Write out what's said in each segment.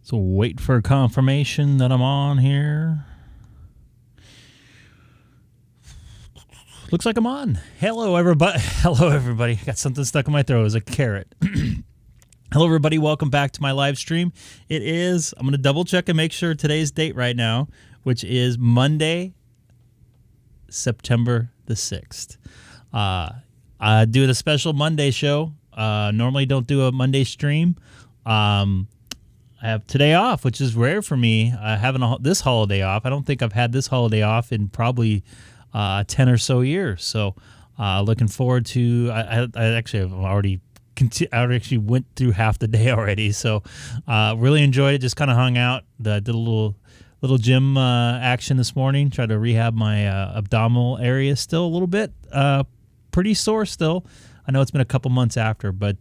So wait for confirmation that I'm on here. Looks like I'm on. Hello, everybody. Hello, everybody. Got something stuck in my throat. It was a carrot. Hello, everybody. Welcome back to my live stream. It is, I'm going to double check and make sure today's date right now, which is Monday, September the 6th. Doing a special Monday show. Normally don't do a Monday stream. I have today off, which is rare for me, having this holiday off. I don't think I've had this holiday off in probably 10 or so years. So looking forward to, I actually have already went through half the day already. So really enjoyed it. Just kind of hung out, did a little gym action this morning. Tried to rehab my abdominal area still a little bit. Pretty sore still. I know it's been a couple months after, but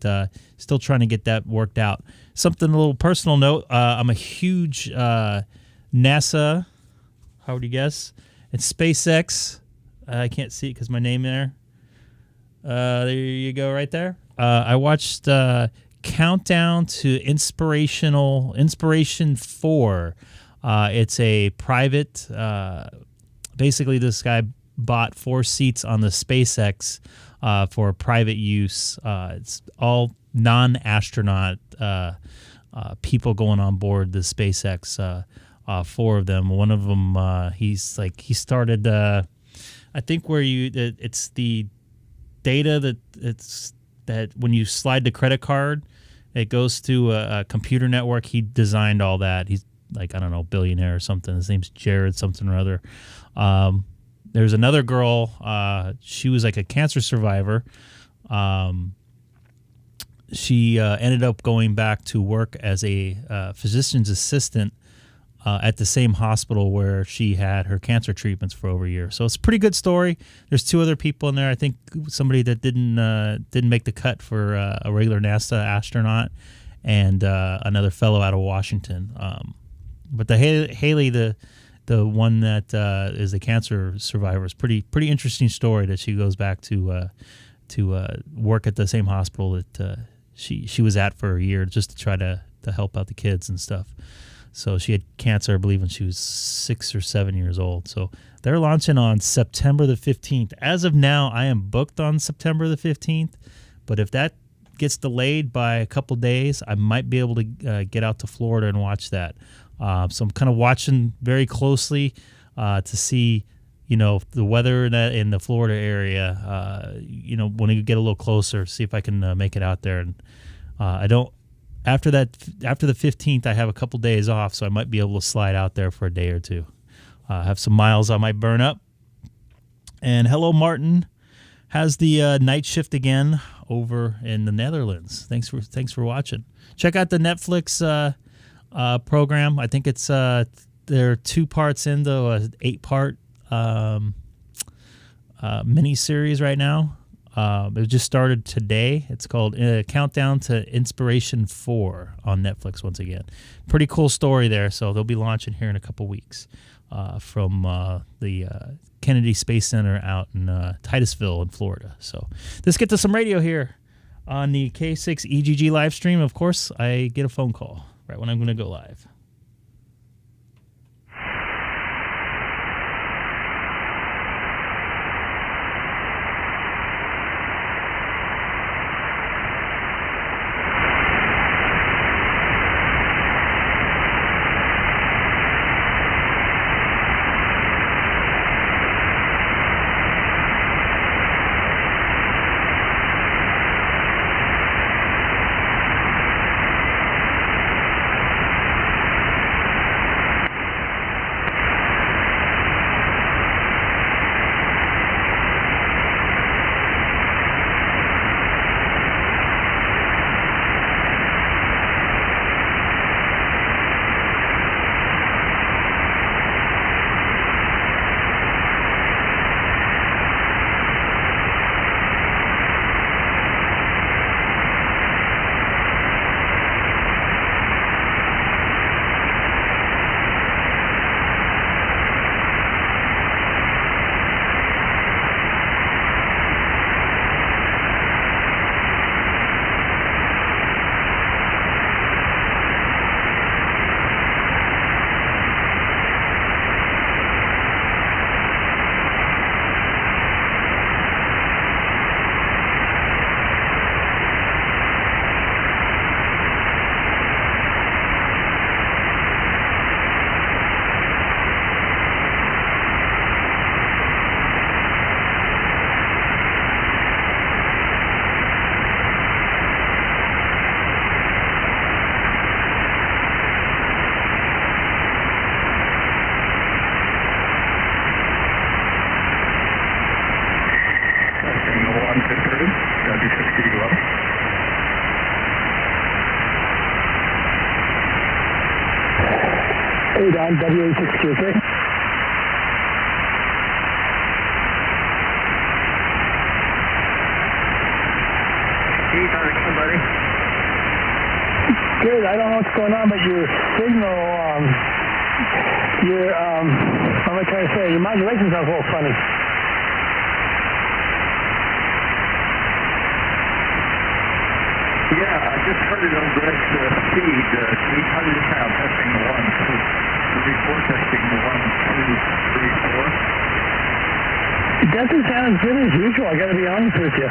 still trying to get that worked out. Something, a little personal note, I'm a huge NASA, how would you guess? It's SpaceX. I can't see it because my name there. There you go right there. I watched Countdown to Inspiration 4. It's a private, basically this guy bought 4 seats on the SpaceX for private use. It's all non-astronaut people going on board the SpaceX. 4 of them. One of them, he started. I think it's the data that when you slide the credit card, it goes to a computer network. He designed all that. He's like, I don't know, billionaire or something. His name's Jared something or other. There's another girl. She was like a cancer survivor. She ended up going back to work as a physician's assistant at the same hospital where she had her cancer treatments for over a year. So it's a pretty good story. There's 2 other people in there. I think somebody that didn't make the cut for a regular NASA astronaut, and another fellow out of Washington. But the Haley, the one that is the cancer survivor, is pretty interesting story that she goes back to work at the same hospital that she was at for a year just to try to help out the kids and stuff. So she had cancer, I believe, when she was 6 or 7 years old. So they're launching on September the 15th. As of now, I am booked on September the 15th. But if that gets delayed by a couple days, I might be able to get out to Florida and watch that. So I'm kind of watching very closely to see, the weather in the Florida area, when you get a little closer, see if I can make it out there. And after the 15th, I have a couple days off, so I might be able to slide out there for a day or two. Have some miles I might burn up. And hello, Martin. Has the night shift again over in the Netherlands. Thanks for watching. Check out the Netflix program. I think it's there are 2 parts into a 8-part mini series right now. It just started today. It's called Countdown to Inspiration 4 on Netflix once again. Pretty cool story there. So they'll be launching here in a couple weeks from the Kennedy Space Center out in Titusville in Florida. So let's get to some radio here on the K6EGG live stream. Of course, I get a phone call right when I'm going to go live. Hey, Don, W86QK. Keith, how's it going, buddy? Good. I don't know what's going on, but your signal, what am I trying to say? Your modulation sounds a little funny. Yeah, I just heard it on Greg's feed. Keith, how did it sound? Testing 1, 2, 3, 4, testing 1, 2, 3, 4. It doesn't sound as good as usual, I gotta be honest with you.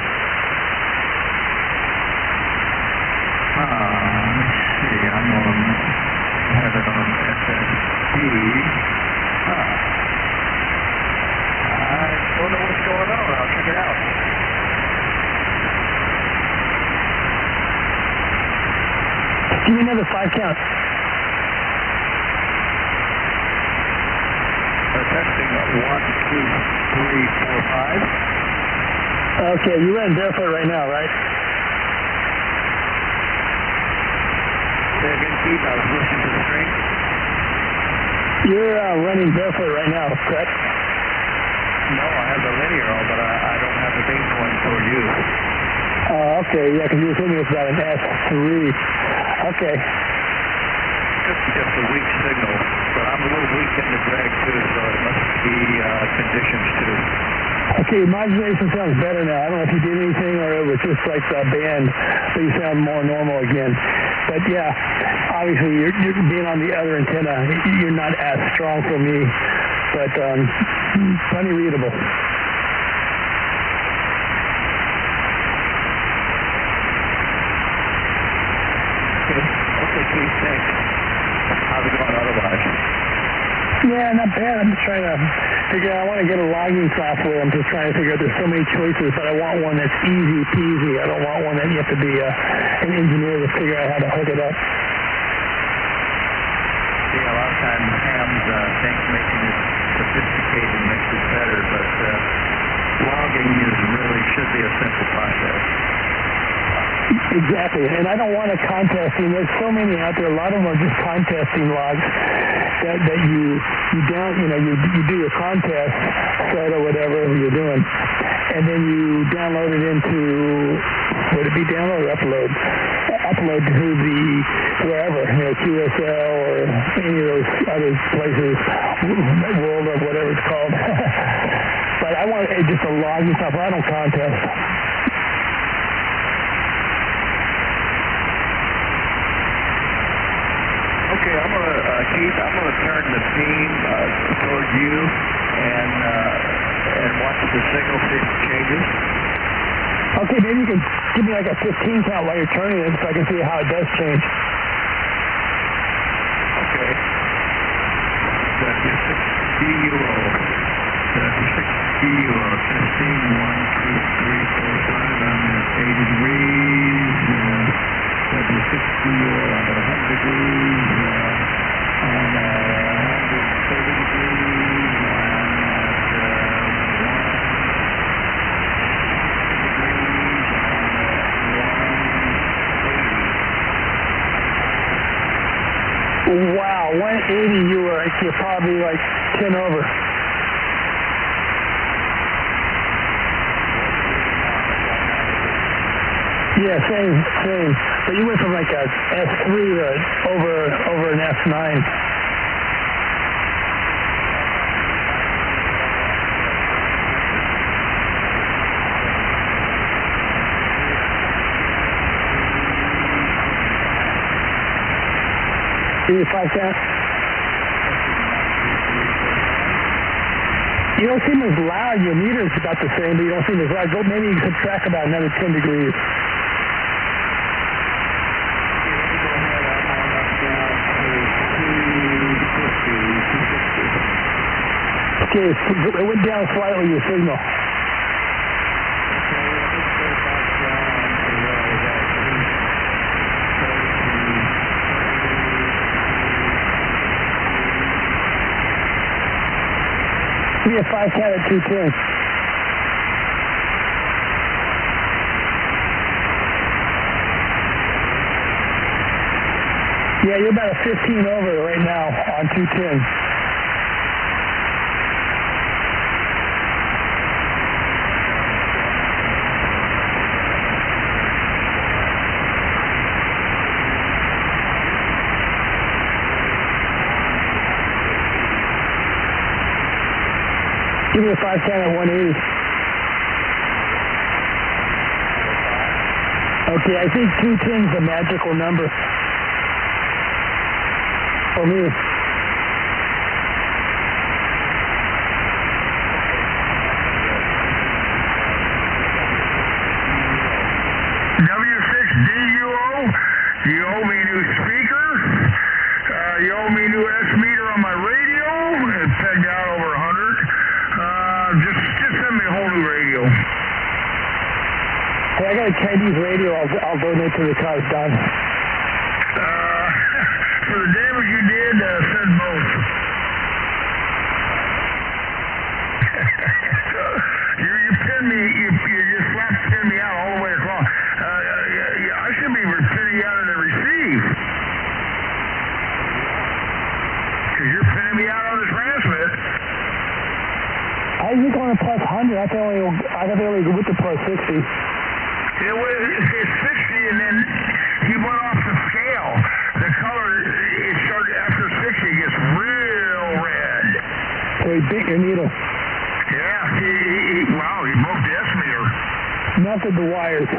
Let's see, I have it on SSD. I don't know what's going on. I'll check it out. Give me another 5 count. Testing 1, 2, 3, 4, 5. Okay, you ran barefoot right now, right? Say again, Keith, I was listening to the string. You're running barefoot right now, correct? No, I have the linear on, but I don't have the thing going toward you. Okay, yeah, because you were thinking it's about an S3. Okay. It's just a weak signal, but I'm a little weak in the drag too, so it must be conditions too. Okay, modulation sounds better now. I don't know if you did anything or it was just like the band, but you sound more normal again. But yeah, obviously you're being on the other antenna, you're not as strong for me, but plenty readable. Okay, Keith, thanks. How's it going otherwise? Yeah, not bad. I'm just trying to figure out, I want to get a logging software. I'm just trying to figure out, there's so many choices, but I want one that's easy peasy. I don't want one that you have to be an engineer to figure out how to hook it up. Yeah, a lot of times hams think making it sophisticated makes it better, but logging should be a simple process. Exactly, and I don't want a contesting. There's so many out there. A lot of them are just contesting logs that you do your contest set or whatever you're doing, and then you download it into, would it be download or upload? Upload to the wherever, QSL or any of those other places, World or whatever it's called. But I want just a logging software. I don't contest. Okay, Keith, I'm gonna turn the beam toward you and watch the signal see if it changes. Okay, maybe you can give me like a 15 count while you're turning it so I can see how it does change. Okay. That's your 6DUO. That's your 6DUO. Testing 1, 2, 3, 4, 5. I'm at 80 degrees. That's your 6DUO. I'm at 100 degrees. I'm at 130 degrees. Wow, 180, you're probably like 10 over. Yeah, same. But you went from like a S3 to over an S9. Give me 5 count. You don't seem as loud. Your meter's about the same, but you don't seem as loud. Go, maybe you can subtract about another 10 degrees. Okay, it went down slightly, your signal. Give me a 5 count at 210. Yeah, you're about a 15 over right now on 210. Give me a 510 at 180. Okay, I think 210 is the magical number for me. W6DUO, you owe me a new speaker, you owe me a new S meter on my radio, it's pegged out over 100. Just send me a whole new radio. Hey, I got a Chinese radio I'll donate to the cause, Don. For the damage you did, send both. you pinned me, you just pinned me out all the way across. I should be pinning you out in the receive. Because you're pinning me out on the transmit. I was going to plus 100. I thought they only go with the plus 60. It's 60, and then he went off the scale. The color, it started after 60, it gets real red. So he bit your needle. Yeah, wow, he broke the S meter. Melted the wires.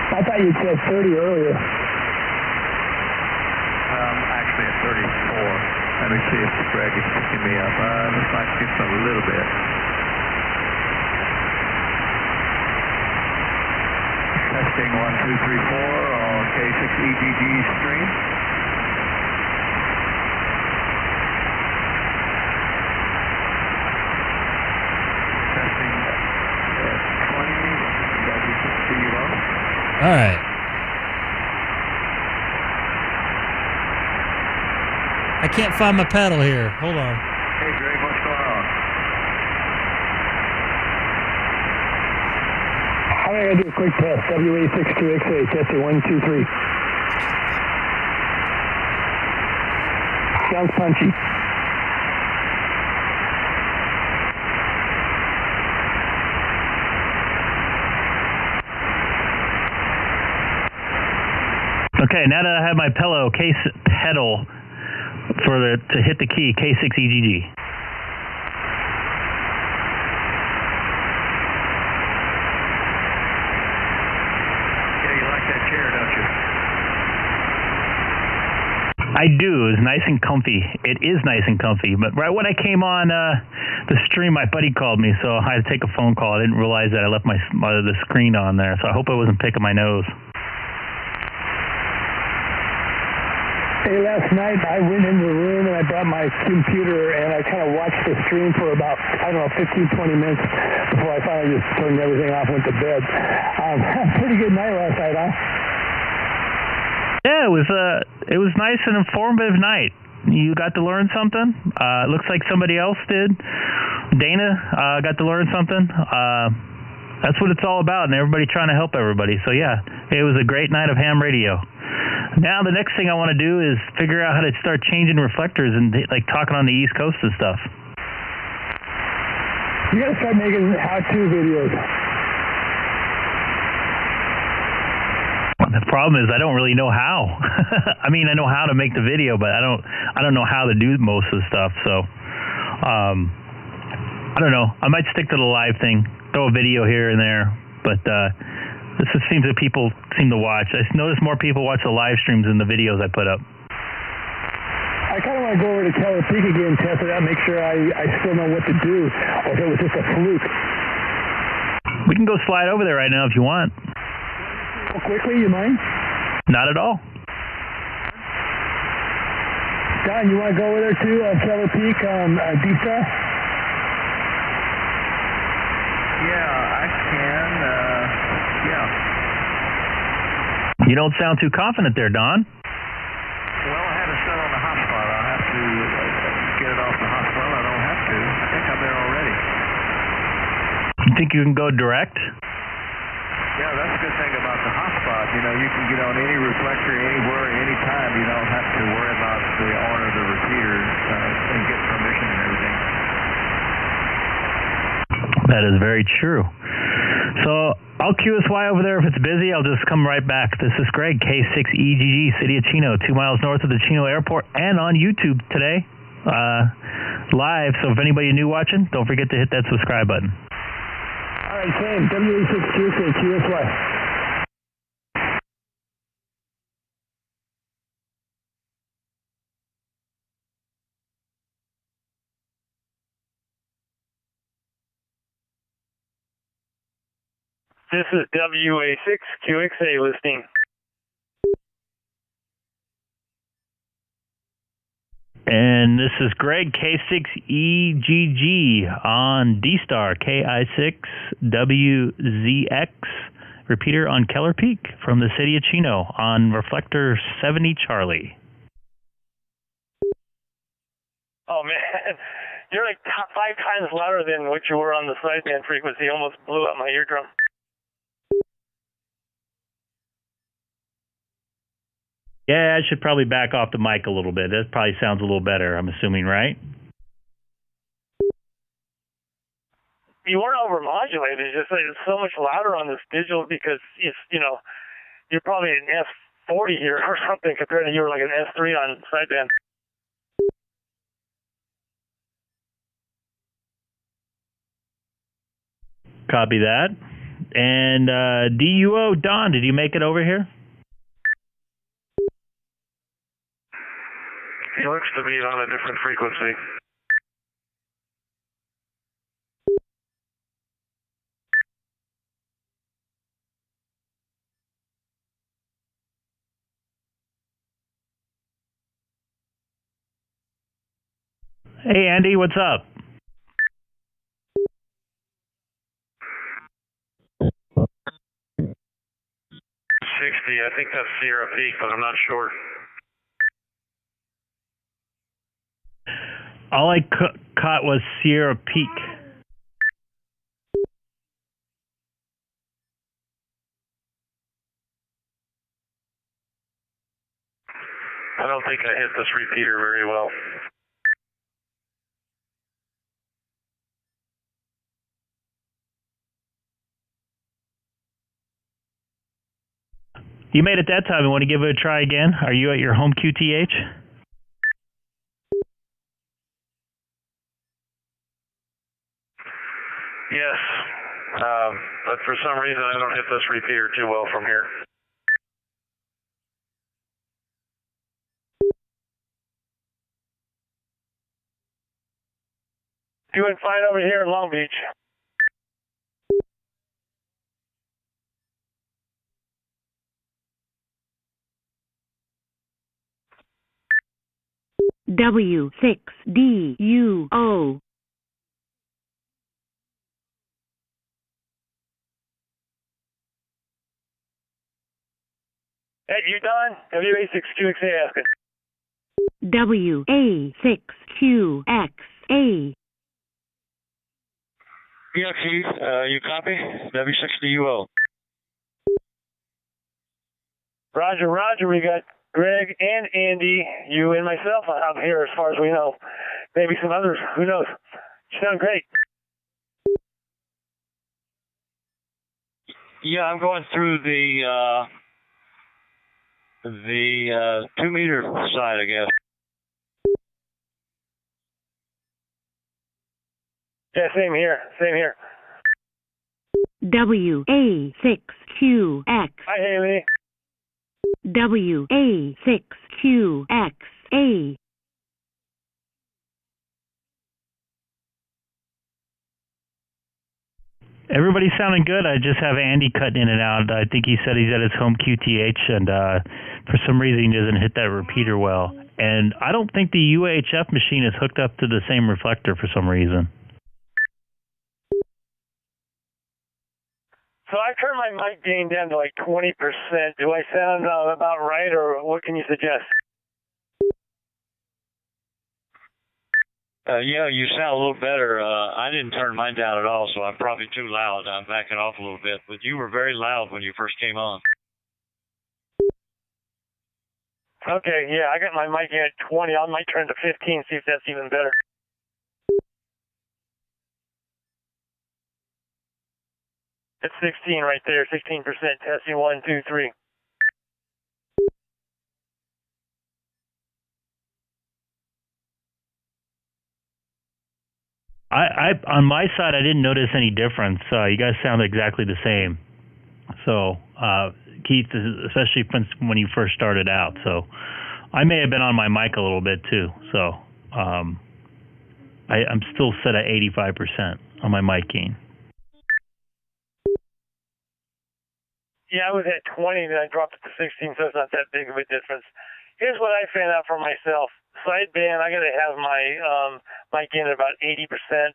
I thought you said 30 earlier. Actually at 34. Let me see if Greg is picking me up. Looks like just a little bit. Testing 1, 2, 3, 4 on K6EGG stream. Testing at 20. W6DUO. All right. I can't find my pedal here. Hold on. Hey, Greg, what's going on? I'm going to do a quick test. WA62XA, testing 1, 2, 3. Sounds punchy. Okay, now that I have my pedal to hit the key, K6EGG. Yeah, you like that chair, don't you? I do. It's nice and comfy. It is nice and comfy. But right when I came on the stream, my buddy called me, so I had to take a phone call. I didn't realize that I left the screen on there, so I hope I wasn't picking my nose. Hey, last night I went into the room and I brought my computer and I kind of watched the stream for about, 15, 20 minutes before I finally just turned everything off and went to bed. Pretty good night last night, huh? Yeah, it was nice and informative night. You got to learn something. It looks like somebody else did. Dana got to learn something. That's what it's all about, and everybody trying to help everybody. So yeah, it was a great night of ham radio. Now the next thing I want to do is figure out how to start changing reflectors and like talking on the East Coast and stuff. You got to start making how-to videos. The problem is I don't really know how. I mean, I know how to make the video, but I don't know how to do most of the stuff. So I don't know. I might stick to the live thing, throw a video here and there, but this just seems that people seem to watch. I notice more people watch the live streams than the videos I put up. I I kind of want to go over to Keller Peak again, test it out, make sure I still know what to do, or if it was just a fluke. We can go slide over there right now if you want. Real quickly, you mind? Not at all. Don, you want to go over there too, Keller Peak, D-Star? Yeah, I can. Yeah. You don't sound too confident there, Don. Well, I had it set on the hotspot. I'll have to get it off the hotspot. I don't have to. I think I'm there already. You think you can go direct? Yeah, that's a good thing about the hotspot. You know, you can get on any reflector anywhere, anytime. You don't have to worry about the on of the repeater and get permission and everything. That is very true. So I'll QSY over there if it's busy. I'll just come right back. This is Greg, K6EGG, City of Chino, 2 miles north of the Chino Airport, and on YouTube today, live. So if anybody new watching, don't forget to hit that subscribe button. All right, same. WE6QC, QSY. This is WA6QXA listening. And this is Greg, K6EGG on D-Star, K6WZX, repeater on Keller Peak from the City of Chino on reflector 70 Charlie. Oh man, you're like 5 times louder than what you were on the sideband frequency. Almost blew out my eardrum. Yeah, I should probably back off the mic a little bit. That probably sounds a little better, I'm assuming, right? You weren't overmodulated. It's just like it's so much louder on this digital because it's, you know, you're probably an S40 here or something compared to you were like an S3 on sideband. Copy that. And DUO, Don, did you make it over here? He looks to be on a different frequency. Hey, Andy, what's up? I think that's Sierra Peak, but I'm not sure. All I caught was Sierra Peak. I don't think I hit this repeater very well. You made it that time. You want to give it a try again? Are you at your home QTH? Yes, but for some reason I don't hit this repeater too well from here. Doing fine over here in Long Beach. W6DUO. Hey, you done? WA6QXA asking. WA6QXA. Yeah, Keith, you copy? W6DUO. Roger, roger. We got Greg and Andy, you and myself out here as far as we know. Maybe some others, who knows? You sound great. Yeah, I'm going through the 2 meter side, I guess. Yeah, same here, same here. WA6QX. Hi, Haley. WA6QXA. everybody's sounding good. I just have Andy cutting in and out. I think he said he's at his home QTH, and for some reason he doesn't hit that repeater well. And I don't think the UHF machine is hooked up to the same reflector for some reason. So I turned my mic gain down to like 20%. Do I sound about right, or what can you suggest? Yeah, you sound a little better. I didn't turn mine down at all, so I'm probably too loud. I'm backing off a little bit, but you were very loud when you first came on. Okay, yeah, I got my mic in at 20. I might turn to 15, see if that's even better. It's 16 right there, 16%. Testing 1, 2, 3. I on my side, I didn't notice any difference. You guys sound exactly the same. So, Keith, especially when you first started out. So, I may have been on my mic a little bit too. So, I'm still set at 85% on my mic gain. Yeah, I was at 20, then I dropped it to 16, so it's not that big of a difference. Here's what I found out for myself. Sideband, I got to have my mic in at about 80%.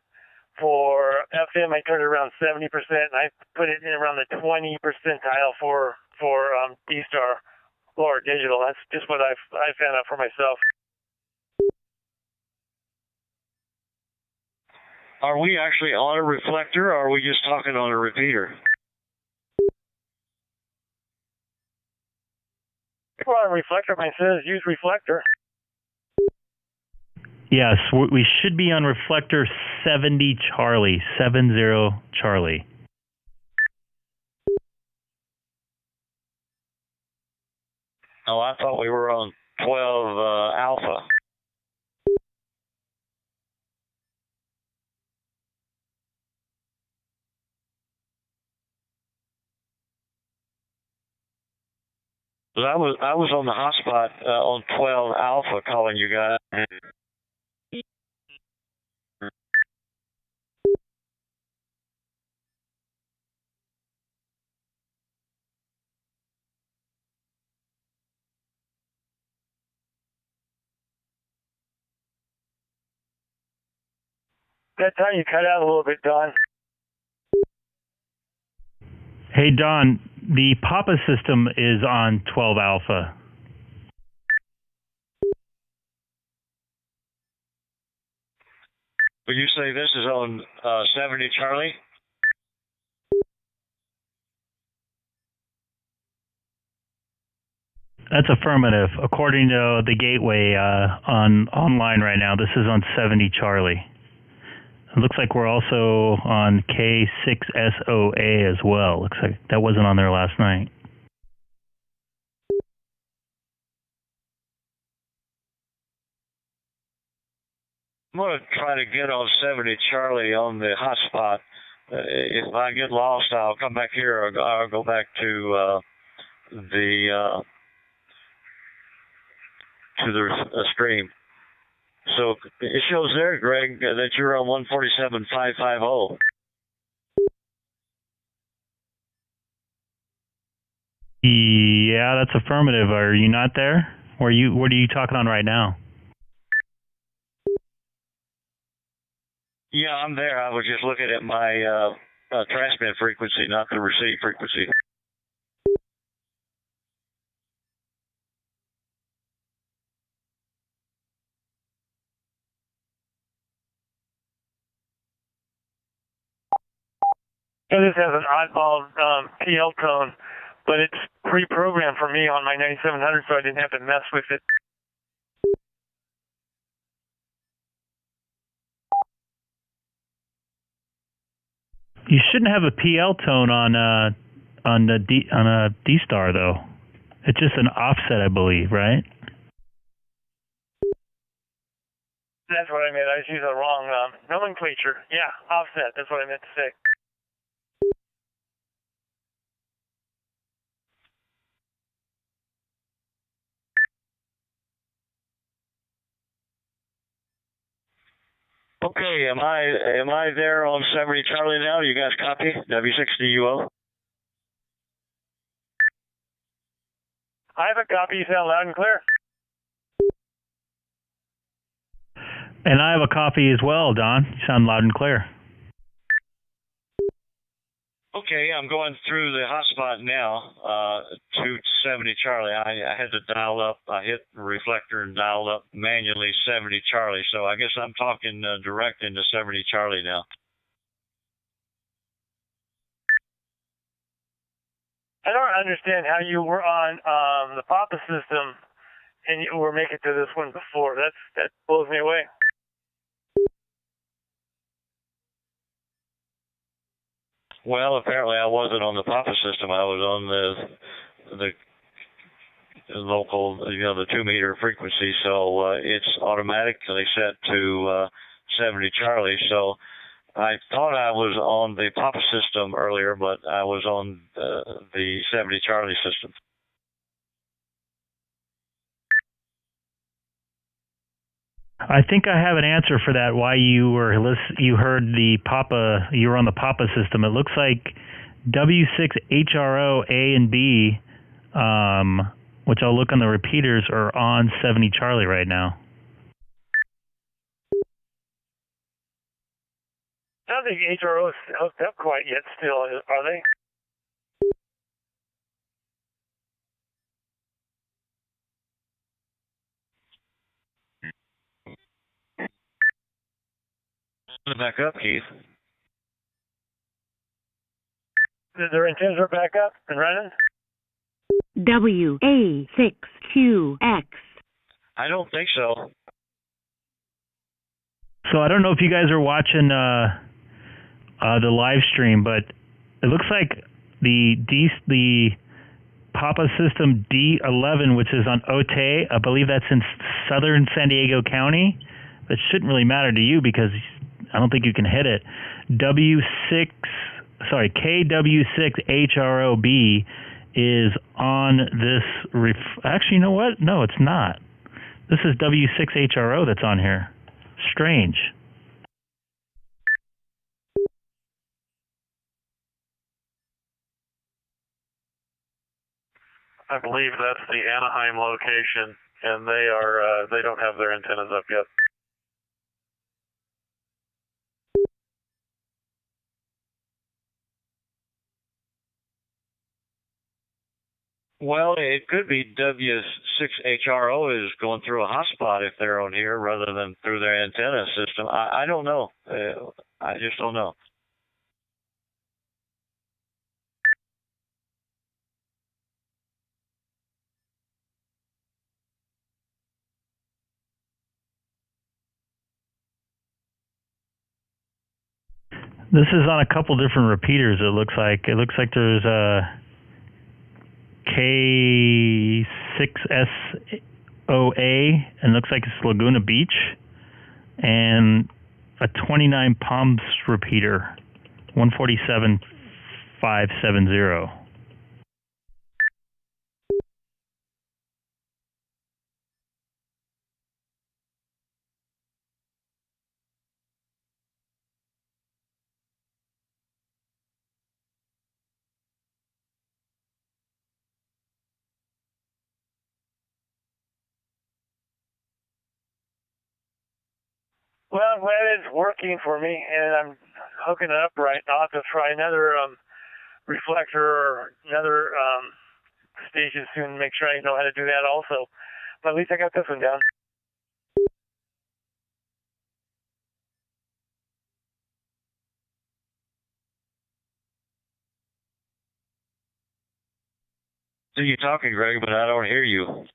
For FM, I turned it around 70%, and I put it in around the 20 percentile for D-Star lower digital. That's just what I found out for myself. Are we actually on a reflector, or are we just talking on a repeater? If we're on a reflector, my says use reflector. Yes, we should be on reflector 70 Charlie, 70 Charlie. Oh, I thought we were on 12 alpha. But I was on the hotspot on 12 alpha calling you guys. That time you cut out a little bit, Don. Hey, Don, the Papa system is on 12 alpha. But you say this is on 70 Charlie? That's affirmative. According to the gateway online right now, this is on 70 Charlie. It looks like we're also on K6SOA as well. Looks like that wasn't on there last night. I'm going to try to get on 70 Charlie on the hotspot. If I get lost, I'll come back here, or I'll go back to the stream. So it shows there, Greg, that you're on 147.550. Yeah, that's affirmative. Are you not there? What are you talking on right now? Yeah, I'm there. I was just looking at my transmit frequency, not the receive frequency. So this has an oddball PL tone, but it's pre-programmed for me on my 9700, so I didn't have to mess with it. You shouldn't have a PL tone on a D-Star though. It's just an offset, I believe, right? That's what I meant. I was using the wrong nomenclature. Yeah, offset. That's what I meant to say. Okay, am I there on 70 Charlie now? You guys copy? W6DUO? I have a copy. You sound loud and clear. And I have a copy as well, Don. You sound loud and clear. Okay, I'm going through the hotspot now, to 70 Charlie. I had to dial up, I hit the reflector and dialed up manually 70 Charlie, so I guess I'm talking direct into 70 Charlie now. I don't understand how you were on the Papa system and you were making it to this one before. That blows me away. Well, apparently I wasn't on the Papa system. I was on the local, the 2-meter frequency, so it's automatically set to 70 Charlie. So I thought I was on the Papa system earlier, but I was on the 70 Charlie system. I think I have an answer for that. Why you heard the Papa? You were on the Papa system. It looks like W6HRO A and B, which I'll look on the repeaters, are on 70 Charlie right now. I don't think HRO is hooked up quite yet. Still, are they? Back up, Keith. Their antennas are back up and running? W6QX. I don't think so. So I don't know if you guys are watching the live stream, but it looks like the Papa System D11, which is on Otay, I believe that's in southern San Diego County. That shouldn't really matter to you because I don't think you can hit it. KW6HROB is on this. Actually, you know what? No, it's not. This is W6HRO that's on here. Strange. I believe that's the Anaheim location, and they don't have their antennas up yet. Well, it could be W6HRO is going through a hotspot if they're on here rather than through their antenna system. I don't know. I just don't know. This is on a couple different repeaters. It looks like there's a K6SOA, and looks like it's Laguna Beach, and a 29 Palms repeater, 147.570. Well, I'm glad it's working for me, and I'm hooking it up right. I'll have to try another reflector or another station soon and make sure I know how to do that also. But at least I got this one down. So you're talking, Greg, but I don't hear you.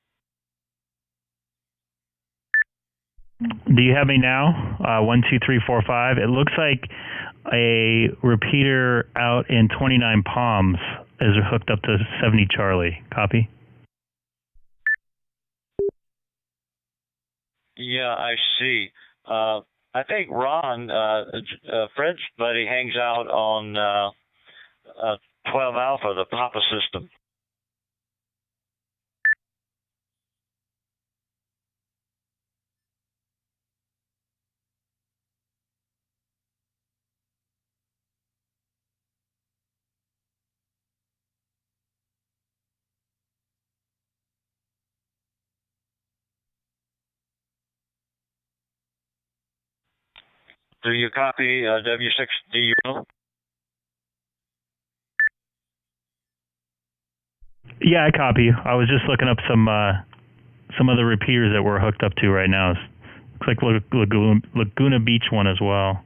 Do you have me now? 1, 2, 3, 4, 5. It looks like a repeater out in 29 Palms is hooked up to 70 Charlie. Copy? Yeah, I see. I think Ron, Fred's buddy, hangs out on 12 Alpha, the Papa system. Do you copy W6D? Yeah, I copy you. I was just looking up some other repeaters that we're hooked up to right now. Looks like Laguna Beach one as well.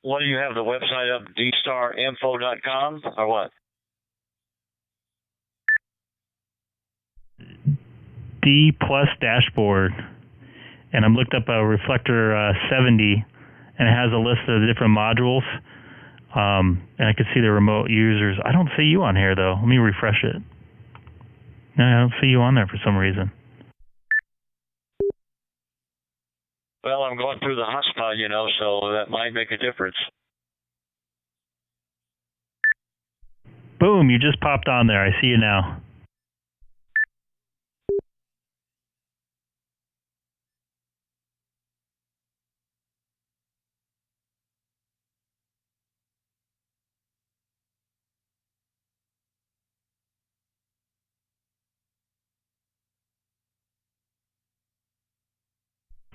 What do you have the website up? dstarinfo.com or what? D plus dashboard, and I'm looked up a reflector 70, and it has a list of the different modules. And I can see the remote users. I don't see you on here though. Let me refresh it. No, I don't see you on there for some reason. Well, I'm going through the hotspot, so that might make a difference. Boom, you just popped on there. I see you now.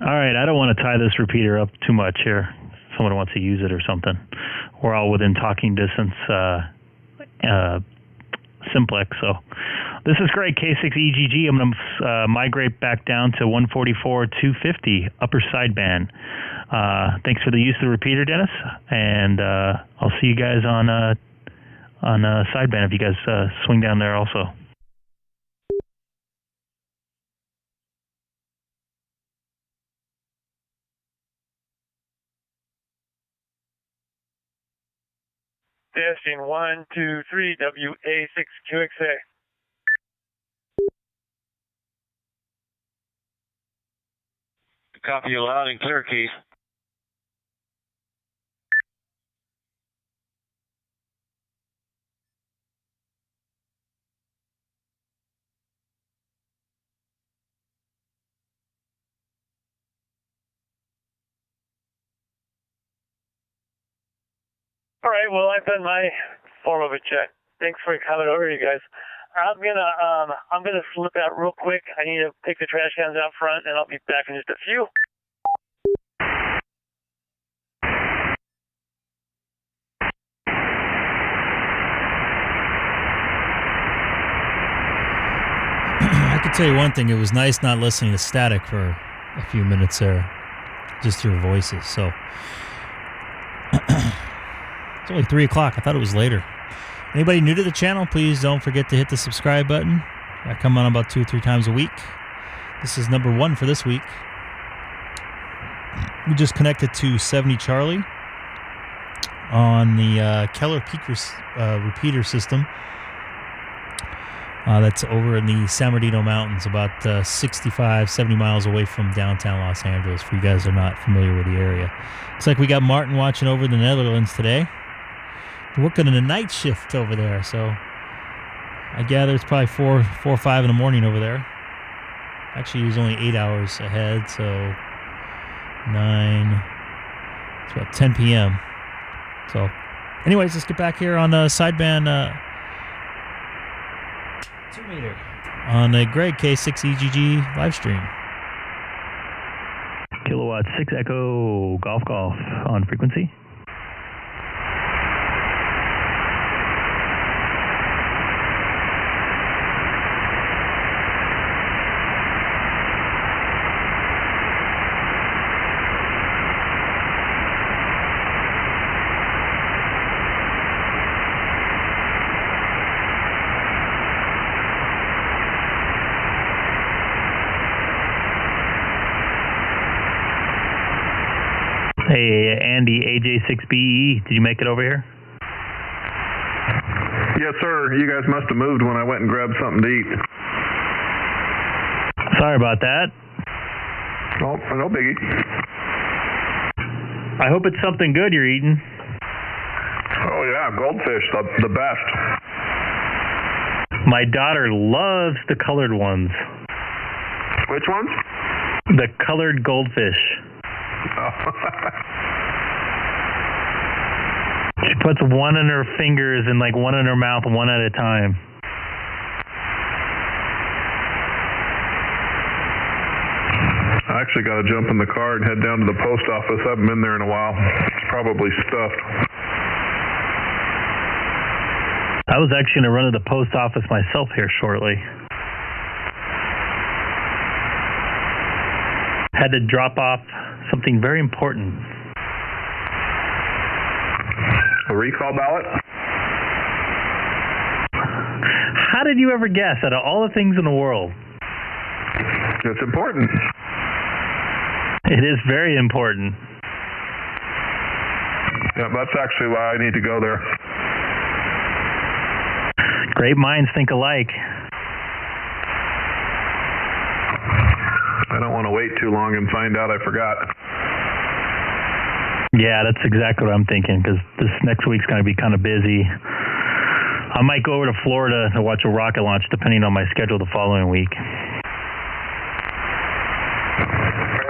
All right, I don't want to tie this repeater up too much here. Someone wants to use it or something. We're all within talking distance simplex. So this is great, K6EGG. I'm going to migrate back down to 144.250 upper sideband. Thanks for the use of the repeater, Dennis. And I'll see you guys on sideband if you guys swing down there also. Testing 1, 2, 3, WA6QXA. Copy you loud and clear, Keith. All right, well, I've done my form of a check. Thanks for coming over, you guys. I'm gonna slip out real quick. I need to take the trash cans out front, and I'll be back in just a few. I could tell you one thing. It was nice not listening to static for a few minutes there. Just your voices. So it's only 3 o'clock. I thought it was later. Anybody new to the channel, please don't forget to hit the subscribe button. I come on about 2 or 3 times a week. This is number 1 for this week. We just connected to 70 Charlie on the Keller Peak repeater system. That's over in the San Bernardino Mountains, about 65, 70 miles away from downtown Los Angeles, for you guys that are not familiar with the area. Looks like we got Martin watching over the Netherlands today. We're working in a night shift over there, so I gather it's probably 4 or 5 in the morning over there. Actually, he's only 8 hours ahead, so 9, it's about 10 p.m. So anyways, let's get back here on the sideband 2 meter on a Greg K6EGG live stream. Kilowatt 6 Echo Golf on frequency. Hey, Andy, AJ6BE, did you make it over here? Yes, sir. You guys must have moved when I went and grabbed something to eat. Sorry about that. Oh, no biggie. I hope it's something good you're eating. Oh, yeah, goldfish, the best. My daughter loves the colored ones. Which ones? The colored goldfish. She puts one in her fingers and like one in her mouth, one at a time. I actually got to jump in the car and head down to the post office. I haven't been there in a while. It's probably stuffed. I was actually going to run to the post office myself here shortly. Had to drop off something very important. A recall ballot? How did you ever guess out of all the things in the world? It's important. It is very important. Yeah, that's actually why I need to go there. Great minds think alike. I don't want to wait too long and find out I forgot. Yeah, that's exactly what I'm thinking, because this next week's going to be kind of busy. I might go over to Florida to watch a rocket launch, depending on my schedule the following week.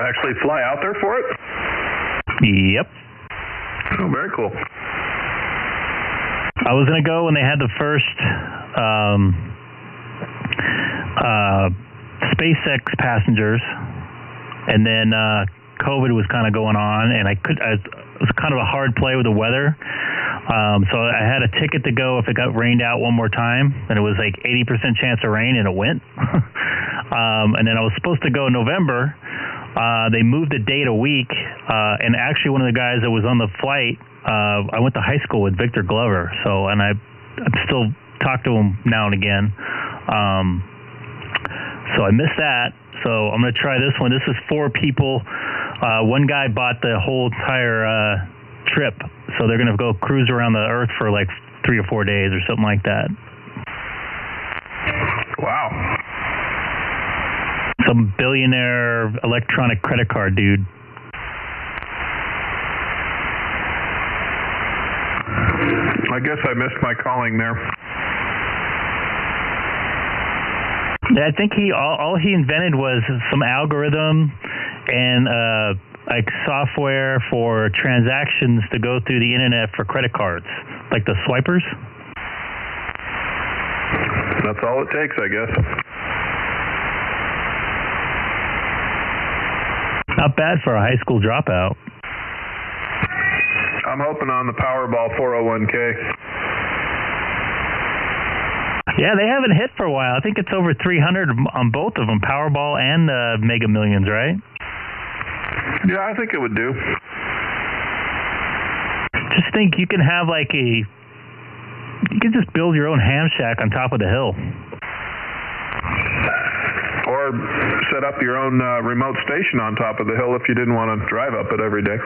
Actually fly out there for it? Yep. Oh, very cool. I was going to go when they had the first SpaceX passengers, and then COVID was kind of going on, and it was kind of a hard play with the weather. So I had a ticket to go if it got rained out one more time, and it was like 80% chance of rain, and it went. And then I was supposed to go in November. They moved the date a week, and actually one of the guys that was on the flight, I went to high school with Victor Glover, and I still talk to him now and again. So I missed that. So I'm going to try this one. This is 4 people. One guy bought the whole entire trip, so they're going to go cruise around the Earth for like 3 or 4 days or something like that. Wow. Some billionaire electronic credit card dude. I guess I missed my calling there. Yeah, I think all he invented was some algorithm and like software for transactions to go through the internet for credit cards, like the swipers. That's all it takes, I guess. Not bad for a high school dropout. I'm hoping on the Powerball 401k. Yeah, they haven't hit for a while. I think it's over 300 on both of them, Powerball and Mega Millions, right? Yeah, I think it would do. Just think you can have you can just build your own ham shack on top of the hill. Or set up your own remote station on top of the hill if you didn't want to drive up it every day.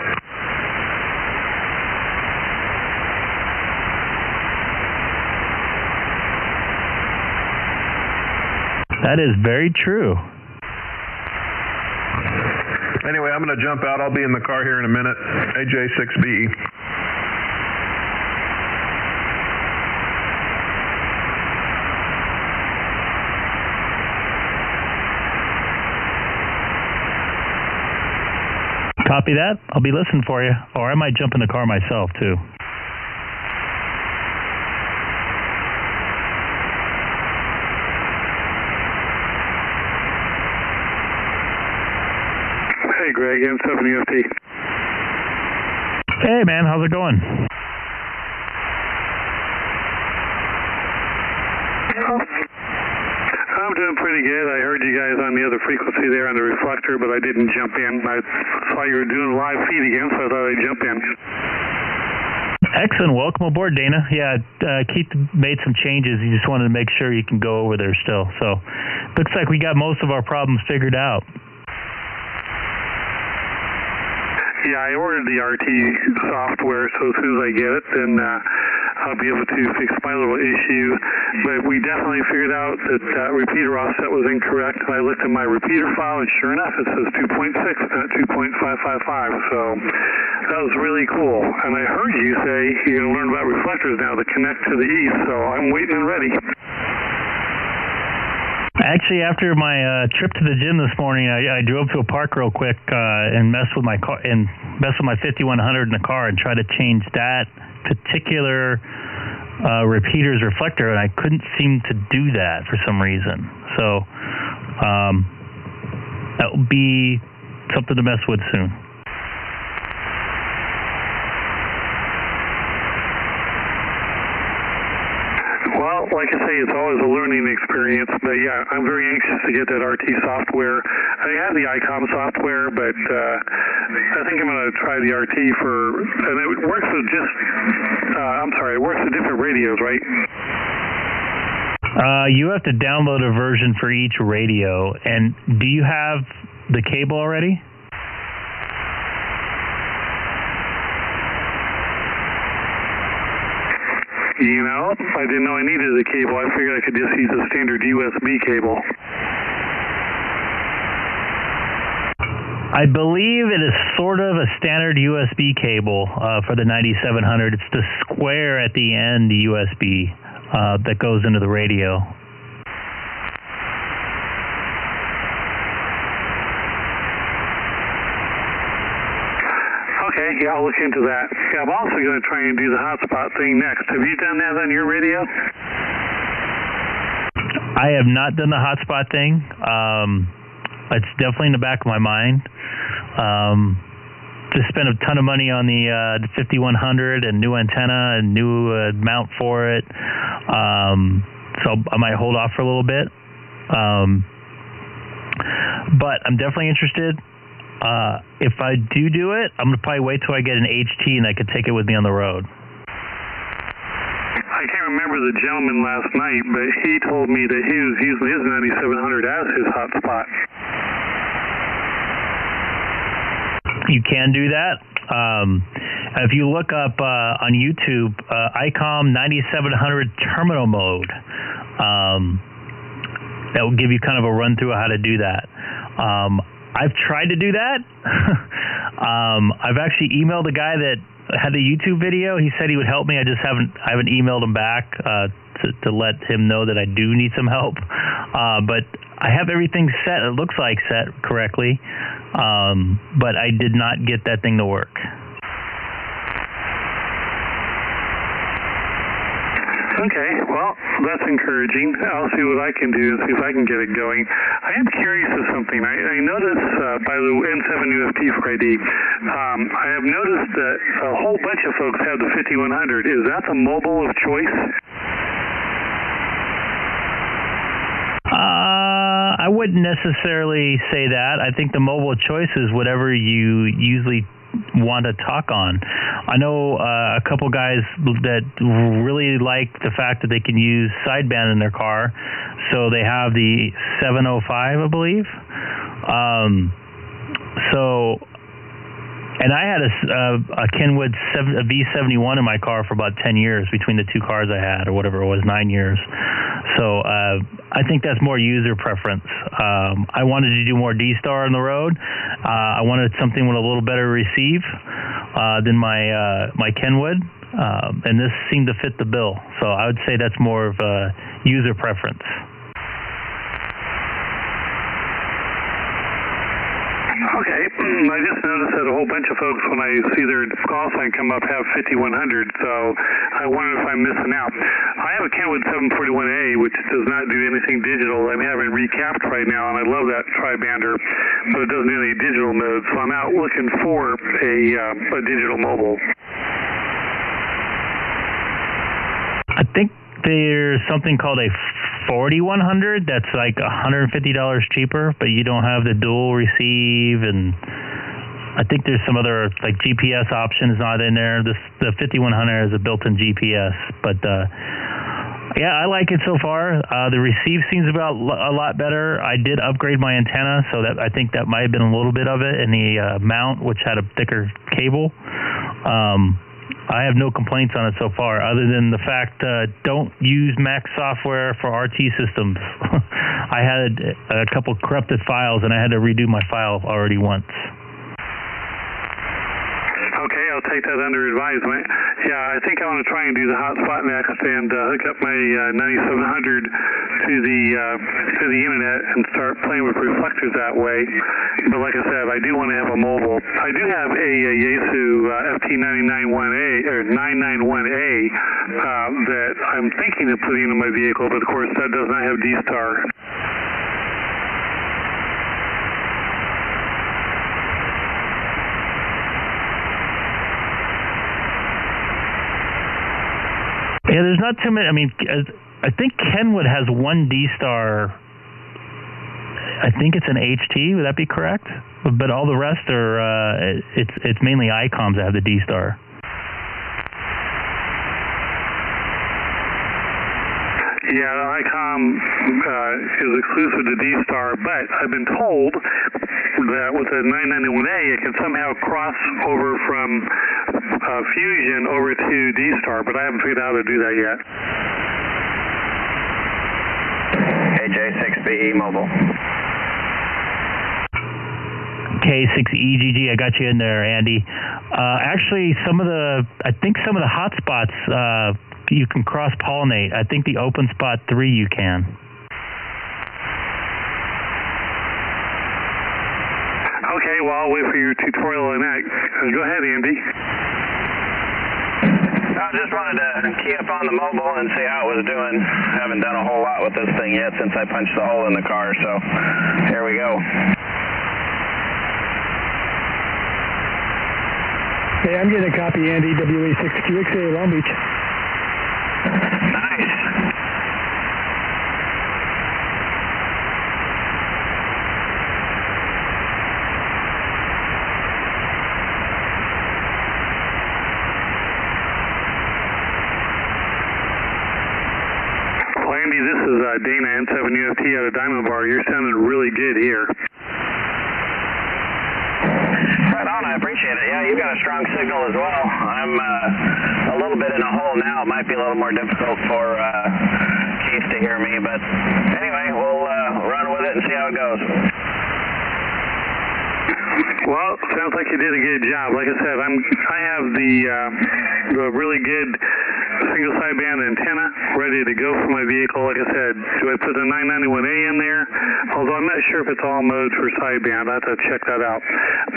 That is very true. Anyway, I'm going to jump out. I'll be in the car here in a minute. K6EGG. Copy that. I'll be listening for you. Or I might jump in the car myself, too. Hey, Greg, M7UFT. Hey, man, how's it going? I'm doing pretty good. I heard you guys on the other frequency there on the reflector, but I didn't jump in. I saw you were doing a live feed again, so I thought I'd jump in. Excellent. Welcome aboard, Dana. Yeah, Keith made some changes. He just wanted to make sure you can go over there still. So looks like we got most of our problems figured out. Yeah, I ordered the RT software, so as soon as I get it, then I'll be able to fix my little issue. But we definitely figured out that that repeater offset was incorrect. I looked at my repeater file, and sure enough, it says 2.6, not 2.555. So that was really cool. And I heard you say you're going to learn about reflectors now to connect to the east, so I'm waiting and ready. Actually, after my trip to the gym this morning, I drove to a park real quick and messed with my car and messed with my 5100 in the car and tried to change that particular repeater's reflector, and I couldn't seem to do that for some reason. So that will be something to mess with soon. Well, like I say, it's always a learning experience, but yeah, I'm very anxious to get that RT software. I have the Icom software, but I think I'm going to try the RT and it works with it works with different radios, right? You have to download a version for each radio, and do you have the cable already? You know, I didn't know I needed a cable. I figured I could just use a standard USB cable. I believe it is sort of a standard USB cable for the 9700. It's the square at the end USB that goes into the radio. Okay, yeah, I'll look into that. Yeah, I'm also going to try and do the hotspot thing next. Have you done that on your radio? I have not done the hotspot thing. It's definitely in the back of my mind. Just spent a ton of money on the 5100 and new antenna and new mount for it. So I might hold off for a little bit. But I'm definitely interested. If I do it, I'm going to probably wait till I get an HT and I could take it with me on the road. I can't remember the gentleman last night, but he told me that he was using his 9700 as his hotspot. You can do that. If you look up on YouTube, Icom 9700 terminal mode, that will give you kind of a run through of how to do that. I've tried to do that. I've actually emailed the guy that had the YouTube video. He said he would help me. I haven't emailed him back to let him know that I do need some help. But I have everything set. It looks like set correctly. But I did not get that thing to work. Okay, well, that's encouraging. I'll see what I can do and see if I can get it going. I am curious of something. I noticed by the N7 UFT Friday, I have noticed that a whole bunch of folks have the 5100. Is that the mobile of choice? I wouldn't necessarily say that. I think the mobile of choice is whatever you usually want to talk on. I know a couple guys that really like the fact that they can use sideband in their car, so they have the 705, I believe. And I had a Kenwood V71 in my car for about 10 years between the two cars I had, or whatever it was, 9 years. So I think that's more user preference. I wanted to do more D-Star on the road. I wanted something with a little better receive than my Kenwood, and this seemed to fit the bill. So I would say that's more of a user preference. Okay, I just noticed that a whole bunch of folks, when I see their call sign come up, have 5100, so I wonder if I'm missing out. I have a Kenwood 741A, which does not do anything digital. I'm having recapped right now, and I love that tri-bander, but it doesn't do any digital mode, so I'm out looking for a digital mobile. I think there's something called a 4100 that's like $150 cheaper, but you don't have the dual receive, and I think there's some other like GPS options not in there. The 5100 has a built-in GPS, but yeah, I like it so far. The receive seems about a lot better. I did upgrade my antenna, so that I think that might have been a little bit of it, and the mount, which had a thicker cable. I have no complaints on it so far, other than the fact don't use Mac software for RT systems. I had a couple corrupted files, and I had to redo my file already once. Okay, I'll take that under advisement. Yeah, I think I want to try and do the hotspot next and hook up my 9700 to the internet and start playing with reflectors that way. But like I said, I do want to have a mobile. I do have a Yaesu FT991A or 991A that I'm thinking of putting in my vehicle, but of course that does not have D-Star. Yeah, there's not too many. I mean, I think Kenwood has one D-Star. I think it's an HT. Would that be correct? But all the rest are. It's mainly Icoms that have the D-Star. Yeah, the Icom is exclusive to D-Star, but I've been told that with the 991A, it can somehow cross over from Fusion over to D-Star, but I haven't figured out how to do that yet. K6EGG mobile. K6EGG, I got you in there, Andy. Actually, I think some of the hotspots you can cross-pollinate. I think the open spot 3 you can. Okay, well, I'll wait for your tutorial on that. Go ahead, Andy. I just wanted to key up on the mobile and see how it was doing. I haven't done a whole lot with this thing yet since I punched the hole in the car, so here we go. Hey, I'm getting a copy, Andy, WA6QXA Long Beach. Nice. Well, Andy, this is Dana, N7UFT out of Diamond Bar. You're sounding really good here. Right on, I appreciate it. Yeah, you've got a strong signal as well. I'm a little bit in a hole now. It might be a little more difficult for Keith to hear me, but anyway, we'll run with it and see how it goes. Well, sounds like you did a good job. Like I said, I have the really good single sideband antenna ready to go for my vehicle. Like I said, do I put the 991A in there? Although I'm not sure if it's all modes for sideband. I have to check that out.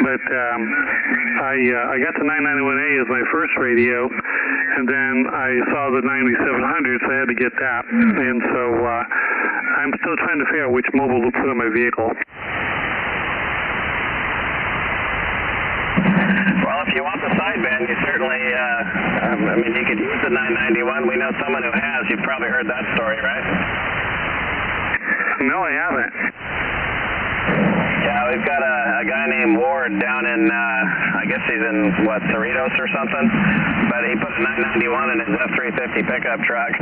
But I got the 991A as my first radio, and then I saw the 9700, so I had to get that. And so I'm still trying to figure out which mobile to put on my vehicle. Well, if you want the sideband, you certainly, I mean, you could use the 991. We know someone who has. You've probably heard that story, right? No, I haven't. Yeah, we've got a guy named Ward down in, I guess he's in, what, Cerritos or something? But he put a 991 in his F350 pickup truck.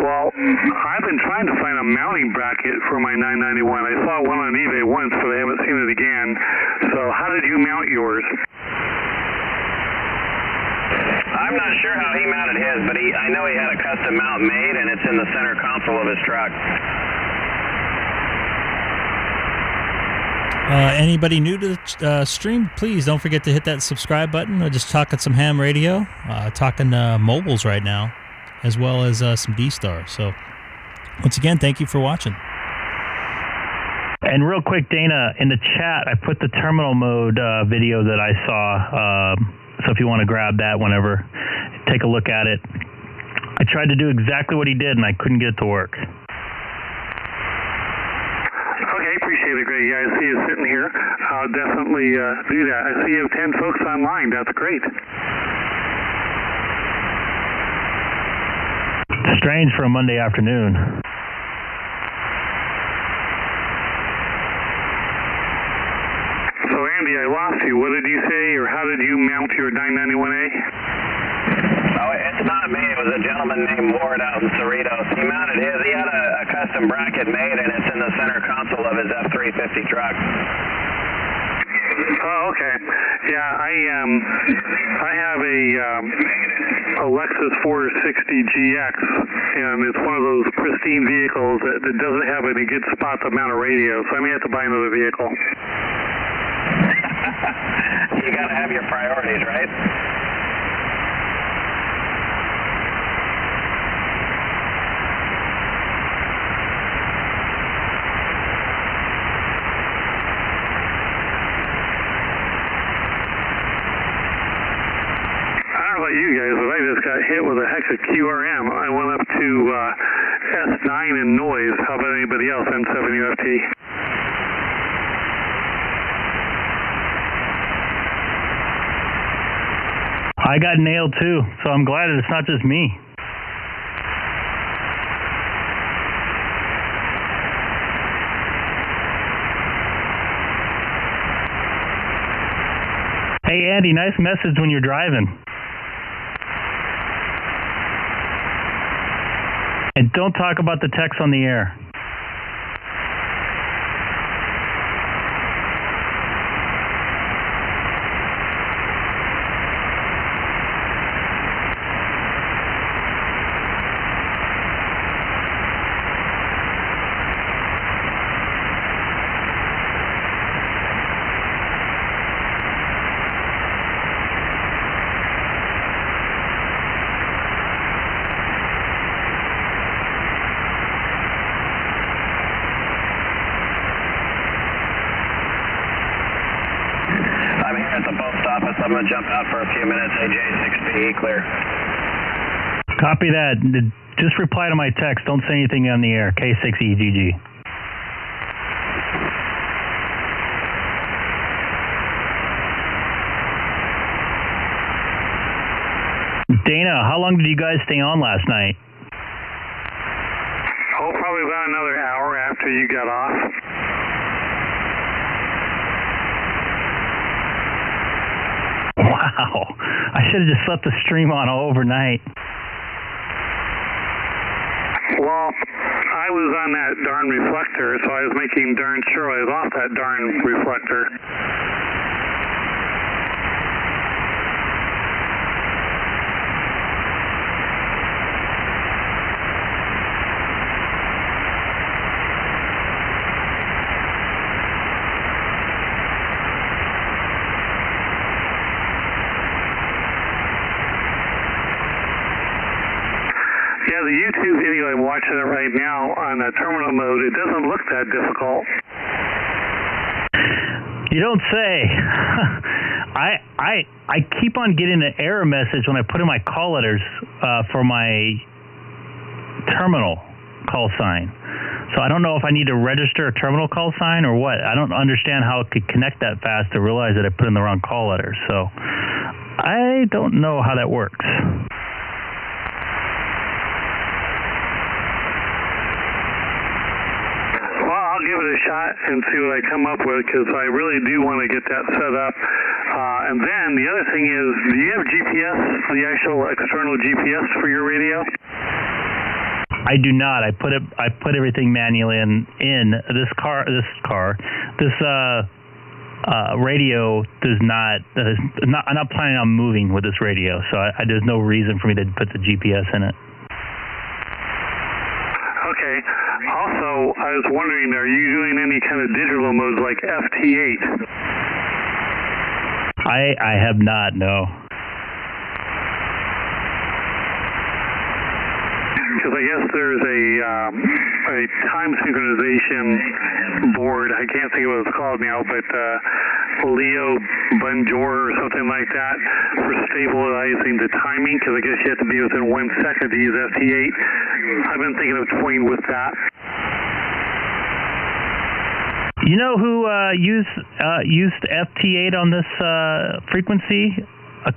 Well, I've been trying to find a mounting bracket for my 991. I saw one on eBay once, but I haven't seen it again. So how did you mount yours? I'm not sure how he mounted his, but I know he had a custom mount made, and it's in the center console of his truck. Anybody new to the stream, please don't forget to hit that subscribe button. We're just talking some ham radio, talking mobiles right now, as well as some D-Star. So, once again, thank you for watching. And real quick, Dana, in the chat, I put the terminal mode video that I saw. So if you want to grab that whenever, take a look at it. I tried to do exactly what he did, and I couldn't get it to work. Okay, appreciate it, Greg. Yeah, I see you sitting here. I'll definitely do that. I see you have 10 folks online. That's great. Strange for a Monday afternoon. So, Andy, I lost you. What did you say, or how did you mount your 991A? Oh, it's not me. It was a gentleman named Ward out in Cerritos. He mounted his. He had a custom bracket made, and it's in the center console of his F350 truck. Oh, okay. Yeah, I have a Lexus 460GX, and it's one of those pristine vehicles that doesn't have any good spot to mount a radio, so I may have to buy another vehicle. You got to have your priorities, right? You guys, but I just got hit with a heck of QRM. I went up to S9 in noise. How about anybody else? N7UFT. I got nailed too, so I'm glad it's not just me. Hey, Andy, nice message when you're driving. And don't talk about the text on the air. I'm going to jump out for a few minutes. AJ6PE clear. Copy that. Just reply to my text. Don't say anything on the air. K6EGG. Dana, how long did you guys stay on last night? Oh, probably about another hour after you got off. Wow, I should have just left the stream on overnight. Well, I was on that darn reflector, so I was making darn sure I was off that darn reflector. Yeah, the YouTube video, I'm watching it right now on terminal mode. It doesn't look that difficult. You don't say. I keep on getting an error message when I put in my call letters for my terminal call sign. So I don't know if I need to register a terminal call sign or what. I don't understand how it could connect that fast to realize that I put in the wrong call letters. So I don't know how that works. I'll give it a shot and see what I come up with, because I really do want to get that set up. And then the other thing is, do you have GPS, the actual external GPS for your radio? I do not. I put everything manually in this radio does not. I'm not planning on moving with this radio, so there's no reason for me to put the GPS in it. Okay. Also, I was wondering, are you doing any kind of digital modes like FT8? I have not, no. Because I guess there's a time synchronization board. I can't think of what it's called now, but Leo Bunjor or something like that for stabilizing the timing, because I guess you have to be within 1 second to use FT8. I've been thinking of toying with that. You know who used FT8 on this frequency?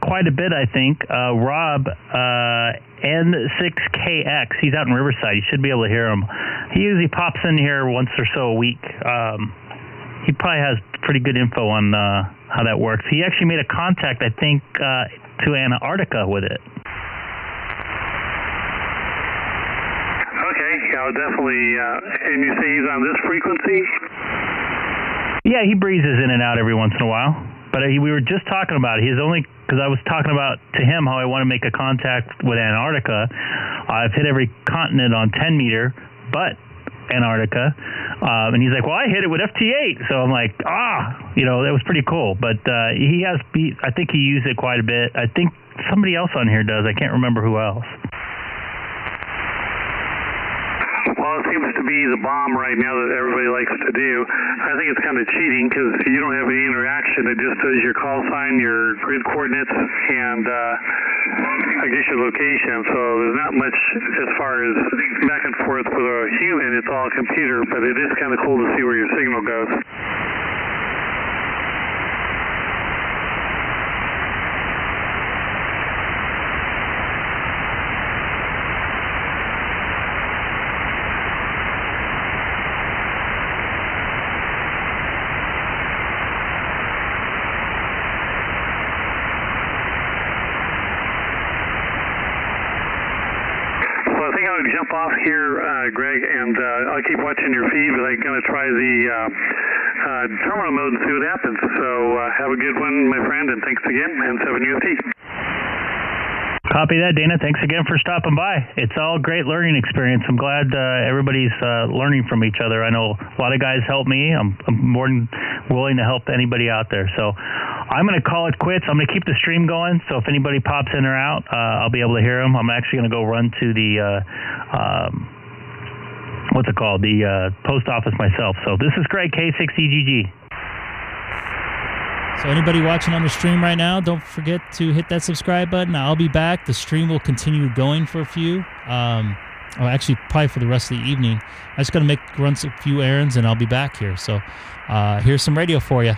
Quite a bit, I think. Rob, N6KX. He's out in Riverside. You should be able to hear him. He usually pops in here once or so a week. He probably has pretty good info on how that works. He actually made a contact, I think, to Antarctica with it. Okay, I'll definitely. And you say he's on this frequency? Yeah, he breezes in and out every once in a while. But we were just talking about it. He's only, because I was talking about to him how I want to make a contact with Antarctica. I've hit every continent on 10 meter, but Antarctica. And he's like, well, I hit it with FT8. So I'm like, that was pretty cool. But I think he used it quite a bit. I think somebody else on here does. I can't remember who else. Well, it seems to be the bomb right now that everybody likes to do. I think it's kind of cheating because you don't have any interaction. It just does your call sign, your grid coordinates, and I guess your location. So there's not much as far as back and forth with a human. It's all a computer, but it is kind of cool to see where your signal goes. got to jump off here, Greg, and I'll keep watching your feed, but I'm going to try the terminal mode and see what happens. So have a good one, my friend, and thanks again, and 7UFT. Copy that, Dana. Thanks again for stopping by. It's all great learning experience. I'm glad everybody's learning from each other. I know a lot of guys help me. I'm more than willing to help anybody out there. So I'm going to call it quits. I'm going to keep the stream going. So if anybody pops in or out, I'll be able to hear them. I'm actually going to go run to the what's it called? The post office myself. So this is Greg, K6EGG. So anybody watching on the stream right now, don't forget to hit that subscribe button. I'll be back. The stream will continue going for a few, actually probably for the rest of the evening. I just got to run a few errands and I'll be back here. So here's some radio for you.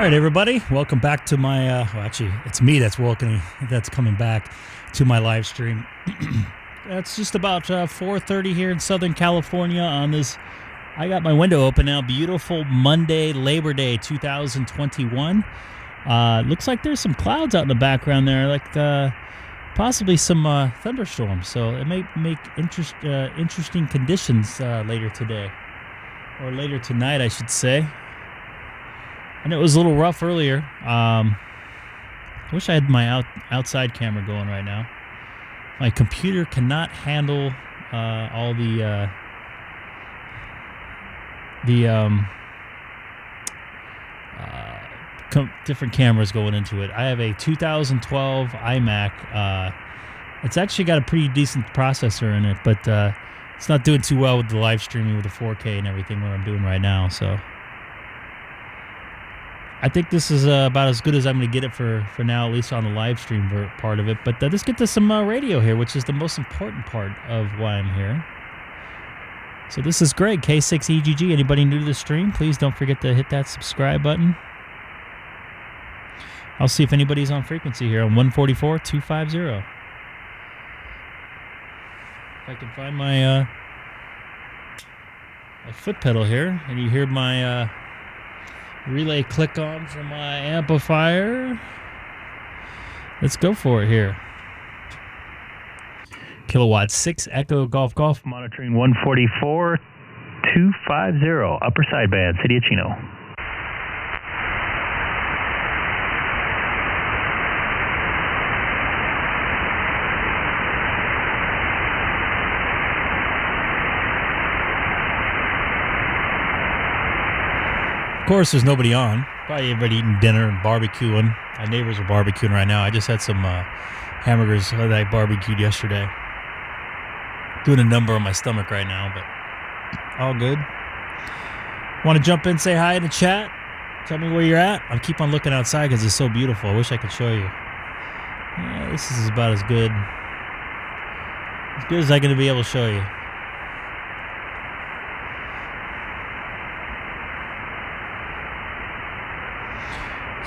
right, everybody, welcome back to my. Actually, it's me that's coming back to my live stream. It's just about 4:30 here in Southern California on this. I got my window open now. Beautiful Monday, Labor Day 2021. Looks like there's some clouds out in the background there, like possibly some thunderstorms. So it may make interesting conditions later today, or later tonight, I should say. And it was a little rough earlier. I wish I had my outside camera going right now. My computer cannot handle all the different cameras going into it. I have a 2012 iMac. It's actually got a pretty decent processor in it, but it's not doing too well with the live streaming with the 4K and everything what I'm doing right now. So I think this is about as good as I'm going to get it for now, at least on the live stream part of it. But let's get to some radio here, which is the most important part of why I'm here. So this is Greg, K6EGG. Anybody new to the stream, please don't forget to hit that subscribe button. I'll see if anybody's on frequency here on 144-250. If I can find my foot pedal here, and you hear my relay click on from my amplifier. Let's go for it here. Kilowatt 6 Echo Golf Golf, monitoring 144-250, upper sideband, City of Chino. Of course, there's nobody on. Probably everybody eating dinner and barbecuing. My neighbors are barbecuing right now. I just had some hamburgers that I barbecued yesterday. Doing a number on my stomach right now, but all good. Want to jump in, say hi in the chat? Tell me where you're at. I'll keep on looking outside because it's so beautiful. I wish I could show you. Yeah, this is about as good as I'm going to be able to show you.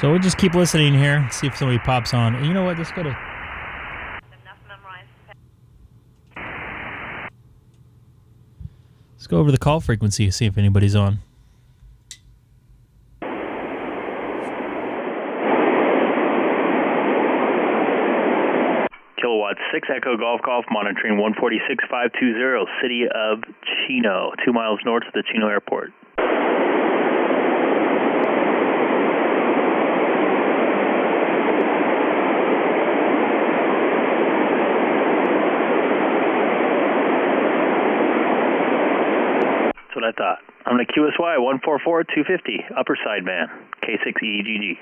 So we'll just keep listening here, see if somebody pops on. And you know what? Let's go to... Let's go over the call frequency, see if anybody's on. Kilowatt 6 Echo Golf Golf, monitoring 146-520, City of Chino, 2 miles north of the Chino Airport. What I thought. I'm going to QSY 144-250, upper sideband, K6EGG.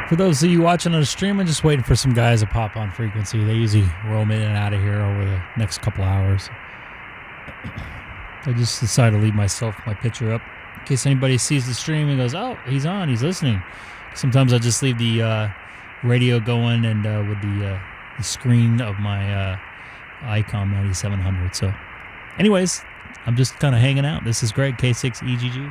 For those of you watching on the stream, I'm just waiting for some guys to pop on frequency. They usually roam in and out of here over the next couple hours. I just decided to leave my picture up in case anybody sees the stream and goes, "Oh, he's on, he's listening." Sometimes I just leave the radio going and with the screen of my Icom 9700. So, anyways, I'm just kind of hanging out. This is Greg, K6EGG.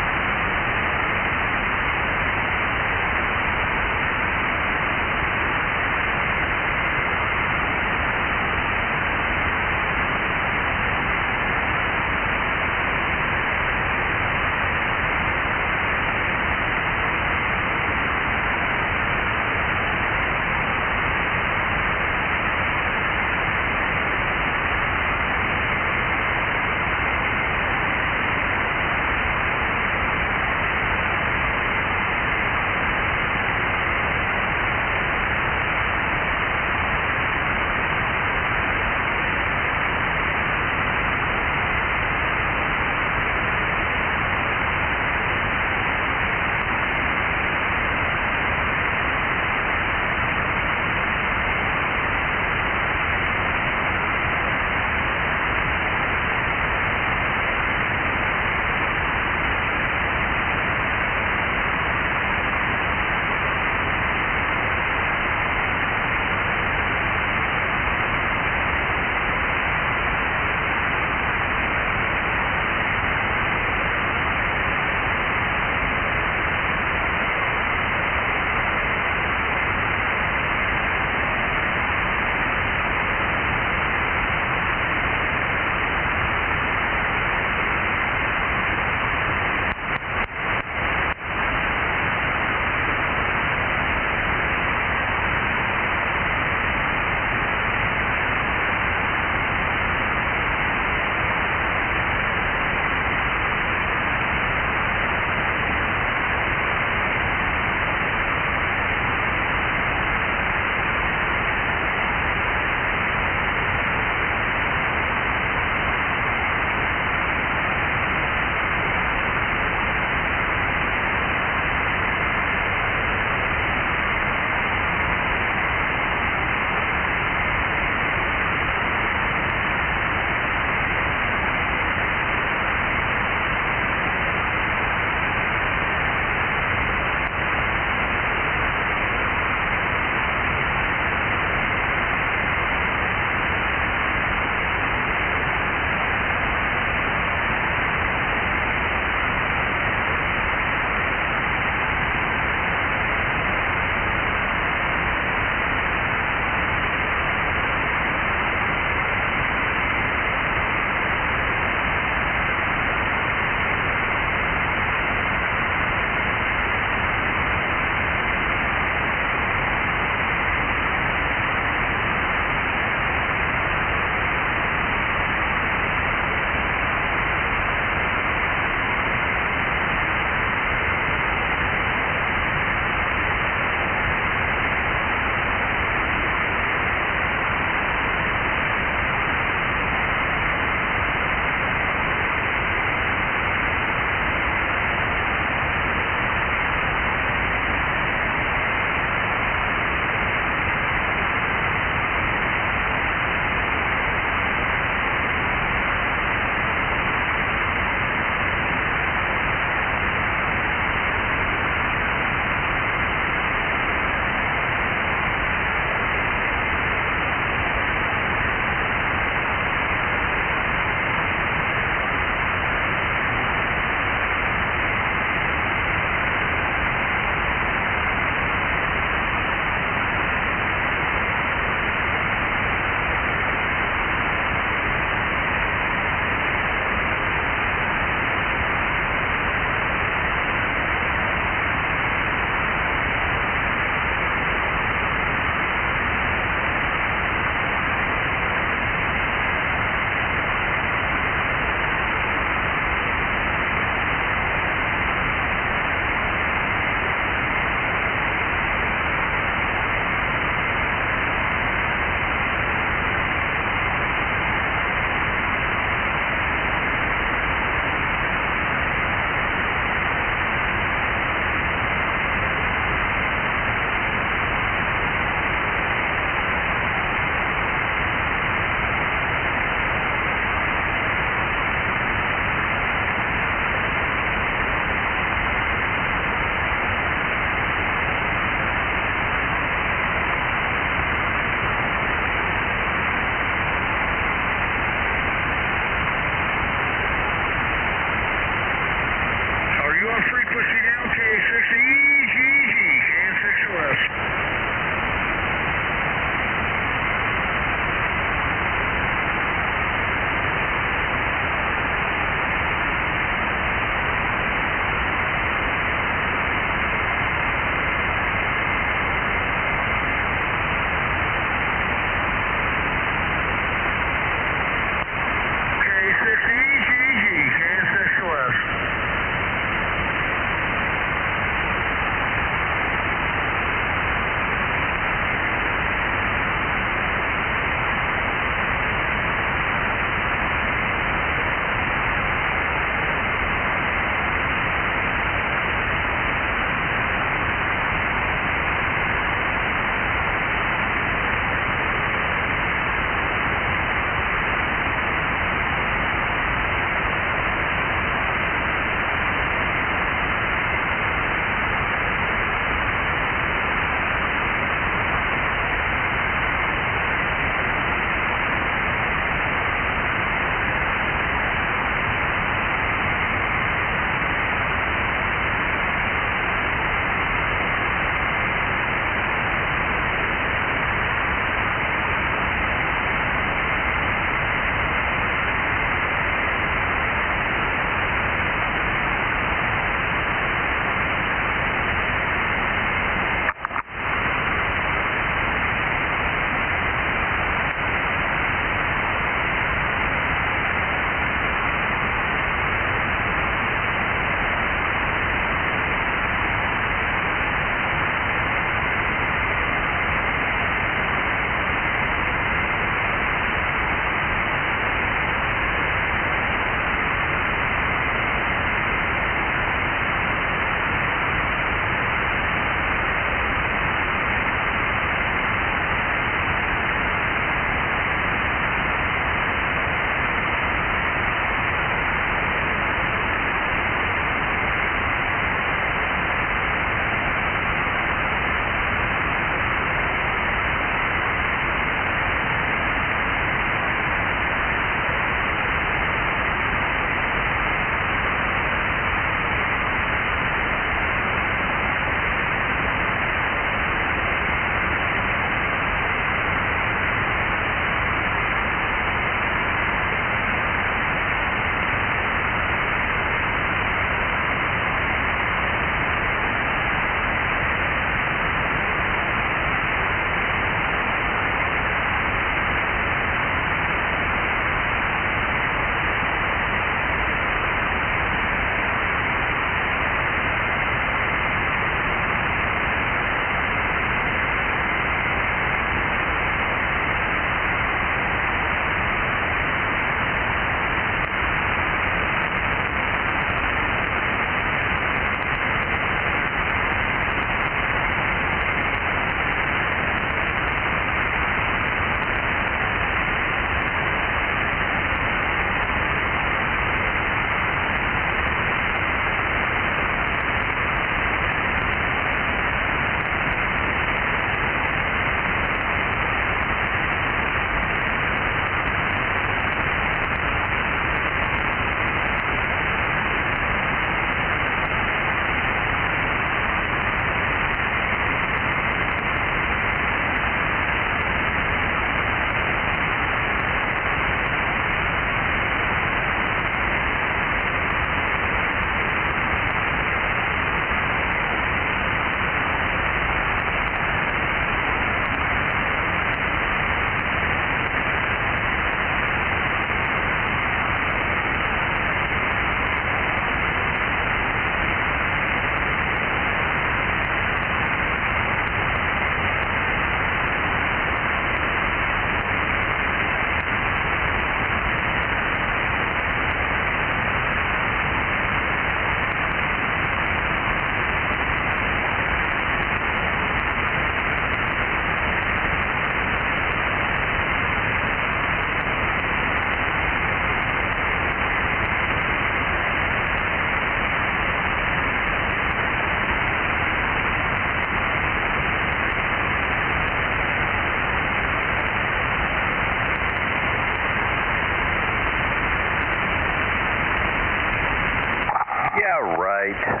right.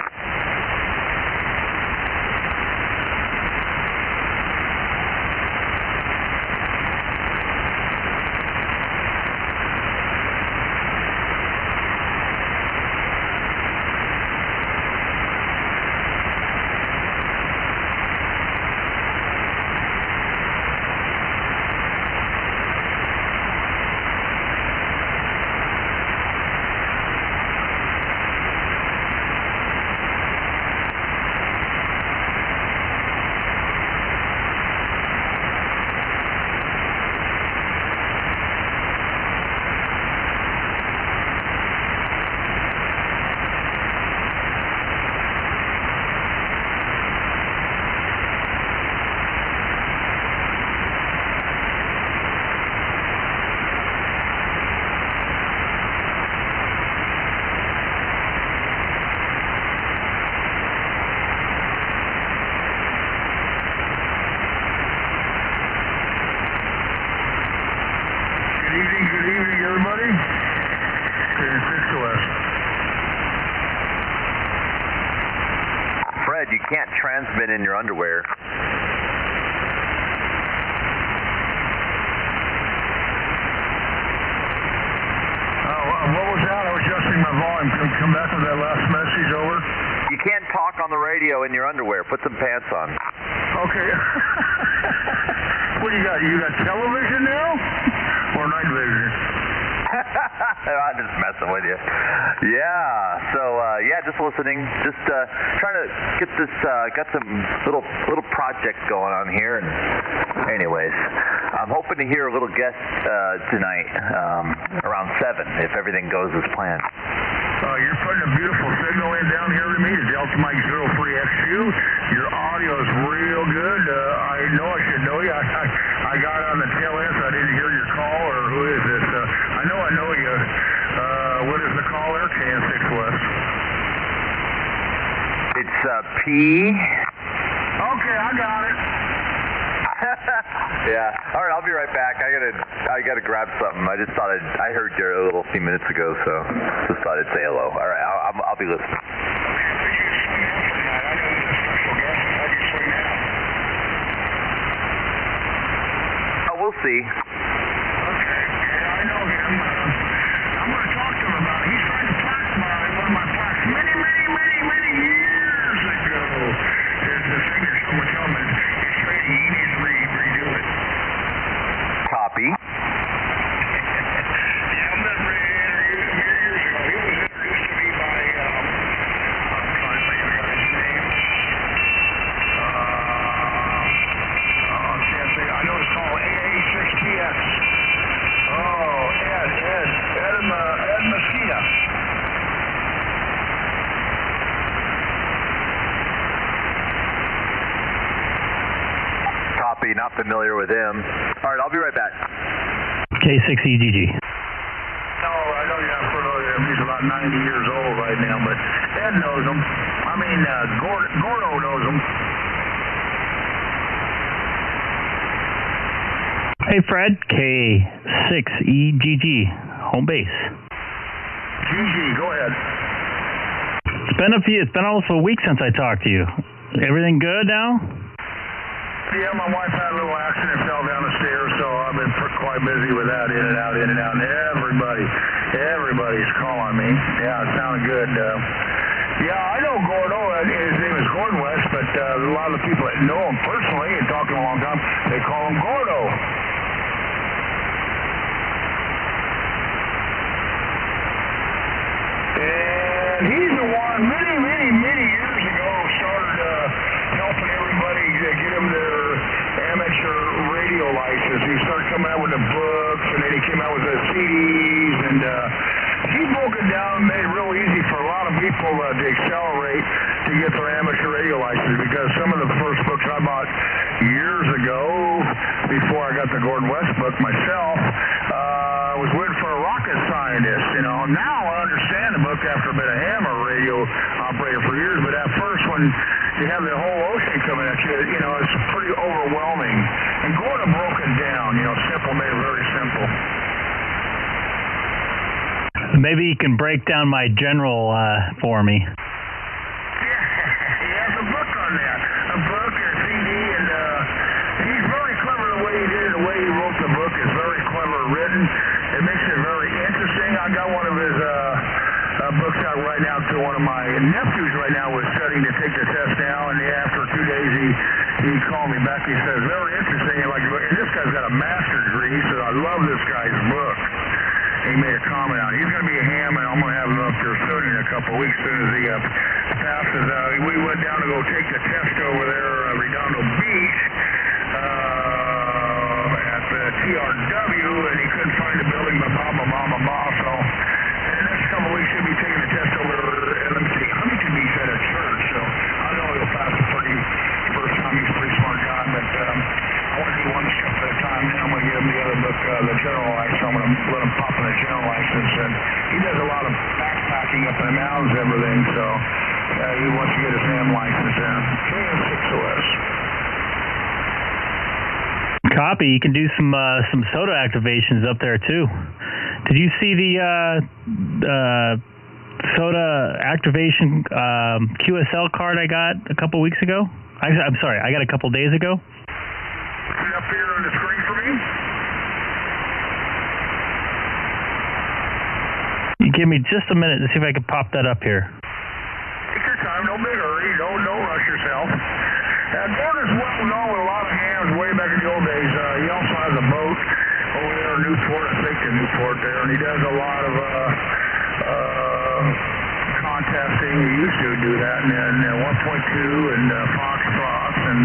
Good evening, everybody. K6OS. Fred, you can't transmit in your underwear. What was that? I was adjusting my volume. Come back to that last message, over. You can't talk on the radio in your underwear. Put some pants on. Okay. What do you got? You got television now? Or night vision? I'm just messing with you. Yeah, so, just listening. Just trying to get this, got some little project going on here. And anyways, I'm hoping to hear a little guest tonight around 7 if everything goes as planned. You're putting a beautiful signal in down here to me, the Delta Mike 03XU. Your audio is real good. I know I should know you. I got on the tail end, so I didn't hear your call, or who is this? I know you. What is the caller? KN6 West. It's P. Okay, I got it. Yeah. All right, I'll be right back. I gotta grab something. I just thought I heard you a few minutes ago, so just thought I'd say hello. All right, I'll be listening. Oh, we'll see. Okay. Yeah, I know him. I'm going to talk to him about it. He's trying to plaque one of my plaques many years ago. The singer, someone told me it's ready. He needs to redo it. Copy. Yeah, I remember years ago. He was introduced to me by, I'm trying to think of his name. I can't think. I know it's called AA6PX. Oh, Ed Messina. Copy. Not familiar with him. All right, I'll be right back. K6EGG. No, I know you're not familiar with him. He's about 90 years old right now, but Ed knows him. I mean, Gordo knows him. Hey, Fred. K6EGG. Home base. GG, go ahead. It's been almost a week since I talked to you. Everything good now? Yeah, my wife had a little accident, fell down the stairs, so I've been quite busy with that, in and out. And everybody's calling me. Yeah, it sounded good. Yeah, I know Gordo. His name is Gordon West, but a lot of the people that know him personally and talk to him a long time, they call him Gordo. And he's the one many years ago started helping everybody get them their amateur radio license. He started coming out with the books, and then he came out with the CDs, and he broke it down and made it real easy for a lot of people to accelerate to get their amateur radio license, because some of the first books I bought years ago, before I got the Gordon West book myself, was written for a rocket scientist, you know. Now I understand the book after I've been a hammer radio operator for years, but at first when you have the whole ocean coming at you, you know, it's pretty overwhelming. And Gordon broke it down, you know, simple made it very simple. Maybe you can break down my general for me. one of my nephews right now was studying to take the test now, and after 2 days he called me back. He says, very interesting. Like, this guy's got a master's degree. He said, I love this guy's book. He made a comment on it. He's going to be a ham, and I'm going to have him up there soon in a couple of weeks as soon as he passes. We went down to go take the test over there at Redondo Beach at the TRW, and he couldn't find the building, but blah, blah, blah, blah, blah. So in the next couple of weeks, he'll be taking the test over at, let me see, Huntington Beach at a church. So I know he'll pass it first time. He's a pretty smart guy, but I want to do one step at a time. Then I'm going to give him the other book, the general license. I'm going to let him pop in the general license. And he does a lot of backpacking up in the mountains and everything, so he wants to get his ham license there. KN6OS. Copy. You can do some soda activations up there too. Did you see the soda activation QSL card I got a couple weeks ago? I'm sorry, I got a couple days ago. Up here on the screen for me. You give me just a minute to see if I can pop that up here. Take your time, no big hurry, don't rush yourself. Gordon's well known with a lot of hams way back in the old days. He also has a boat over there in Newport, I think in Newport there, and he does a lot of contesting. He used to do that, and then 1.2 and fox and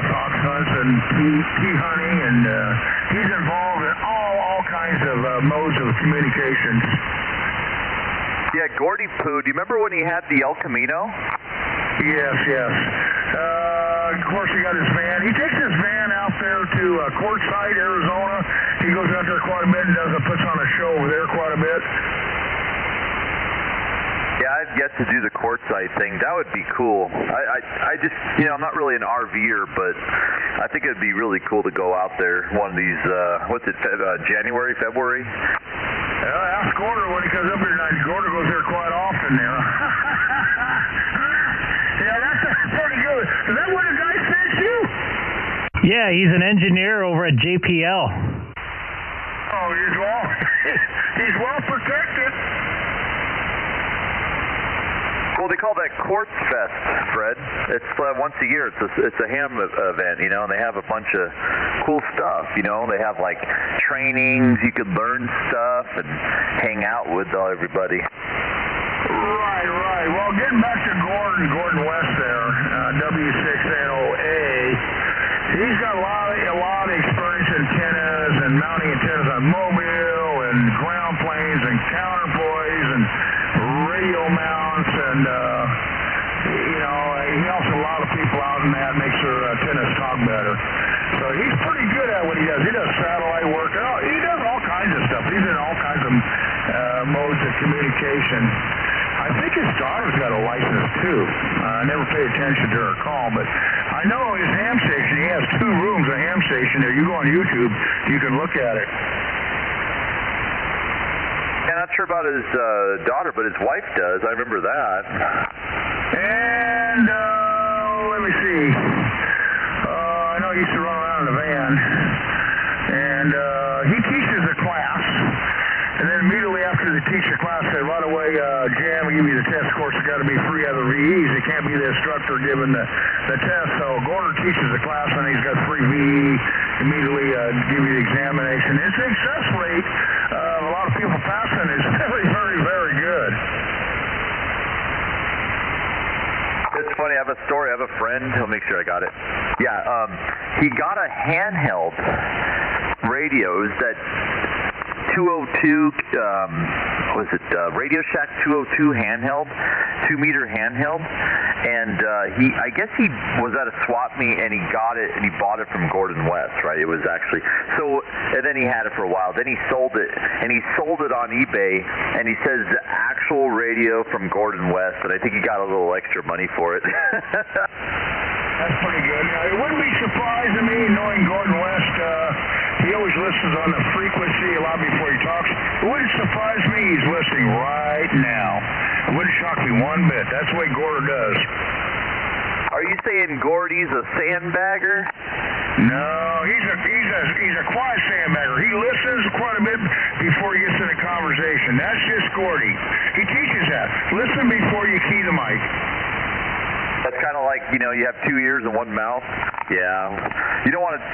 fox hunts and pea hunting, and he's involved in all kinds of modes of communications. Yeah, Gordy Poo, do you remember when he had the El Camino? Yes. Of course, he got his van. He takes his van out there to Quartzsite, Arizona. He goes out there quite a bit and puts on a show over there quite a bit. Yeah, I've yet to do the Quartzsite thing. That would be cool. I just, I'm not really an RVer, but I think it'd be really cool to go out there one of these, January, February? Ask Gordon when he comes up here tonight. Gordon goes there quite often there. Yeah, that's pretty good. Is that where the guy sent you? Yeah, he's an engineer over at JPL. Oh, he's well protected. Well, they call that Quartz Fest, Fred. It's once a year. It's a ham event, and they have a bunch of cool stuff. They have like trainings. You could learn stuff and hang out with everybody. Right. Well, getting back to Gordon West there, W6NOA, he's got a lot of experience in antennas and mounting antennas on mobile and ground planes and counterpoise and radio mounts, and he helps a lot of people out in that, makes their antennas talk better. So he's pretty good at what he does. He does satellite work. He does all kinds of stuff. He's in all kinds of modes of communication. I think his daughter's got a license too. I never paid attention to her call, but I know his ham station, he has 2 rooms, a ham station there. You go on YouTube, you can look at it. Yeah, not sure about his daughter, but his wife does. I remember that. And let me see. I know he used to run around in a van, and he teaches a class. And then immediately after they teach the class, say right away, Jan, we give you the test course. It's got to be free other VEs. It can't be the instructor giving the test. So Gordon teaches the class, and he's got free VE. Immediately give you the examination. His success rate, a lot of people passing, is very, very, very good. It's funny. I have a story. I have a friend. I'll make sure I got it. Yeah, he got a handheld radio. It was that 202, Radio Shack 202 handheld, 2-meter handheld, and I guess he was at a swap meet and he got it and he bought it from Gordon West, right? It was actually and then he had it for a while. Then he sold it, and he sold it on eBay, and he says the actual radio from Gordon West, and I think he got a little extra money for it. That's pretty good. Now, it wouldn't be surprising to me knowing Gordon West. He always listens on the frequency a lot before he talks. It wouldn't surprise me he's listening right now. It wouldn't shock me one bit. That's the way Gordon does. Are you saying Gordy's a sandbagger? No, he's a quiet sandbagger. He listens quite a bit before he gets in a conversation. That's just Gordy. He teaches Listen before you key the mic. That's kind of like, you know, you have 2 ears and one mouth. Yeah. You don't want to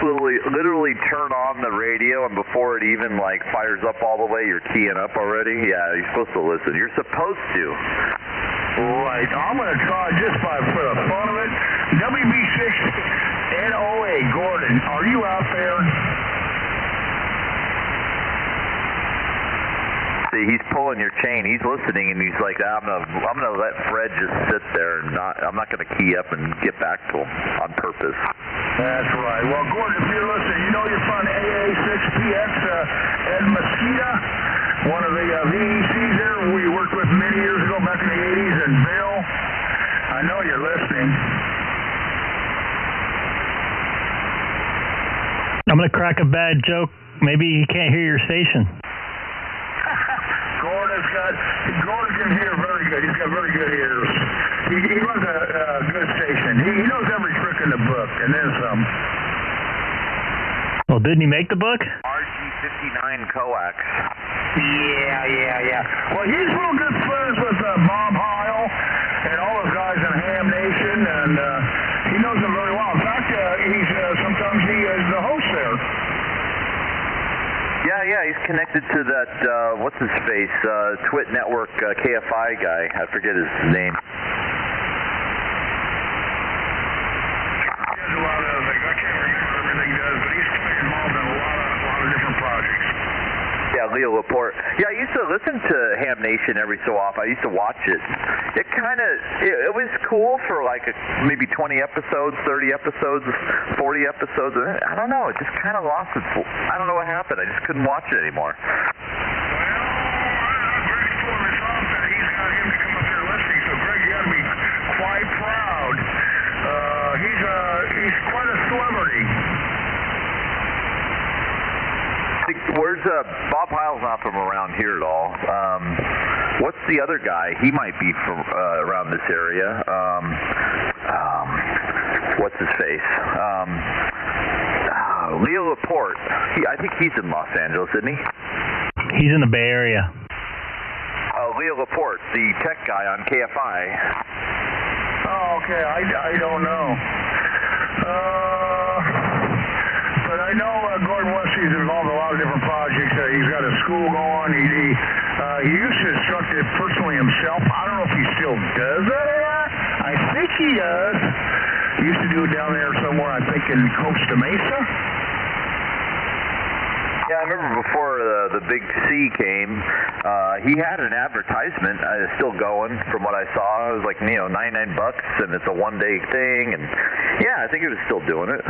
literally turn on the radio and before it even like fires up all the way, you're keying up already. Yeah, you're supposed to listen. You're supposed to. Right. I'm going to try just for the fun of it. WB6NOA, Gordon, are you out there? See, he's pulling your chain. He's listening, and he's like, I'm gonna let Fred just sit there and I'm not gonna key up and get back to him on purpose. That's right. Well, Gordon, if you're listening, you know your friend AA6PX, Ed Mesquita, one of the VECs there we worked with many years ago back in the 80s, and Bill, I know you're listening. I'm going to crack a bad joke. Maybe he can't hear your station. Gordon can hear very good. He's got very good ears. He runs a good station. He knows every trick in the book, and then some. Well, didn't he make the book? RG59 coax. Yeah. Well, he's real good friends with Bob Heil and all those guys in Ham Nation, and he knows them very well. In fact, sometimes he is the host there. Yeah, he's connected to that, what's his face, Twit Network KFI guy. I forget his name. He does a lot of things. I can't remember everything he does, but he's involved in a lot of different projects. Yeah, Leo Laporte. Yeah, I used to listen to Ham Nation every so often. I used to watch it. It was cool for like maybe 20 episodes, 30 episodes, 40 episodes. I don't know. It just kind of lost its. I don't know what happened. I just couldn't watch it anymore. Well, Greg's pulling this off that he's got him to come up there listening. So Greg, you got to be quite proud. He's quite a celebrity. Where's Bob Heil's not from around here at all. What's the other guy? He might be from around this area. What's his face? Leo Laporte. I think he's in Los Angeles, isn't he? He's in the Bay Area. Leo Laporte, the tech guy on KFI. Oh, okay. I don't know. But I know Gordon Wesley's involved in a lot of different projects. He's got a school going. He used to instruct it personally himself. I don't know if he still does that or not. I think he does. He used to do it down there somewhere, I think, in Costa Mesa. Yeah, I remember before the Big C came, he had an advertisement still going from what I saw. It was like, $99, and it's a one-day thing. And yeah, I think he was still doing it.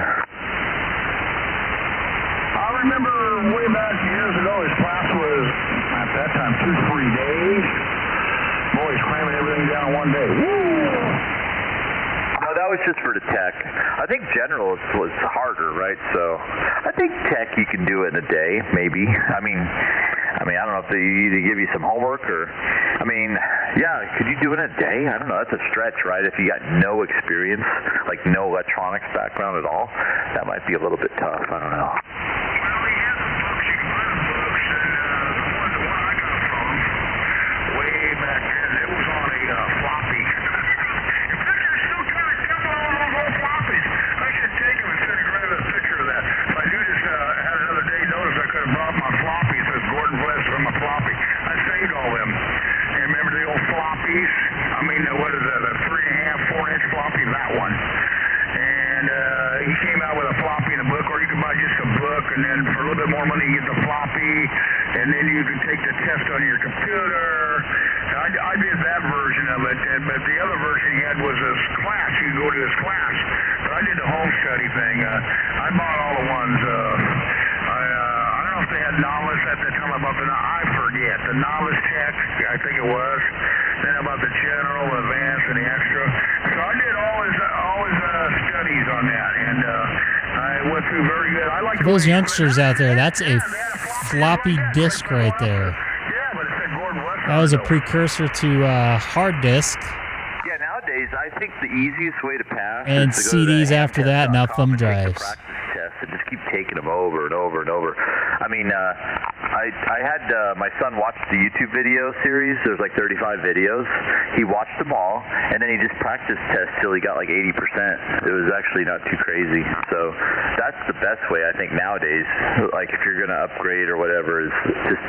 I remember way back years ago, his class was, at that time, 2-3 days. Boys cramming everything down one day. Woo! No, that was just for the tech. I think general was harder, right? So I think tech you can do it in a day, maybe. I mean, I don't know if they either give you some homework or, yeah, could you do it in a day? I don't know. That's a stretch, right? If you got no experience, like no electronics background at all, that might be a little bit tough. I don't know. And then for a little bit more money, you get the floppy, and then you can take the test on your computer. I did that version of it, but the other version he had was his class. You could go to his class. But I did the home study thing. I bought all the ones. I don't know if they had novice at the time about I forget. The novice tech, I think it was. Then about the general, advanced, and the extra. So I did all his studies on that, and I went through very good. I like for those youngsters out there, that's a floppy disk right there. That was a precursor to hard disk. Yeah, nowadays I think the easiest way to pass and is to CDs after that, now thumb drives. Practice tests and just keep taking them over and over and over. I mean, I had my son watch the YouTube video series. There's like 35 videos. He watched them all, and then he just practice test till he got like 80%. It was actually not too crazy. So that's the best way, I think, nowadays. Like if you're going to upgrade or whatever, is just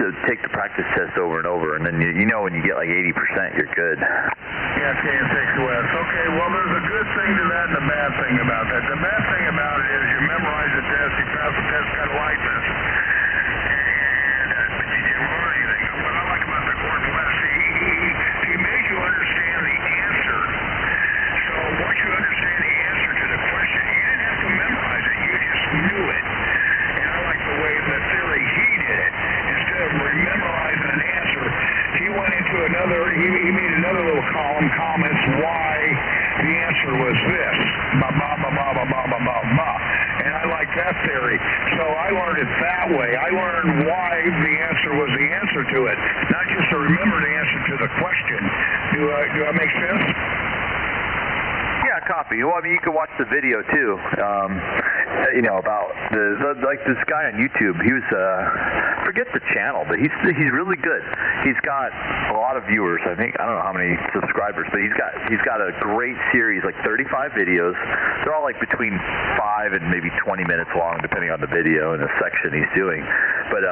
to take the practice test over and over, and then you know when you get like 80%, you're good. Yeah, K6 West. Okay, well, there's a good thing to that and a bad thing about that. The bad thing about it is you memorize the test, you pass the test, got a license, and but you didn't learn anything. What I like about the Gordon West, he made you understand the answer. So once you understand the answer to the question, you didn't have to memorize it, you just knew it. And I like the way the theory he did it. Instead of memorizing an answer, he went into another, he made another little column, comments why the answer was this. Ba ba ba ba ba ba ba ba ba. And I like that theory. So I learned it that way. I learned why the answer was the answer to it, not just to remember the answer to the question. Do I make sense? Yeah, copy. Well, I mean, you can watch the video too. You know, about the like this guy on YouTube. He was forget the channel, but he's really good. He's got a lot of viewers. I think I don't know how many subscribers, but he's got a great series, like 35 videos. They're all like between 5 and maybe 20 minutes long, depending on the video and the section he's doing. But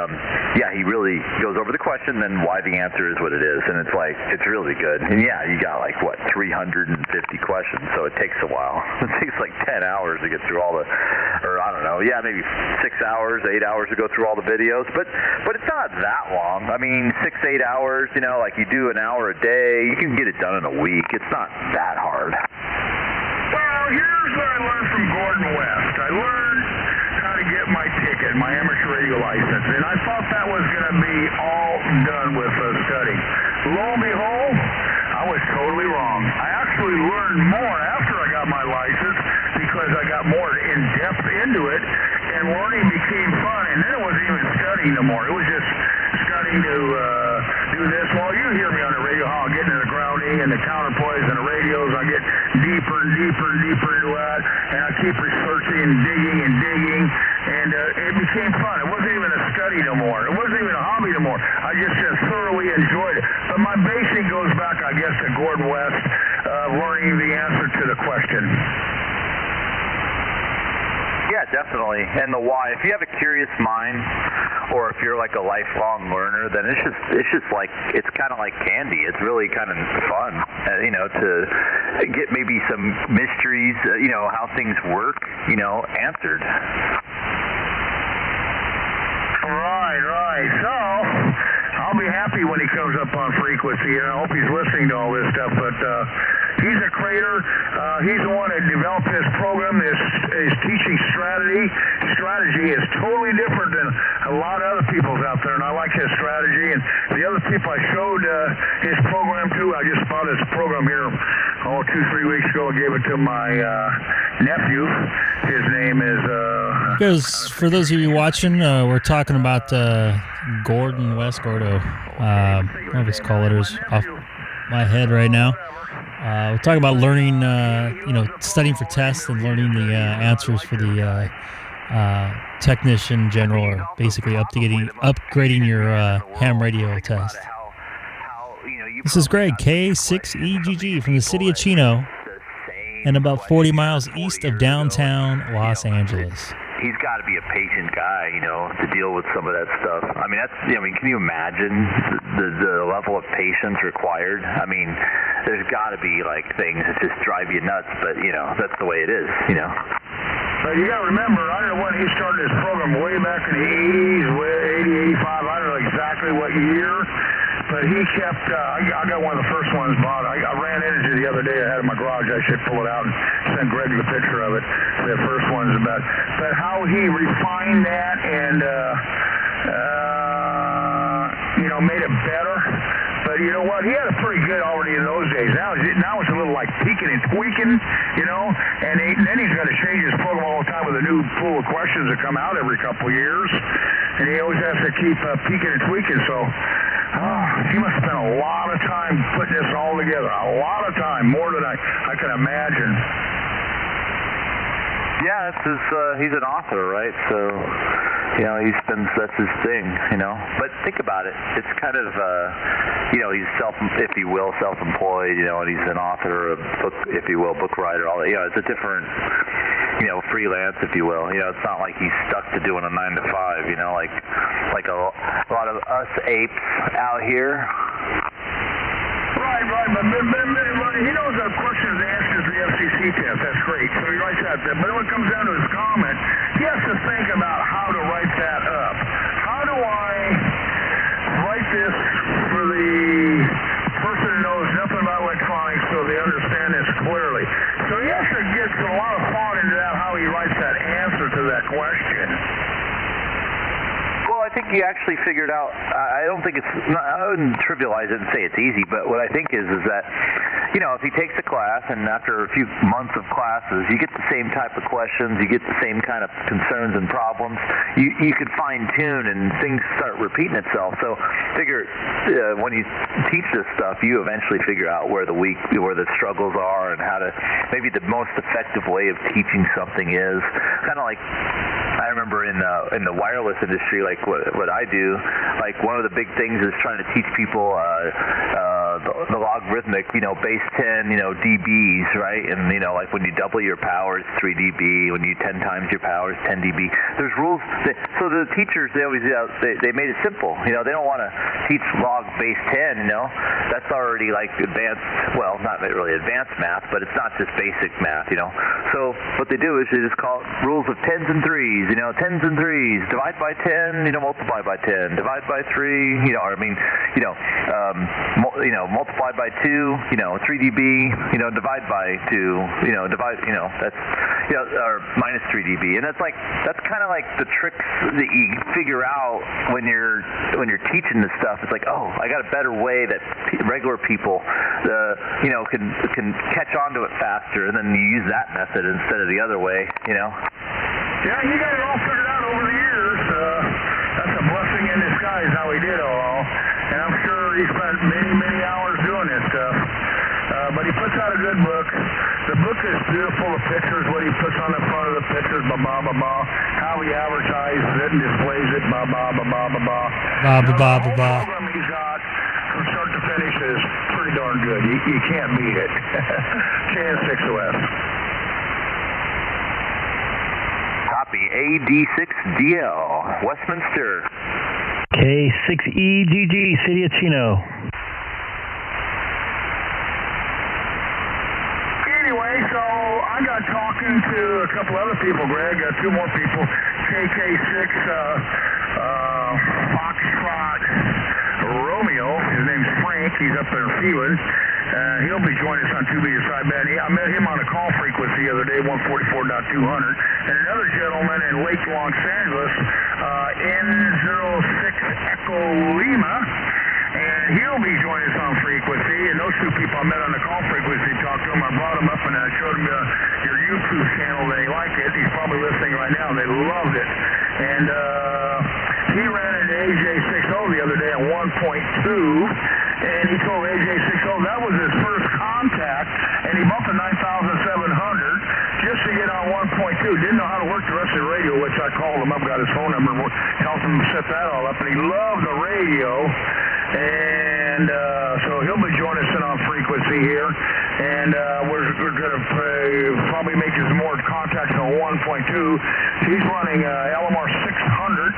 yeah, he really goes over the question, then why the answer is what it is, and it's really good. And yeah, you got like what 350 questions, so it takes a while. It takes like 10 hours to get through all the, or I don't know, yeah, maybe 6 hours, 8 hours to go through all the videos, but it's not that long. I mean, 6-8 hours, you know, like you do an hour a day, you can get it done in a week. It's not that hard. Well, here's what I learned from Gordon West. I learned how to get my ticket, my amateur radio license, and I thought that was going to be all done with study. Lo and behold, I was totally wrong. I actually learned more after I got my license because I got more in-depth into it, and learning became fun, and then it wasn't even studying no more. It was just studying to do this. Well, you hear me on the radio, how I get into the grounding and the counterpoise and the radios. I get deeper and deeper and deeper into that, and I keep researching and digging, and it became fun. It wasn't even a study no more. It wasn't even a hobby no more. I just thoroughly enjoyed it. But my basing goes back, I guess, to Gordon West, learning the answer to the question. Yeah, definitely. And the why. If you have a curious mind, or if you're like a lifelong learner, then it's just like, it's kind of like candy. It's really kind of fun, you know, to get maybe some mysteries, you know, how things work, you know, answered. Right. So I'll be happy when he comes up on frequency, and I hope he's listening to all this stuff. But he's a creator. He's the one that developed this program. His teaching strategy is totally different than a lot of other people's out there, and I like his strategy. And the other people I showed his program to, I just bought his program here 2-3 weeks ago and gave it to my nephew. His name is... Because for those of you watching, we're talking about Gordon West, Gordo. I don't have his call letters off my head right now. We're talking about learning, you know, studying for tests and learning the answers for the technician general, or basically upgrading your ham radio test. This is Greg, K6EGG from the city of Chino, and about 40 miles east of downtown Los Angeles. He's got to be a patient guy, you know, to deal with some of that stuff. I mean, can you imagine the level of patience required? I mean, there's got to be like things that just drive you nuts, but you know, that's the way it is, you know. You got to remember, I don't know when he started his program, way back in the 80s, 80, 85, I don't know exactly what year, but he kept, I got one of the first ones bought. I ran into it the other day. I had it in my garage. I should pull it out and send Greg the picture of it. The first one's about, but how he refined that and, you know, made it better. But you know what? He had it pretty good already in those days. Now it's a little like peeking and tweaking, you know. And then he's got to change his program all the time with a new pool of questions that come out every couple of years. And he always has to keep peeking and tweaking. So he must have spent a lot of time putting this all together. A lot of time, more than I can imagine. Yeah, he's an author, right? So that's his thing, But think about it. It's kind of, he's if you will, self-employed, and he's an author, a book, if you will, book writer, all that. It's a different, freelance, if you will. It's not like he's stuck to doing a 9 to 5, like a lot of us apes out here. Right, but he knows the questions and answers to the FCC test. That's great. So he writes that. But when it comes down to his comment, he has to think about how to write that up. How do I write this for the person who knows nothing about electronics so they understand this clearly? So he has to get a lot of thought into that, how he writes that answer to that question. Well, I think he actually figured out, I don't think I wouldn't trivialize it and say it's easy, but what I think is that, if he takes a class and after a few months of classes, you get the same type of questions, you get the same kind of concerns and problems, you could fine tune and things start repeating itself. So figure, when you teach this stuff, you eventually figure out where the struggles are and how to, maybe the most effective way of teaching something is. Kind of like, I remember in the wireless industry, like what I do, like one of the big things is trying to teach people the logarithmic, base 10, dBs, right? And, like when you double your power, it's 3 dB. When you 10 times your power, it's 10 dB. There's rules. So the teachers, they always, they made it simple. They don't want to teach log base 10, That's already like advanced, well, not really advanced math, but it's not just basic math, So what they do is they just call it rules of 10s and 3s, 10s and 3s. Divide by 10, multiply by 10. Divide by 3, multiply by 2, 3 dB, divide by 2, that's, or minus 3 dB. And that's kind of like the tricks that you figure out when you're teaching this stuff. It's like, oh, I got a better way that regular people, can catch on to it faster, and then you use that method instead of the other way, Yeah, he got it all figured out over the years. That's a blessing in disguise how he did it all. And I'm sure he spent many, many hours doing this stuff. But he puts out a good book. The book is beautiful, the pictures, what he puts on the front of the pictures, how he advertises it and displays it, Ba ba ba ba. The program he's got from start to finish is pretty darn good. You can't beat it. K6OS. Copy AD6DL, Westminster. K6EGG, City of Chino. Anyway, so I got talking to a couple other people, Greg, two more people. KK6 Foxtrot Romeo, his name's Frank, he's up there in Phelan. He'll be joining us on 2-meter sideband. I met him on a call frequency the other day, 144.200. And another gentleman in Lake Los Angeles, N06 Echo Lima. And he'll be joining us on frequency. And those two people I met on the call frequency, talked to him. I brought him up and I showed him your YouTube channel. They like it. He's probably listening right now. They loved it. And he ran into AJ60 the other day at 1.2. And he told AJ60 that was his first contact. And he bought the 9700 just to get on 1.2. Didn't know how to work the rest of the radio, which I called him up, got his phone number, helped him set that all up. And he loved the radio. And so he'll be joining us in on frequency here. And we're going to probably make some more contacts on 1.2. He's running LMR 600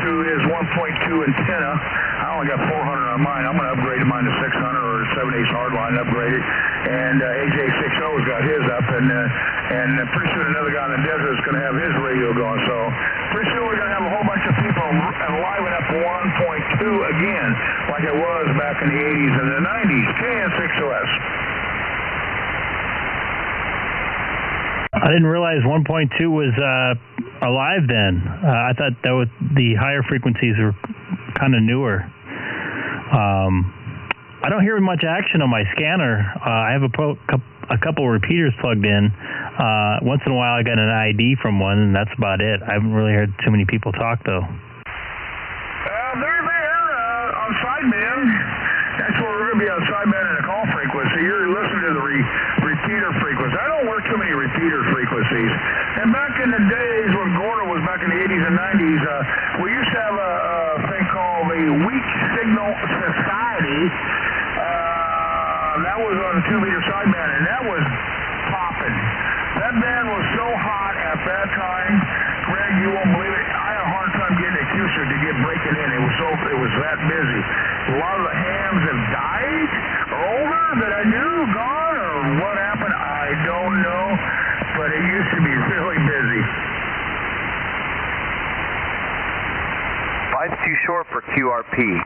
to his 1.2 antenna. I only got 400 on mine. I'm going to upgrade mine to 600 or 7/8 hardline upgraded. And AJ60's got his up. And pretty soon another guy in the desert is going to have his radio going. So pretty soon we're going to have a whole bunch of people liven up 1.2 again, like it was back in the 80s and the 90s. K6OS. I didn't realize 1.2 was alive then. I thought that the higher frequencies were kind of newer. I don't hear much action on my scanner. I have a couple repeaters plugged in. Once in a while I got an ID from one, and that's about it. I haven't really heard too many people talk, though. They're there on sideband. That's where we're going to be on sideband and a call frequency. You're listening to the repeater frequency. I don't work too many repeater frequencies. And back in the days when Gordo was back in the 80s 80s and 90s, we used to have a thing called the Weak Signal Society. That was on the 2-meter sideband, and that was popping. That band was so hot at that time, Greg, you won't believe it. I had a hard time getting a Q-Cert to get breaking in. It was that busy. A lot of the hams have died or older that I knew, gone, or what happened, I don't know. But it used to be really busy. Mine's too short for QRP.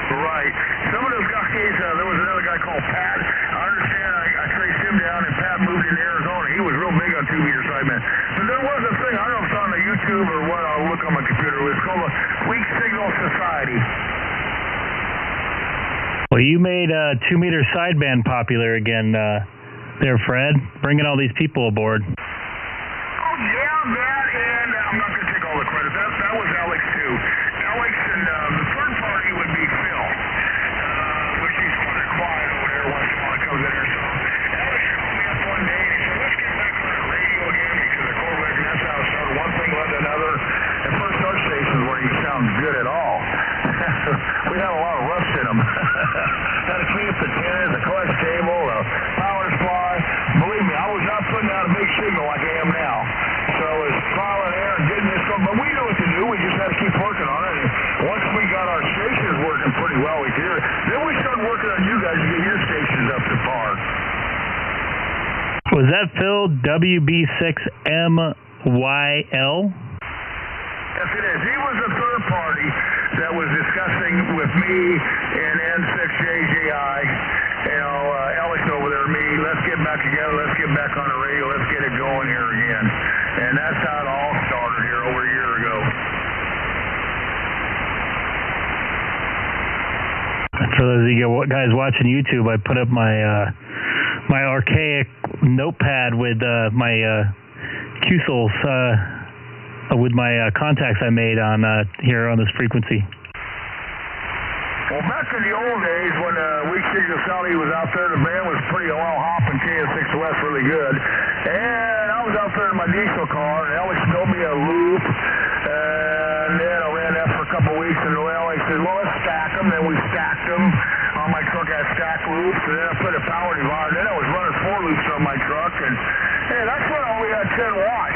Right. Some of those guys, there was another guy called Pat. I understand I traced him down, and Pat moved into Arizona. He was real big on 2-meter sideband. But there was a thing, I don't know if it's on the YouTube or what, I'll look on my computer. It was called the Weak Signal Society. Well, you made 2-meter sideband popular again there, Fred, bringing all these people aboard. Oh, yeah, that, and I'm not going to take all the credit. That was Alex, too. Alex, and the third party would be Phil, which he's kind of quiet over there once in a while. He comes in there. So Alex called me up one day, and he said, let's get back on the radio again, because the Corvette, and that's how it started. One thing led to another. At first, our stations where you sound good at all. We had a lot of rust in them. Had to clean up the antennas, the coax cable, the power supply. Believe me, I was not putting out a big signal like I am now. So it's trial and error and getting this going. But we know what to do. We just have to keep working on it. And once we got our stations working pretty well, we could hear it. Then we started working on you guys to get your stations up to par. Was that Phil WB6MYL? Yes, it is. He was the third party that was discussing with me and N6JJI, Alex over there, me, let's get back together, let's get back on the radio, let's get it going here again. And that's how it all started here over a year ago. For those of you guys watching YouTube, I put up my my archaic notepad with my QSOLs with my contacts I made on here on this frequency. Well, back in the old days when Weak Signal Society was out there, the band was pretty well hopping KS6 West really good. And I was out there in my diesel car, and Alex built me a loop. And then I ran that for a couple of weeks, and Alex said, well, let's stack them. Then we stacked them on my truck. I had stack loops, and then I put a power divider. Then I was running 4 loops on my truck, and hey, that's when I only had 10 watts.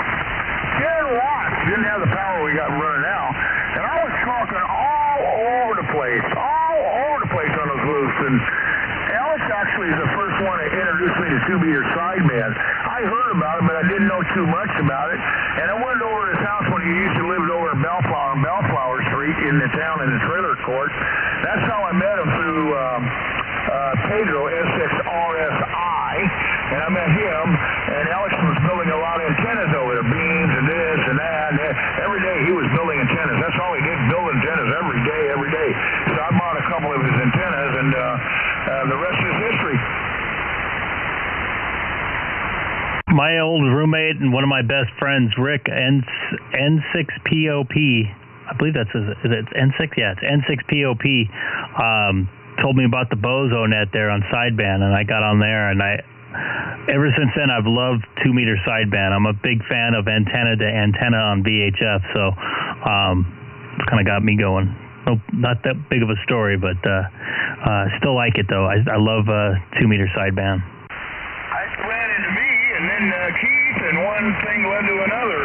10 watts. Didn't have the power we got running now. And I was talking all over the place on those loops. And Alex actually is the first one to introduce me to 2-meter sideband. I heard about it, but I didn't know too much about it. And I went over to his house when he used to live over in Bellflower Street in the town in the trailer court. That's how I met him through Pedro, S6RSI. And I met him, and Alex was building a lot of antennas over there, beams and this and that. And every day he was building antennas. That's all he did, build antennas every day. So I bought a couple of his antennas, and the rest is history. My old roommate and one of my best friends, Rick, N6POP, I believe that's is it N6? Yeah, it's N6POP, told me about the bozo net there on sideband, and I got on there, and ever since then I've loved 2-meter sideband. I'm a big fan of antenna to antenna on VHF, so it's kind of got me going. Nope, not that big of a story, but still like it though. I love 2-meter sideband. I ran into me, and then Keith, and one thing led to another.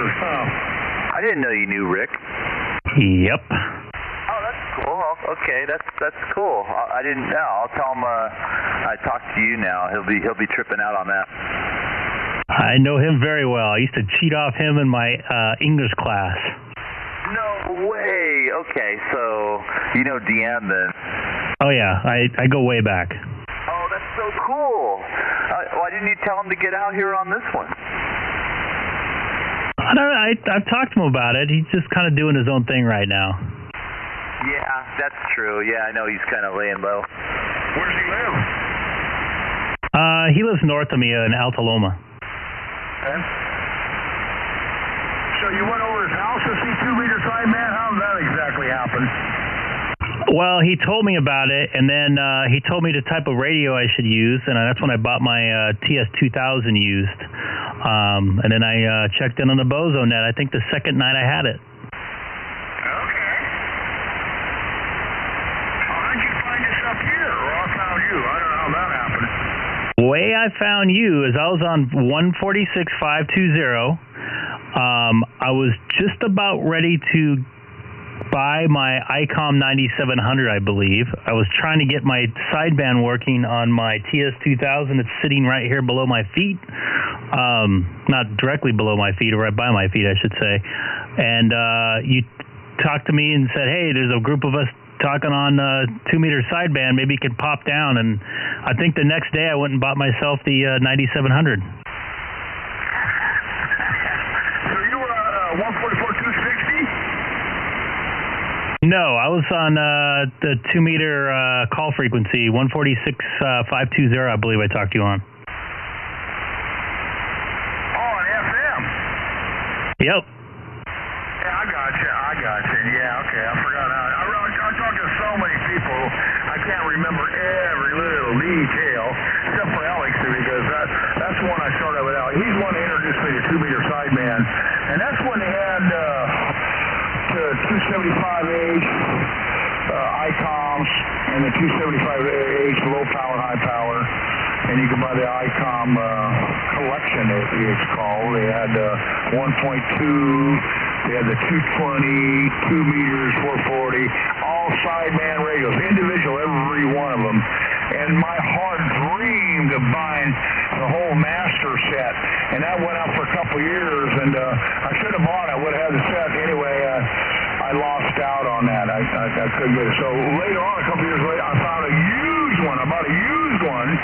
I didn't know you knew Rick. Yep. Oh, that's cool. Okay, that's cool. I didn't know. I'll tell him I talked to you now. He'll be tripping out on that. I know him very well. I used to cheat off him in my English class. No way. Okay, so you know Deanne then. Oh yeah, I go way back. Oh, that's so cool. Why didn't you tell him to get out here on this one? I don't know. I've talked to him about it. He's just kind of doing his own thing right now. Yeah, that's true. Yeah, I know he's kind of laying low. Where does he live? He lives north of me in Altaloma. Okay. So you went over his house to see 2-meter sideband? How did that exactly happen? Well, he told me about it, and then he told me the type of radio I should use, and that's when I bought my TS2000 used. And then I checked in on the Bozo net, I think the second night I had it. Okay. How'd you find us up here? Or I found you. I don't know how that happened. The way I found you is I was on 146.520. I was just about ready to buy my Icom 9700, I believe. I was trying to get my sideband working on my TS2000. It's sitting right here below my feet. Not directly below my feet, or right by my feet, I should say. And you talked to me and said, hey, there's a group of us talking on 2-meter sideband. Maybe you could pop down. And I think the next day I went and bought myself the 9700. So you were 144.260? No, I was on the 2-meter call frequency, 146.520, I believe I talked to you on. Oh, an FM? Yep. Yeah, I got you. Yeah, okay, I forgot how. I talked to so many people, I can't remember every little detail, except for Alex, because that's the one I started with Alex. He's the one that introduced me to 2-meter sideband, and that's when they had the 275H Icoms and the 275H low power, high power, and you can buy the Icom collection, it's called. They had 1.2. They had the 220, 2 meters, 440, all sideband radios, individual, every one of them. And my heart dreamed of buying the whole master set, and that went out for a couple years, and I should have bought it. I would have had the set. Anyway, I lost out on that. I couldn't get it. So later on, a couple years later, I found a used one. I bought a used one,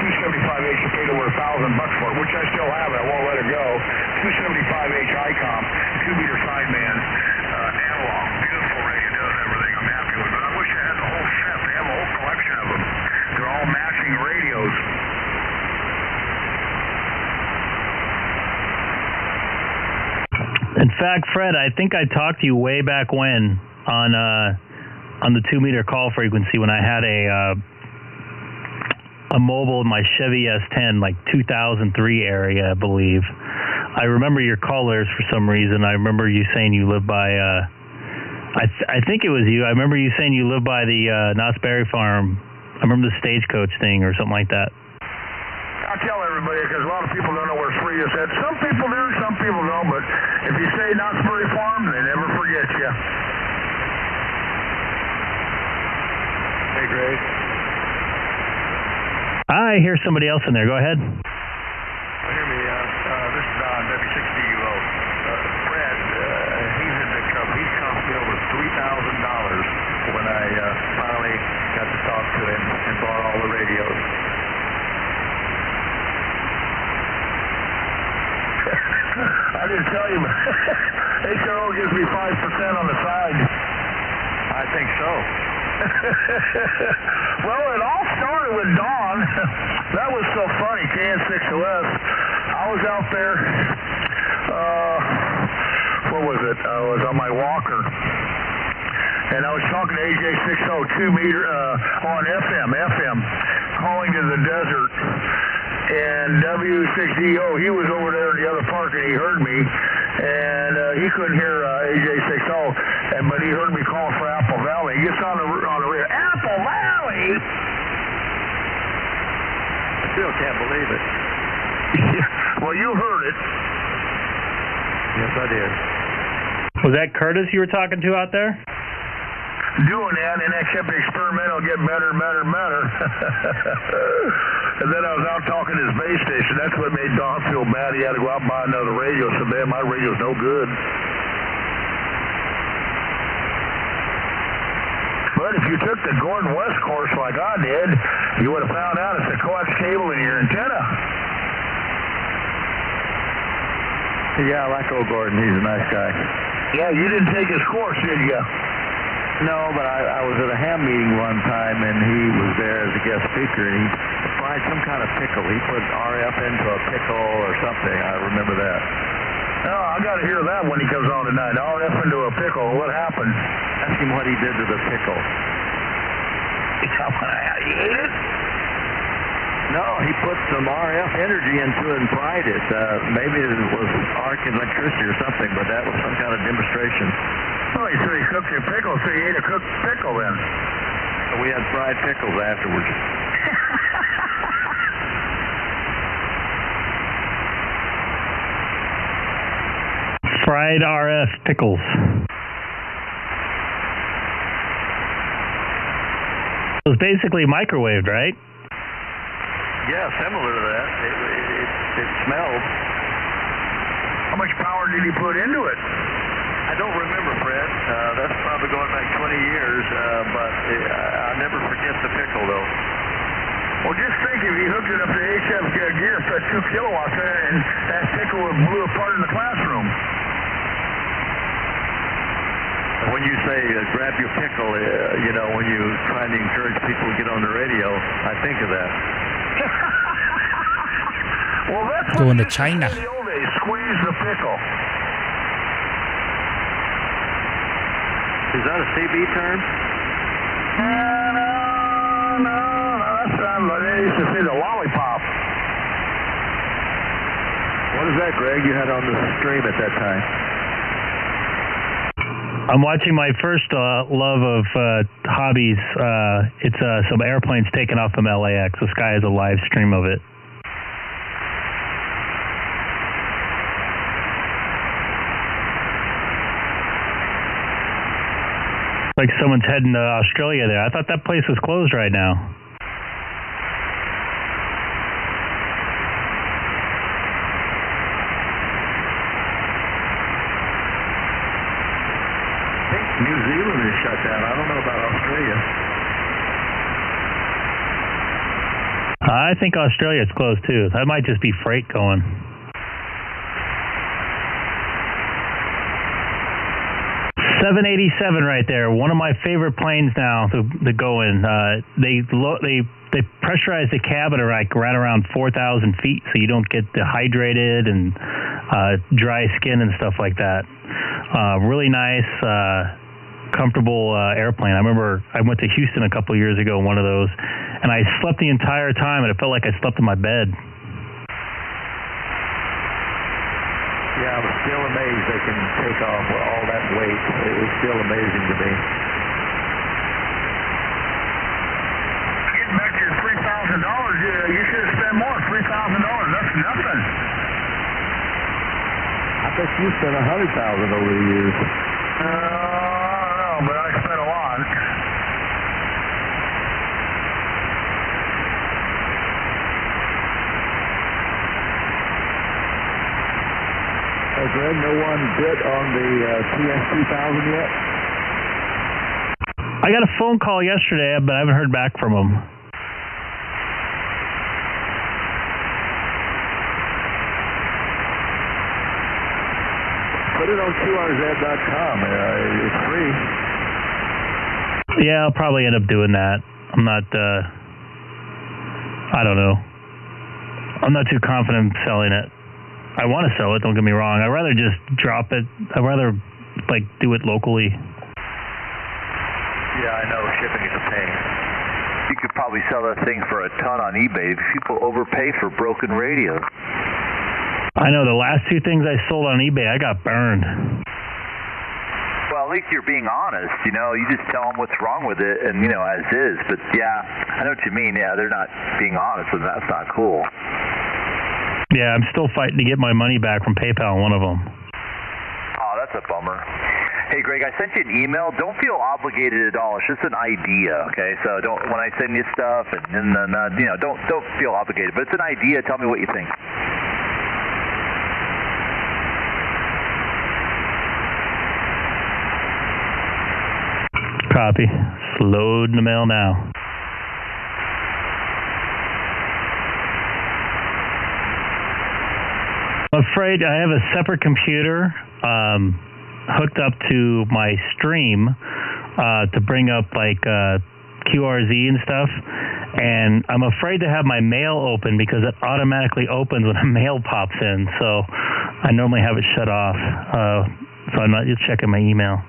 275H. I paid over $1,000 for it, which I still have it. I won't let it go. 275H Icom, 2-meter sideband, analog. Beautiful radio, does everything. I'm happy with it. I wish I had the whole set. They have a whole collection of them. They're all matching radios. In fact, Fred, I think I talked to you way back when on the 2-meter call frequency when I had a mobile in my Chevy S10, like 2003 area, I believe. I remember your callers for some reason. I remember you saying you live by, I think it was you. I remember you saying you live by the Knott's Berry Farm. I remember the stagecoach thing or something like that. I tell everybody, because a lot of people don't know where Spree is at. Some people do, some people don't, but if you say Knott's Berry Farm, they never forget you. Hey, Grace. I hear somebody else in there. Go ahead. Hear me. This is Don, W6DUO. Fred, he's cost me over $3,000 when I finally got to talk to him and bought all the radios. I didn't tell you, but HRO gives me 5% on the side. I think so. Well, it all started with Dawn. That was so funny, KN6OS. I was out there, what was it? I was on my walker, and I was talking to AJ60 2-meter on FM, calling to the desert. And W6DO, he was over there in the other park, and he heard me, and he couldn't hear AJ60, but he heard me calling for Apple Valley. He gets on the radio, Apple Valley! I still can't believe it. Well, you heard it. Yes, I did. Was that Curtis you were talking to out there? Doing that, and that kept the experimental getting better and better and better. And then I was out talking to his base station. That's what made Don feel bad. He had to go out and buy another radio. So, man, my radio's no good. But if you took the Gordon West course like I did, you would have found out it's a coax cable in your antenna. Yeah, I like old Gordon. He's a nice guy. Yeah, you didn't take his course, did you? No, but I was at a ham meeting one time, and he was there as a guest speaker, and he fried some kind of pickle. He put RF into a pickle or something. I remember that. Oh, I got to hear that when he comes on tonight. RF into a pickle. What happened? Ask him what he did to the pickle. You ate it? No, he put some RF energy into it and fried it. Maybe it was arc electricity or something, but that was some kind of demonstration. Oh, so he cooked your pickle, so you ate a cooked pickle then? So we had fried pickles afterwards. Fried RF pickles. It was basically microwaved, right? Yeah, similar to that. It smelled. How much power did he put into it? I don't remember, Fred. That's probably going back 20 years, but I'll never forget the pickle, though. Well, just think if he hooked it up to HF gear, put 2 kilowatts in it, and that pickle would blew apart in the classroom. When you say grab your pickle, when you're trying to encourage people to get on the radio, I think of that. Well, that's going to China. In the old days, squeeze the pickle. Is that a CB term? No, that's not. They used to say the lollipop. What is that, Greg, you had on the stream at that time? I'm watching my first love of hobbies. It's some airplanes taking off from LAX. This guy has a live stream of it. Like someone's heading to Australia there. I thought that place was closed right now. I think New Zealand is shut down. I don't know about Australia. I think Australia's closed too. That might just be freight going. .787 right there. One of my favorite planes now to go in. They pressurize the cabin right around 4,000 feet, so you don't get dehydrated and dry skin and stuff like that. Really nice, comfortable airplane. I remember I went to Houston a couple years ago in one of those, and I slept the entire time, and it felt like I slept in my bed. Yeah, I was still amazed they can take off with all that weight. It was still amazing to me. Getting back to your $3,000, you should have spent more. $3,000, that's nothing. I bet you spent $100,000 over the years. I don't know, but I spent a lot. Greg, no one bid on the TS-2000 yet? I got a phone call yesterday, but I haven't heard back from them. Put it on QRZ.com. It's free. Yeah, I'll probably end up doing that. I'm not, I don't know. I'm not too confident in selling it. I want to sell it, don't get me wrong. I'd rather just drop it. I'd rather, do it locally. Yeah, I know. Shipping is a pain. You could probably sell that thing for a ton on eBay. People overpay for broken radios. I know. The last 2 things I sold on eBay, I got burned. Well, at least you're being honest. You just tell them what's wrong with it and, as is. But, yeah, I know what you mean. Yeah, they're not being honest, and that's not cool. Yeah, I'm still fighting to get my money back from PayPal on one of them. Oh, that's a bummer. Hey, Greg, I sent you an email. Don't feel obligated at all. It's just an idea, okay? So when I send you stuff, and don't feel obligated. But it's an idea. Tell me what you think. Copy. It's loading the mail now. I'm afraid I have a separate computer hooked up to my stream to bring up QRZ and stuff, and I'm afraid to have my mail open because it automatically opens when a mail pops in, so I normally have it shut off, so I'm not just checking my email.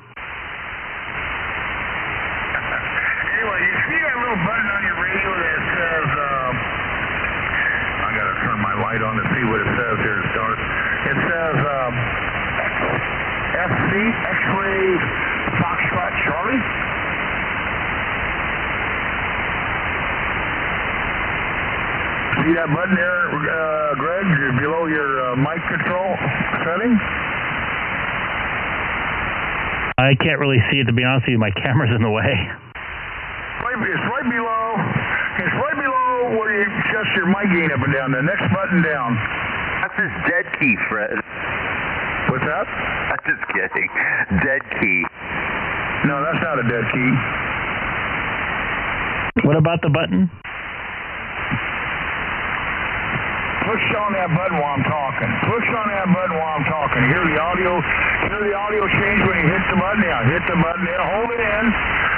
Anyway, you see that little button on your radio that says light on to see what it says here to start. It says FC X-ray Foxtrot Charlie. See that button there, Greg, below your mic control setting? I can't really see it, to be honest with you. My camera's in the way. It's right below. It's right below where you adjust your mic gain up and down. The next button down. That's his dead key, Fred. What's that? I'm just kidding. Dead key. No, that's not a dead key. What about the button? Push on that button while I'm talking. Push on that button while I'm talking. Hear the audio change when you hit the button. Yeah, hit the button there. Hold it in.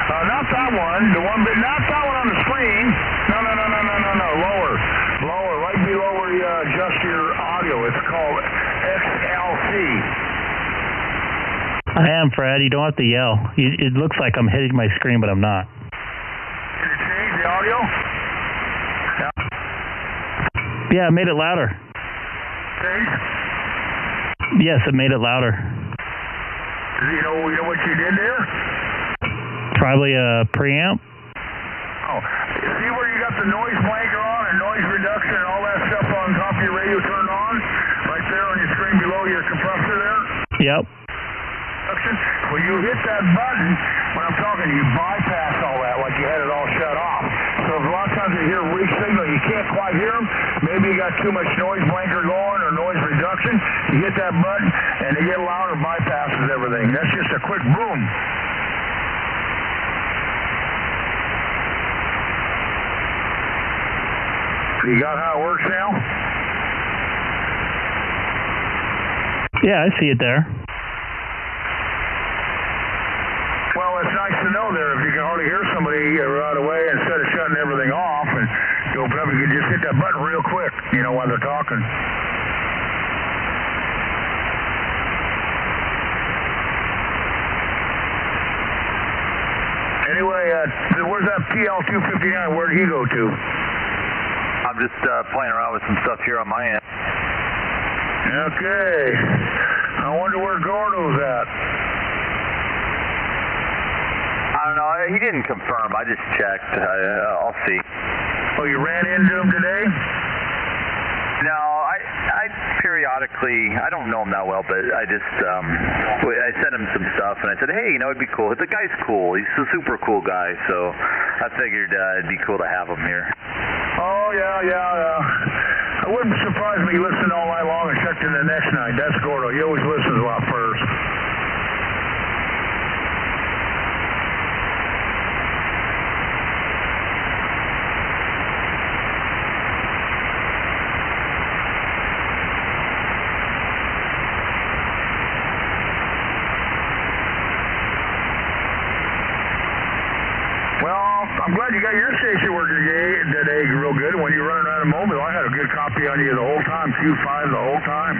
Not that one. Not that one on the screen. No. Lower. Right below where you adjust your audio. It's called XLC. I am, Fred. You don't have to yell. It looks like I'm hitting my screen, but I'm not. Can you change the audio? Yeah, it made it louder. Change? Yes, it made it louder. You know what you did there? Probably a preamp. Oh, see where you got the noise blanker on and noise reduction and all that stuff on top of your radio turned on? Right there on your screen below your compressor there? Yep. When you hit that button, when I'm talking, you bypass all that like you had it all shut off. So a lot of times you hear a weak signal, you can't quite hear them. Maybe you got too much noise blanker going or noise reduction. You hit that button and they get louder, bypasses everything. That's just a quick boom. You got how it works now? Yeah, I see it there. Well, it's nice to know there if you can hardly hear somebody right away, instead of shutting everything off and you open up, you can just hit that button real quick, while they're talking. Anyway, where's that PL259? Where did he go to? I'm just playing around with some stuff here on my end. Okay. I wonder where Gordo's at. I don't know. He didn't confirm. I just checked. I'll see. Oh, you ran into him today? No, I periodically, I don't know him that well, but I just, I sent him some stuff, and I said, hey, it'd be cool. The guy's cool. He's a super cool guy, so I figured it'd be cool to have him here. Oh, yeah. It wouldn't surprise me he listened all night long and checked in the next night. That's Gordo. He always listens a lot first. I'm glad you got your station working today real good. When you were running around in Mobile, I had a good copy on you the whole time, Q5 the whole time.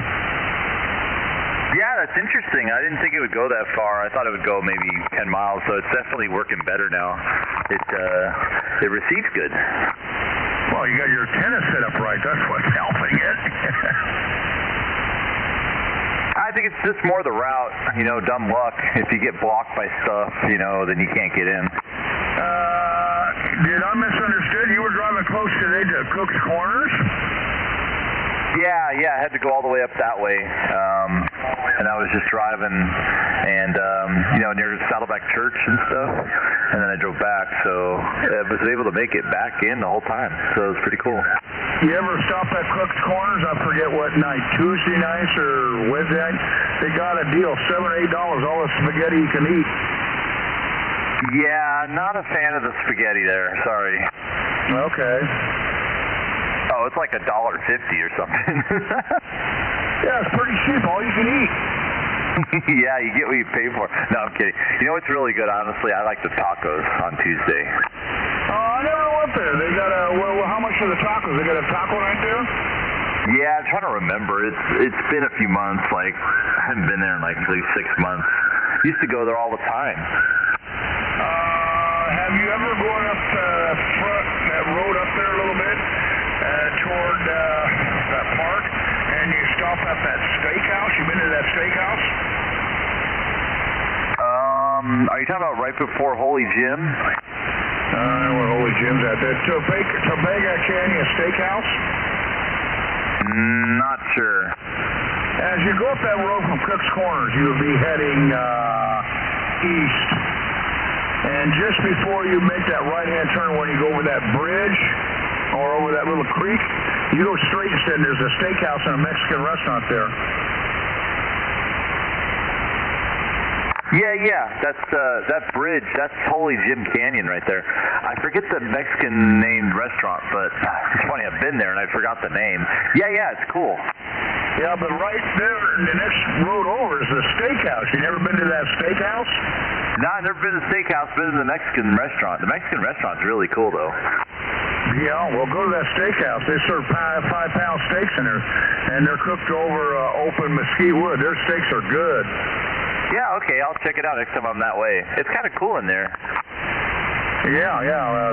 Yeah, that's interesting. I didn't think it would go that far. I thought it would go maybe 10 miles, so it's definitely working better now. It receives good. Well, you got your antenna set up right. That's what's helping it. I think it's just more the route, dumb luck. If you get blocked by stuff, then you can't get in. Did I misunderstood? You were driving close today to Cook's Corners? Yeah, I had to go all the way up that way. And I was just driving and, near Saddleback Church and stuff. And then I drove back, so I was able to make it back in the whole time. So it was pretty cool. You ever stop at Cook's Corners? I forget what night, Tuesday nights or Wednesday night? They got a deal, $7 or $8, all the spaghetti you can eat. Yeah, not a fan of the spaghetti there. Sorry. Okay. Oh, it's like $1.50 or something. Yeah, it's pretty cheap. All you can eat. Yeah, you get what you pay for. No, I'm kidding. You know what's really good, honestly? I like the tacos on Tuesday. I never went there. They got how much are the tacos? They got a taco night there? Yeah, I'm trying to remember. It's been a few months. Like, I haven't been there in like 6 months. Used to go there all the time. Have you ever gone up that road up there a little bit? toward that park, and you stop at that steakhouse. You been to that steakhouse? Are you talking about right before Holy Jim? Where Holy Jim's at. The Topeka Canyon Steakhouse? Not sure. As you go up that road from Cook's Corners, you'll be heading east. And just before you make that right-hand turn, when you go over that bridge or over that little creek, you go straight instead. There's a steakhouse and a Mexican restaurant there. Yeah. That's that bridge. That's Holy Jim Canyon right there. I forget the Mexican named restaurant, but it's funny. I've been there and I forgot the name. Yeah, it's cool. Yeah, but right there, the next road over is the steakhouse. You never been to that steakhouse? No, I've never been to the steakhouse. Been to the Mexican restaurant. The Mexican restaurant's really cool, though. Yeah, well, go to that steakhouse. They serve 5-pound steaks in there, and they're cooked over open mesquite wood. Their steaks are good. Yeah, okay, I'll check it out next time I'm that way. It's kind of cool in there. Yeah.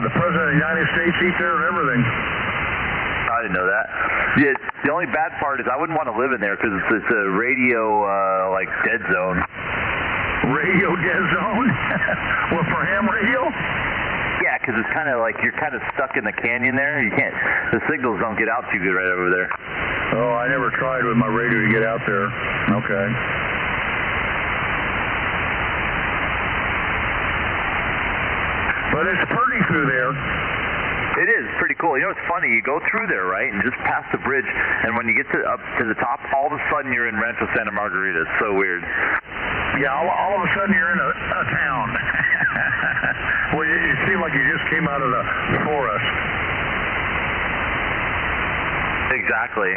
The President of the United States eats there and everything. I didn't know that. Yeah, the only bad part is I wouldn't want to live in there because it's a radio, dead zone. Radio dead zone? What, for ham radio? Yeah, because it's kind of like you're kind of stuck in the canyon there. You can't, the signals don't get out too good right over there. Oh, I never tried with my radio to get out there. Okay. But it's pretty through there. It is pretty cool. You know, it's funny. You go through there, right, and just past the bridge, and when you get up to the top, all of a sudden you're in Rancho Santa Margarita. It's so weird. Yeah, all of a sudden you're in a town. Well, you seem like you just came out of the forest. Exactly.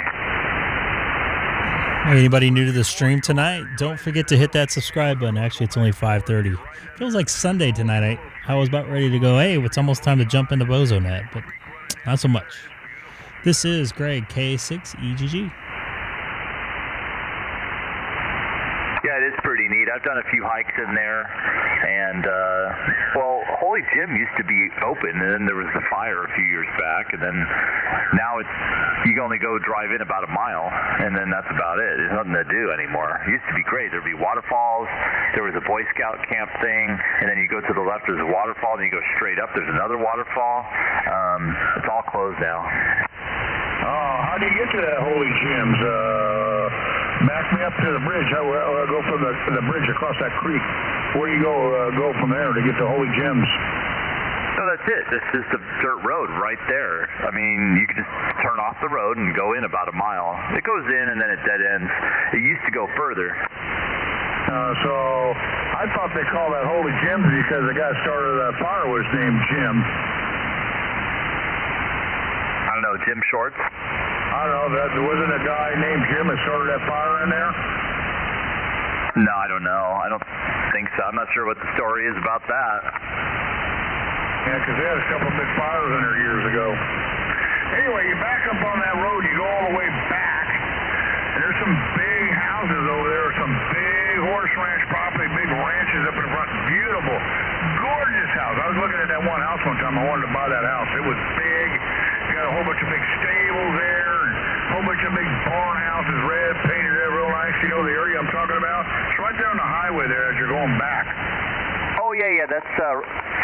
Anybody new to the stream tonight? Don't forget to hit that subscribe button. Actually, it's only 5:30. Feels like Sunday tonight. I was about ready to go, hey, it's almost time to jump into BozoNet, but not so much. This is Greg, K6EGG. Yeah, it is pretty neat. I've done a few hikes in there, and, Holy Jim used to be open, and then there was the fire a few years back, and then now you can only go drive in about a mile, and then that's about it. There's nothing to do anymore. It used to be great. There'd be waterfalls, there was a Boy Scout camp thing, and then you go to the left, there's a waterfall, and you go straight up, there's another waterfall. It's all closed now. Oh, how do you get to that Holy Jim's? Back me up to the bridge. I go from the bridge across that creek. Where do you go from there to get to Holy Jim's? No, that's it. It's just a dirt road right there. I mean, you can just turn off the road and go in about a mile. It goes in and then it dead ends. It used to go further. So I thought they called that Holy Jim's because the guy started that fire was named Jim. I don't know, Jim Shorts? I don't know. There wasn't a guy named Jim that started that fire in there? No, I don't know. I don't think so. I'm not sure what the story is about that. Yeah, because they had a couple of big fires in there years ago. Anyway, you back up on that road, you go all the way back, and there's some big houses over there, some big horse ranch property, big ranches up in front. Beautiful, gorgeous house. I was looking at that one house one time. I wanted to buy that house. It was big. You got a whole bunch of big stables there, and a whole bunch of big barn houses, red, painted there real nice. You know the area I'm talking about? It's right there on the highway there as you're going back. Oh, yeah, that's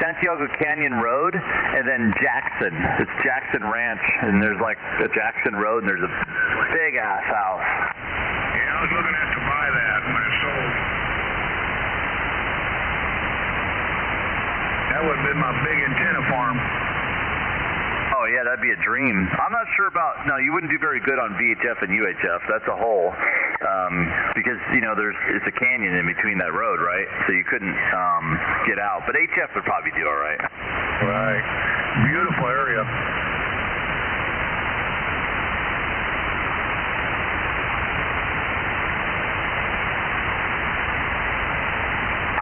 Santiago Canyon Road, and then Jackson. It's Jackson Ranch, and there's like a Jackson Road, and there's a big-ass house. Yeah, I was looking at to buy that when it sold. That would have been my big antenna farm. Oh, yeah, that'd be a dream. I'm not sure about, no, you wouldn't do very good on VHF and UHF. That's a hole. Because, it's a canyon in between that road, right? So you couldn't get out. But HF would probably do all right. Right. Beautiful area.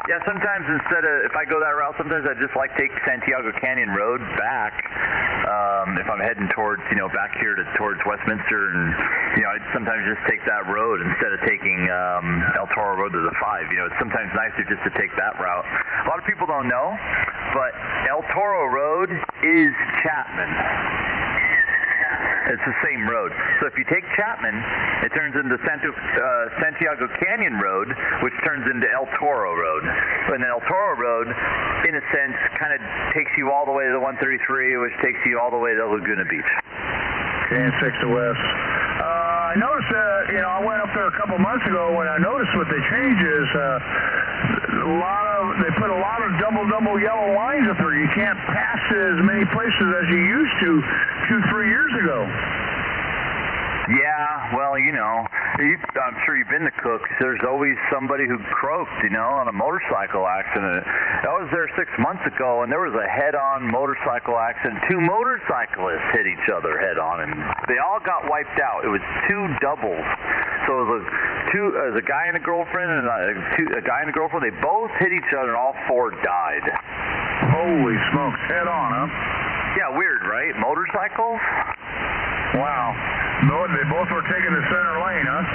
Yeah, sometimes if I go that route, sometimes I just like take Santiago Canyon Road back. If I'm heading towards, back here towards Westminster, and, I'd sometimes just take that road instead of taking El Toro Road to the 5. It's sometimes nicer just to take that route. A lot of people don't know, but El Toro Road is Chapman. It's the same road. So if you take Chapman, it turns into Santiago Canyon Road, which turns into El Toro Road. And then El Toro Road, in a sense, kind of takes you all the way to the 133, which takes you all the way to Laguna Beach. And 6 to West. I noticed, I went up there a couple months ago when I noticed what they changed is they put a lot of double yellow lines up there. You can't pass as many places as you used to 2-3 years ago. Yeah, well, I'm sure you've been to Cook's. There's always somebody who croaked, on a motorcycle accident. I was there 6 months ago, and there was a head-on motorcycle accident. 2 motorcyclists hit each other head-on, and they all got wiped out. It was 2 doubles. So it was a guy and a girlfriend, and a guy and a girlfriend. They both hit each other, and all 4 died. Holy smokes, head-on, huh? Yeah, weird, right? Motorcycles? Wow. No, they both were taking the center lane, huh?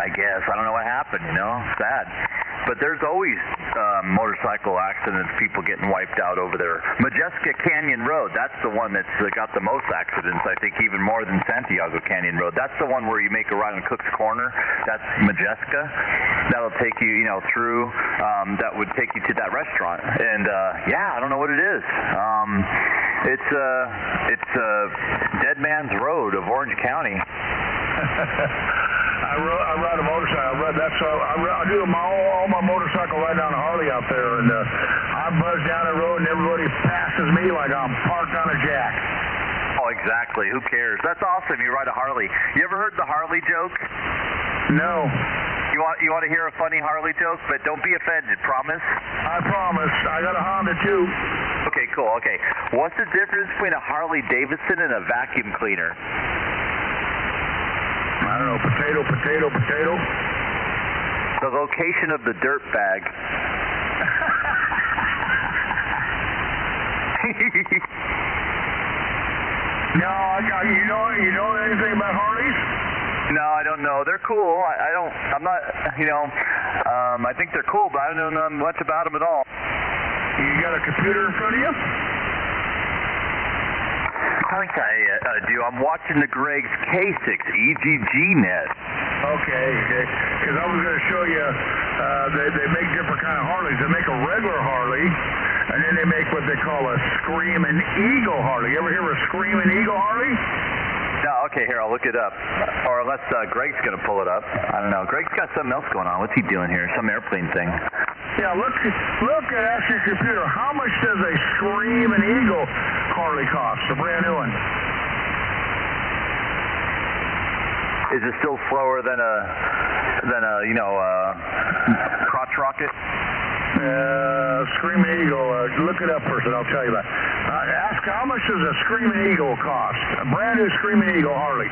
I guess. I don't know what happened, Sad. But there's always motorcycle accidents, people getting wiped out over there. Majeska Canyon Road, that's the one that's got the most accidents, I think, even more than Santiago Canyon Road. That's the one where you make a right on Cook's Corner. That's Majeska. That'll take you, through, that would take you to that restaurant. And, I don't know what it is. It's Dead Man's Road of Orange County. I ride a motorcycle. I do all my motorcycle ride down a Harley out there, and I buzz down the road, and everybody passes me like I'm parked on a jack. Oh, exactly. Who cares? That's awesome. You ride a Harley. You ever heard the Harley joke? No. You want to hear a funny Harley joke, but don't be offended. Promise? I promise. I got a Honda too. Okay, cool. Okay. What's the difference between a Harley Davidson and a vacuum cleaner? I don't know, potato. The location of the dirt bag. No, you know anything about Harleys? No, I don't know. They're cool. I think they're cool, but I don't know much about them at all. You got a computer in front of you? I think I do. I'm watching the Greg's K6EGG net. Okay. Because I was going to show you, they make different kind of Harleys. They make a regular Harley, and then they make what they call a Screaming Eagle Harley. You ever hear of a Screaming Eagle Harley? No, okay, here, I'll look it up. Or unless Greg's going to pull it up. I don't know. Greg's got something else going on. What's he doing here? Some airplane thing. Yeah, look at your computer. How much does a Screaming Eagle Harley cost? A brand new one. Is it still slower than a crotch rocket? Screaming Eagle. Look it up first, and I'll tell you about it. Ask how much does a Screaming Eagle cost? A brand new Screaming Eagle Harley.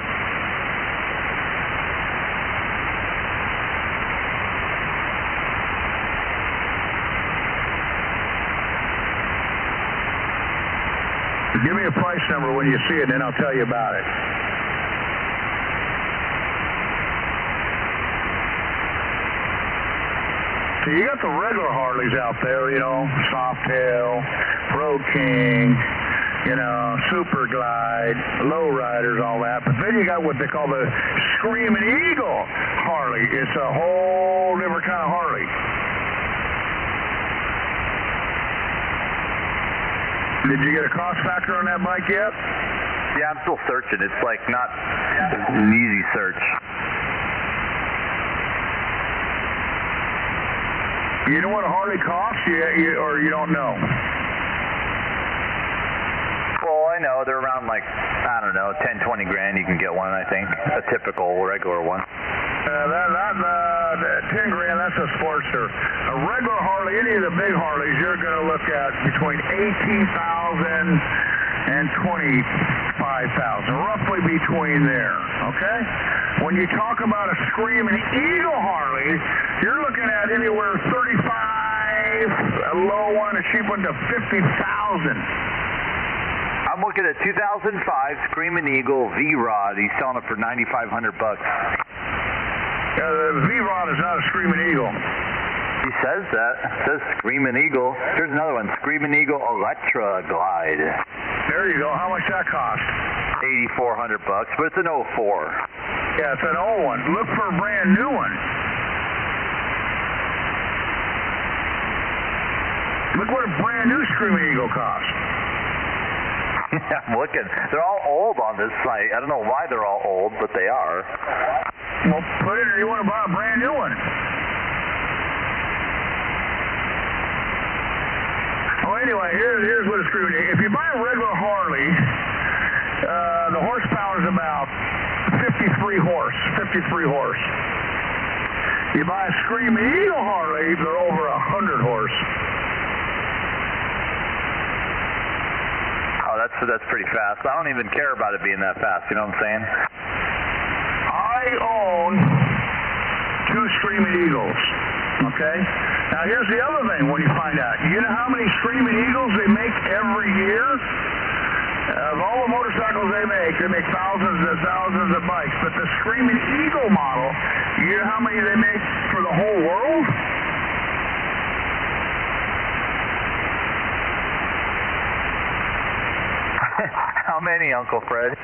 Give me a price number when you see it, and then I'll tell you about it. So you got the regular Harleys out there, Softail, Road King, Super Glide, Lowriders, all that. But then you got what they call the Screaming Eagle Harley. It's a whole different kind of Harley. Did you get a cost factor on that bike yet? Yeah, I'm still searching. It's like not an easy search. You know what a Harley costs, or you don't know? Well, I know. They're around 10, 20 grand. You can get one, I think. A typical regular one. 10 grand, that's a Sportster. A regular Harley, any of the big Harleys, you're going to look at between $18,000 and $25,000, roughly between there, okay? When you talk about a Screaming Eagle Harley, you're looking at anywhere 35, a low one, a cheap one, to $50,000. I'm looking at 2005 Screaming Eagle V-Rod. He's selling it for $9,500. The V-Rod is not a Screaming Eagle. He says that. It says Screaming Eagle. Here's another one, Screaming Eagle Electra Glide. There you go. How much that cost? $8,400, but it's an 04. Yeah, it's an old one. Look for a brand new one. Look what a brand new Screaming Eagle costs. I'm looking. They're all old on this site. I don't know why they're all old, but they are. Well, put it, you want to buy a brand new one. Oh, anyway, here's what a Screaming Eagle. If you buy a regular Harley, the horsepower is about 53 horse. You buy a Screaming Eagle Harley, they're over 100 horse. Oh, that's pretty fast. I don't even care about it being that fast. You know what I'm saying? I own 2 Screaming Eagles. Okay? Now, here's the other thing when you find out. You know how many Screaming Eagles they make every year? Of all the motorcycles they make thousands and thousands of bikes. But the Screaming Eagle model, you know how many they make for the whole world? How many, Uncle Fred?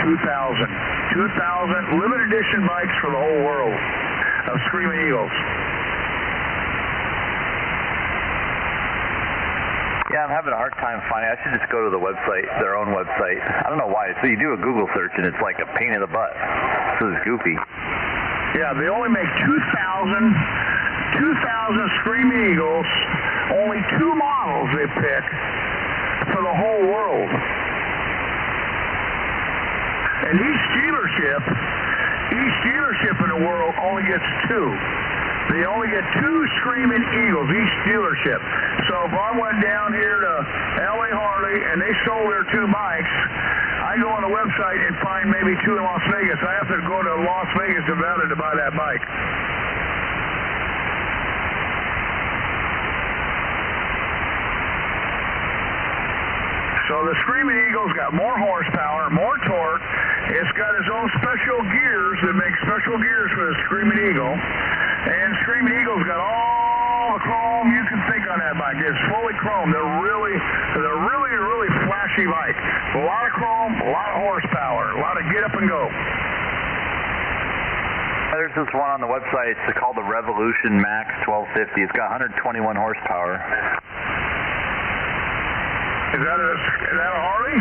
2,000 limited edition bikes for the whole world of Screaming Eagles. Yeah, I'm having a hard time finding. I should just go to the website, their own website. I don't know why. So you do a Google search and it's like a pain in the butt. So it's goofy. Yeah, they only make 2,000 Screaming Eagles. Only 2 models they pick for the whole world. And each dealership in the world only gets 2. They only get 2 Screaming Eagles, each dealership. So if I went down here to LA Harley and they sold their 2 bikes, I go on the website and find maybe 2 in Las Vegas. I have to go to Las Vegas, Nevada to buy that bike. So the Screaming Eagle's got more horsepower, more torque. It's got its own special gears that make special gears for the Screaming Eagle. And Screaming Eagle's got all the chrome you can think on that bike. It's fully chrome. They're really flashy bike. A lot of chrome, a lot of horsepower, a lot of get up and go. There's this one on the website. It's called the Revolution Max 1250. It's got 121 horsepower. Is that a Harley?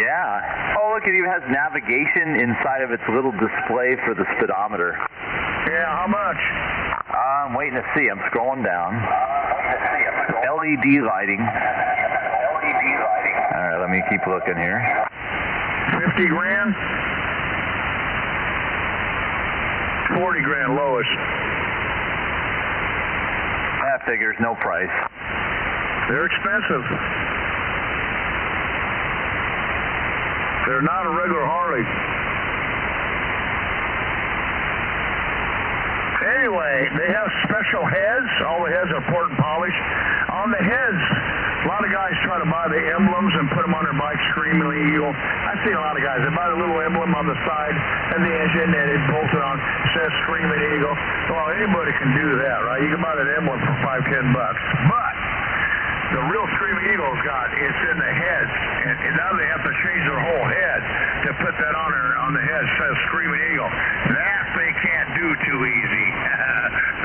Yeah. Oh, look, it even has navigation inside of its little display for the speedometer. Yeah, how much? I'm waiting to see. I'm scrolling down. LED lighting. All right, let me keep looking here. 50 grand? 40 grand lowest. That figures no price. They're expensive. They're not a regular Harley. Anyway, they have special heads. All the heads are port and polished. On the heads, a lot of guys try to buy the emblems and put them on their bike, Screaming Eagle. I've seen a lot of guys. They buy the little emblem on the side of the engine and it bolts it on. It says Screaming Eagle. Well, anybody can do that, right? You can buy that emblem for $5-10. But the real Screaming Eagle's got, it's in the heads, and now they have to change their whole head to put that on the head. It says Screaming Eagle. That they can't do too easy.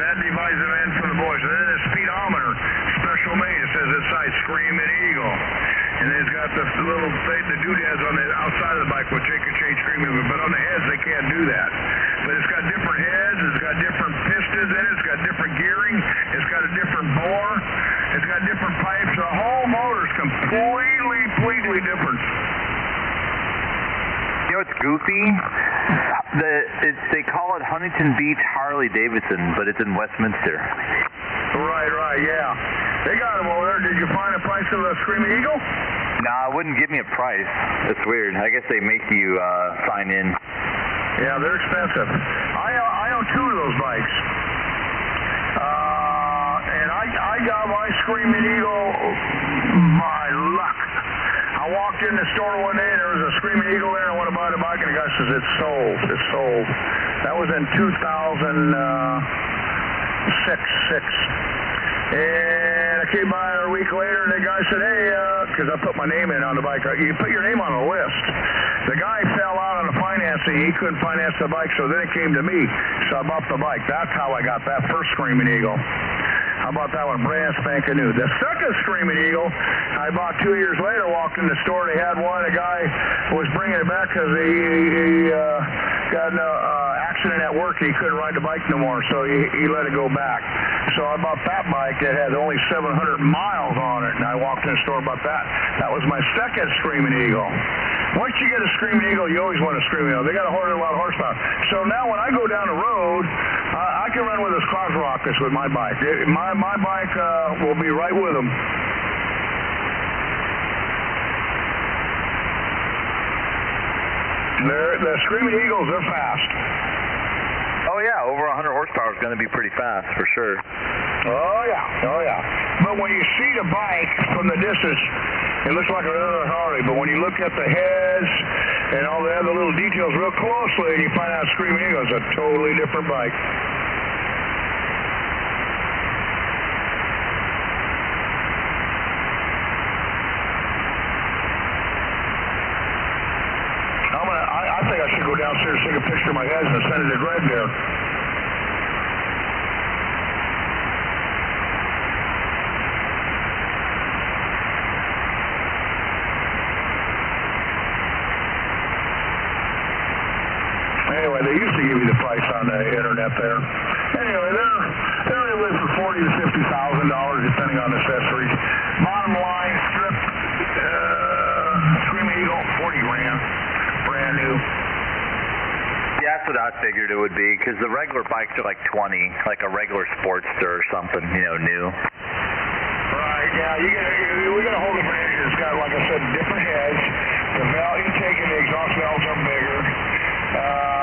That divides them in from the boys. And then the speedometer, special made. It says inside Screaming Eagle. And then it's got the little thing, the doodads on the outside of the bike, which they can change Screaming Eagle. But on the heads, they can't do that. But it's got different heads. It's got different pistons in it. It's got different gearing. It's got a different bore. It's got different pipes. The whole motor's completely different. You know what's goofy? They call it Huntington Beach Harley Davidson, but it's in Westminster. Right, yeah. They got them over there. Did you find a price of a Screaming Eagle? Nah, it wouldn't give me a price. It's weird. I guess they make you sign in. Yeah, they're expensive. I own 2 of those bikes. And I got my Screaming Eagle, my luck. I walked in the store one day and there was a Screaming Eagle there. I went to buy the bike and the guy says, it's sold. That was in 2006. And I came by a week later and the guy said, hey, because I put my name in on the bike. You put your name on a list. The guy fell out on the financing. He couldn't finance the bike, so then it came to me. So I bought the bike. That's how I got that first Screaming Eagle. I bought that one brand spanking new. The second Screaming Eagle, I bought 2 years later, walked in the store, they had one, a guy was bringing it back because he got an accident at work and he couldn't ride the bike no more, so he let it go back. So I bought that bike that had only 700 miles on it, and I walked in the store about that. That was my second Screaming Eagle. Once you get a Screaming Eagle, you always want a Screaming Eagle. They got a lot of horsepower. So now when I go down the road, I can run with those cross rockets with my bike. My bike will be right with them. The Screaming Eagles, they're fast. Oh yeah, over 100 horsepower is going to be pretty fast for sure. Oh yeah. But when you see the bike from the distance, it looks like another Harley. But when you look at the heads and all the other little details real closely, and you find out Screaming Eagle is a totally different bike. I think I should go downstairs, take a picture of my heads, and send it to Greg there. Anyway, they used to give you the price on the internet there. Anyway, they're anywhere from $40,000 to $50,000 depending on accessories. Bottom line, strip Screaming Eagle, 40 grand, brand new. Yeah, that's what I figured it would be, because the regular bikes are like 20, like a regular Sportster or something, new. Right, yeah, we got a whole different engine. It's got, like I said, different heads. The valve intake and the exhaust valves are bigger.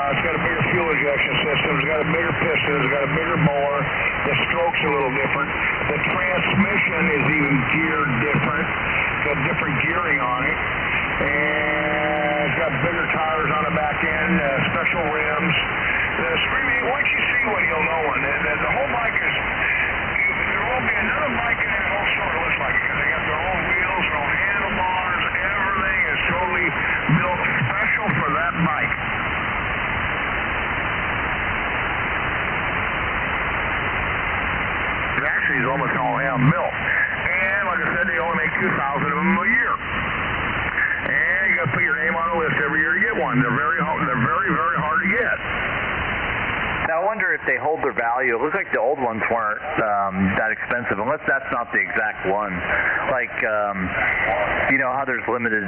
It's got a bigger fuel injection system. It's got a bigger piston. It's got a bigger bore. The stroke's a little different. The transmission is even geared different. It's got different gearing on it. And it's got bigger tires on the back end, special rims. The Screaming, once you see one, you'll know one. The whole bike is, there won't be another bike in that whole store that looks like it, because they got their own wheels, their own handlebars, everything is totally built special for that bike. It actually is almost all hand built. And like I said, they only make 2,000 of them a year. And you got to put your name on a list every year to get one. They're very, very hard to get. Now, I wonder if they hold their value. It looks like the old ones weren't that expensive, unless that's not the exact one. Like, you know how there's limited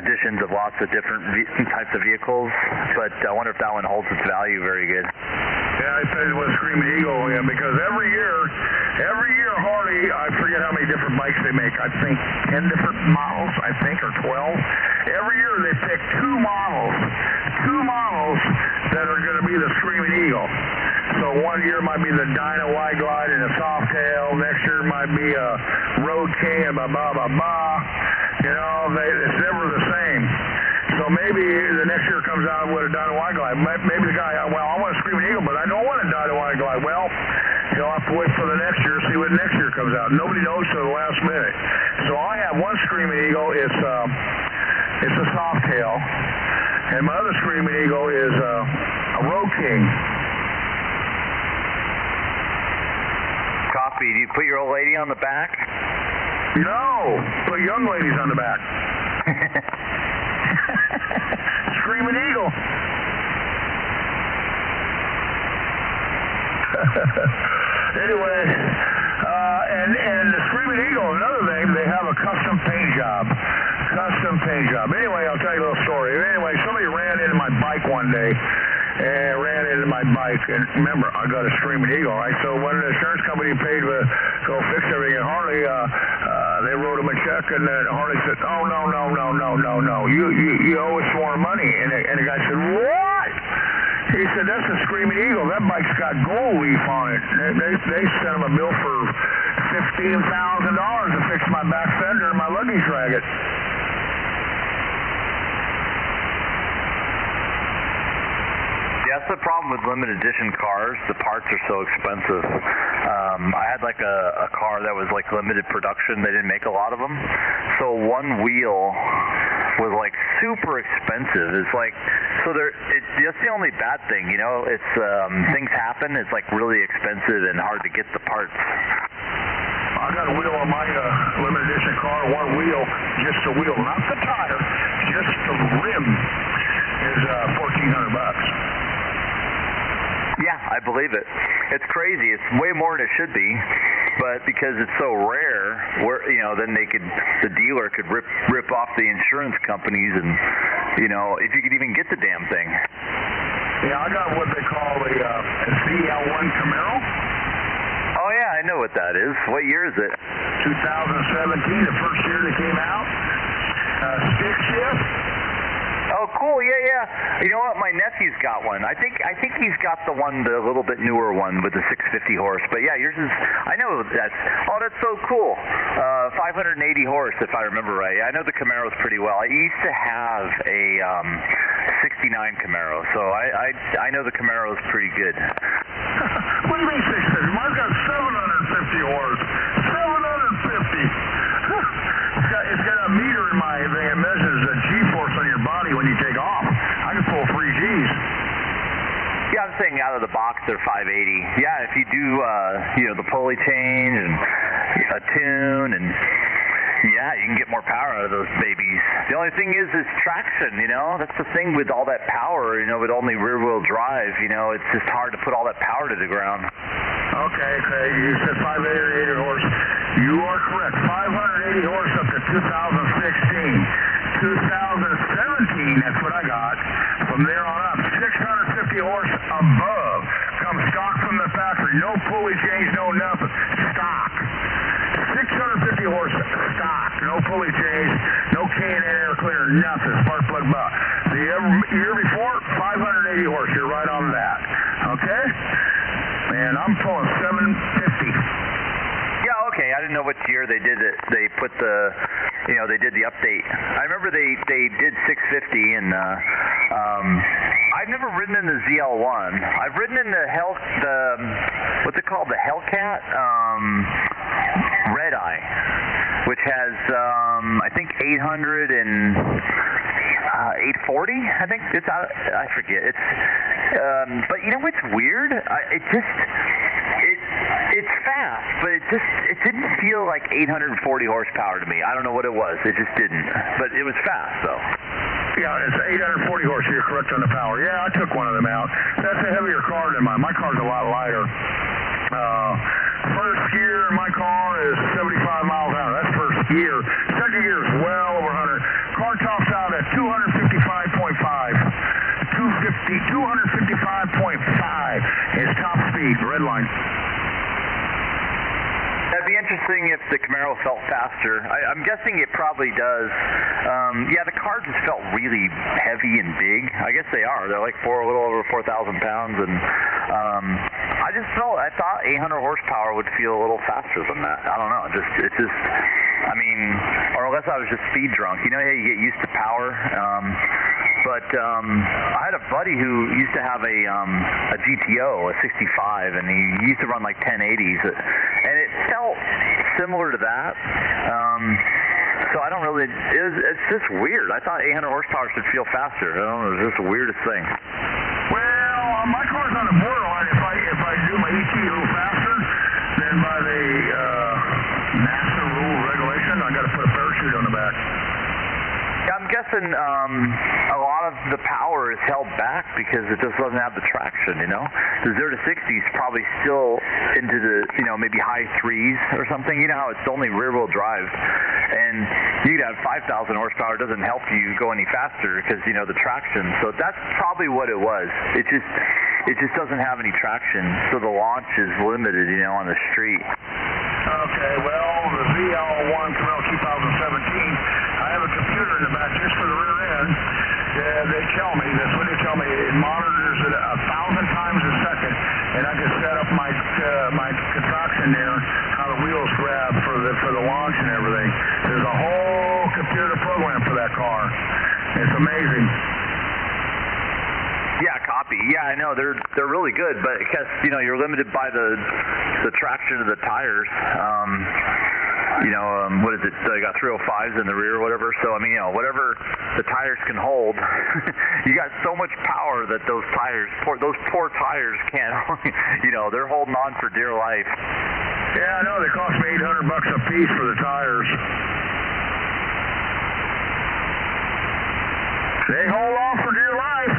editions of lots of different types of vehicles, but I wonder if that one holds its value very good. Yeah, I tell you what, Screaming Eagle, yeah, because every year Harley, I forget how many different bikes they make. I think 10 different models, or 12. Every year they pick two models that are going to be the Screaming Eagle. So one year might be the Dyna Wide Glide and a Softail. Next year might be a Road King and blah, blah, blah, blah. You know, it's never the same. So maybe the next year comes out with a Dyna Wide Glide. Maybe the guy, well, I want a Screaming Eagle, but I don't want a Dyna Wide Glide. Well, you'll have to wait for the next year, see what next year comes out. Nobody knows till the last minute. So I have one Screaming Eagle. It's a Softail. And my other Screaming Eagle is a Road King. Copy. Do you put your old lady on the back? No. Put young ladies on the back. Screaming Eagle. Anyway, and the Screaming Eagle, another thing, they have a custom paint job. Anyway, I'll tell you a little story. Anyway, somebody ran into my bike one day, and remember, I got a Screaming Eagle, right? So when the insurance company paid to go fix everything at Harley, they wrote him a check, and then Harley said, oh, no, you owe us more money. And the guy said, what? He said, that's a Screaming Eagle. That bike's got gold leaf on it. They sent him a bill for $15,000 to fix my back fender and my luggage racket. That's the problem with limited edition cars. The parts are so expensive. I had like a car that was like limited production. They didn't make a lot of them, so one wheel was like super expensive. It's like, so that's the only bad thing, you know. It's things happen. It's like really expensive and hard to get the parts. I got a wheel on my limited edition car. One wheel, just the wheel, not the tire, just the rim is $1,400. Yeah, I believe it. It's crazy. It's way more than it should be, but because it's so rare, then the dealer could rip off the insurance companies, and if you could even get the damn thing. Yeah, I got what they call a ZL1 Camaro. Oh yeah, I know what that is. What year is it? 2017, the first year they came out. Stick shift. Oh, cool. Yeah. You know what? My nephew's got one. I think he's got the little bit newer one with the 650 horse. But yeah, yours is. I know that's. Oh, that's so cool. 580 horse, if I remember right. I know the Camaro's pretty well. I used to have a 69 Camaro, so I know the Camaro's pretty good. What do you mean 650? Mine's got 750 horse. 750. It's got a meter in my thing. It measures the G-force on your body when you take off. I can pull 3 Gs. Yeah, I'm saying out of the box they're 580. Yeah, if you do the pulley change and a tune, and yeah, you can get more power out of those babies. The only thing is traction. That's the thing with all that power. With only rear-wheel drive, it's just hard to put all that power to the ground. Okay, Craig, you said 580 horse. You are correct. 580 horse up to 2016. 2017, that's what I got. From there on up, 650 horse above. Comes stock from the factory. No pulley change, no nothing. Stock. 650 horse stock. No pulley change, no K&N air cleaner, nothing. Spark plug buck. The year before, 580 horse. You're right on that. Okay? And I'm pulling 750. Yeah, okay. I didn't know what year they did it. They put they did the update. I remember they did 650, and I've never ridden in the ZL1. I've ridden in the what's it called, the Hellcat Red Eye, which has I think 800 and 840. I think it's out. I forget. It's but what's weird? It's fast, but it didn't feel like 840 horsepower to me. I don't know what it was. It just didn't. But it was fast, though. Yeah, it's 840 horse. You're correct on the power. Yeah, I took one of them out. That's a heavier car than mine. My car's a lot lighter. First gear in my car is 75 miles an hour. That's first gear. Second gear is well over 100. Car tops out at 255.5. 255.5 is top speed. Red line. That'd be interesting if the Camaro felt faster. I'm guessing it probably does. Yeah, the car just felt really heavy and big. I guess they are. They're like a little over 4,000 pounds, and I thought 800 horsepower would feel a little faster than that. I don't know. Or unless I was just speed drunk. You get used to power. But I had a buddy who used to have a GTO, a 65, and he used to run like 1080s, and it felt similar to that. So I don't really. It's just weird. I thought 800 horsepower should feel faster. I don't know. It's just the weirdest thing. Well, my car's on the borderline. If I do my ET a little faster, then by the NASA rule regulation, I got to put a parachute on the back. I'm guessing a lot of the power is held back because it just doesn't have the traction, The 0 to 60 is probably still into the, maybe high 3s or something. You know how it's only rear-wheel drive, and you could have 5,000 horsepower. It doesn't help you go any faster because, the traction. So that's probably what it was. It just doesn't have any traction, so the launch is limited, on the street. Okay, well, the ZL1 Camaro 2017, I have a computer in the back just for the rear end. That's what they tell me, it monitors it 1,000 times a second, and I can set up my contraction there, how the wheels grab for the launch and everything. There's a whole computer program for that car. It's amazing. Yeah, copy. Yeah, I know. no, they're really good, but because you're limited by the traction of the tires. What is it? They got 305s in the rear or whatever. So, I mean, whatever the tires can hold, you got so much power that those poor tires can't, they're holding on for dear life. Yeah, I know. They cost me $800 a piece for the tires. They hold on for dear life.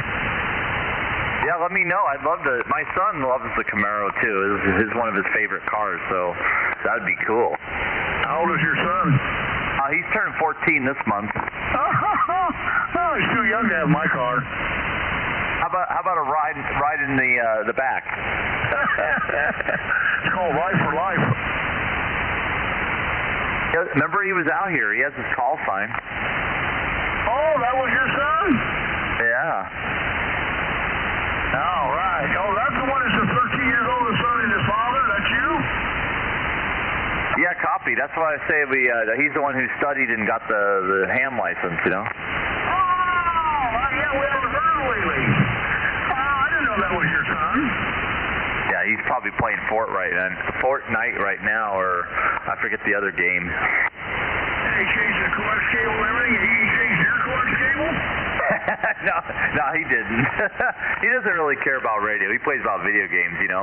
Yeah, let me know. I'd love to. My son loves the Camaro too. It's one of his favorite cars, so that'd be cool. How old is your son? He's turning 14 this month. Oh, he's too young to have my car. How about a ride in the back? It's called Ride for Life. Yeah, remember, he was out here. He has his call sign. Oh, that was your son? Yeah. All right. Oh, that's the one that's the 13 years old, the son and his father? That's you? Yeah, copy. That's why I say he's the one who studied and got the ham license, Oh, yeah, we haven't heard lately. Oh, I didn't know that was your son. Yeah, he's probably playing Fortnite right now, or I forget the other game. He changed the coax cable and everything? He changed your coax cable? No, he didn't. He doesn't really care about radio. He plays about video games, But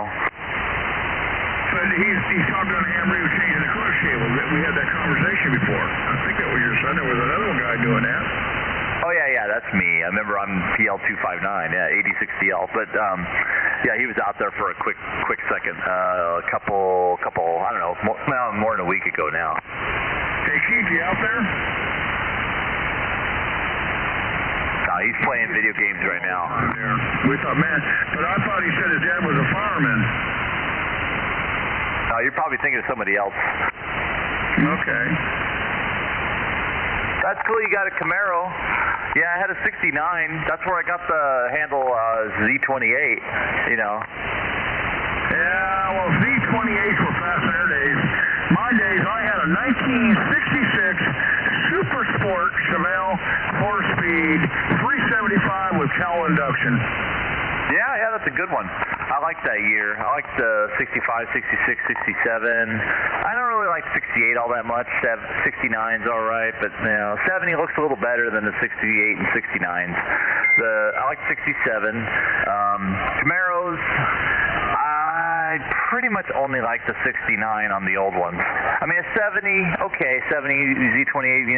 he's talking on the ham radio changing the coax cable. We had that conversation before. I think that was your son. There was another guy doing that. Oh, yeah, that's me. I remember I'm PL259, 86DL. But, yeah, he was out there for a quick second. A couple, I don't know, more than a week ago now. Hey, Keith, you out there? No, he's playing video games right now. We thought, man, but I thought he said his dad was a fireman. No, you're probably thinking of somebody else. Okay. That's cool. You got a Camaro. Yeah, I had a 69. That's where I got the handle Z28, Yeah, well, Z28s were past their days. My days, I had a 1966 Super Sport Chevelle 4-speed 375 with cowl induction. Yeah, that's a good one. I like that year. I like the 65, 66, 67. I don't really like 68 all that much. 69's all right, but 70 looks a little better than the 68 and 69s. I like 67. Camaros, I pretty much only like the 69 on the old ones. I mean, a 70, okay, 70 Z28,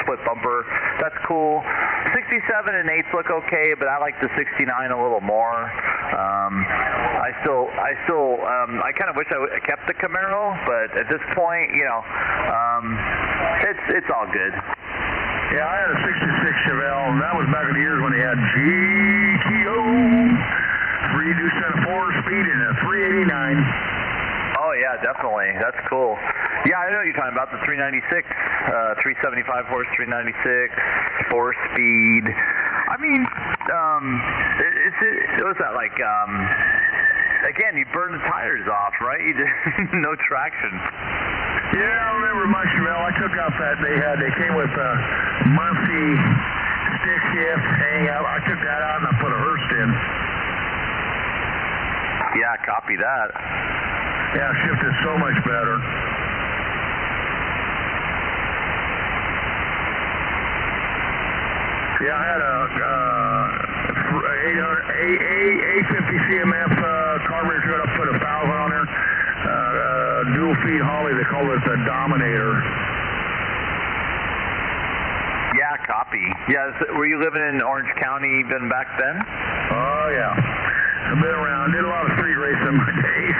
split bumper, that's cool. 67 and 8s look okay, but I like the 69 a little more. I kind of wish I kept the Camaro, but at this point, it's all good. Yeah, I had a 66 Chevelle, and that was back in the years when they had GTO. 4-speed and a 389. Oh, yeah, definitely. That's cool. Yeah, I know what you're talking about, the 396, 375 horse, 396, 4-speed. I mean, was that like, again, you burn the tires off, right? No traction. Yeah, I remember my Chevelle. I took out they came with Murphy stick shift, hang out. I took that out and I put a Hurst in. Yeah, copy that. Yeah, shift is so much better. Yeah, I had a 850 CMF carburetor shut up, put 1,000 on there. Dual feed Holly, they call it the Dominator. Yeah, copy. Yeah, were you living in Orange County even back then? Oh, yeah. I've been around, did a lot of street racing in my days.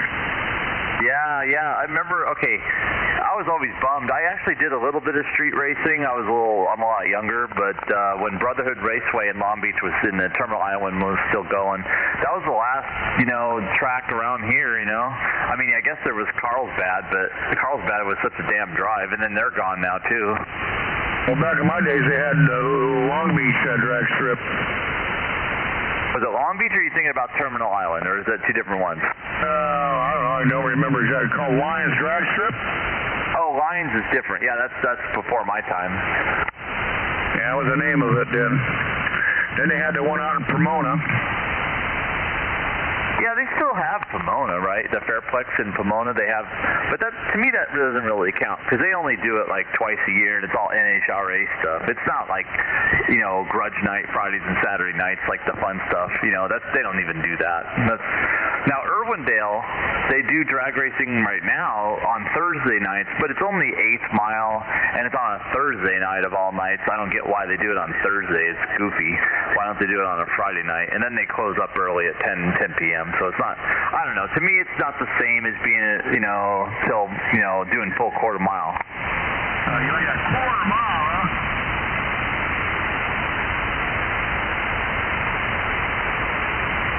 Yeah, I remember, okay, I was always bummed. I actually did a little bit of street racing. I'm a lot younger, but when Brotherhood Raceway in Long Beach was in the Terminal Island was still going, that was the last, track around here, I mean, I guess there was Carlsbad, but Carlsbad was such a damn drive, and then they're gone now, too. Well, back in my days, they had Long Beach drag strip. Was it Long Beach, or are you thinking about Terminal Island, or is that two different ones? I don't remember exactly. It's called Lions Drag Strip. Oh, Lions is different. Yeah, that's before my time. Yeah, that was the name of it then. Then they had the one out in Pomona. they still have Pomona, right? The Fairplex in Pomona, they have, but that to me that doesn't really count because they only do it like twice a year and it's all NHRA stuff. It's not like, you know, Grudge Night, Fridays and Saturday nights, like the fun stuff. You know, they don't even do that. Now Irwindale, they do drag racing right now on Thursday nights, but it's only 8th mile and it's on a Thursday night of all nights. I don't get why they do it on Thursday. It's goofy. Why don't they do it on a Friday night? And then they close up early at 10 p.m. So it's not, I don't know. To me, it's not the same as being, you know, till, you know, doing full quarter mile. You like a quarter mile, huh?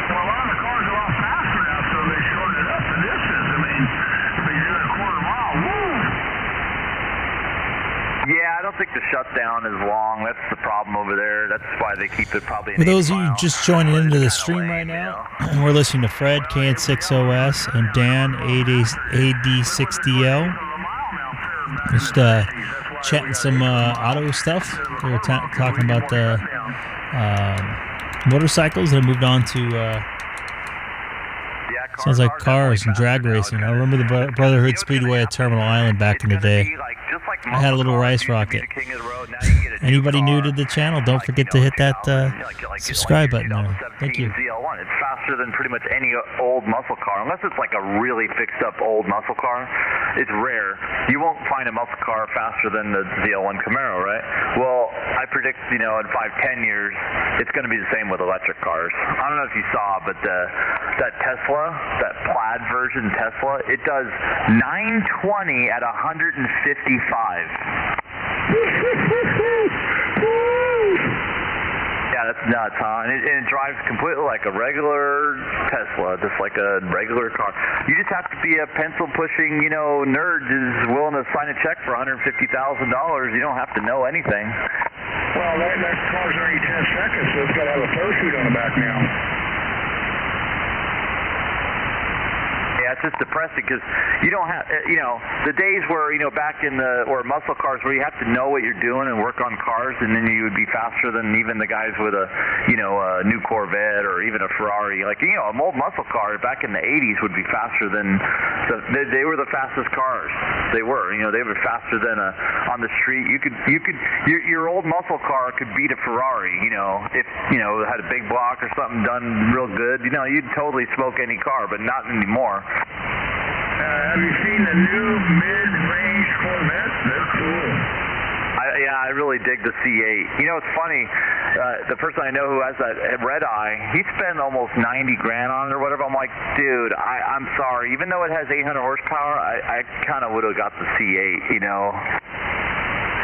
Well, a lot of the cars are a lot faster now, so they shortened it up the distance. I mean, if they do a quarter mile, woo! Yeah, I don't think the shutdown is long. That's the problem over there. That's why they keep it probably an For those 8 of you mile. just joining into the stream right now, we're listening to Fred, K6OS, and Dan, AD6DL. Just chatting some auto stuff. We were talking about the motorcycles that moved on to sounds like cars and drag racing. I remember the Brotherhood Speedway at Terminal Island back in the day. I had a little rice rocket. Anybody new to the channel, don't forget to hit that subscribe button there. Thank you. It's faster than pretty much any old muscle car, unless it's like a really fixed up old muscle car. It's rare. You won't find a muscle car faster than the ZL1 Camaro, right? Well, I predict, you know, in 5-10 years, it's going to be the same with electric cars. I don't know if you saw, but that Tesla, that plaid version Tesla, it does 920 at 155. Yeah, that's nuts, huh? And it drives completely like a regular Tesla, just like a regular car. You just have to be a pencil-pushing, you know, nerd who's willing to sign a check for $150,000. You don't have to know anything. Well, that car's only 10 seconds, so it's got to have a parachute on the back now. Yeah, it's just depressing because you don't have, you know, the days where, you know, back in or muscle cars where you have to know what you're doing and work on cars, and then you would be faster than even the guys with a, you know, a new Corvette or even a Ferrari. Like, you know, an old muscle car back in the 80s would be faster than, they were the fastest cars. They were, you know, they were faster than on the street. Your old muscle car could beat a Ferrari, you know, if, you know, it had a big block or something done real good. You know, you'd totally smoke any car, but not anymore. Have you seen the new mid-range Corvette? They're cool. I really dig the C8. You know, it's funny. The person I know who has that red eye, he spent almost $90,000 on it or whatever. I'm like, dude, I'm sorry. Even though it has 800 horsepower, I kind of would have got the C8. You know.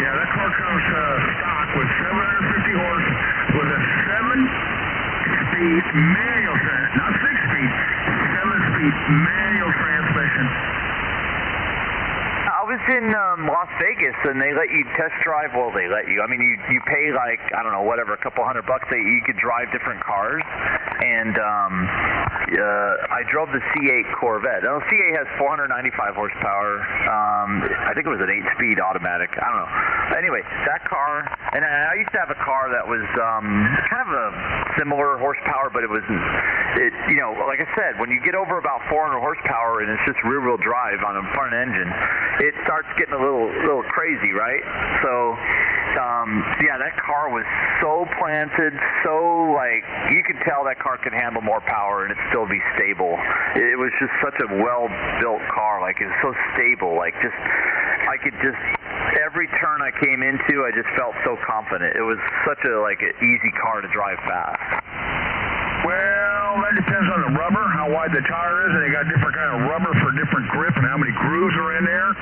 Yeah, that car comes stock with 750 horse with a 7-speed manual transmission, not 6-speed, 7-speed manual transmission. I was in Las Vegas, and they let you test drive. Well, they let you. I mean, you pay like, I don't know, whatever, a couple $100. You could drive different cars, and I drove the C8 Corvette. Now, the C8 has 495 horsepower. I think it was an 8-speed automatic. I don't know. Anyway, that car, and I used to have a car that was kind of a similar horsepower, but it you know, like I said, when you get over about 400 horsepower and it's just rear-wheel drive on a front engine, it starts getting a little crazy, right? So, yeah, that car was so planted, so, like, you could tell that car could handle more power and it'd still be stable. It was just such a well-built car. Like, it's so stable. Like, I could just, every turn I came into, I just felt so confident. It was such a, like, an easy car to drive fast. Well, that depends on the rubber, how wide the tire is, and they got different kind of rubber for different grip and how many grooves are in there.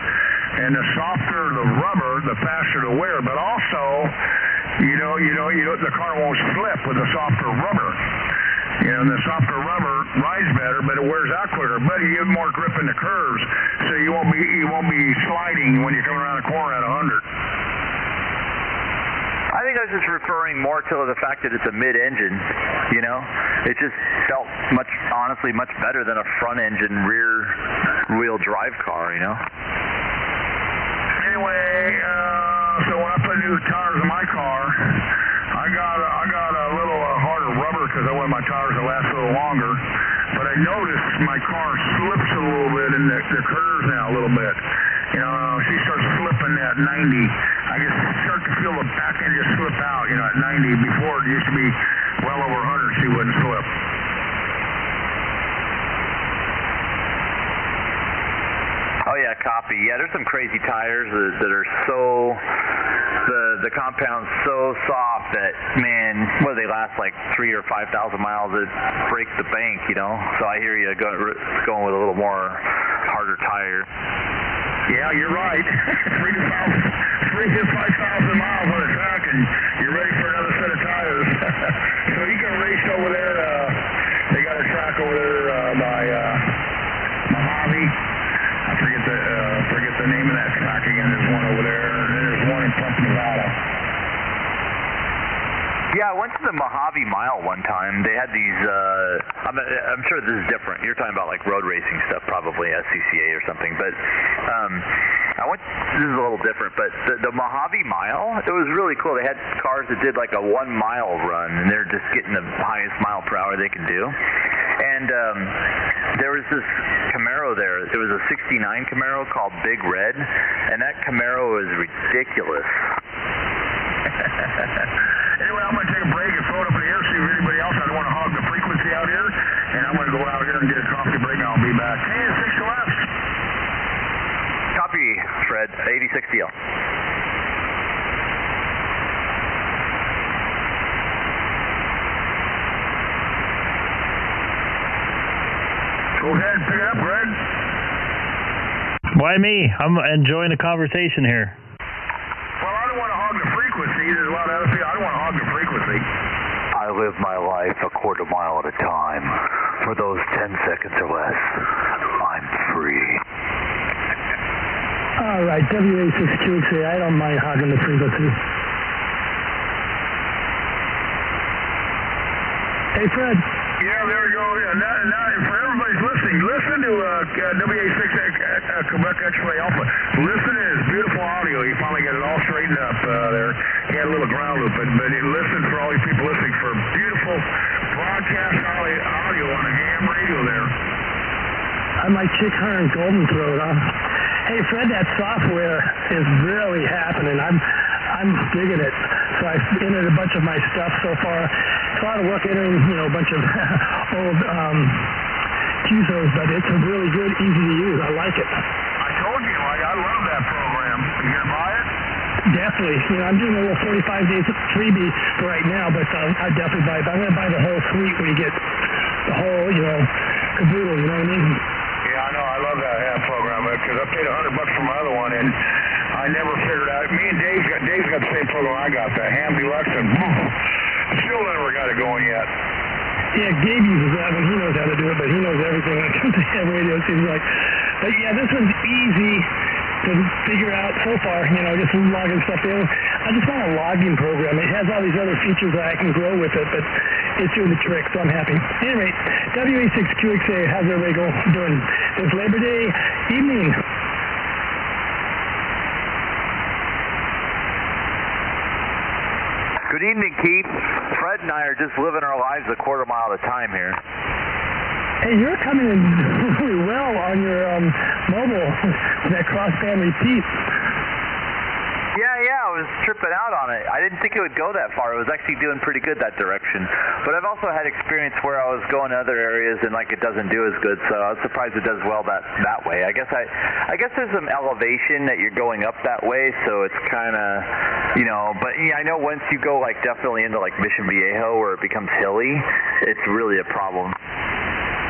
And the softer the rubber, the faster the wear. But also, the car won't slip with the softer rubber. You know, the softer rubber rides better, but it wears out quicker. But you get more grip in the curves, so you won't be sliding when you come around a corner at 100. I think I was just referring more to the fact that it's a mid-engine, you know? It just felt honestly much better than a front-engine rear-wheel drive car, you know? Anyway, so when I put new tires in my car, I got a little harder rubber because I want my tires to last a little longer. but I noticed my car slips a little bit in the curves now a little bit. You know, she starts slipping at 90. I just start to feel the back end just slip out, you know, at 90. Before it used to be well over 100, she wouldn't slip. Oh yeah, copy. Yeah, there's some crazy tires that are so, the compound's so soft that, man, what do they last, like 3,000 or 5,000 miles? It breaks the bank, you know? So I hear you going with a little more harder tire. Yeah, you're right. 3,000 to 5,000 miles on the track, and you're ready for another set of tires. So you can race over there. They got a track over there by Mojave. I forget the name of that track again. There's one over there, and then there's one in Plump, Nevada. Yeah, I went to the Mojave Mile one time. They had these, I'm sure this is different. You're talking about like road racing stuff, probably SCCA or something. But this is a little different, but the Mojave Mile, it was really cool. They had cars that did like a 1 mile run, and they're just getting the highest mile per hour they can do. And there was this Camaro there. It was a 69 Camaro called Big Red, and that Camaro was ridiculous. Anyway, I'm going to take a break and throw it up in the air, see if anybody else. I don't want to hog the frequency out here, and I'm going to go out here and get a coffee break, and I'll be back. Hey, it's 6 to left. Copy, Fred. 86 deal. Go ahead, pick it up, Greg. Why me? I'm enjoying the conversation here. Well, I don't want to hog the frequency. There's a lot of other people. I don't want to hog the frequency. I live my life a quarter mile at a time. For those 10 seconds or less, I'm free. All right, WA6QXA, I don't mind hogging the frequency. Hey, Fred. Yeah, there we go. Yeah, now for everybody's listening, listen to WA6 Quebec X-Ray Alpha. Listen to his beautiful audio. He finally got it all straightened up there. He had a little ground loop, but listen for all you people listening for beautiful broadcast audio on a ham radio there. I might kick her in Golden Throat, huh? Hey, Fred, that software is really happening. I'm digging it. So I've entered a bunch of my stuff so far. It's a lot of work entering, a bunch of old QSOs, but it's really good, easy to use. I like it. I told you, I love that program. Are you going to buy it? Definitely. I'm doing a little 45 days freebie for right now, but I'd definitely buy it. But I'm going to buy the whole suite where you get the whole, caboodle, you know what I mean? Yeah, I know. I love that program because I paid $100 for my other one, and I never figured out. Me and Dave's got the same program I got, the Ham Deluxe, and still never got it going yet. Yeah, Gabe uses that one. He knows how to do it, but he knows everything when it comes to ham radio, it seems like. But yeah, this one's easy to figure out so far, just logging stuff in. I just want a logging program. It has all these other features that I can grow with it, but it's doing the trick, so I'm happy. Anyway, WA6QXA, how's everybody doing this Labor Day evening? Good evening, Keith. Fred and I are just living our lives a quarter mile at a time here. Hey, you're coming in really well on your mobile, that crossband repeat. Yeah, I was tripping out on it. I didn't think it would go that far. It was actually doing pretty good that direction. But I've also had experience where I was going to other areas and it doesn't do as good. So I was surprised it does well that way. I guess there's some elevation that you're going up that way, so it's kind of, But yeah, I know once you go definitely into Mission Viejo where it becomes hilly, it's really a problem.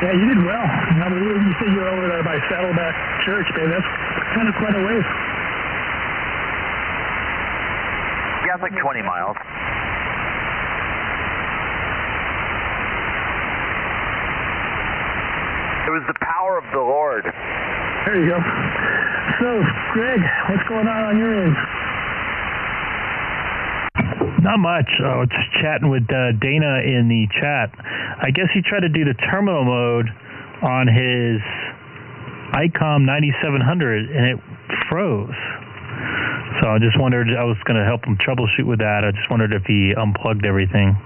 Yeah, you did well. You said you're over there by Saddleback Church, man. That's kind of quite a ways. Yeah, it's 20 miles. It was the power of the Lord. There you go. So, Greg, what's going on your end? Not much. I was chatting with Dana in the chat. I guess he tried to do the terminal mode on his Icom 9700 and it froze. So I just wondered, I was going to help him troubleshoot with that. I just wondered if he unplugged everything.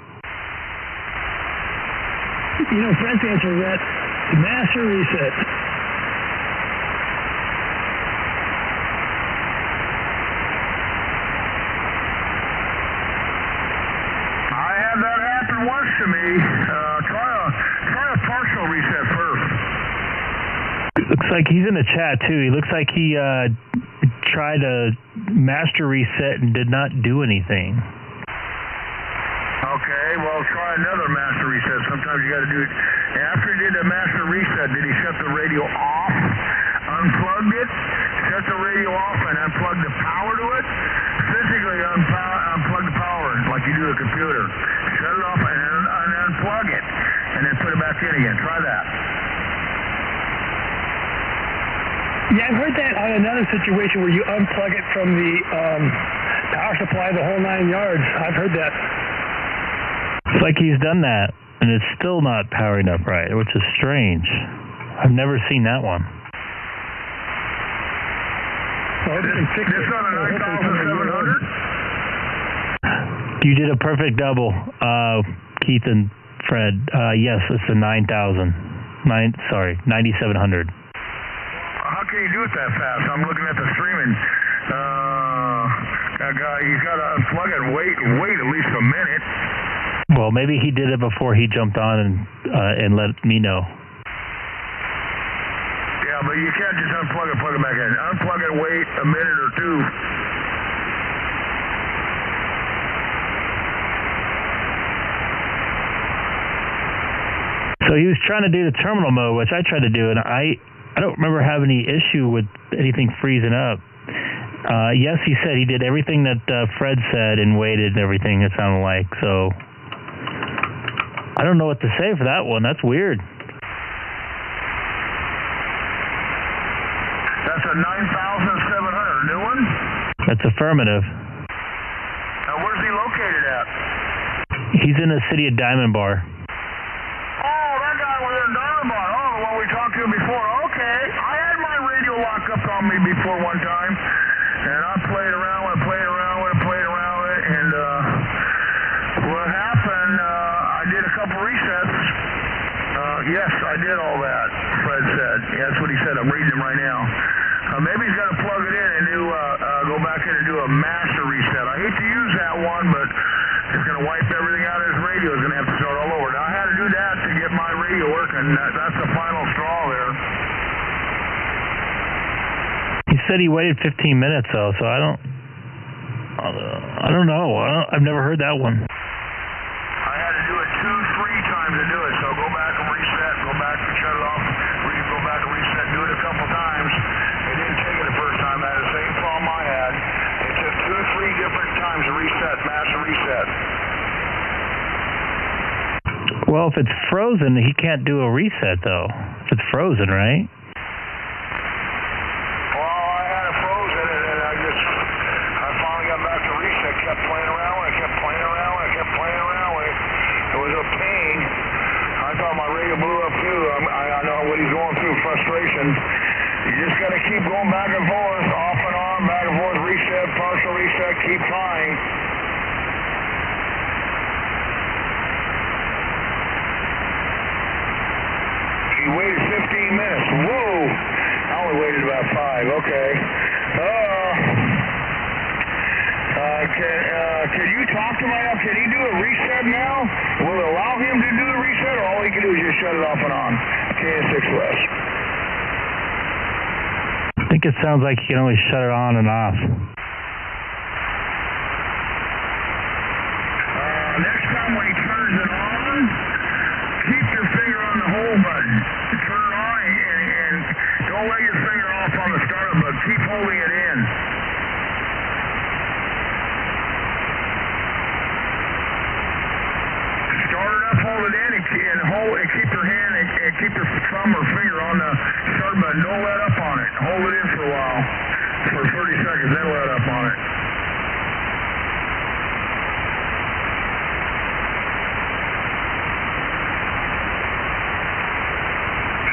Fred's answer to that Master reset. I had that happen once to me. Try a partial reset first. Looks like he's in the chat too. He looks like he tried a master reset and did not do anything. Okay, well, try another master reset. Sometimes you got to do it. After he did the master reset, did he shut the radio off, unplugged it, shut the radio off, and unplug the power to it? Physically unplug the power like you do a computer. Shut it off and unplug it, and then put it back in again. Try that. Yeah, I've heard that on another situation where you unplug it from the power supply, the whole 9 yards. I've heard that. It's like he's done that, and it's still not powering up right, which is strange. I've never seen that one. This on a 9700? You did a perfect double, Keith and Fred. Yes, it's a 9700. How can you do it that fast? I'm looking at the streaming. That guy, he's got to unplug it and wait at least a minute. Well, maybe he did it before he jumped on and let me know. Yeah, but you can't just unplug it, plug it back in. Unplug it, wait a minute or two. So he was trying to do the terminal mode, which I tried to do, and I don't remember having any issue with anything freezing up. Yes, he said he did everything that Fred said and waited and everything, it sounded like. So I don't know what to say for that one. That's weird. That's a 9700, new one? That's affirmative. Now, where's he located at? He's in the city of Diamond Bar. Oh, that guy was in Diamond Bar. Oh, the one we talked to before. Okay. I had my radio locked up on me before one time, and I played around with it, and what happened, I did a couple resets. Yes, I did all that, Fred said. Yeah, that's what he said. I'm reading him right now. Maybe he's got to plug it in and go back in and do a master reset. I hate to use that one, but it's going to wipe everything out of his radio. He's going to have to start all over. Now, I had to do that to get my radio working. That's the final straw there. He said he waited 15 minutes, though, so I don't know. I've never heard that one. I had to do it 2-3 times to do it, so go back and reset, go back and shut it off, go back and reset, do it a couple times. It didn't take it the first time. I had the same problem I had. It took 2-3 different times to reset, master reset. Well, if it's frozen, he can't do a reset, though. If it's frozen, right? Well, I had it frozen, and then I finally got back to reset, kept playing around with it, kept playing around with it. It was a pain. I thought my radio blew up, too. I know what he's going through, frustration. You just got to keep going back and forth, off and on, back and forth, reset, partial reset, keep trying. He waited 15 minutes. Whoa! I only waited about 5. Okay. Can you talk to my app? Can he do a reset now? Will it allow him to do a reset, or all he can do is just shut it off and on? KS6 I think it sounds like you can only shut it on and off. Next time when he turns it on, keep your finger on the hold button. Turn it on and don't let your finger off on the startup button. Keep holding it in. Start it up, hold it in, and keep your hand and keep your thumb or finger on the start button. Don't let up on it. Hold it in for a while, for 30 seconds, then let up on it.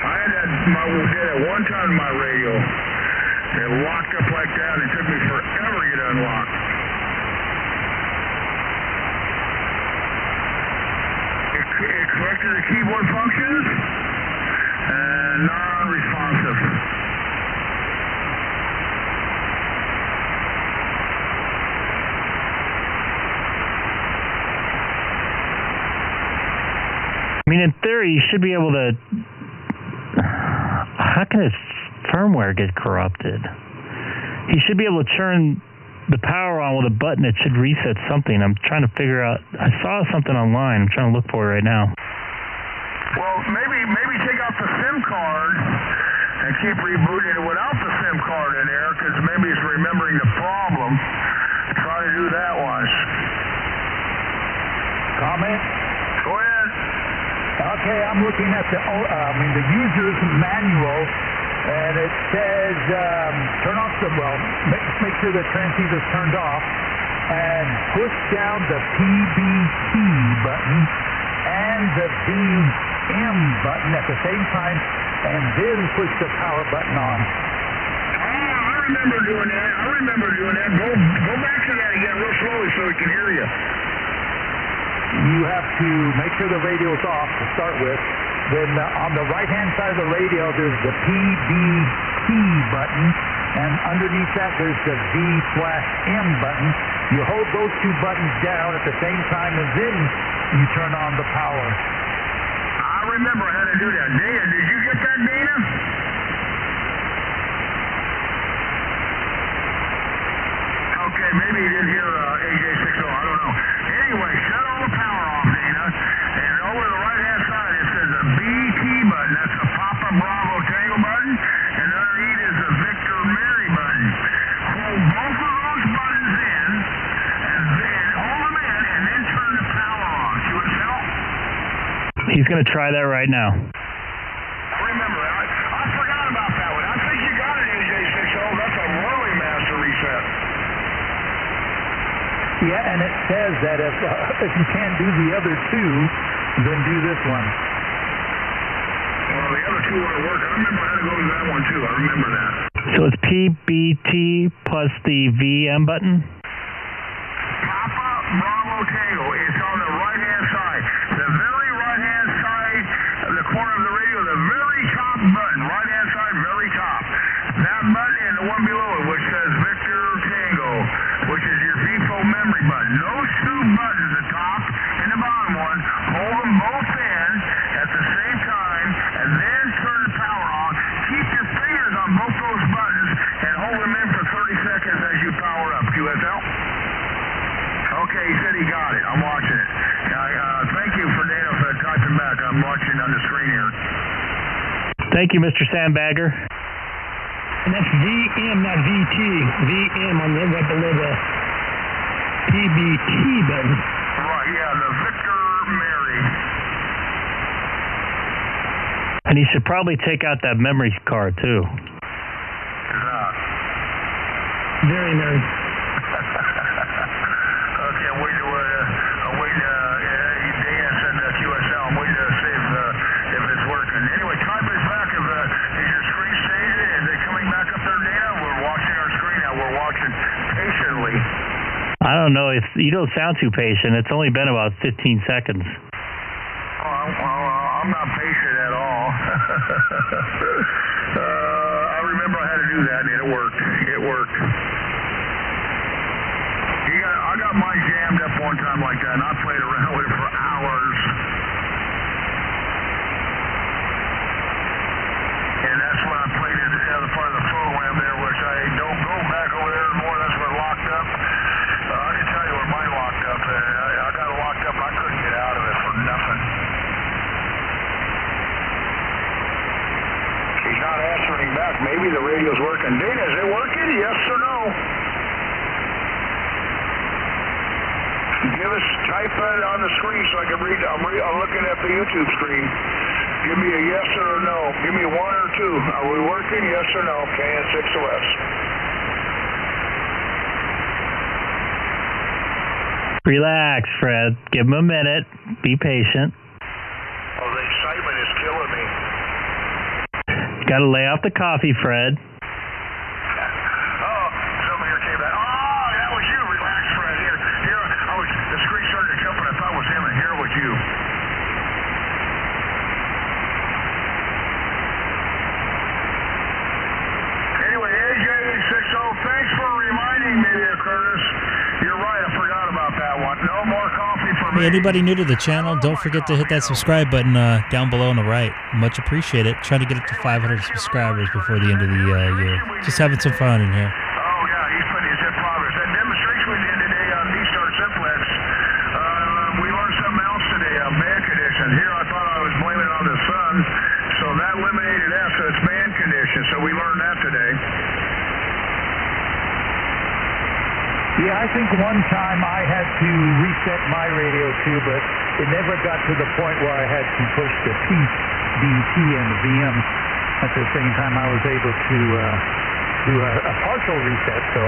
I did at one time in my radio. It locked up like that, and it took me forever to get unlocked. It corrected the keyboard functions. and non-responsive. I mean, in theory, you should be able to... How can his firmware get corrupted? He should be able to turn the power on with a button. It should reset something. I'm trying to figure out... I saw something online. I'm trying to look for it right now. Well, maybe take out the SIM card and keep rebooting it without the SIM card in there, because maybe it's remembering the problem. Try to do that once. Comment? Go ahead. Okay, I'm looking at the user's manual, and it says turn off the, make sure the transceiver's turned off, and push down the PBT button and the VM button at the same time, and then push the power button on. I remember doing that. Go back to that again real slowly so we can hear you. You have to make sure the radio's off to start with. Then on the right-hand side of the radio, there's the PBT button, and underneath that, there's the V/M button. You hold those two buttons down at the same time, and then you turn on the power. I remember how to do that. Dana, did you get that, Dana? Okay, maybe you didn't hear AJ60. I don't know. Anyway, shut all the power off, Dana. And over the right-hand side, it says a BT button. That's the Papa Bravo Tango button. And underneath is the Victor Mary button. Hold both of those buttons in, and then hold them in, and then turn the power on. See what it's out? He's going to try that right now. Remember, I forgot about that one. I think you got it, AJ60. That's a really master reset. Yeah, and it says that if you can't do the other two, then do this one. Well, the other two wouldn't work. I remember how to go to that one, too. I remember that. So it's PBT plus the VM button? Papa Bravo Tango. It's on the right-hand side. The very right-hand side of the corner of the radio, the very top button. Right-hand side, very top. That button and the one below it, which says Victor Tango, which is your VFO memory button. Those two buttons, the top and the bottom one, hold them both in at the same time, and then turn the power on. Keep your fingers on both those buttons and hold them in for 30 seconds as you power up. QSL? Okay, he said he got it. I'm watching it. Thank you for Dana for typing back. I'm watching on the screen here. Thank you, Mr. Sandbagger. And that's VM, not VT. VM on the right below the PBT button. Right, yeah, the Victor Mary. And he should probably take out that memory card, too. Very nice. Okay, I'm waiting Dana said QSL. I'm waiting to see if it's working. Anyway, type us back. Is your screen staging? Is it coming back up there, Dana? We're watching our screen now. We're watching patiently. I don't know. You don't sound too patient. It's only been about 15 seconds. I'm not patient at all. I remember how to do that, and it worked. It worked. I got mine jammed up one time like that, and I played around with it for hours. And that's when I played it the other part of the program there, which I don't go back over there anymore. That's where it locked up. I can tell you where mine locked up. I got it locked up. I couldn't get out of it for nothing. He's not answering back. Maybe the radio's working. Dana, is it working? Yes or no? Type it on the screen so I can read. I'm looking at the YouTube screen. Give me a yes or a no. Give me 1 or 2. Are we working? Yes or no? KN6OS. Relax, Fred. Give him a minute. Be patient. Oh, the excitement is killing me. Got to lay off the coffee, Fred. Hey, anybody new to the channel, don't forget to hit that subscribe button down below on the right. Much appreciate it. Trying to get up to 500 subscribers before the end of the year. Just having some fun in here. Oh, yeah, he's putting his head progress. That demonstration we did today on D-Star Simplex, we learned something else today on band conditions. Here I thought I was blaming it on the sun, so that eliminated that, so it's band conditions. So we learned that today. Yeah, I think one time I had to reset my radio too, but it never got to the point where I had to push the P, D, T, and the VM. At the same time, I was able to do a partial reset. So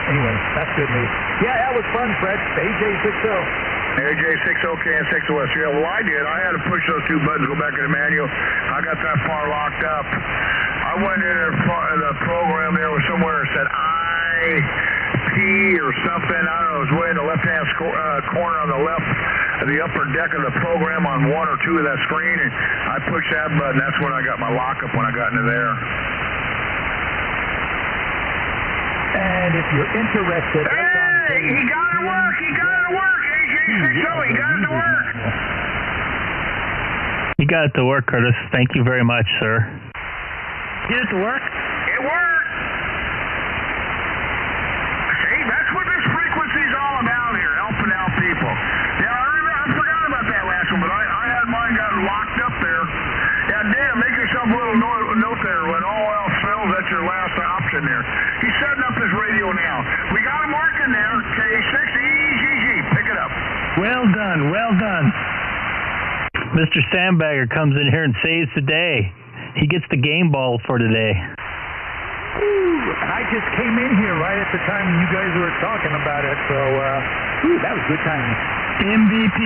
anyway, that's good news. Yeah, that was fun, Fred. AJ60. AJ60K and 6OS. Yeah, well, I did. I had to push those two buttons, go back in the manual. I got that far locked up. I went in the program there was somewhere that said IP or something. I don't know. It was way in the left-hand corner on the left of the upper deck of the program on one or two of that screen. And I pushed that button. That's when I got my lockup when I got into there. And if you're interested... Hey, he got it to work. He got it to work. AJ60, he got it to work. You got it to work, Curtis. Thank you very much, sir. Get it to work? It worked. See, that's what this frequency's all about here, helping out people. Yeah, I forgot about that last one, but I had mine got locked up there. Yeah, Dan, make yourself a little note there. When all else fails, that's your last option there. He's setting up his radio now. We got him working there. K6EGG. Pick it up. Well done. Well done. Mr. Sandbagger comes in here and saves the day. He gets the game ball for today. And I just came in here right at the time when you guys were talking about it, so that was good timing. MVP.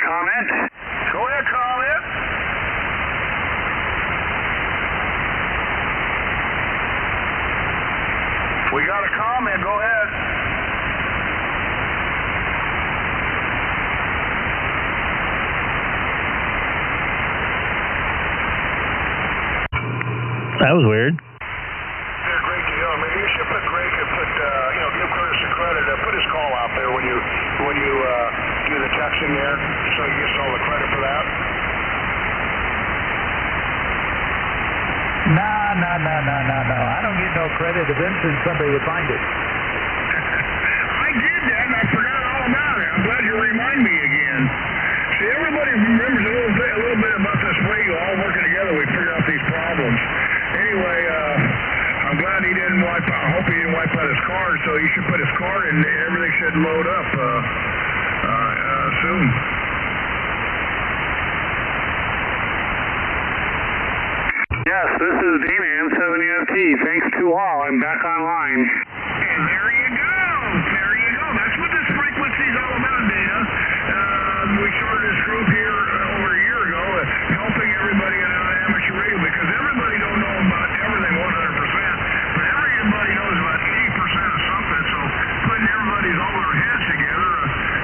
Comment? Go ahead, comment. We got a comment. Go ahead. That was weird. Yeah, great deal. I mean, you should put Greg and put, give Curtis the credit. Put his call out there when you do the texting there, so he gets all the credit for that. No. I don't get no credit. Eventually somebody would find it. I did that, and I forgot all about it. I'm glad you remind me again. See, everybody remembers a little bit about this radio, all working together. We figured out these problems. Anyway, I'm glad he didn't wipe out. I hope he didn't wipe out his card, so you should put his card in. Everything should load up soon. Yes, this is D-Man 7UFT. Thanks to all. I'm back online. And there you go. That's what this frequency's all about, Dana. We started this group here over a year ago, helping everybody get on amateur radio, because everybody don't know about everything 100%, but everybody knows about 80% of something, so putting everybody's all their heads together,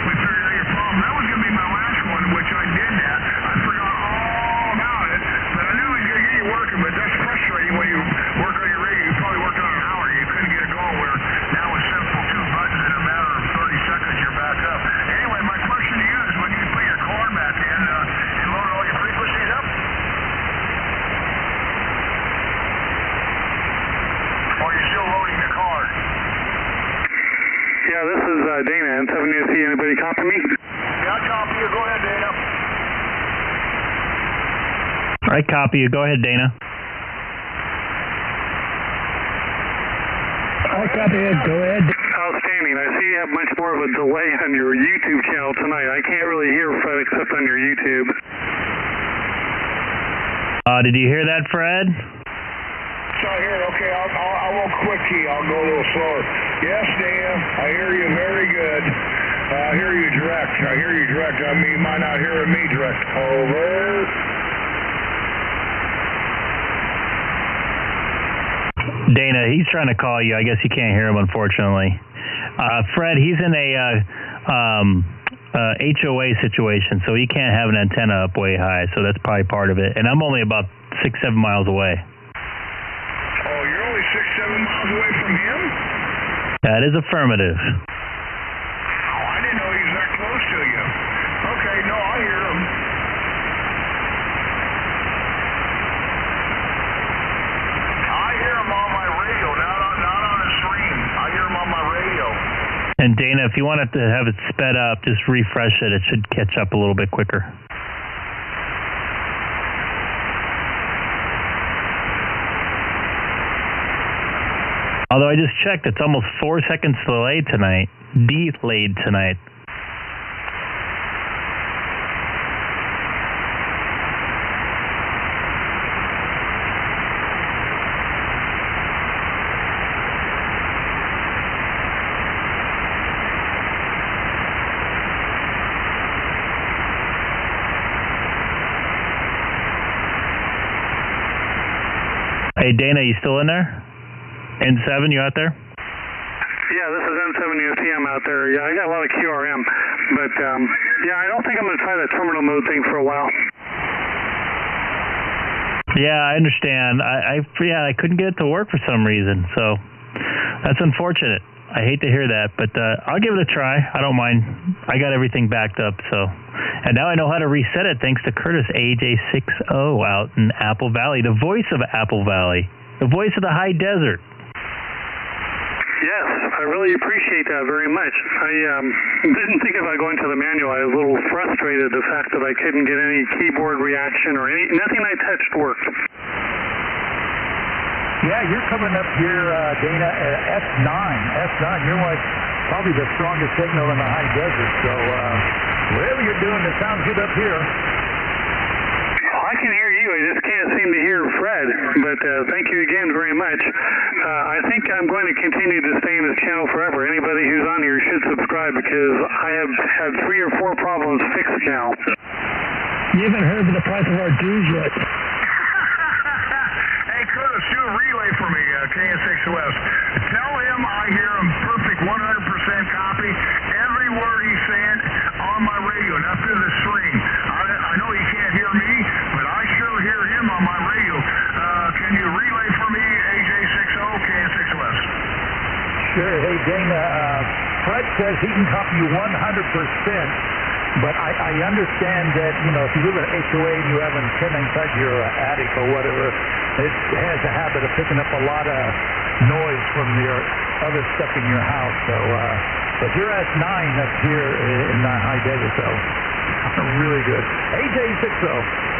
we figured out your problem. That was going to be my last one, which I did that. I forgot all about it, but I knew it was going to get you working, but that's frustrating when you work on your radio. You probably worked on an hour, you couldn't get it going, where now with simple two buttons in a matter of 30 seconds, you're back up. Anyway, my question to you is, when you put your card back in, you load all your frequencies up? Or are you still loading the card? Yeah, this is Dana, N7UFT. Anybody copy me? Yeah, I copy you. Go ahead, Dana. I copy you. Go ahead, Dana. I copy it. Go ahead. Outstanding. I see you have much more of a delay on your YouTube channel tonight. I can't really hear Fred except on your YouTube. Did you hear that, Fred? So here, okay, I won't quick key. I'll go a little slower. Yes, Dan, I hear you very good. I hear you direct. I mean, you might not hear me direct. Over. Dana, he's trying to call you. I guess you can't hear him, unfortunately. Fred, he's in a HOA situation, so he can't have an antenna up way high, so that's probably part of it. And I'm only about 6-7 miles away. Oh, you're only 6-7 miles away from him? That is affirmative. Oh, I didn't And Dana, if you wanted to have it sped up, just refresh it. It should catch up a little bit quicker. Although I just checked, it's almost 4 seconds delayed tonight. Hey, Dana, you still in there? N7, you out there? Yeah, this is N7UT. I'm out there. Yeah, I got a lot of QRM. But, yeah, I don't think I'm going to try that terminal mode thing for a while. Yeah, I understand. I couldn't get it to work for some reason, so that's unfortunate. I hate to hear that, but I'll give it a try. I don't mind. I got everything backed up, so. And now I know how to reset it thanks to Curtis AJ60 out in Apple Valley, the voice of Apple Valley, the voice of the high desert. Yes, I really appreciate that very much. I didn't think about going to the manual. I was a little frustrated the fact that I couldn't get any keyboard reaction or nothing I touched worked. Yeah, you're coming up here, Dana, at S9. S9, you're like probably the strongest signal in the high desert. So whatever you're doing, it sounds good up here. I can hear you. I just can't seem to hear Fred. But thank you again very much. I think I'm going to continue to stay in this channel forever. Anybody who's on here should subscribe because I have had 3 or 4 problems fixed now. You haven't heard the price of our dues yet. Hey, Curtis, do a relay for me, KN6OS. Tell him I hear him perfect 100% copy. Every word he's saying on my radio, not through the stream. I know he can't hear me, but I sure hear him on my radio. Can you relay for me, AJ60, KN6OS? Sure. Hey, Dana, Fred says he can copy you 100%. But I understand that, you know, if you live in an HOA and you have an antenna inside your attic or whatever, it has a habit of picking up a lot of noise from your other stuff in your house. So, but you're at 9 up here in the high desert, so really good. AJ60.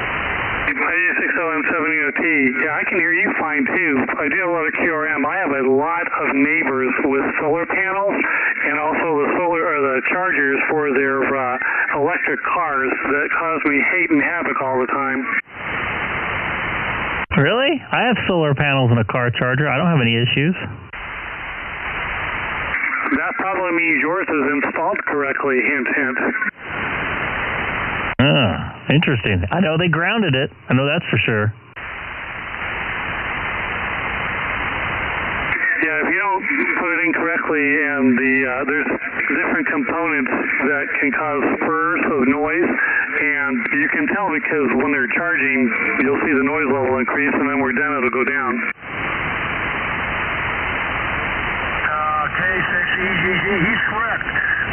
AJ60 and 7EOT. Yeah, I can hear you fine too. I do have a lot of QRM. I have a lot of neighbors with solar panels and also the chargers for their electric cars that cause me hate and havoc all the time. Really? I have solar panels and a car charger. I don't have any issues. That probably means yours is installed correctly, hint, hint. Interesting. I know they grounded it. I know that's for sure. Yeah, if you don't put it in correctly, and there's different components that can cause spurs of noise, and you can tell because when they're charging, you'll see the noise level increase, and then we're done, it'll go down. K6EGG, he's correct.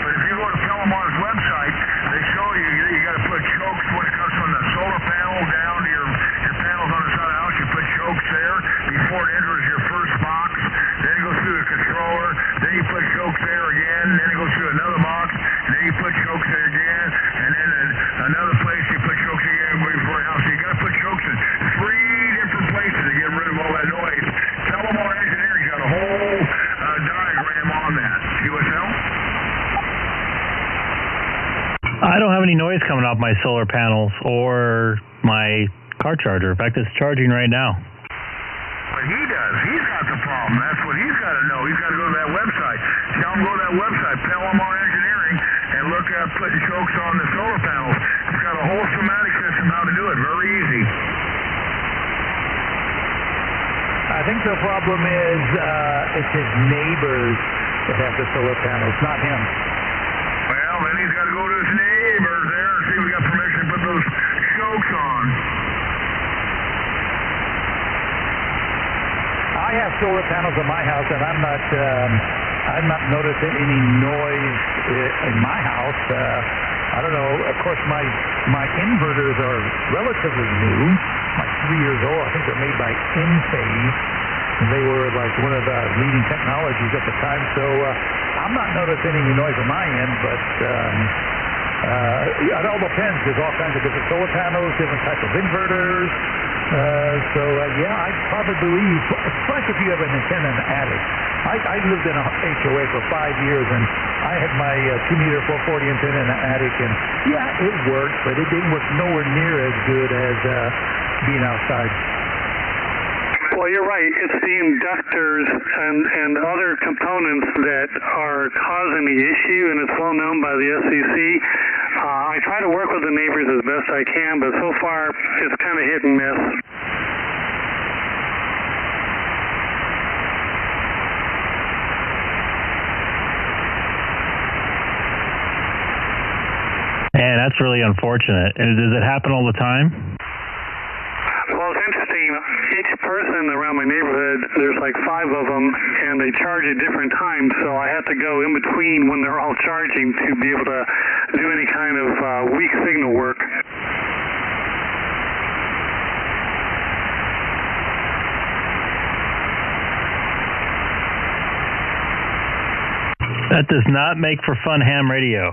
But if you go to Palomar's website, they show you got to put chokes when it comes from the solar panel down to your panels on the side of the house. You put chokes there before it enters your first box. Then it goes through the controller. Then you put chokes there again. Then it goes through another box. And then you put chokes there again. And then another place you put chokes again before your house. So you got to put chokes in 3 different places to get rid of all that noise. Palomar Engineering's got a whole diagram on that. USL? I don't have any noise coming off my solar panels or my car charger. In fact, it's charging right now. But he does. He's got the problem. That's what he's got to know. He's got to go to that website. Tell him go to that website, Palomar Engineering, and look at putting chokes on the solar panels. It's got a whole schematic system how to do it. Very easy. I think the problem is it's his neighbors that have the solar panels, not him. Well, then he's got to go to his neighbors there and see if we got permission to put those chokes on. I have solar panels on my house, and I'm not noticing any noise in my house. I don't know. Of course, my inverters are relatively new, like 3 years old. I think they're made by Enphase. They were like one of the leading technologies at the time. So I'm not noticing any noise on my end, but it all depends. There's all kinds of different solar panels, different types of inverters. Yeah, I'd probably believe, especially if you have an antenna in the attic. I lived in a HOA for 5 years, and I had my 2-meter 440 antenna in the attic, and yeah, it worked, but it didn't work nowhere near as good as being outside. Well, you're right. It's the inductors and other components that are causing the issue, and it's well known by the SEC. I try to work with the neighbors as best I can, but so far it's kind of hit and miss. Man, that's really unfortunate. And does it happen all the time? Well, it's interesting. Each person around my neighborhood, there's like 5 of them, and they charge at different times, so I have to go in between when they're all charging to be able to do any kind of weak signal work. That does not make for fun ham radio.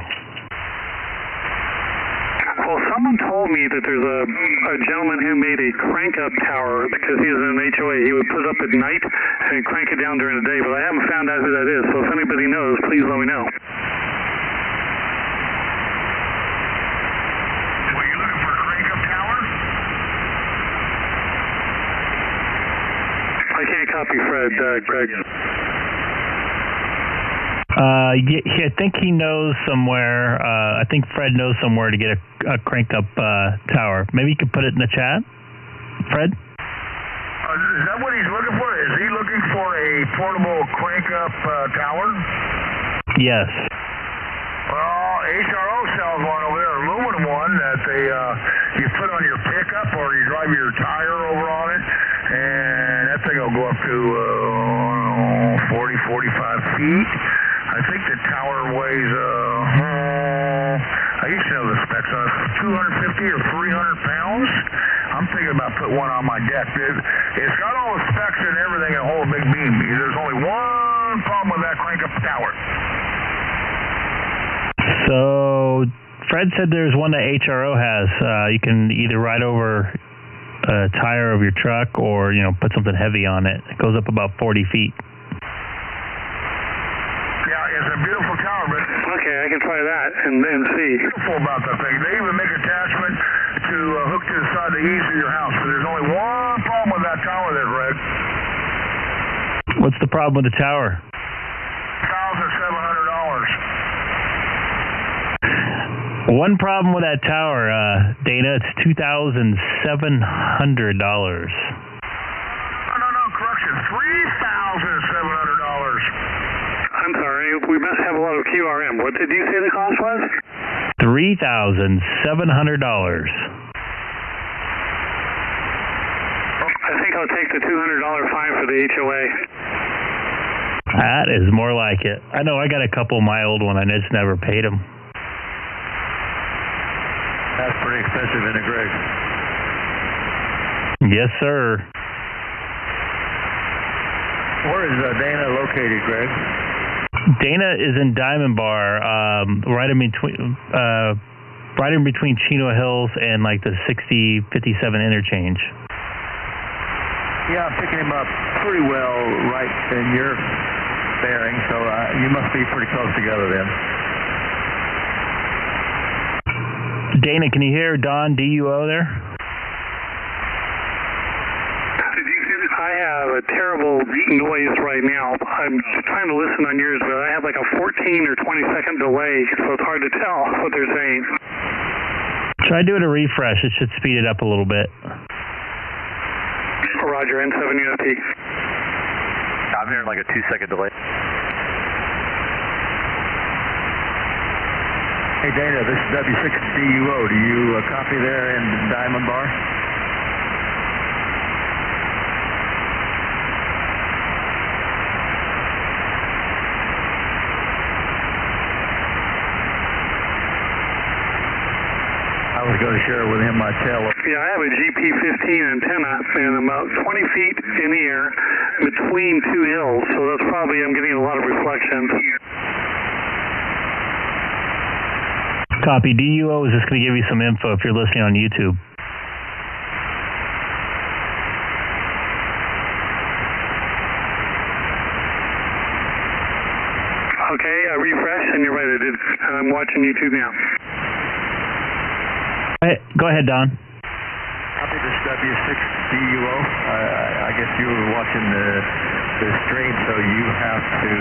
Well, someone told me that there's a gentleman who made a crank-up tower because he's in an HOA. He would put it up at night and crank it down during the day, but I haven't found out who that is, so if anybody knows, please let me know. Were you looking for a crank-up tower? I can't copy Fred, Greg. Yeah, I think he knows somewhere. I think Fred knows somewhere to get a crank-up tower. Maybe you could put it in the chat, Fred? Is that what he's looking for? Is he looking for a portable crank-up tower? Yes. Well, HRO sells one over there, aluminum one that you put on your pickup or you drive your tire over on it, and that thing will go up to 40, 45 feet. I think the tower weighs, I used to know the specs on it, 250 or 300 pounds. I'm thinking about putting one on my deck. It's got all the specs and everything and hold a big beam. There's only one problem with that crank-up tower. So Fred said there's one that HRO has. You can either ride over a tire of your truck or, put something heavy on it. It goes up about 40 feet. It's a beautiful tower, but okay, I can try that and see. Beautiful about that thing. They even make attachment to hook to the side of the eaves of your house. But there's only one problem with that tower there, Greg. What's the problem with the tower? $1,700. One problem with that tower, Dana. It's $2,700. No, correction. $3,700. I'm sorry, we must have a lot of QRM. What did you say the cost was? $3,700. I think I'll take the $200 fine for the HOA. That is more like it. I know I got a couple of my old one. I just never paid them. That's pretty expensive, isn't it, Greg? Yes, sir. Where is Dana located, Greg? Dana is in Diamond Bar, right in between Chino Hills and like the 60-57 interchange. Yeah, I'm picking him up pretty well right in your bearing, so you must be pretty close together then. Dana, can you hear Don DUO there? I have a terrible noise right now. I'm trying to listen on yours, but I have like a 14 or 20-second delay, so it's hard to tell what they're saying. Try doing a refresh. It should speed it up a little bit. Roger, N7 UFT. I'm hearing like a 2-second delay. Hey, Dana, this is W6DUO. Do you copy there in Diamond Bar? I was going to share with him my tail. Yeah, I have a GP15 antenna, and I'm about 20 feet in the air between two hills, so that's probably, I'm getting a lot of reflections. Copy. DUO is just going to give you some info if you're listening on YouTube. Okay, I refreshed, and you're right, I did. And I'm watching YouTube now. Go ahead, Don. Copy this W6DUO. I guess you were watching the stream, so you have to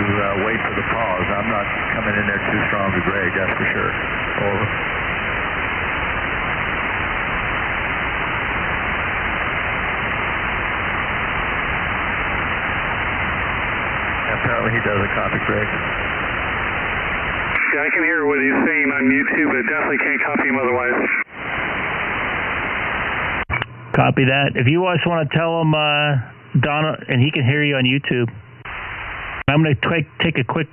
wait for the pause. I'm not coming in there too strong to grade, that's for sure. Over. Apparently he doesn't copy, Greg. Yeah, I can hear what he's saying on YouTube, but definitely can't copy him otherwise. Copy that. If you guys want to tell him, Donna, and he can hear you on YouTube, I'm going to take a quick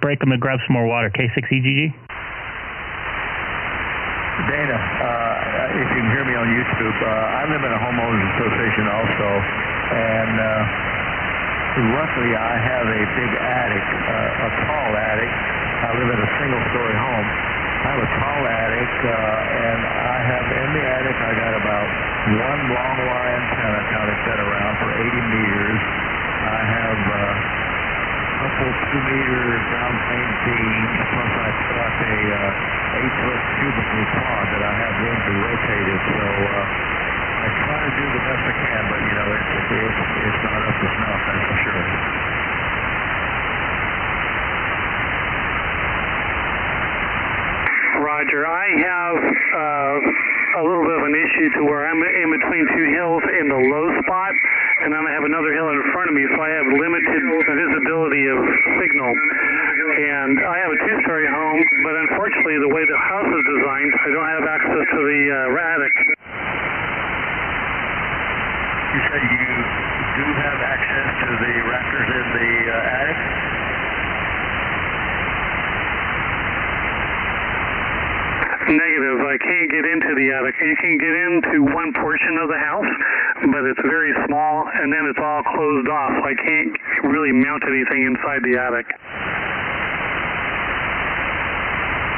break. I'm going to grab some more water. K6EGG? Dana, if you can hear me on YouTube, I live in a homeowners association also, and luckily I have a big attic, a tall attic. I live in a single-story home. I have a tall attic, and I have in the attic, I got about one long wire antenna kind of set around for 80 meters. I have a couple 2-meter ground plane beams, plus I put up a 8-foot cubicle pod that I have room to rotate it. So I try to do the best I can, but you know, it's not up to snuff, that's for sure. Roger, I have a little bit of an issue to where I'm in between two hills in the low spot, and then I have another hill in front of me, so I have limited visibility of signal. And I have a 2-story home, but unfortunately the way the house is designed, I don't have access to the attic. You said you do have access to the rafters in the attic? Negative. I can't get into the attic. You can get into one portion of the house, but it's very small, and then it's all closed off. I can't really mount anything inside the attic.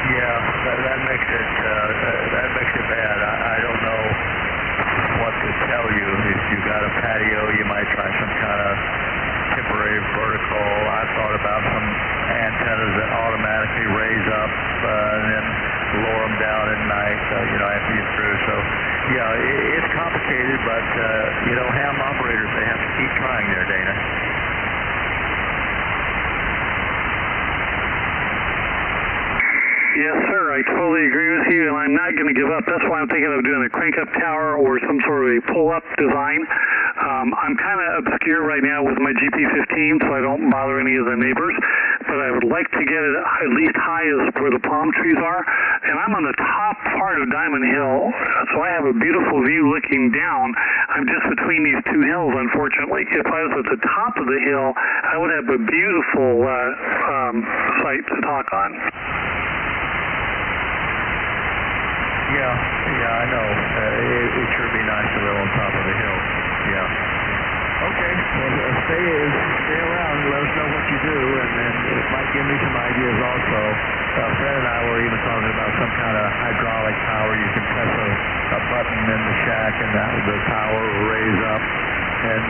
Yeah, that makes it bad. I don't know what to tell you. If you got a patio, you might try some kind of temporary vertical. I thought about some antennas that automatically raise up and then lower them down at night, after you're through. So, yeah, it's complicated, but, ham operators, they have to keep trying there, Dana. Yes, sir. I totally agree with you, and I'm not going to give up. That's why I'm thinking of doing a crank-up tower or some sort of a pull-up design. I'm kind of obscure right now with my GP15, so I don't bother any of the neighbors, but I would like to get it at least high as where the palm trees are. And I'm on the top part of Diamond Hill, so I have a beautiful view looking down. I'm just between these two hills, unfortunately. If I was at the top of the hill, I would have a beautiful site to talk on. Yeah, I know. It sure be nice to live on top of the hill. Yeah. Okay. Well, stay around. Let us know what you do, and then it might give me some ideas also. Fred and I were even talking about some kind of hydraulic power. You can press a button in the shack, and the power will raise up and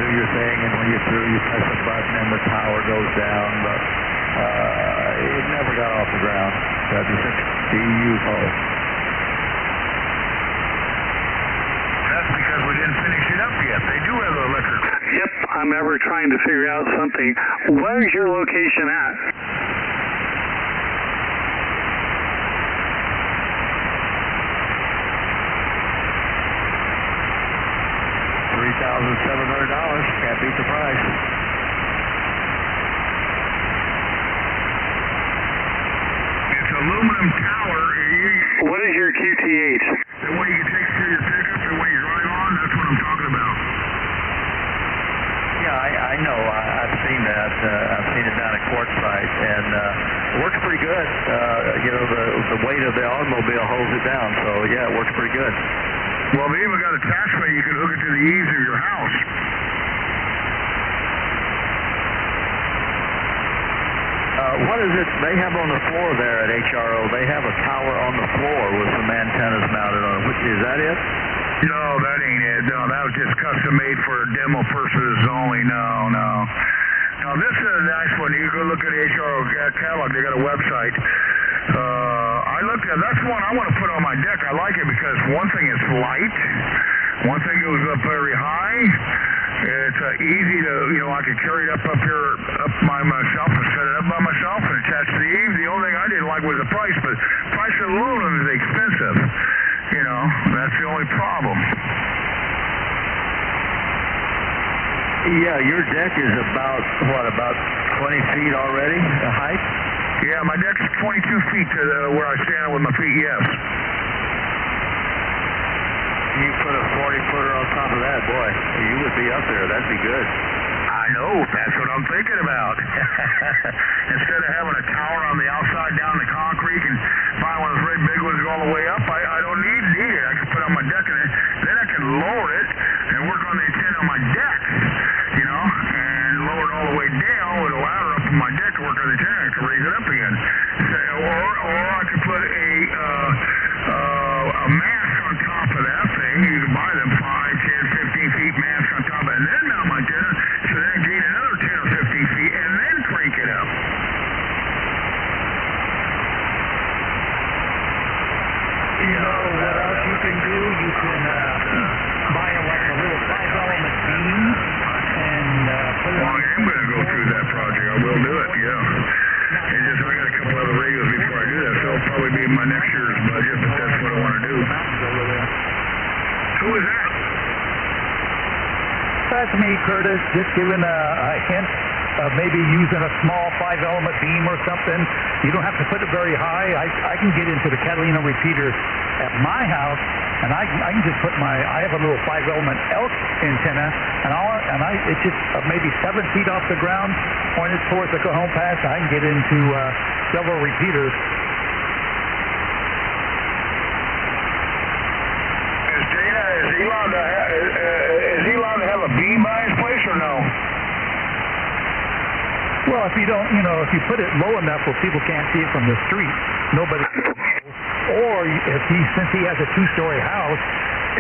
do your thing. And when you're through, you press a button, and the power goes down. But it never got off the ground. W6DUO. That's because we didn't finish it up yet. They do have electric. Yep, I'm ever trying to figure out something. Where's your location at? $3,700. Can't beat the price. It's aluminum tower. What is your QTH? The way you take to your pickup, the way you drive on, that's what I'm talking about. Yeah, I know. I've seen that. I've seen it down at Quartzsite, and it works pretty good. The the weight of the automobile holds it down. So yeah, it works pretty good. Well, they even got a attachment. You can hook it to the eaves of your house. What is it they have on the floor there at HRO? They have a tower on the floor with some antennas mounted on it. Is that it? No, that ain't it. No, that was just custom made for demo purposes only. No. Now, this is a nice one. You go look at the HRO catalog. They got a website. I looked at that's one I want to put on my deck. I like it because one thing it's light. One thing goes up very high. It's easy to, I could carry it up here up by myself and set it up by myself and attach to the eaves. The only thing I didn't like was the price, but price of aluminum is expensive. That's the only problem. Yeah, your deck is about 20 feet already, the height? Yeah, my deck's 22 feet to where I stand with my feet, yes. You put a 40-footer on top of that, boy, you would be up there. That'd be good. I know. That's what I'm thinking about. Instead of having a tower on the outside down the concrete and buy one of those very big ones all the way up, I don't need it. I can put it on my deck and then I can lower it and work on the antenna on my deck, and lower it all the way down with a ladder up on my deck to work on the antenna. I can raise it up again. Or I could put a mast on top of that thing. You can buy them 5, 10, 15 feet mast on top of it, and then mount my antenna, so then gain another 10 or 15 feet, and then crank it up. What else you can do? You can buy a little 5-element beam and put it on. I am going to go through that project. I will do it, yeah. It's just I got a couple other radios before I do that, so it'll probably be my next year's budget, but that's what I want to do. Who is that? That's me, Curtis. Just giving a hint of maybe using a small 5-element beam or something. You don't have to put it very high. I can get into the Catalina repeater at my house, and I can just put I have a little 5-element elk antenna, and it's just maybe 7 feet off the ground, pointed towards the Cajon Pass. I can get into several repeaters. Is he allowed to have a beam by his place or no? Well, if you don't, if you put it low enough where people can't see it from the street, nobody. Or since he has a 2-story house,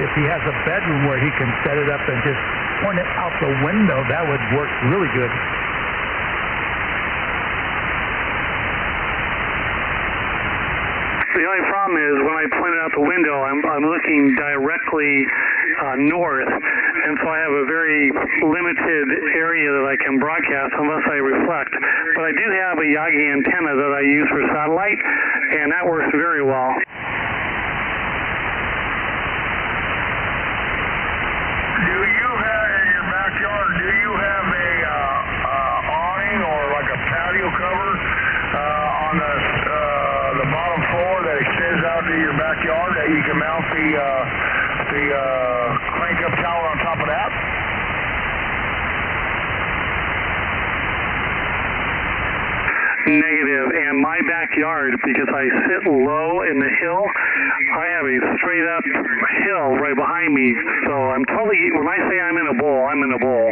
if he has a bedroom where he can set it up and just point it out the window, that would work really good. The only problem is when I point it out the window, I'm looking directly north, and so I have a very limited area that I can broadcast unless I reflect. But I do have a Yagi antenna that I use for satellite, and that works very well. Do you have in your backyard? Do you have a awning or like a patio cover on the bottom floor that extends out to your backyard that you can mount the crank up tower on top of that? Negative, and my backyard, because I sit low in the hill, I have a straight up hill right behind me, so I'm totally, when I say I'm in a bowl, I'm in a bowl.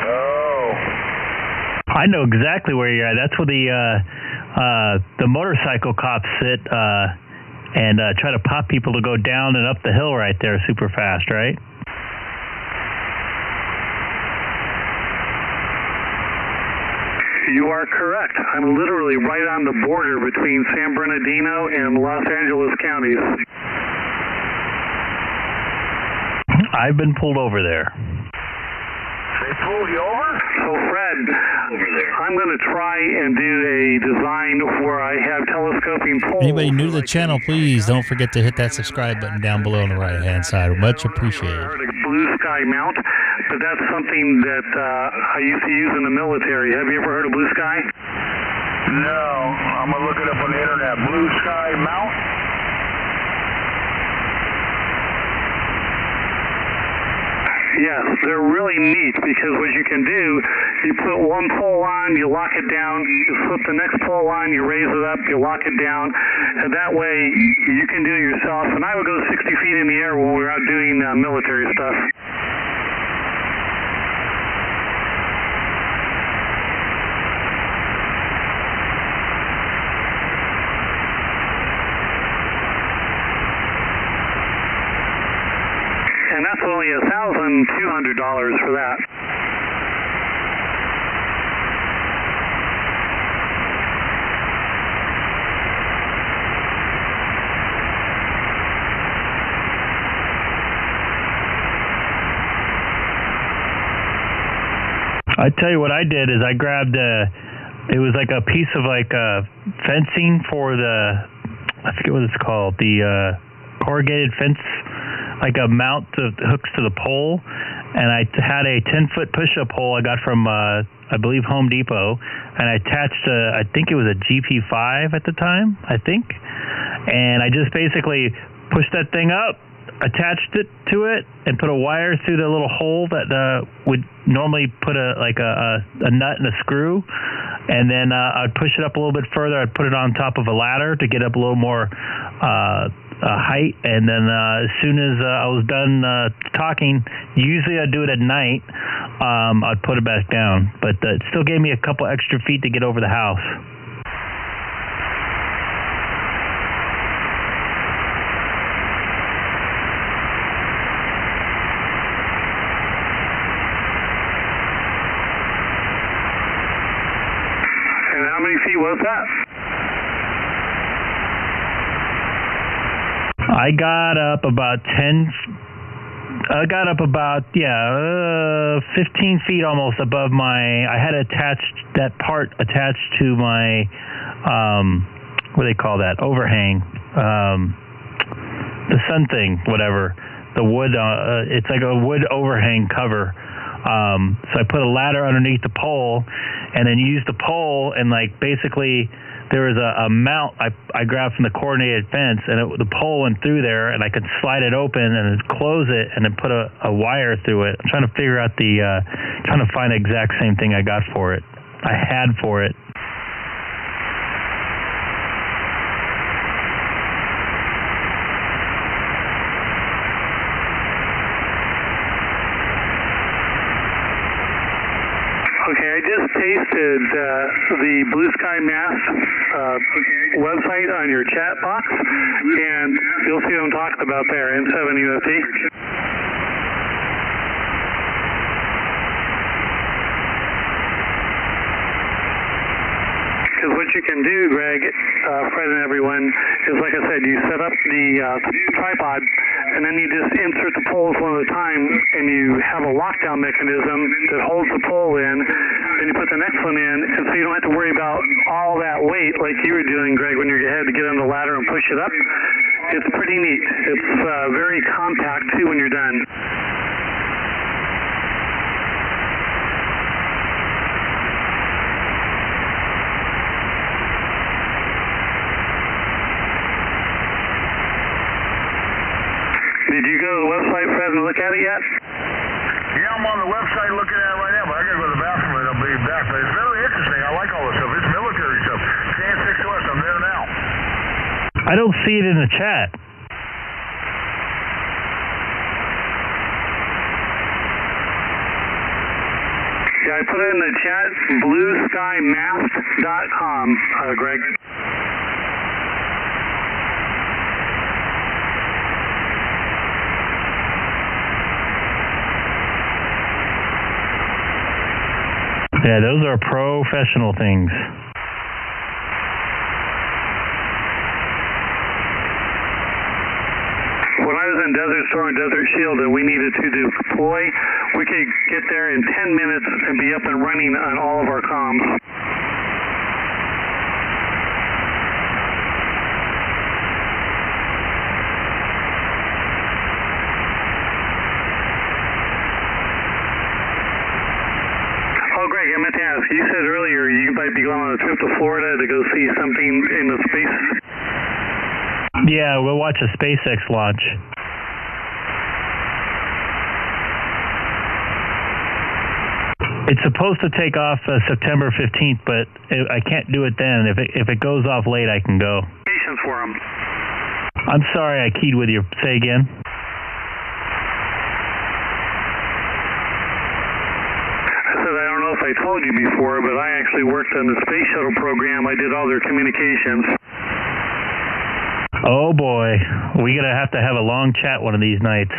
Oh. I know exactly where you're at. That's where the motorcycle cops sit and try to pop people to go down and up the hill right there super fast, right? You are correct. I'm literally right on the border between San Bernardino and Los Angeles counties. I've been pulled over there. They pulled you over? So, Fred, I'm going to try and do a design where I have telescoping poles. Anybody new to the channel, please don't forget to hit that subscribe button down below on the right-hand side. Much appreciated. Blue sky mount, but that's something that I used to use in the military. Have you ever heard of blue sky? No. I'm going to look it up on the internet. Blue sky mount? Yes, they're really neat because what you can do, you put one pole on, you lock it down, you flip the next pole on, you raise it up, you lock it down, and that way you can do it yourself. And I would go 60 feet in the air when we were out doing military stuff. And that's only $1,200 for that. I tell you what I did is I grabbed it was like a piece of like fencing for I forget what it's called, the corrugated fence, like a mount that hooks to the pole, and I had a 10-foot push-up pole I got from I believe Home Depot, and I attached I think it was a GP5 at the time, I think, and I just basically pushed that thing up, attached it to it, and put a wire through the little hole that would normally put a nut and a screw, and then I'd push it up a little bit further. I'd put it on top of a ladder to get up a little more height, and then as soon as I was done talking, usually I'd do it at night, I'd put it back down, but it still gave me a couple extra feet to get over the house. And how many feet was that? I got up about 15 feet almost above I had that part attached to my, what do they call that? Overhang. The sun thing, whatever. The wood, it's like a wood overhang cover. So I put a ladder underneath the pole and then used the pole and like basically there was a mount I grabbed from the coordinated fence, and the pole went through there, and I could slide it open and then close it, and then put a wire through it. I'm trying to figure out trying to find the exact same thing I got for it. I had for it. Okay, I just pasted the Blue Sky Mask website on your chat box, and you'll see what I'm talking about there, N7UFT. Because what you can do, Greg, Fred and everyone, is like I said, you set up the tripod, and then you just insert the poles one at a time, and you have a lockdown mechanism that holds the pole in, then you put the next one in, and so you don't have to worry about all that weight like you were doing, Greg, when you had to get on the ladder and push it up. It's pretty neat. It's very compact, too, when you're done. Did you go to the website, Fred, and look at it yet? Yeah, I'm on the website looking at it right now, but I gotta go to the bathroom and I'll be back. But it's very interesting. I like all this stuff. It's military stuff. K6 West, I'm there now. I don't see it in the chat. Yeah, I put it in the chat, blueskymask.com, Greg. Yeah, those are professional things. When I was in Desert Storm and Desert Shield and we needed to deploy, we could get there in 10 minutes and be up and running on all of our comms. Oh, Greg, I meant to ask, you said earlier you might be going on a trip to Florida to go see something in the space. Yeah, we'll watch a SpaceX launch. It's supposed to take off September 15th, but I can't do it then. If it goes off late, I can go. Patience for him. I'm sorry I keyed with you. Say again. I don't know if I told you before, but I actually worked on the space shuttle program. I did all their communications. Oh boy, we're gonna have to have a long chat one of these nights.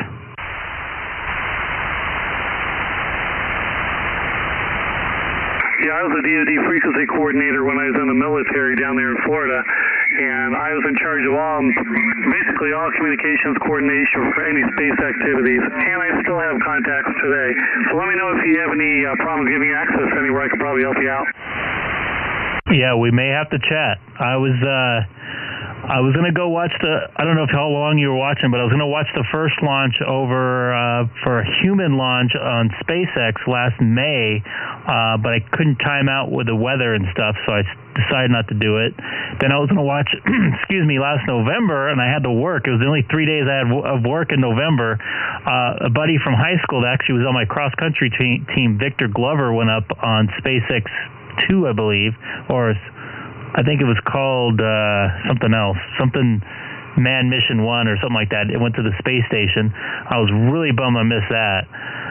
Yeah, I was a DoD frequency coordinator when I was in the military down there in Florida, and I was in charge of basically all communications coordination for any space activities, and I still have contacts today. So let me know if you have any problems giving access anywhere. I can probably help you out. Yeah, we may have to chat. I was going to go watch I don't know how long you were watching, but I was going to watch the first launch over for a human launch on SpaceX last May, but I couldn't time out with the weather and stuff, so I decided not to do it. Then I was going to watch, last November, and I had to work. It was the only 3 days I had of work in November. A buddy from high school that actually was on my cross-country team, Victor Glover, went up on SpaceX 2, I believe, or I think it was called something else, something Man Mission 1 or something like that. It went to the space station. I was really bummed I missed that.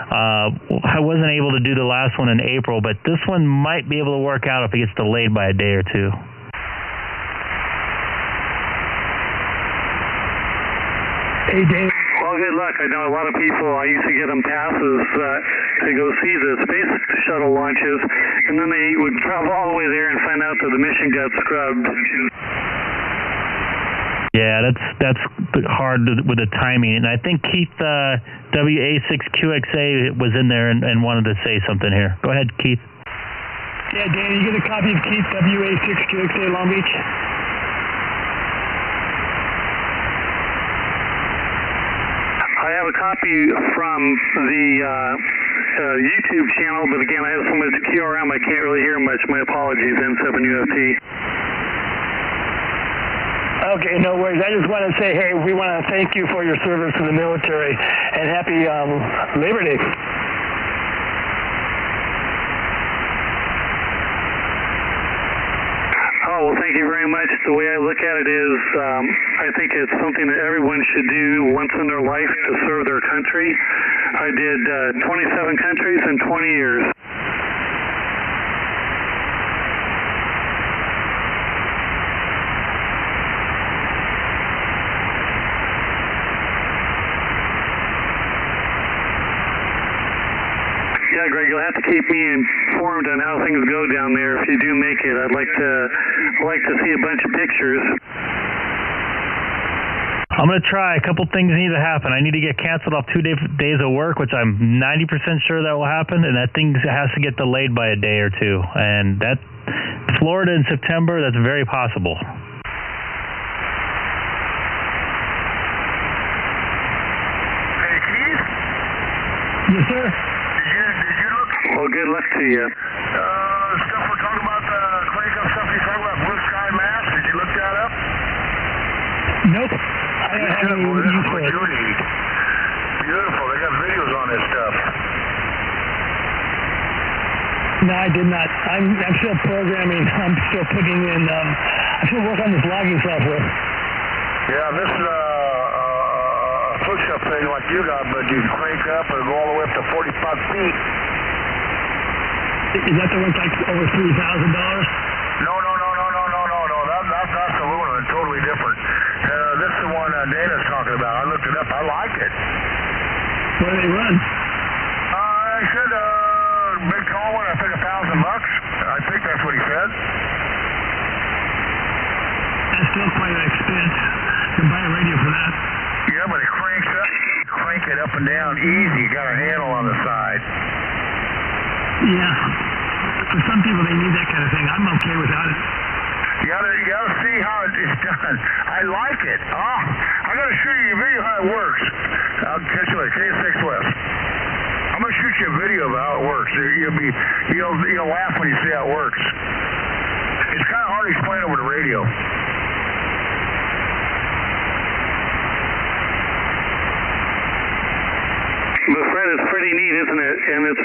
I wasn't able to do the last one in April, but this one might be able to work out if it gets delayed by a day or two. Hey, Dave. Well, good luck. I know a lot of people, I used to get them passes to go see the space shuttle launches, and then they would travel all the way there and find out that the mission got scrubbed. Yeah, that's hard with the timing. And I think Keith WA6QXA was in there and wanted to say something here. Go ahead, Keith. Yeah, Dan, you get a copy of Keith WA6QXA Long Beach? I have a copy from the YouTube channel, but again, I have so much QRM, I can't really hear much. My apologies, N7UFT. Okay, no worries. I just want to say, hey, we want to thank you for your service to the military, and happy Labor Day. Oh, well, thank you very much. The way I look at it is, I think it's something that everyone should do once in their life to serve their country. I did 27 countries in 20 years. Yeah, Greg, you'll have to keep me informed on how things go down there. If you do make it, I'd like to see a bunch of pictures. I'm going to try. A couple things need to happen. I need to get canceled off 2 days of work, which I'm 90% sure that will happen, and that thing has to get delayed by a day or two. And that Florida in September, that's very possible. Hey, Keith? Yes, sir. Well, good luck to you. Stuff we're talking about, the crank up stuff you're talking about, Blue Sky Maps, did you look that up? Nope. I don't have any Boy, this use is for what it. you need. Beautiful. They got videos on this stuff. No, I did not. I'm still programming. I'm still putting in, I still work on this logging software. Yeah, this is a push-up thing like you got, but you crank up and go all the way up to 45 feet. Is that the one that's like over $3,000? No. That's aluminum. It's totally different. This is the one Dana's talking about. I looked it up. I like it. What do they run? I said, big tall one, I think $1,000. I think that's what he said. That's still quite an expense. You can buy a radio for that. Yeah, but it cranks up. Crank it up and down easy. You got a handle on the side. Yeah. For some people, they need that kind of thing. I'm okay without it. You gotta see how it's done. I like it. I gotta show you a video how it works. I'll catch you later. K6 West. I'm gonna shoot you a video of how it works. You'll laugh when you see how it works. It's kind of hard to explain over the radio. But Fred, it's pretty neat, isn't it? And it's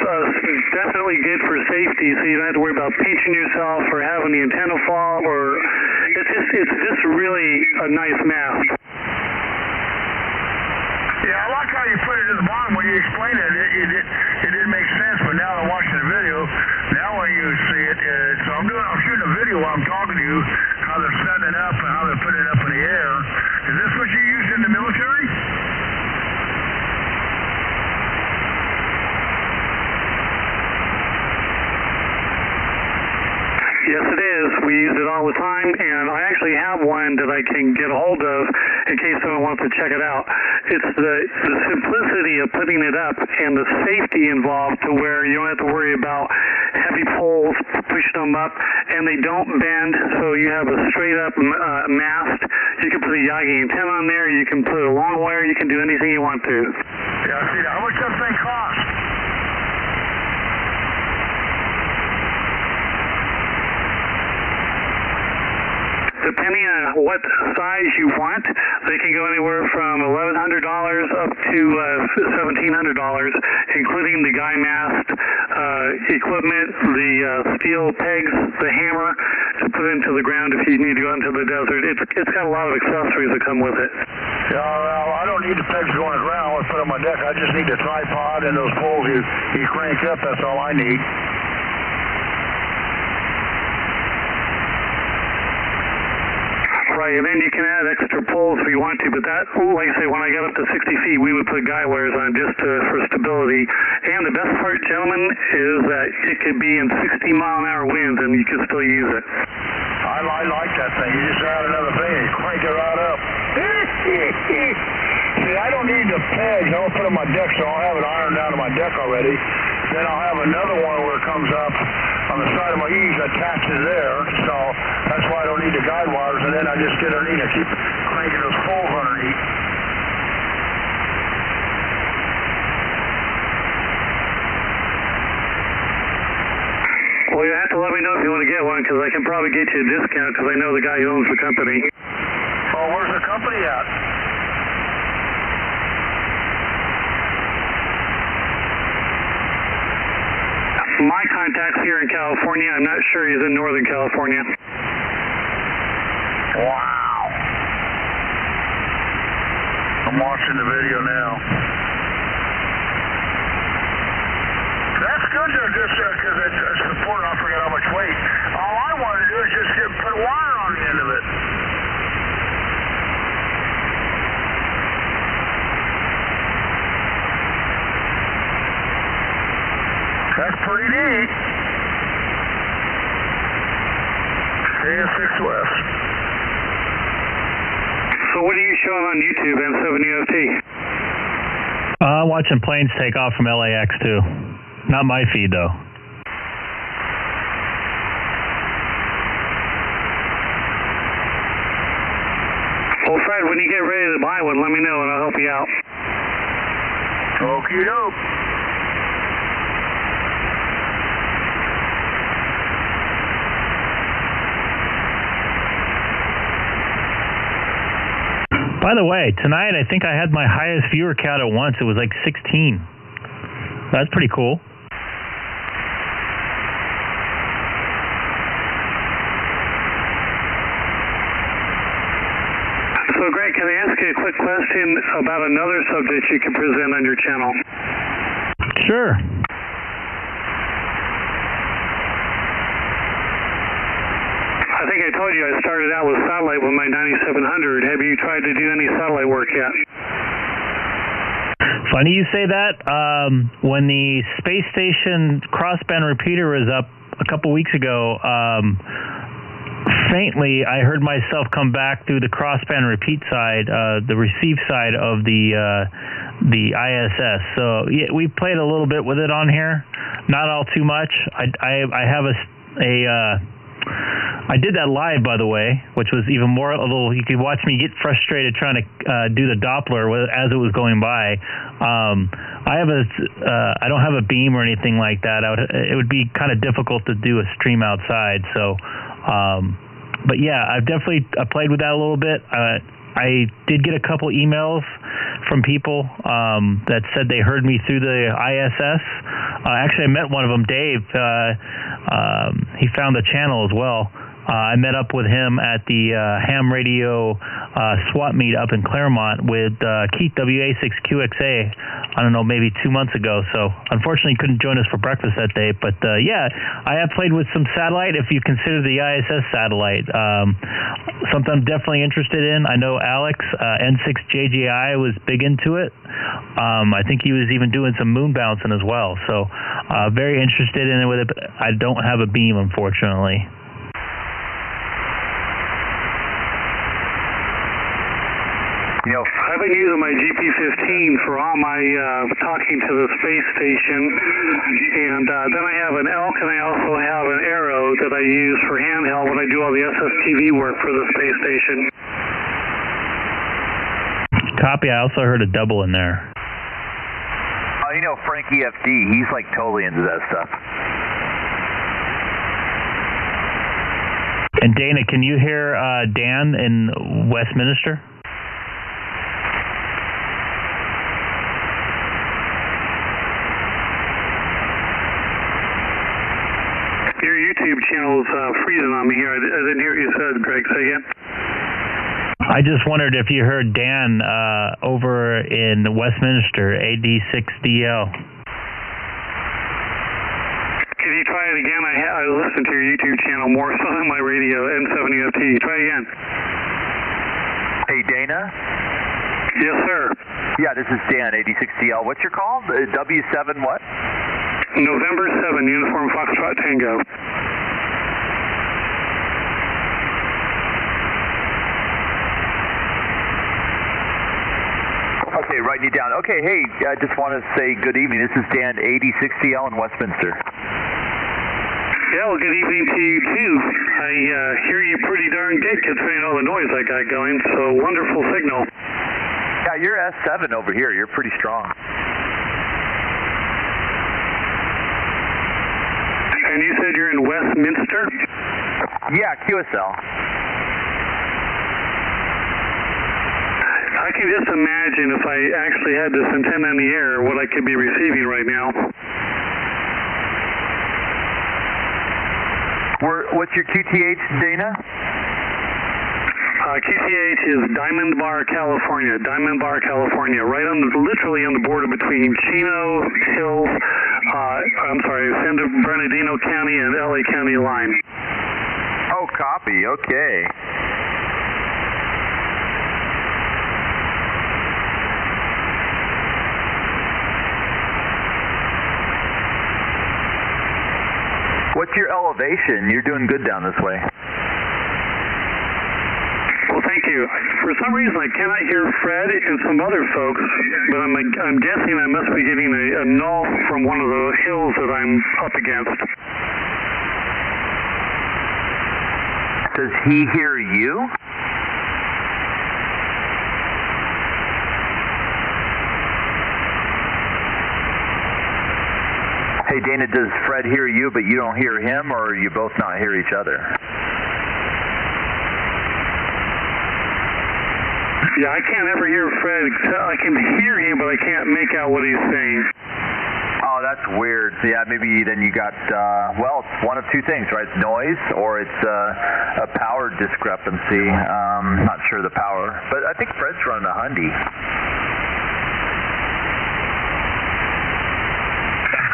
definitely good for safety, so you don't have to worry about pinching yourself or having the antenna fall, or it's just really a nice mask. Yeah, I like how you put it at the bottom when you explained it. It didn't make sense, but now I'm watching the video. Now when you see it, so I'm shooting a video while I'm talking to you, how they're setting it up and how they're putting it up in the air. Is this what you use in the military? Yes, it is. We use it all the time, and I actually have one that I can get a hold of in case someone wants to check it out. It's the simplicity of putting it up and the safety involved to where you don't have to worry about heavy poles pushing them up, and they don't bend, so you have a straight-up mast. You can put a Yagi antenna on there. You can put a long wire. You can do anything you want to. Yeah, I see that. How much does that thing cost? Depending on what size you want, they can go anywhere from $1,100 up to $1,700, including the guy mast, equipment, the steel pegs, the hammer to put into the ground if you need to go into the desert. It's got a lot of accessories that come with it. Yeah, well, I don't need the pegs going to the ground. I want to put on my deck. I just need the tripod and those poles you crank up. That's all I need. Right, and then you can add extra poles if you want to, but that, like I say, when I got up to 60 feet, we would put guy wires on just for stability. And the best part, gentlemen, is that it could be in 60-mile-an-hour winds, and you can still use it. I like that thing. You just add another thing and crank it right up. See, I don't need the pegs. I don't put it on my deck, so I'll have it ironed down to my deck already. Then I'll have another one where it comes up on the side of my eaves that attaches there, so that's why I don't need the guide wires, and then I just get underneath and keep cranking those poles underneath. Well, you have to let me know if you want to get one, because I can probably get you a discount, because I know the guy who owns the company. Oh, where's the company at? My contact's here in California. I'm not sure he's in Northern California. Wow. I'm watching the video now. That's good just because it's supported. I forget how much weight. All I want to do is just put wire on the end of it. That's pretty neat. KS6 West. So what are you showing on YouTube, M7UFT? I'm watching planes take off from LAX too. Not my feed though. Well, Fred, when you get ready to buy one, let me know and I'll help you out. Okie doke. By the way, tonight I think I had my highest viewer count at once. It was like 16. That's pretty cool. So, Greg, can I ask you a quick question about another subject you can present on your channel? Sure. I think I told you I started out with satellite with my 9700. Have you tried to do any satellite work yet? Funny you say that. When the space station crossband repeater was up a couple weeks ago, faintly I heard myself come back through the crossband repeat side, the receive side of the ISS. So yeah, we played a little bit with it on here, not all too much. I have I did that live, by the way, which was even more a little. You could watch me get frustrated trying to do the Doppler as it was going by. I don't have a beam or anything like that. It would be kind of difficult to do a stream outside. So, but yeah, I played with that a little bit. I did get a couple emails from people that said they heard me through the ISS. Actually, I met one of them, Dave. He found the channel as well. I met up with him at the ham radio swap meet up in Claremont with Keith WA6QXA, I don't know, maybe 2 months ago. So unfortunately couldn't join us for breakfast that day. But yeah, I have played with some satellite, if you consider the ISS satellite. Something I'm definitely interested in. I know Alex, N6JGI, was big into it. I think he was even doing some moon bouncing as well. So very interested in it with it, but I don't have a beam, unfortunately. I've been using my GP15 for all my talking to the space station, and then I have an Elk, and I also have an Arrow that I use for handheld when I do all the SSTV work for the space station. Copy. I also heard a double in there. You know, Frankie FD, he's like totally into that stuff. And Dana, can you hear Dan in Westminster? Your YouTube channel is freezing on me here. I didn't hear what you said, Greg. Say again. I just wondered if you heard Dan over in Westminster, AD6DL. Can you try it again? I listened to your YouTube channel more so than my radio, N70FT. Try again. Hey, Dana? Yes, sir. Yeah, this is Dan, AD6DL. What's your call? W7 what? November 7, Uniform Foxtrot Tango. Okay, writing you down. Okay, hey, I just want to say good evening. This is Dan, AD6DL in Westminster. Yeah, well, good evening to you, too. I hear you pretty darn good considering all the noise I got going, so wonderful signal. Yeah, you're S7 over here. You're pretty strong. And you said you're in Westminster? Yeah, QSL. I can just imagine if I actually had this antenna in the air, what I could be receiving right now. What's your QTH, Dana? QTH is Diamond Bar, California. Diamond Bar, California. Right on literally on the border between Chino Hills, San Bernardino County and LA County line. Oh, copy. Okay. What's your elevation? You're doing good down this way. Well, thank you. For some reason, I cannot hear Fred and some other folks, but I'm guessing I must be getting a null from one of the hills that I'm up against. Does he hear you? Hey, Dana, does Fred hear you, but you don't hear him, or you both not hear each other? Yeah, I can't ever hear Fred. I can hear him, but I can't make out what he's saying. Oh, that's weird. So, yeah, maybe then you got, well, it's one of two things, right? It's noise or it's a power discrepancy. Not sure the power. But I think Fred's running a Hyundai.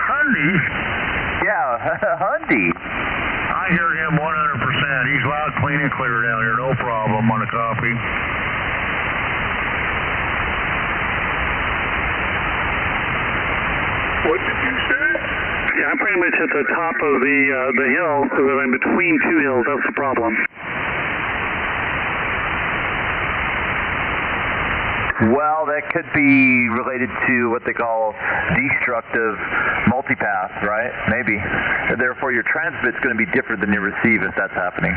Hyundai? Yeah, Hyundai. I hear him 100%. He's loud, clean, and clear down here. No problem on the copy. What did you say? Yeah, I'm pretty much at the top of the hill, so that I'm between two hills. That's the problem. Well, that could be related to what they call destructive multipath, right? Maybe. Therefore, your transmit's going to be different than your receive if that's happening.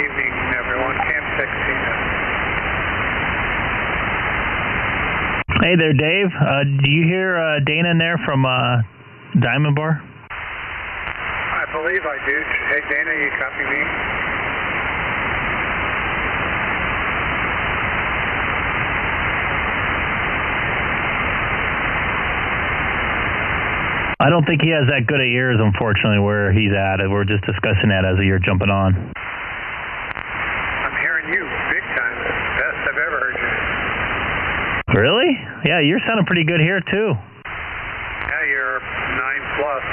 Evening, everyone. K6EGG. Hey there, Dave. Do you hear Dana in there from Diamond Bar? believe I do. Hey, Dana, you copy me? I don't think he has that good of ears, unfortunately, where he's at. We're just discussing that as you're jumping on. I'm hearing you big time. Best I've ever heard you. Really? Yeah, you're sounding pretty good here, too. Yeah, you're 9 plus.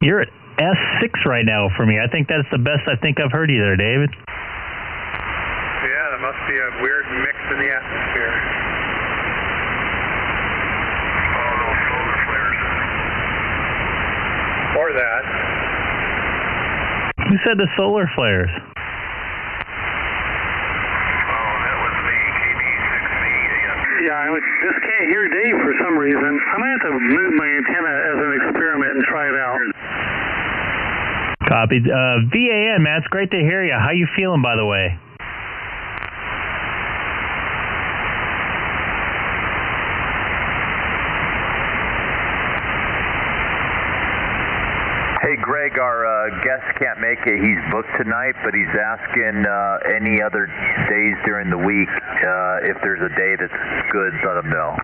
You're at S6 right now for me. I think that's the best I think I've heard you there, David. Yeah, there must be a weird mix in the atmosphere. Or that. Who said the solar flares? Oh, that was me, KB6EGG. Yeah, I just can't hear Dave for some reason. I'm going to have to move my antenna as an experiment and try it out. Copy. VAN, man, it's great to hear you. How you feeling, by the way? Hey, Greg, our guest can't make it. He's booked tonight, but he's asking any other days during the week. If there's a day that's good, let him know.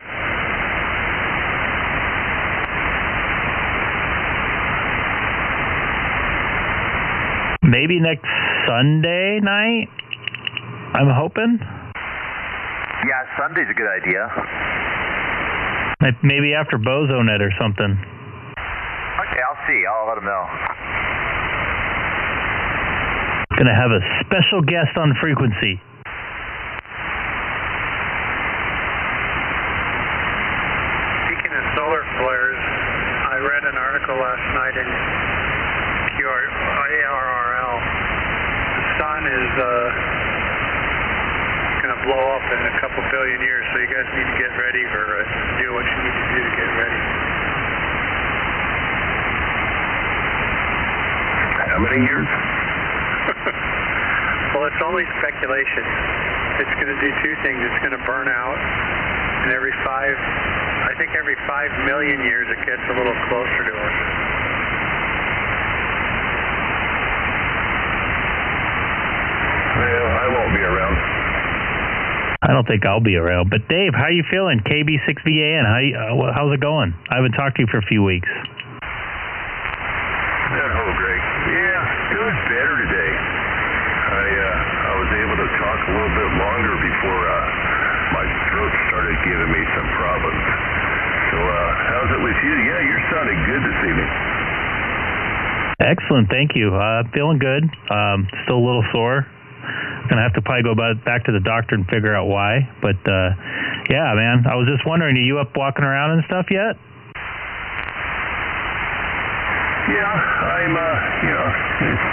Maybe next Sunday night, I'm hoping. Yeah, Sunday's a good idea. Maybe after BozoNet or something. Okay, I'll see. I'll let him know. Gonna have a special guest on frequency. Speaking of solar flares, I read an article last night in ARRL. The sun is going to blow up in a couple billion years, so you guys need to get ready for do what you need to do to get ready. How many years? Well, it's only speculation. It's going to do two things. It's going to burn out, and every 5 million years it gets a little closer to us. Well, I won't be around. I don't think I'll be around. But Dave, how you feeling? KB6VAN, how's it going? I haven't talked to you for a few weeks. Hello, Greg. Yeah, it was better today. I was able to talk a little bit longer before my throat started giving me some problems. So, how's it with you? Yeah, you're sounding good this evening. Excellent, thank you. Feeling good. Still a little sore. Gonna have to probably go back to the doctor and figure out why. But yeah, man, I was just wondering, are you up walking around and stuff yet? Yeah, I'm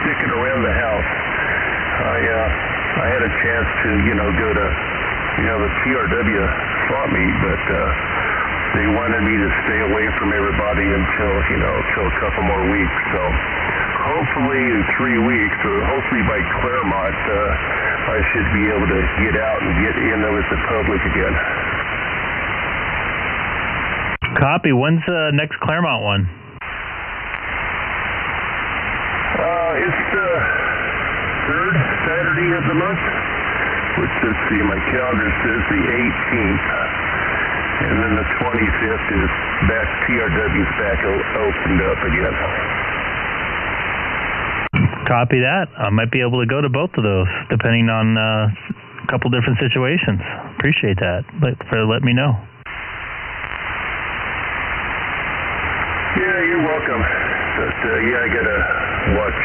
sticking around the house. I had a chance to go to the TRW thought meet, but they wanted me to stay away from everybody until a couple more weeks. So hopefully in 3 weeks, or hopefully by Claremont, I should be able to get out and get in with the public again. Copy. When's the next Claremont one? It's the 3rd Saturday of the month, which, let's see, my calendar says the 18th. And then the 25th is back, TRW's back opened up again. Copy that. I might be able to go to both of those, depending on a couple different situations. Appreciate that. For letting me know. Yeah, you're welcome. But yeah, I gotta watch.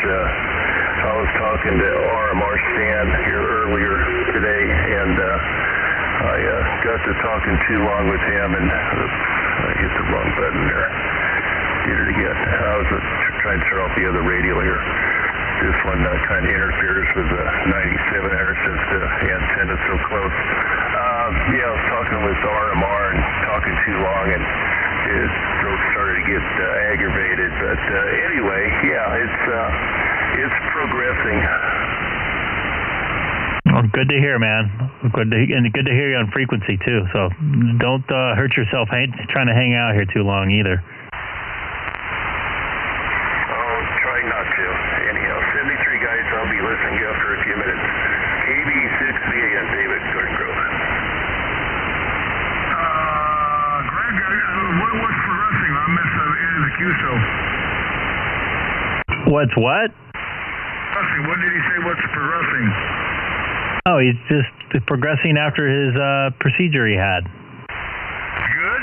I was talking to RMR Stan here earlier today, and I got to talking too long with him, and I hit the wrong button there. Did it again. I was trying to turn off the other radio here. This one kind of interferes with the 9700 since the antenna's so close. Yeah, I was talking with RMR and talking too long, and his throat started to get aggravated. But anyway, yeah, it's progressing. Well, good to hear, man. Good to hear you on frequency too. So don't hurt yourself trying to hang out here too long either. I'll try QSO? What's what? Progressing. What did he say? What's progressing? Oh, he's just progressing after his procedure he had. Good?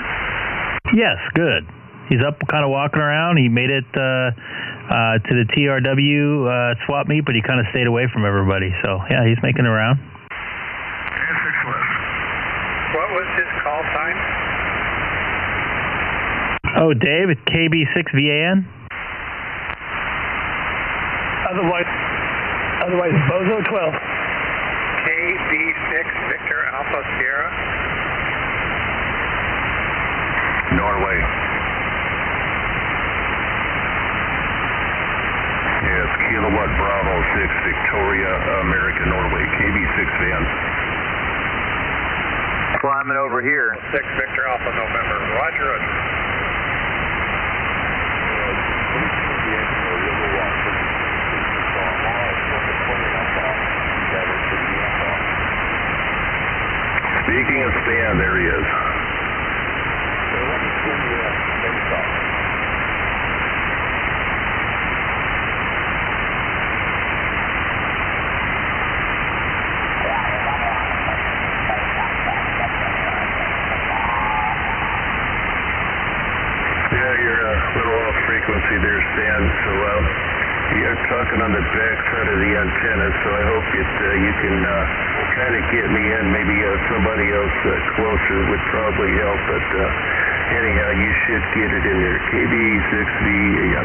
Yes, good. He's up kind of walking around. He made it to the TRW swap meet, but he kind of stayed away from everybody. So, yeah, he's making it around. What was his call sign? Oh, Dave, it's KB6VAN. Otherwise, Bozo 12. KB6 Victor Alpha Sierra. Norway. Yeah, it's Kilowatt Bravo 6 Victoria, America, Norway, KB6VAN. Climbing over here. 6 Victor Alpha November. Roger, roger. Speaking of Stan, there he is. Yeah, you're a little off frequency there, Stan. So you're talking on the back side of the antenna, so I hope that you can kind of get me in. Maybe somebody else closer would probably help, but anyhow, you should get it in there. KB6V, yeah.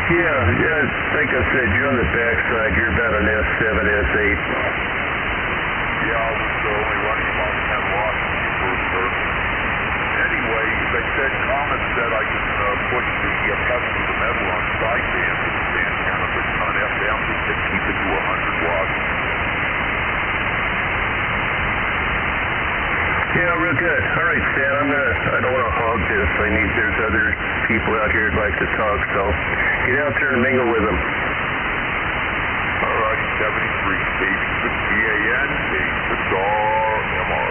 Yeah, like I said, you're on the backside. You're about an S7, S8. Yeah, I was only running about 10 watts when you first started. Anyway, they said, Comet said I can put the pedal to the metal on sideband with the antenna, but on FM we can keep it to 100 watts. Yeah, real good. All right, Stan, I don't want to hog this. There's other people out here who'd like to talk, so get out there and mingle with them. All right, 73, KB6VAN, K6RMR.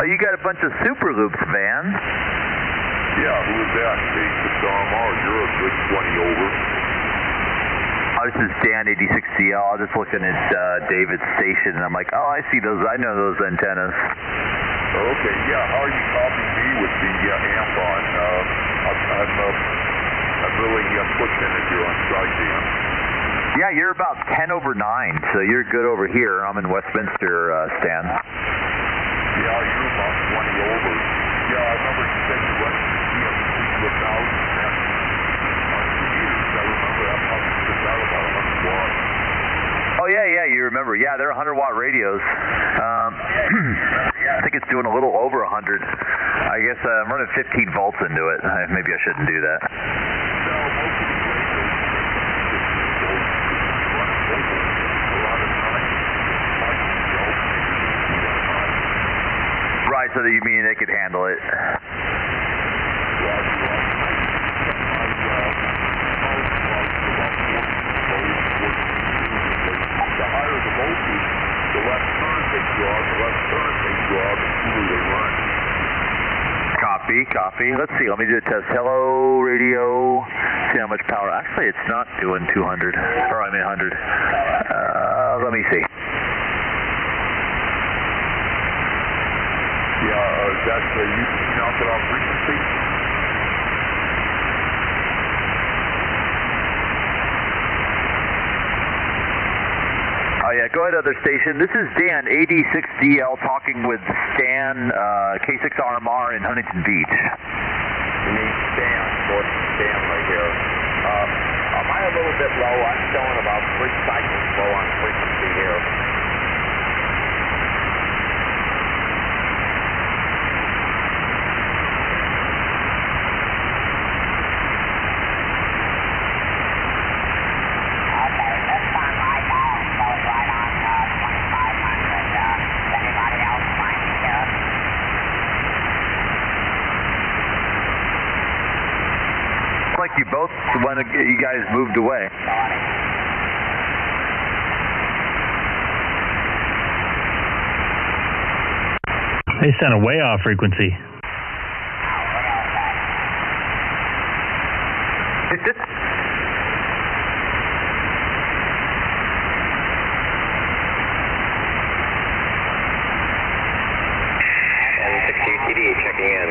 Oh, you got a bunch of super loops, Van. Yeah, who is that? K6RMR, you're a good 20 over. Oh, this is Dan 86CL. I was just looking at David's station, and I'm like, oh, I see those. I know those antennas. Okay, yeah. How are you copying me with the amp on? I'm really pushing it here on sideband. Yeah, you're about 10 over 9, so you're good over here. I'm in Westminster, Stan. Yeah, you're about 20 over. Yeah, I remember you said you went to CMC with 1,000 meters. I remember that probably took out about 100 watts. Oh, yeah, you remember. Yeah, they're 100-watt radios. I think it's doing a little over 100. I guess I'm running 15 volts into it. Maybe I shouldn't do that. Right, so that you mean they could handle it. The less current they draw, the cooler they run. Copy. Let's see. Let me do a test. Hello, radio. See how much power. Actually, it's not doing 200. Or I mean 100. Let me see. Yeah, that's you knock it off frequency. Oh, yeah, go ahead, other station. This is Dan, AD6DL, talking with Stan, K6RMR in Huntington Beach. You mean Stan, North Stan right here. Am I a little bit low? I'm showing about 3 cycles low on frequency here. you both want to get you guys moved away. They sound way off frequency. K6EGG checking in.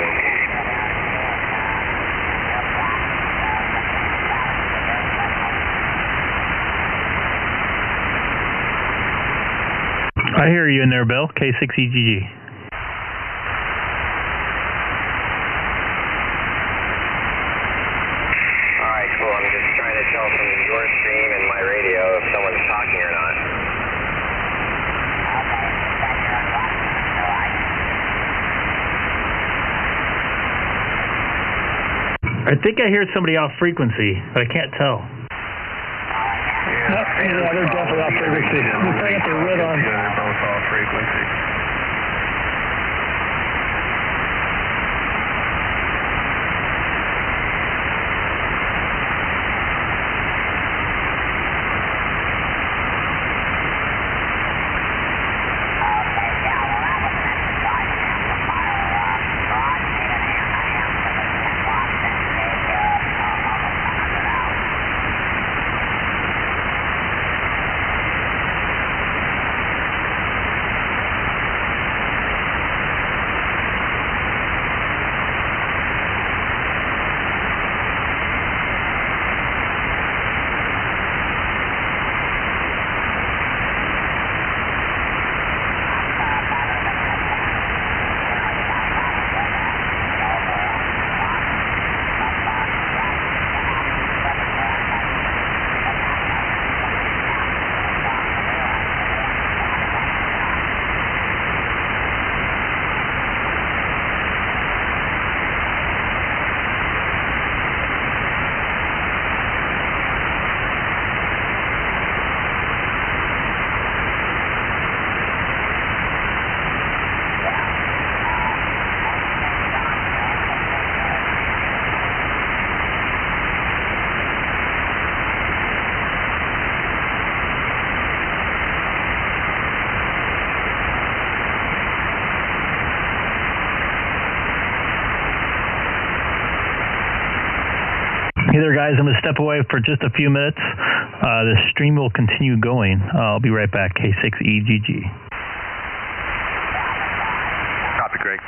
I hear you in there, Bill. K6EGG. Alright, cool. I'm just trying to tell from your stream and my radio if someone's talking or not. I think I hear somebody off frequency, but I can't tell. Yeah, they're definitely off frequency. Looks like they're red on. Yeah, they're both off frequency. Hey there, guys. I'm going to step away for just a few minutes. The stream will continue going. I'll be right back. K6EGG. Copy, Greg.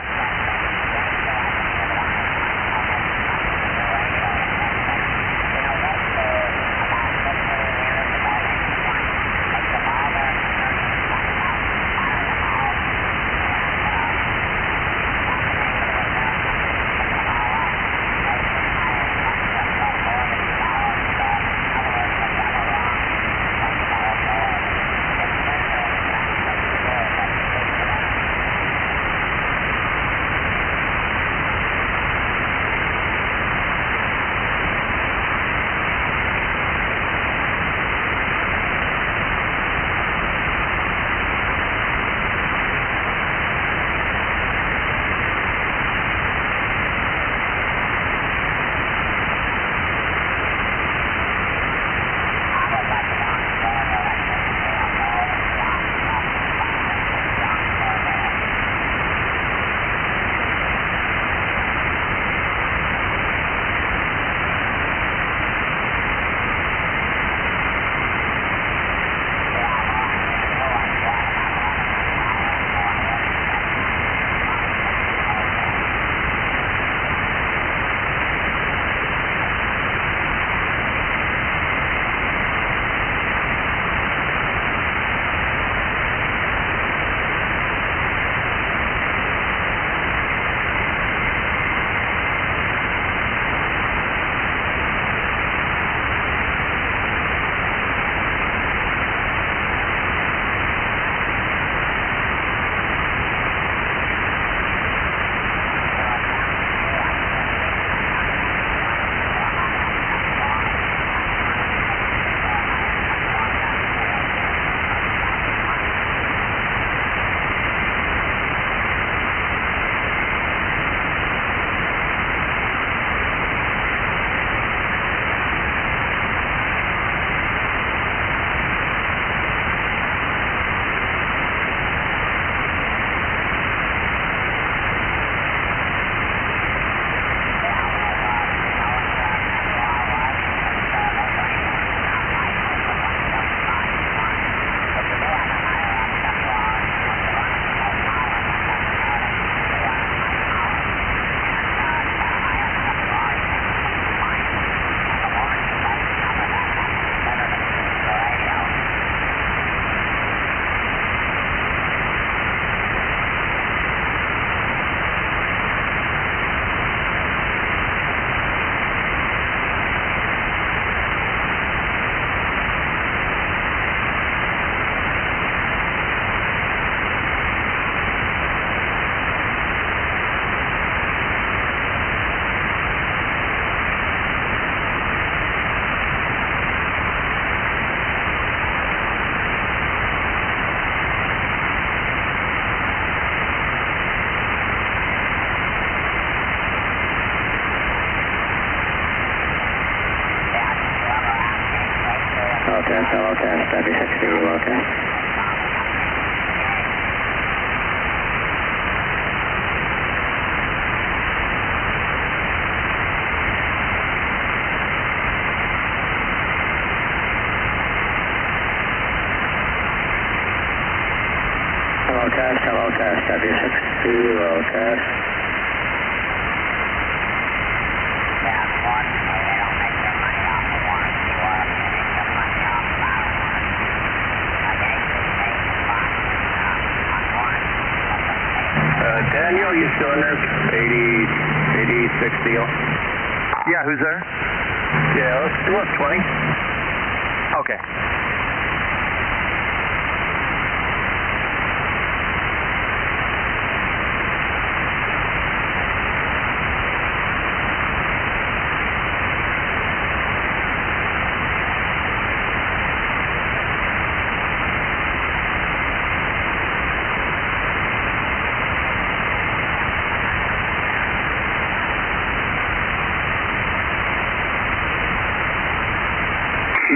test, hello test, W60, hello test. Hello test, W60, hello test. Daniel, you still in there? 86 deal? Yeah, who's there? Yeah, let's do it, 20. Okay.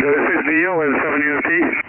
W60 with 7 UFT.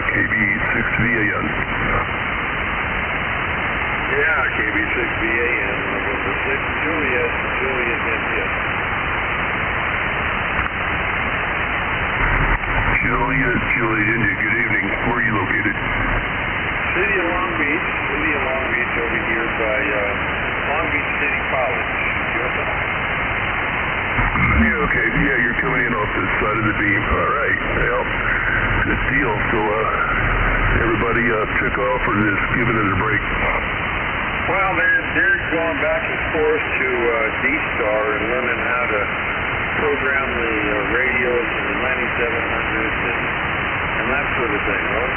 KB6VAN. Yeah, KB6VAN, November 6, Juliet, India. Juliet, India, good evening. Where are you located? City of Long Beach over here by Long Beach City College. Yeah, okay. Yeah, you're coming in off this side of the beam. All right. Well, good deal. So, everybody took off or just giving it a break? Well, they're going back and forth to D-Star and learning how to program the radios and the 9700s and that sort of thing, right?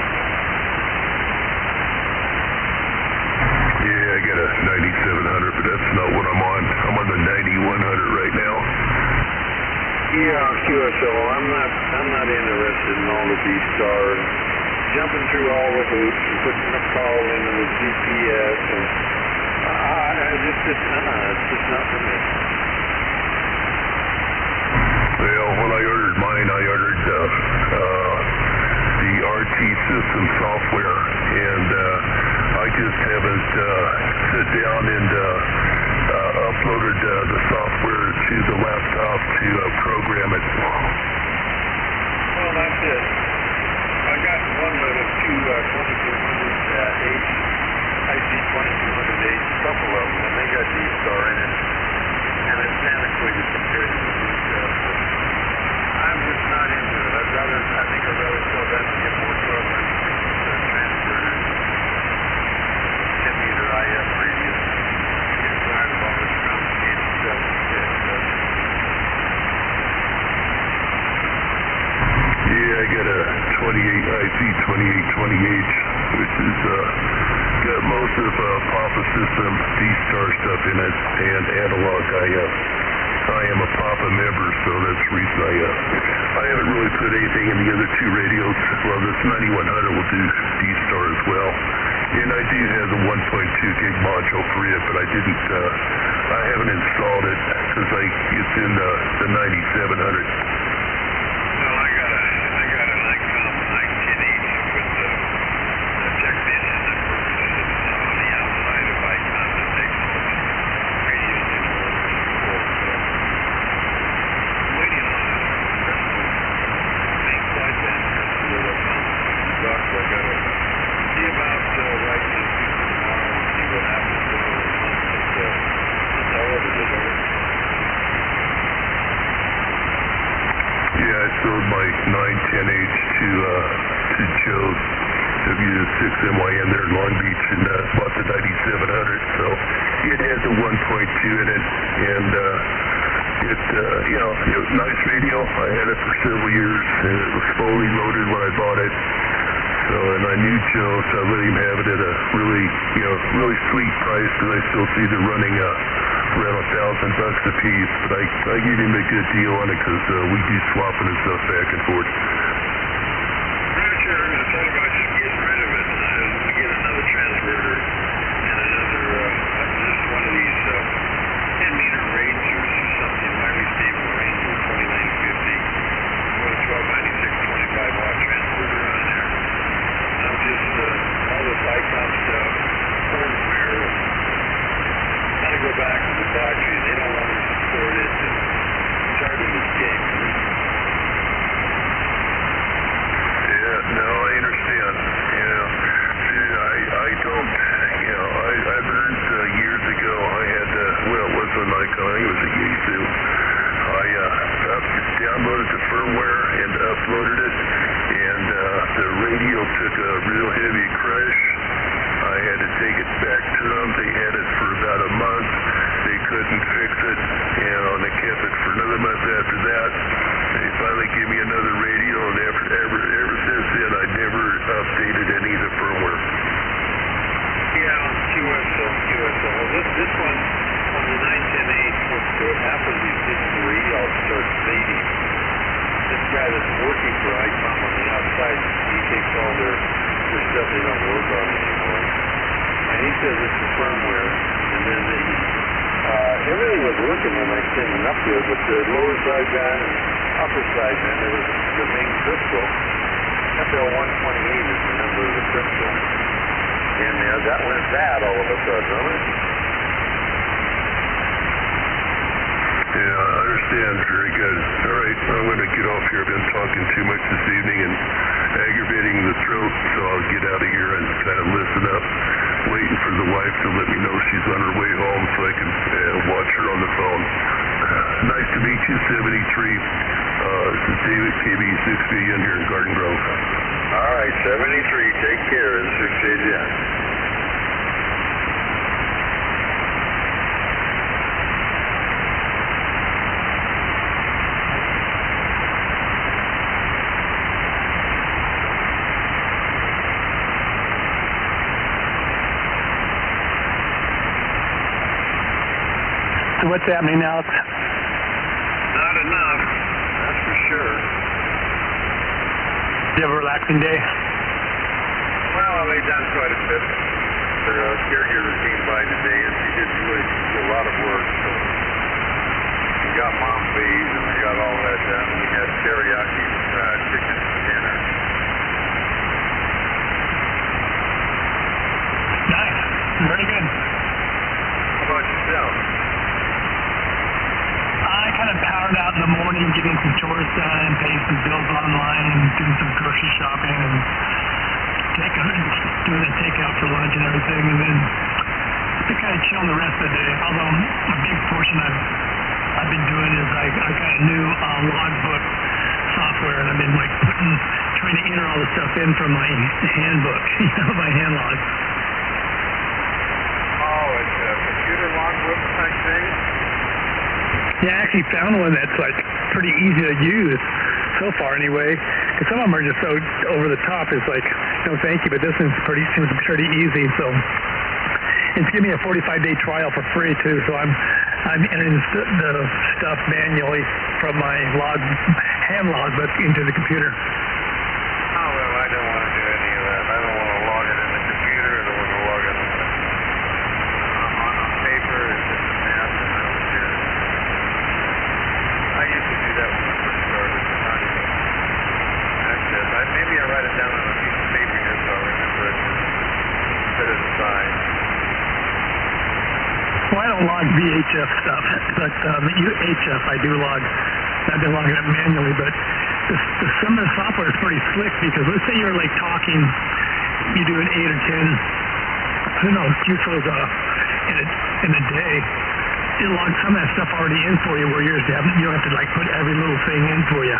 Yeah, I got a 9700, but that's not what I'm on. I'm on the 9100 right now. Yeah, QSO. I'm not interested in all the D-Star and jumping through all the hoops and putting the call into the GPS and it's just not for me. Well, when I ordered mine, I ordered the RT system software, and I just haven't sit down and uploaded the software to the laptop to program it. Well, that's it. I got one of the two 2200H, IC-2200H, a couple of them, and they got D-Star in it, and it's antiquated compared to the new stuff. I'm just not into it. I think I'd rather sell that and get more trouble than transverters, 10-meter IF radius. I'm getting tired of all this complicated stuff. Yeah, I got a 28 IC-2820H, which is got most of Papa system D-Star stuff in it, and analog. I am a Papa member, so that's the reason I haven't really put anything in the other two radios. Well, this 9100 will do D-Star as well, and I do have the 1.2 gig module for it, but I haven't installed it because it's in the 9700. Well, I got an Icom IC-9700 with the technician that works on the outside of Icom that takes all the radios in orders before. So I'm waiting on a main sideband customer that comes to Buck. I got to see about writing these people tomorrow and see what happens over the month since I ordered it over. Yeah, I sold my 910H to Joe's W6MYN there in Long Beach, and bought the 9700. So it had the 1.2 in it, and it was a nice radio. I had it for several years, and it was fully loaded when I bought it. So, and I knew Joe, so I let him have it at a really sweet price, because I still see they're running around $1,000 a piece. But I gave him a good deal on it because we do swapping and stuff back and forth. Roger, I thought about just getting rid of it. I'm going to get another transverter and another, just one of these 10-meter Rangers or something, my receiving Ranger 2950. Put a 1296 25-watt transverter on there. I'm just, all this Icom stuff, firmware, got to go back to the factory. They don't want to support it. It's hard to escape. Yeah, no, I understand. I don't, I've learned years ago, I had, it wasn't an Icom, I think it was a Yaesu. I downloaded the firmware and uploaded it, and the radio took a real heavy crash. I had to take it back to them. They had it for about a month. They couldn't fix it, and they kept it for another month after that. They finally gave me another radio, and ever since then, I never updated any of the firmware. Yeah, QSO. Well, this one, on the 910H, what happens is this radio starts fading. This guy that's working for Icom on the outside, he takes all their stuff they don't work on anymore. And he says it's the firmware, and then everything was working when I sent it up there, but the lower sideband and upper sideband, there was the main crystal, FL128 is So, and that went bad all of a sudden, huh? Yeah, I understand. Very good. All right, I'm going to get off here. I've been talking too much this evening and aggravating the throat, so I'll get out of here and kind of listen up, waiting for the wife to let me know she's on her way home so I can watch her on the phone. Nice to meet you, 73. This is David, KB6BN here in Garden Grove. All right, 73. Take care. This is 6EGG. So what's happening, Alex? Not enough, that's for sure. Did you have a relaxing day? Well, I laid down quite a bit. The caregiver came by today, and she did really do a lot of work. So we got mom feeds, and we got all that done. We had teriyaki chicken for dinner. Nice. Very good. How about yourself? I kind of powered out in the morning, getting some chores done, paying some bills online, and doing some grocery shopping, and doing a takeout for lunch and everything, and then been kind of chilling the rest of the day. Although a big portion I've been doing is I got a new logbook software, and I've been like trying to enter all the stuff in from my handbook, my hand log. Oh, it's a computer logbook type thing? Yeah, I actually found one that's like pretty easy to use so far anyway, because some of them are just so over the top. It's like, no thank you, but this one's seems pretty easy. So it's giving me a 45-day trial for free too. So I'm entering the stuff manually from my hand logbook into the computer. Oh, well, I don't want to do any of that. I don't want to log it in the computer. I don't want to log it on paper. It's just a mess, and I don't care. I used to do that when I first started. That's it. Maybe I write it down on a piece of paper here so I'll remember it. Set it aside. Well, I don't log VHF stuff, but UHF I do log. I've been logging it manually, but some of the software is pretty slick, because let's say you're like talking, you do an 8 or 10, I don't know, Q-flows in a day. It'll log some of that stuff already in for you, where you don't have to like put every little thing in for you.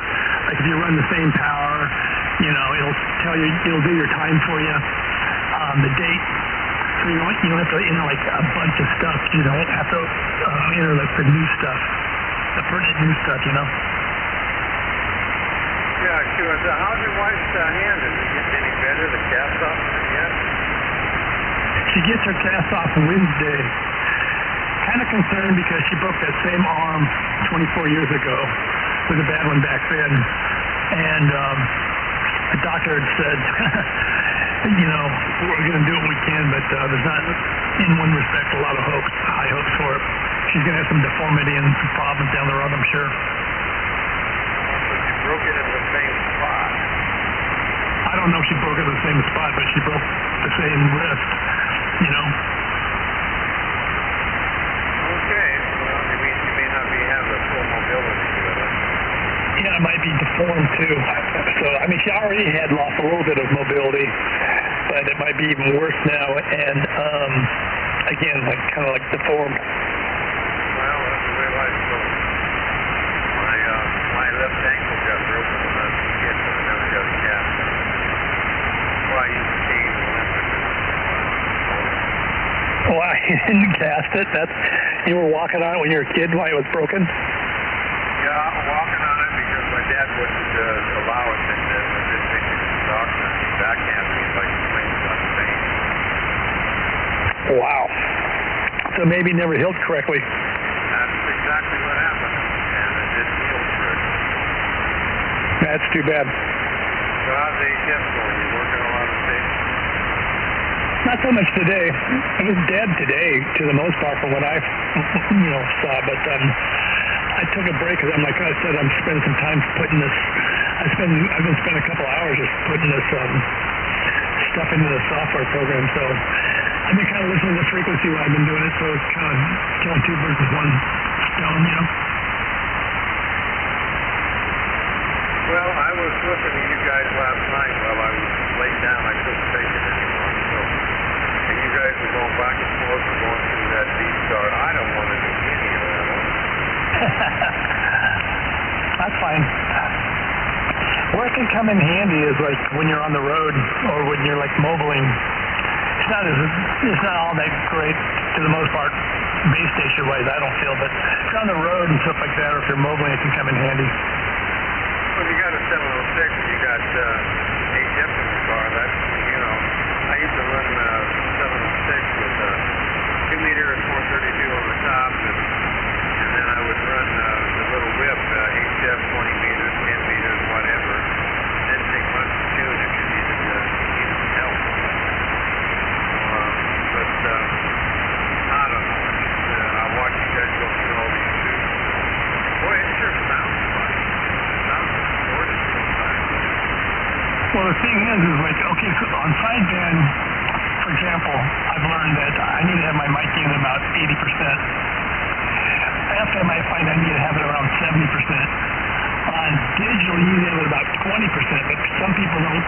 Like if you run the same power, it'll tell you, it'll do your time for you, the date. So you don't have to enter like a bunch of stuff. You don't have to enter like the new stuff, the pertinent new stuff, Yeah, sure. So how's your wife's hand? Is it getting any better? The cast off yet? She gets her cast off Wednesday. Kind of concerned because she broke that same arm 24 years ago. It was a bad one back then. And the doctor had said, we're going to do what we can, but there's not, in one respect, a lot of high hopes for it. She's going to have some deformity and some problems down the road, I'm sure. So she broke it in the same spot. I don't know if she broke it in the same spot, but she broke the same wrist, Okay, well, you may not have the full mobility to it. Yeah, it might be deformed too. So, she already had lost a little bit of mobility, but it might be even worse now, and again, kind of like deformed. Well, that's the way life goes. My left ankle got broken when I was a kid, but I never got a cast. Well, I used to cane and limp it. Why you didn't cast it? You were walking on it when you were a kid while it was broken? Yeah, I'm walking on it because my dad wouldn't allow it, and I didn't take it to the doctor, and he backhanded me by complaining about the pain. Wow. So maybe it never healed correctly. That's exactly what happened, and it didn't heal correctly. That's too bad. So how's the ATF going? You working a lot of stations? Not so much today. It was dead today, to the most part, from what I, saw. But I took a break because like I said, I'm spending some time putting this. I've been spending a couple hours just putting this stuff into the software program. So I've been kind of listening to the frequency while I've been doing it, so it's kind of killing two birds with one stone, you know? Well, I was listening to you guys last night while I was laid down. I couldn't take it anymore. So, and you guys were going back and forth and going through that D-Star. I don't want to do any of that. That's fine. Where it can come in handy is like when you're on the road or when you're like mobiling. It's not all that great for the most part, base station wise. I don't feel, but if you're on the road and stuff like that, or if you're mobiling, it can come in handy. Well, you got a 706 and you got 8F in the car. That's, you know, I used to run 706 with 2 meter and 432 on the top, and then I would run the little whip, HF 20 meters, 10 meters, whatever. It didn't take much to tune if you needed some help. But I don't know. I watch you guys go through all these tubes. Boy, it sure sounds fun. It sounds distorted sometimes. Well, the thing is like, okay, so on sideband, for example, I've learned that I need to have my mic in about 80%. FM, I find I need to have it around 70%. On digital, you need to have it about 20%, but some people don't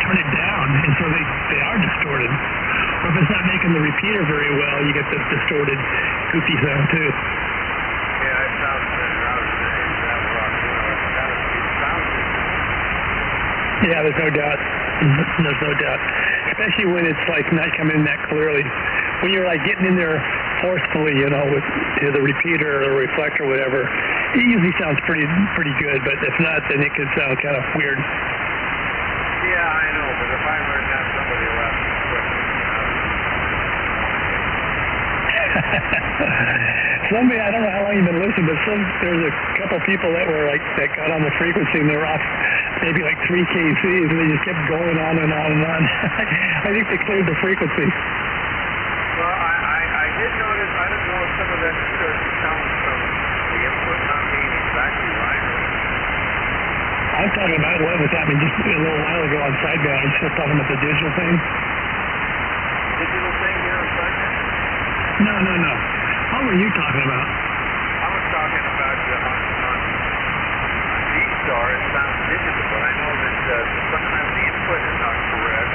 turn it down, and so they are distorted. Or if it's not making the repeater very well, you get the distorted, goofy sound too. Yeah, it sounds better. I was saying that rock, you know, it sounds good. Yeah, there's no doubt. There's no doubt. Especially when it's like not coming in that clearly. When you're like getting in there forcefully, you know, with the repeater or reflector or whatever, it usually sounds pretty good, but if not, then it can sound kind of weird. Yeah, I know, but if I learned that, somebody will ask me questions. Somebody, I don't know how long you've been listening, but there's a couple people that were like, that got on the frequency and they were off maybe like 3 kcs and they just kept going on and on and on. I think they cleared the frequency. Well, I did notice, I don't know if some of that distortion comes from the input not being exactly right. I'm talking about what was happening just a little while ago on sideband. I'm still talking about the digital thing. Digital thing here on sideband? No. What were you talking about? I was talking about on D-Star, it sounds digital, but I know that sometimes the input is not correct.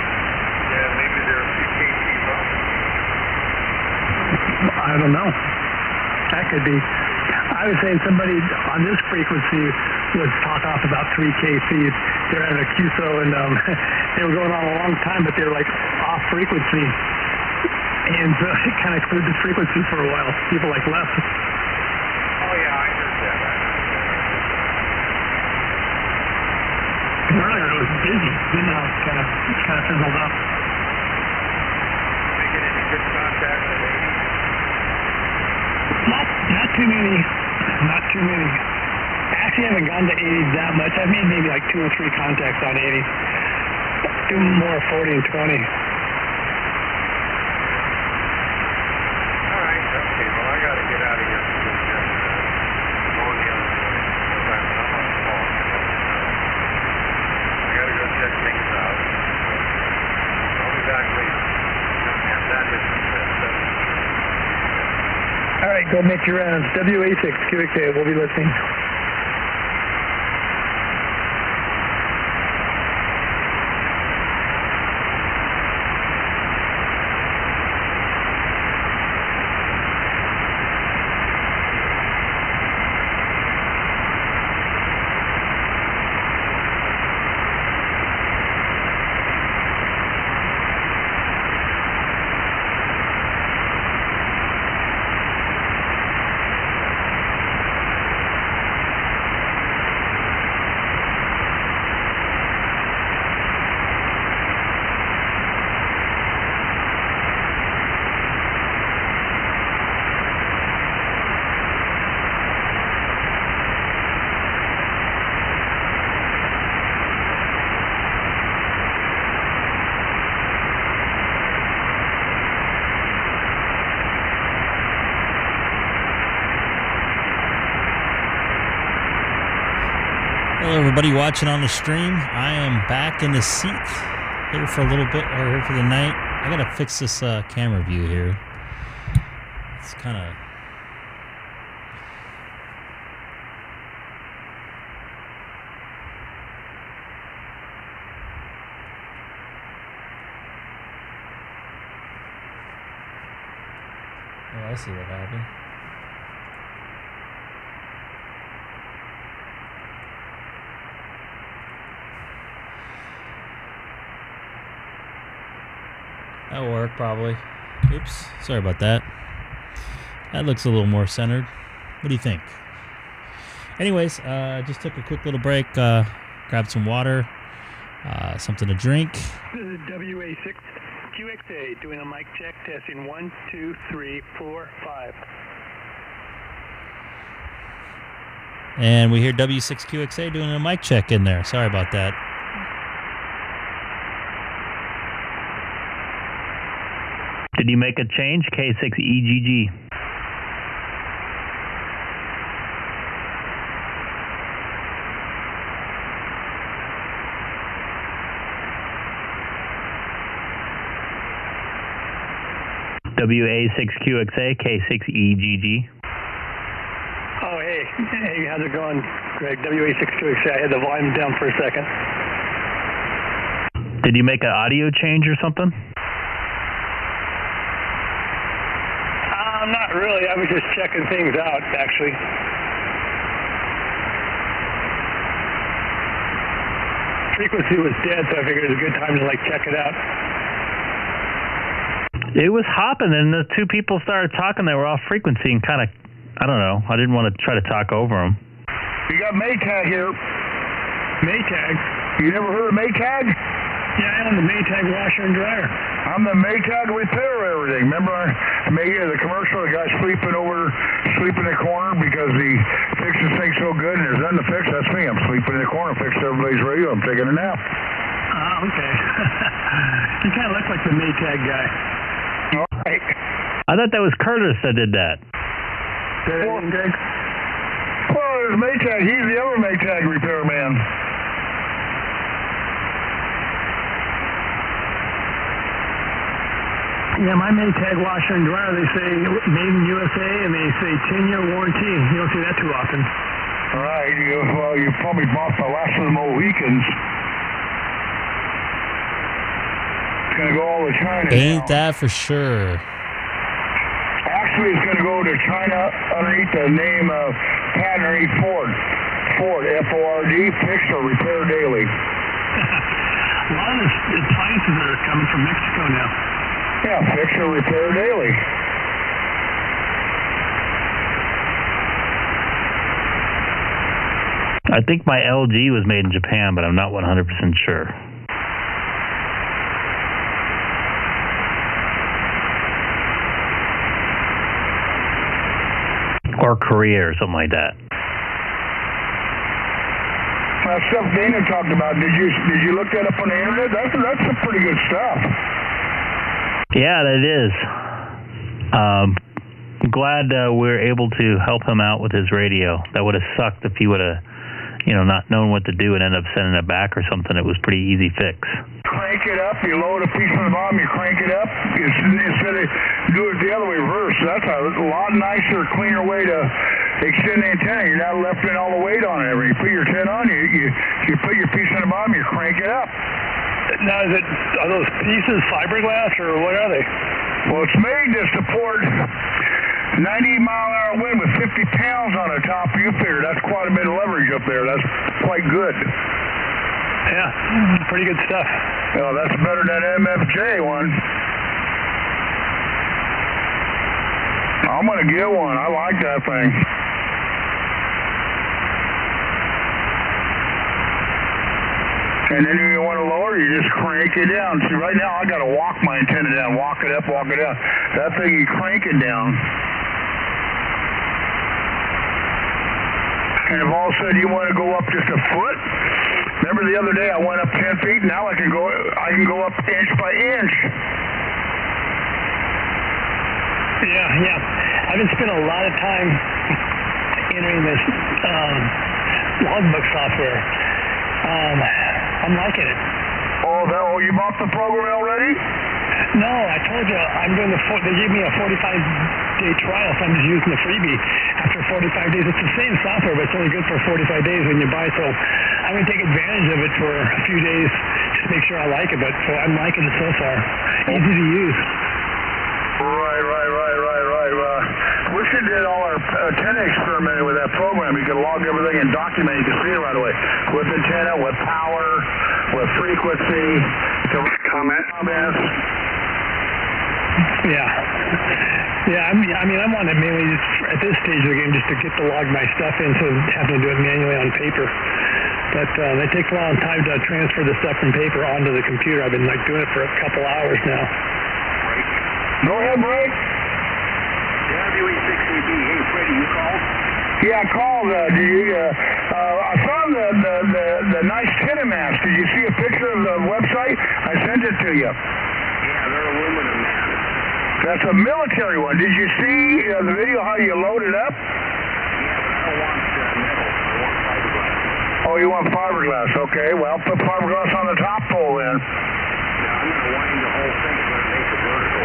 Yeah, maybe they're a few kT low. I don't know. That could be. I was saying somebody on this frequency was talking off about 3 kcs. They're having a QSO and they were going on a long time, but they were like off frequency. And so it kind of cleared the frequency for a while. People like left. Oh yeah, I heard that. Earlier it was busy. Then now it's kind of fizzled up. Making any good contact with 80? Not too many. Not too many. Actually, I haven't gone to 80 that much. I've made maybe like 2 or 3 contacts on 80. Do more 40 and 20. Okay, well, I got to get out of here. Going the other way. I'm on the phone. I got to go check things out. I'll be back later. And that is all right, go make your rounds. WA6QXA, we'll be listening. Hello, everybody watching on the stream. I am back in the seat here for a little bit, or here for the night. I gotta fix this camera view here. It's kind of... Oh, I see what happened. That'll work, probably. Oops, sorry about that. That looks a little more centered. What do you think? Anyways, just took a quick little break, grabbed some water, something to drink. This is WA6QXA doing a mic check, testing 1, 2, 3, 4, 5. And we hear W6QXA doing a mic check in there. Sorry about that. Did you make a change? K6EGG. WA6QXA, K6EGG. Oh, hey, how's it going, Greg? WA6QXA. I had the volume down for a second. Did you make an audio change or something? Not really. I was just checking things out, actually. Frequency was dead, so I figured it was a good time to check it out. It was hopping, and the two people started talking. They were off frequency and kind of, I don't know. I didn't want to try to talk over them. You got Maytag here. Maytag? You never heard of Maytag? Yeah, I'm the Maytag washer and dryer. I'm the Maytag repair everything. Remember the commercial, the guy sleeping in the corner because he fixes things so good and there's nothing to fix? That's me. I'm sleeping in the corner, fixing everybody's radio. I'm taking a nap. Oh, okay. You kind of look like the Maytag guy. All right. I thought that was Curtis that did that. Well, there's Maytag. He's the other Maytag repairman. Yeah, my Maytag washer and dryer, they say made in USA, and they say 10-year warranty. You don't see that too often. All right. Well, you probably bought the last of the Mohicans. It's going to go all to China. Ain't that for sure. Actually, it's going to go to China underneath the name of patent underneath Ford. Ford, F-O-R-D, fix or repair daily. A lot of the appliances that are coming from Mexico now. Yeah, fix or repair daily. I think my LG was made in Japan, but I'm not 100% sure. Or Korea or something like that. That stuff Dana talked about, did you look that up on the internet? That's some pretty good stuff. Yeah, that is. Glad we're able to help him out with his radio. That would have sucked if he would have, not known what to do and ended up sending it back or something. It was pretty easy fix. Crank it up, you load a piece on the bottom, you crank it up, instead of do it the other way, reverse. That's a lot nicer, cleaner way to extend the antenna. You're not lifting all the weight on it. When you put your antenna on, you put your piece on the bottom, you crank it up. Now, are those pieces fiberglass or what are they? Well, it's made to support 90-mile-an-hour wind with 50 pounds on the top. You figure that's quite a bit of leverage up there. That's quite good. Yeah, pretty good stuff. Well, that's better than MFJ one. I'm going to get one. I like that thing. And then if you want to lower, you just crank it down. See, right now I got to walk my antenna down, walk it up, walk it down. That thing, you crank it down. And if all of a sudden you want to go up just a foot, remember the other day I went up 10 feet. Now I can go up inch by inch. Yeah. I've been spending a lot of time entering this logbook software. I'm liking it. Oh, you bought the program already? No, I told you I'm doing they gave me a 45-day trial, so I'm just using the freebie. After 45 days, it's the same software, but it's only good for 45 days when you buy. So I'm going to take advantage of it for a few days just to make sure I like it. But so I'm liking it so far. Easy to use. Right. We should did all our antenna experimenting with that program. You can log everything and document. You can see it right away. With antenna, with power, with frequency. Comments. Yeah, I mean, I'm on it mainly just at this stage of the game just to get to log my stuff in, so having to do it manually on paper. But it takes a long time to transfer the stuff from paper onto the computer. I've been doing it for a couple hours now. Go ahead, Blake. K6EGG. Hey, Freddie, you called? Yeah, I called. I found the nice antenna mask. Did you see a picture of the website? I sent it to you. Yeah, they're aluminum, man. That's a military one. Did you see the video how you load it up? Yeah, but I don't want metal. I want fiberglass. Oh, you want fiberglass? Okay, well, put fiberglass on the top pole then. Yeah, I'm going to wind the whole thing. I'm going to make it vertical.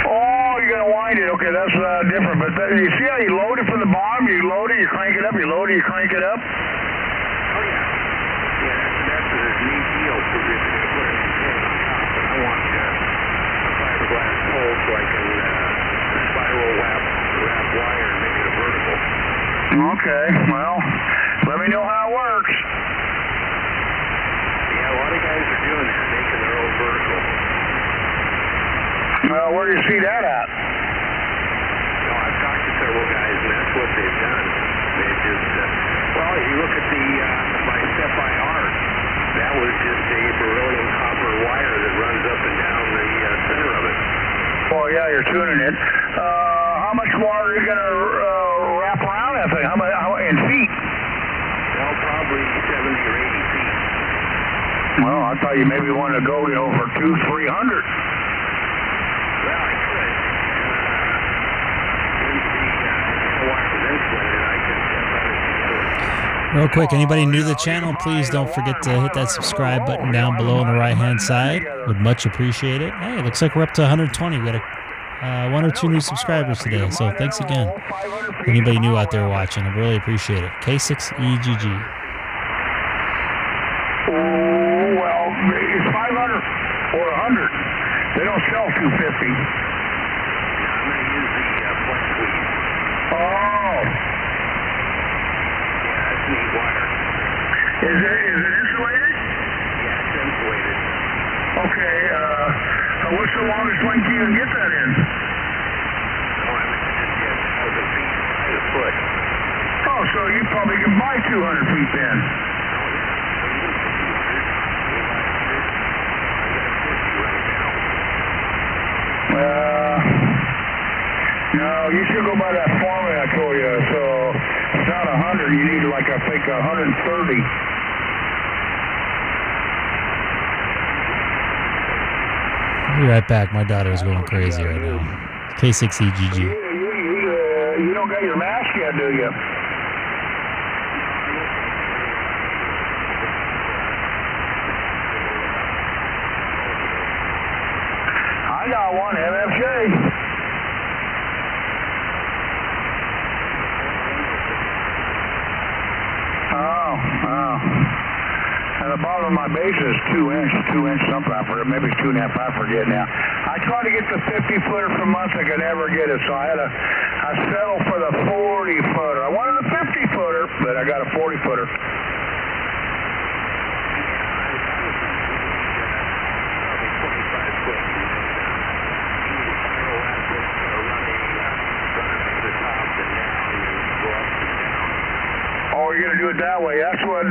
Oh, you're going to wind it. Okay, that's different. But you see how you load it from the bottom? You load it, you crank it up, you load it, you crank it up? Oh, yeah. Yeah, that's a neat deal because you're going to put an antenna on top. And I want a fiberglass pole so I can spiral wrap wire and make it a vertical. Okay, well, let me know how it works. Yeah, a lot of guys are doing that, making their own vertical. Where do you see that at? No, I've talked to several guys, and that's what they've done. They just, well, you look at my Step IR, that was just a beryllium copper wire that runs up and down the center of it. Oh, yeah, you're tuning it. How much wire are you going to wrap around that thing? How in feet? Well, probably 70 or 80 feet. Well, I thought you maybe wanted to go, for 200-300. Well, I could. Since the wire was insulated, I could put it together. Real quick, anybody new to the channel, please don't forget to hit that subscribe button down below on the right-hand side. Would much appreciate it. Hey, it looks like we're up to 120. We got one or two new subscribers today, so thanks again. Anybody new out there watching, I really appreciate it. K6EGG. Oh, well, it's 500 or 100. They don't sell 250. I'm going to use the flex weave. Oh. Yeah, that's neat wire. Is it insulated? Yeah, it's insulated. Okay, what's the longest length you can get that in? No, I haven't just yet. 1,000 feet by a foot. Oh, so you probably can buy 200 feet then. No, you should go by that formula I told you. So it's not 100. You need I think 130. I'll be right back. My daughter is going crazy right now. K6EGG. You don't got your mask yet, do you? I got one, MFJ. And the bottom of my base is 2 inch something. I forget, maybe it's 2.5. I forget now. I tried to get the 50-footer for months. I could never get it, so I settled for the 40-footer. I wanted a 50-footer, but I got a 40-footer. Oh, you're going to do it that way. That's what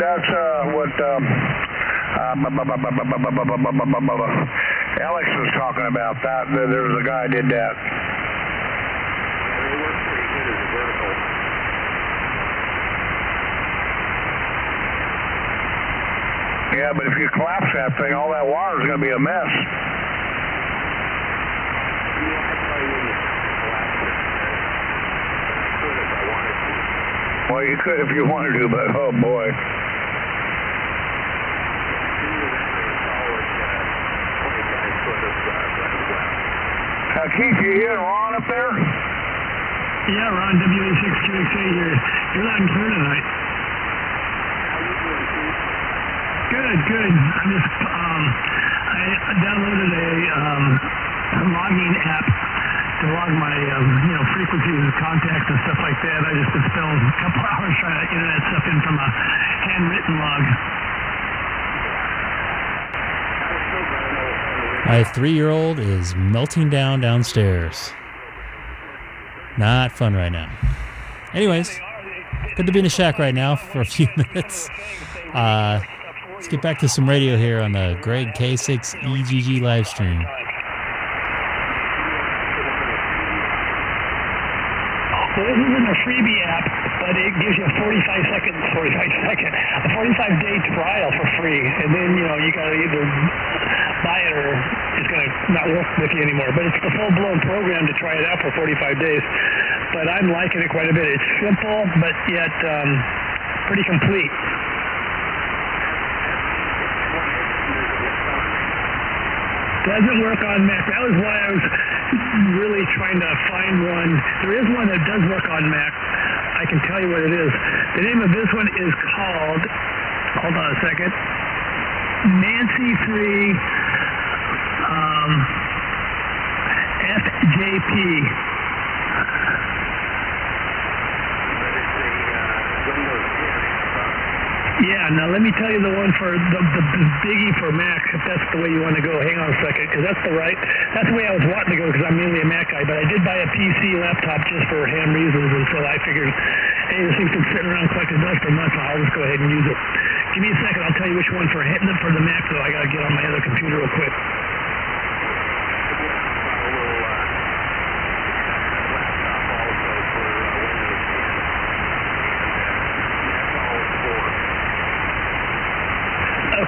Alex was talking about. There was a guy who did that. They work pretty good as a vertical. Yeah, but if you collapse that thing, all that wire is going to be a mess. Well, you could if you wanted to, but oh boy. Keith, you hear Ron up there? Yeah, Ron, WA6QXA here. You're loud and clear tonight. Good. I'm just, I downloaded a logging app to log my, frequencies and contacts and stuff like that. I just been spending a couple hours trying to enter that stuff in from a handwritten log. My 3-year-old is melting down downstairs. Not fun right now. Anyways, good to be in the shack right now for a few minutes. Let's get back to some radio here on the Greg K6EGG live stream. Well, this isn't a freebie app, but it gives you a 45-day trial for free. And then, you got to either buy it or it's going to not work with you anymore. But it's the full-blown program to try it out for 45 days. But I'm liking it quite a bit. It's simple, but yet pretty complete. Doesn't work on Mac. That was why I was really trying to find one. There is one that does work on Mac. I can tell you what it is. The name of this one is called, hold on a second, Nancy 3 FJP. Yeah, now let me tell you the one for the biggie for Mac, if that's the way you want to go. Hang on a second, because that's the way I was wanting to go, because I'm mainly a Mac guy, but I did buy a PC laptop just for ham reasons, and so I figured, hey, this thing's been sitting around collecting dust for months, so I'll just go ahead and use it. Give me a second, I'll tell you which one for the Mac, though. I got to get on my other computer real quick.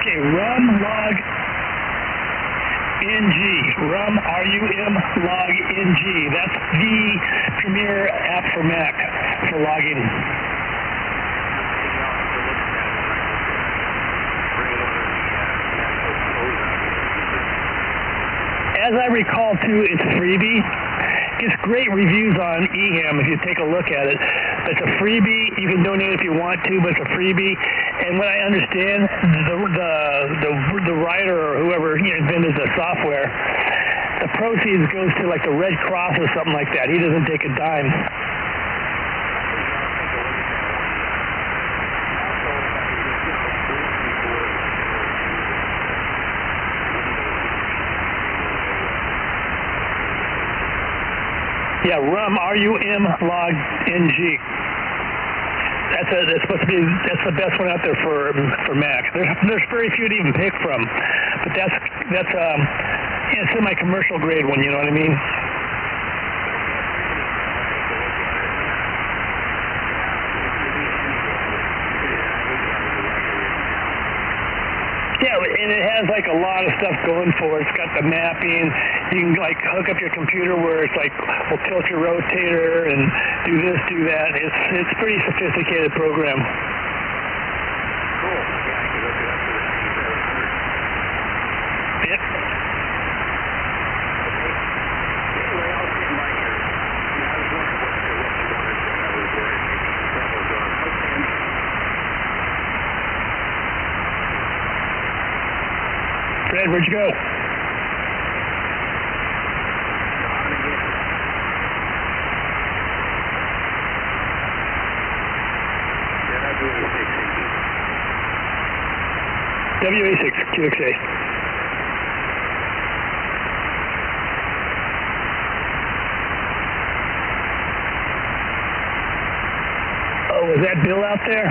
Okay, RUM log NG. RUM RUM log NG. That's the premier app for Mac for logging. As I recall too, it's a freebie. Gets great reviews on eHam if you take a look at it. It's a freebie. You can donate if you want to, but it's a freebie. And what I understand, the writer or whoever invented the software, the proceeds goes to like the Red Cross or something like that. He doesn't take a dime. Yeah, RUM RUM log NG. That's the best one out there for Mac. There's very few to even pick from, but that's semi-commercial grade one. You know what I mean? Yeah, and it has like a lot of stuff going for it. It's got the mapping. You can like hook up your computer where it's like will tilt your rotator and do this, do that. It's a pretty sophisticated program. Cool. Yeah, I can look it up for the 9700. Yep. Anyway, I'll stand by here. Yeah, I was wondering what you wanted to know. I was worried maybe something was on. Okay. Fred, where'd you go? WA6QXA. Oh, was that Bill out there?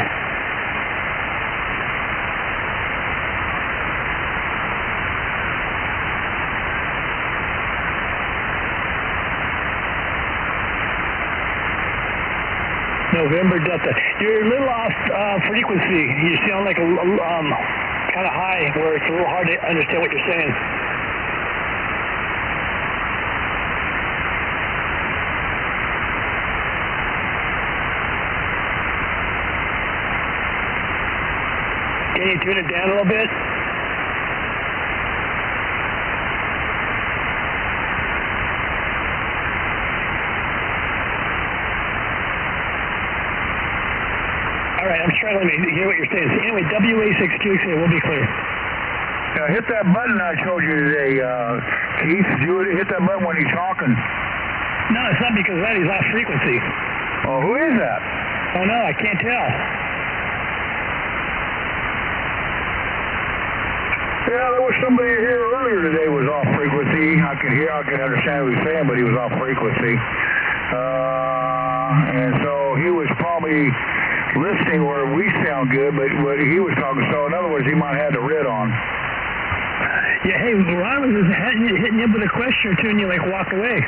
November Delta. You're a little off frequency. You sound like a kind of high, where it's a little hard to understand what you're saying. Can you tune it down a little bit? struggling to hear what you're saying. So anyway, WA6QXA will be clear. Hit that button I showed you today, Keith. You hit that button when he's talking. No, it's not because of that. He's off frequency. Oh, who is that? Oh, no, I can't tell. Yeah, there was somebody here earlier today was off frequency. I could understand what he was saying, but he was off frequency. And so he was probably listening where we sound good, but he was talking. So in other words, he might have had the red on. Yeah, hey, Ron was hitting you up with a question or two, and you like walked away.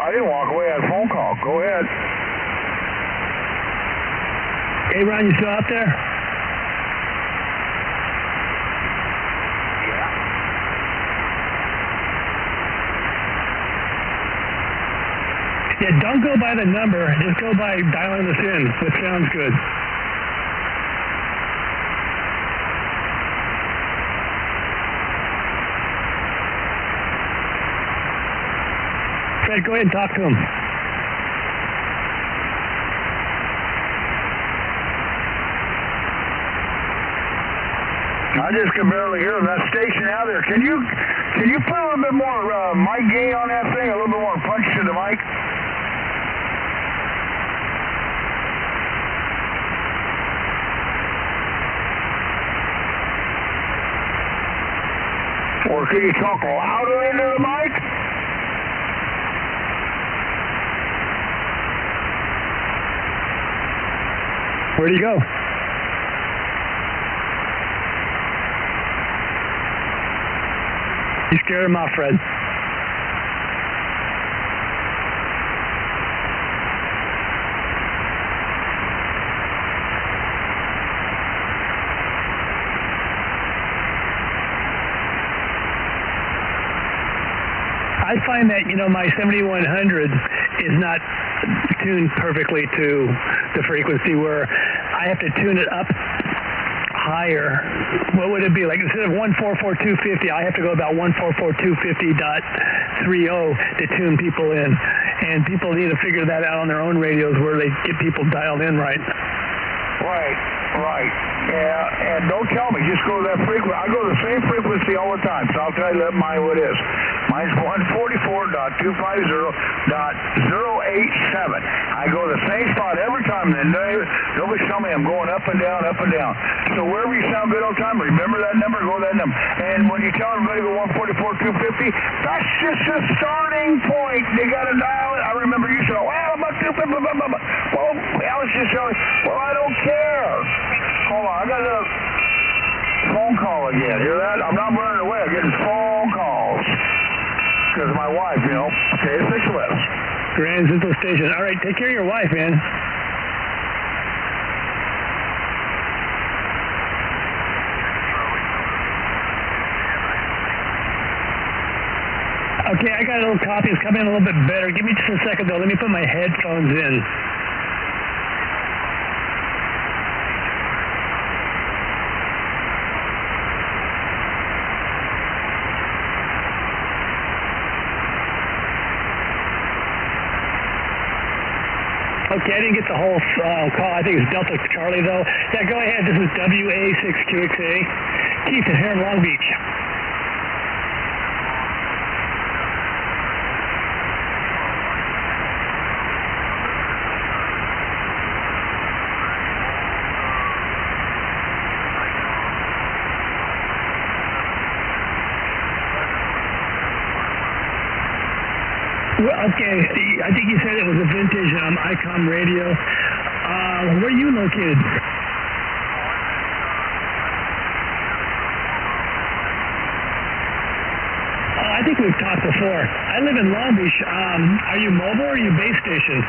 I didn't walk away. I had a phone call. Go ahead. Hey, Ron, you still out there? Yeah, don't go by the number. Just go by dialing this in. It sounds good. Fred, go ahead and talk to him. I just can barely hear him. That station out there. Can you put a little bit more mic gain on that thing? A little bit more punch to the mic? Or can you talk louder into the mic? Where'd he go? You scared him off, Fred. I find that, my 7100 is not tuned perfectly to the frequency where I have to tune it up higher. What would it be? Like instead of 144.250, I have to go about 144.250.30 to tune people in. And people need to figure that out on their own radios where they get people dialed in right. Right. Yeah, and don't tell me. Just go to that frequency. I go to the same frequency all the time, so I'll tell you mine what it is. Mine's 144.250.087. I go to the same spot every time, and nobody tell me I'm going up and down, up and down. So wherever you sound good all the time, remember that number, go to that number. And when you tell everybody to go 144.250, that's just a starting point. They got to dial it. I remember you said, well, I'm up 250, blah, blah, blah. Well, I was just telling you, well, I don't care. Hold on, I got a phone call again. Hear that? I'm not running away. I'm getting phone calls. Because of my wife, K6EGG. Grand Central Station. All right, take care of your wife, man. Okay, I got a little copy. It's coming in a little bit better. Give me just a second, though. Let me put my headphones in. Okay, I didn't get the whole call. I think it's Delta Charlie, though. Yeah, go ahead. This is WA6QXA. Keith here in Long Beach. Well, okay, I think you said it was a vintage Icom radio. Where are you located? I think we've talked before. I live in Long Beach. Are you mobile or are you base station?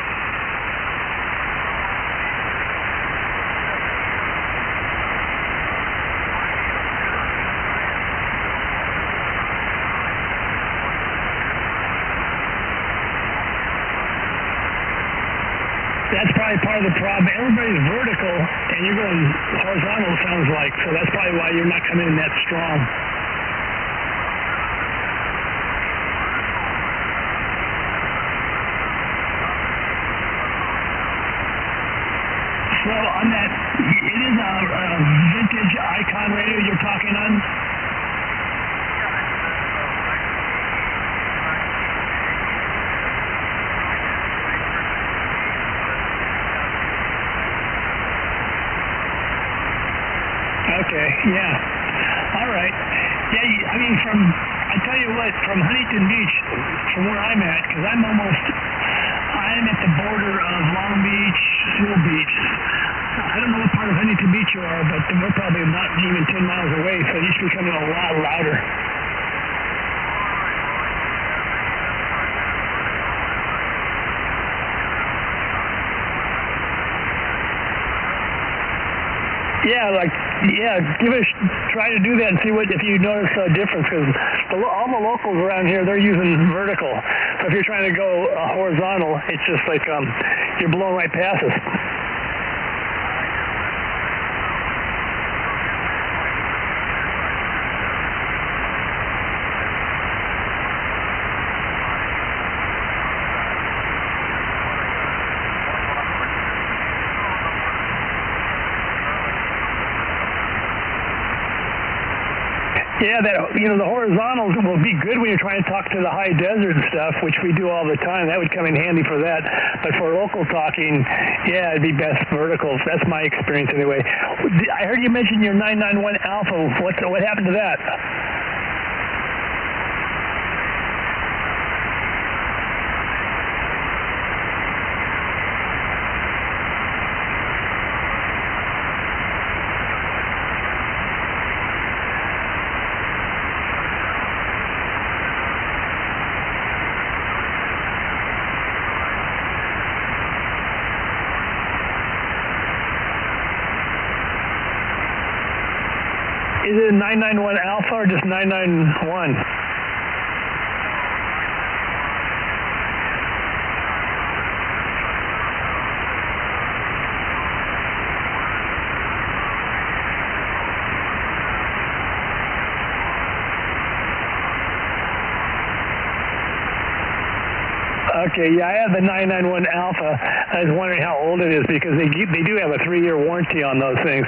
That's probably part of the problem. Everybody's vertical, and you're going horizontal, it sounds like. So that's probably why you're not coming in that strong. yeah. All right. Yeah, I mean, I tell you what, from Huntington Beach, from where I'm at, because I'm at the border of Long Beach, Seal Beach. I don't know what part of Huntington Beach you are, but we're probably not even 10 miles away, so it used to be coming a lot louder. Try to do that and see if you notice a difference, because all the locals around here, they're using vertical. So if you're trying to go horizontal, it's just like you're blowing right past us. Yeah, the horizontals will be good when you're trying to talk to the high desert and stuff, which we do all the time. That would come in handy for that. But for local talking, yeah, it'd be best verticals. That's my experience anyway. I heard you mention your 991 Alpha. What happened to that? Is it a 991 Alpha or just 991? Okay, yeah, I have the 991 Alpha. I was wondering how old it is, because they do have a 3-year warranty on those things.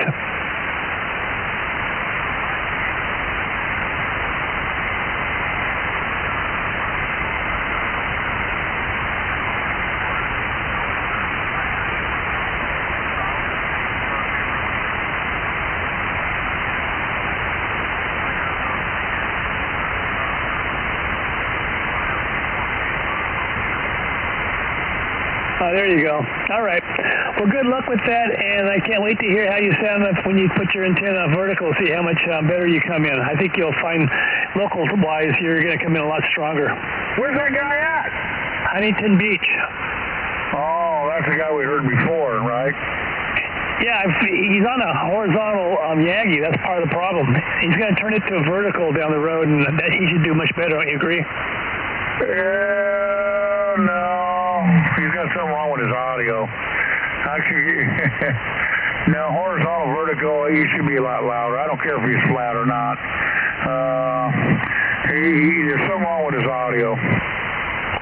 There you go. All right. Well, good luck with that, and I can't wait to hear how you sound up when you put your antenna vertical, see how much better you come in. I think you'll find, local-wise, you're going to come in a lot stronger. Where's that guy at? Huntington Beach. Oh, that's the guy we heard before, right? Yeah, he's on a horizontal Yagi. That's part of the problem. He's going to turn it to a vertical down the road, and that he should do much better. Don't you agree? No. He's got something wrong with his audio. Actually, no, horizontal, vertical, he should be a lot louder. I don't care if he's flat or not. There's something wrong with his audio.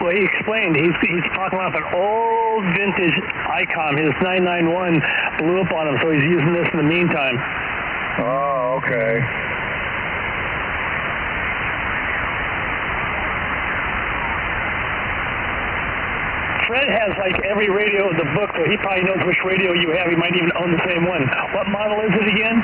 Well, he explained. He's talking about an old vintage Icom. His 991 blew up on him, so he's using this in the meantime. Oh, okay. Fred has like every radio in the book, so he probably knows which radio you have. He might even own the same one. What model is it again?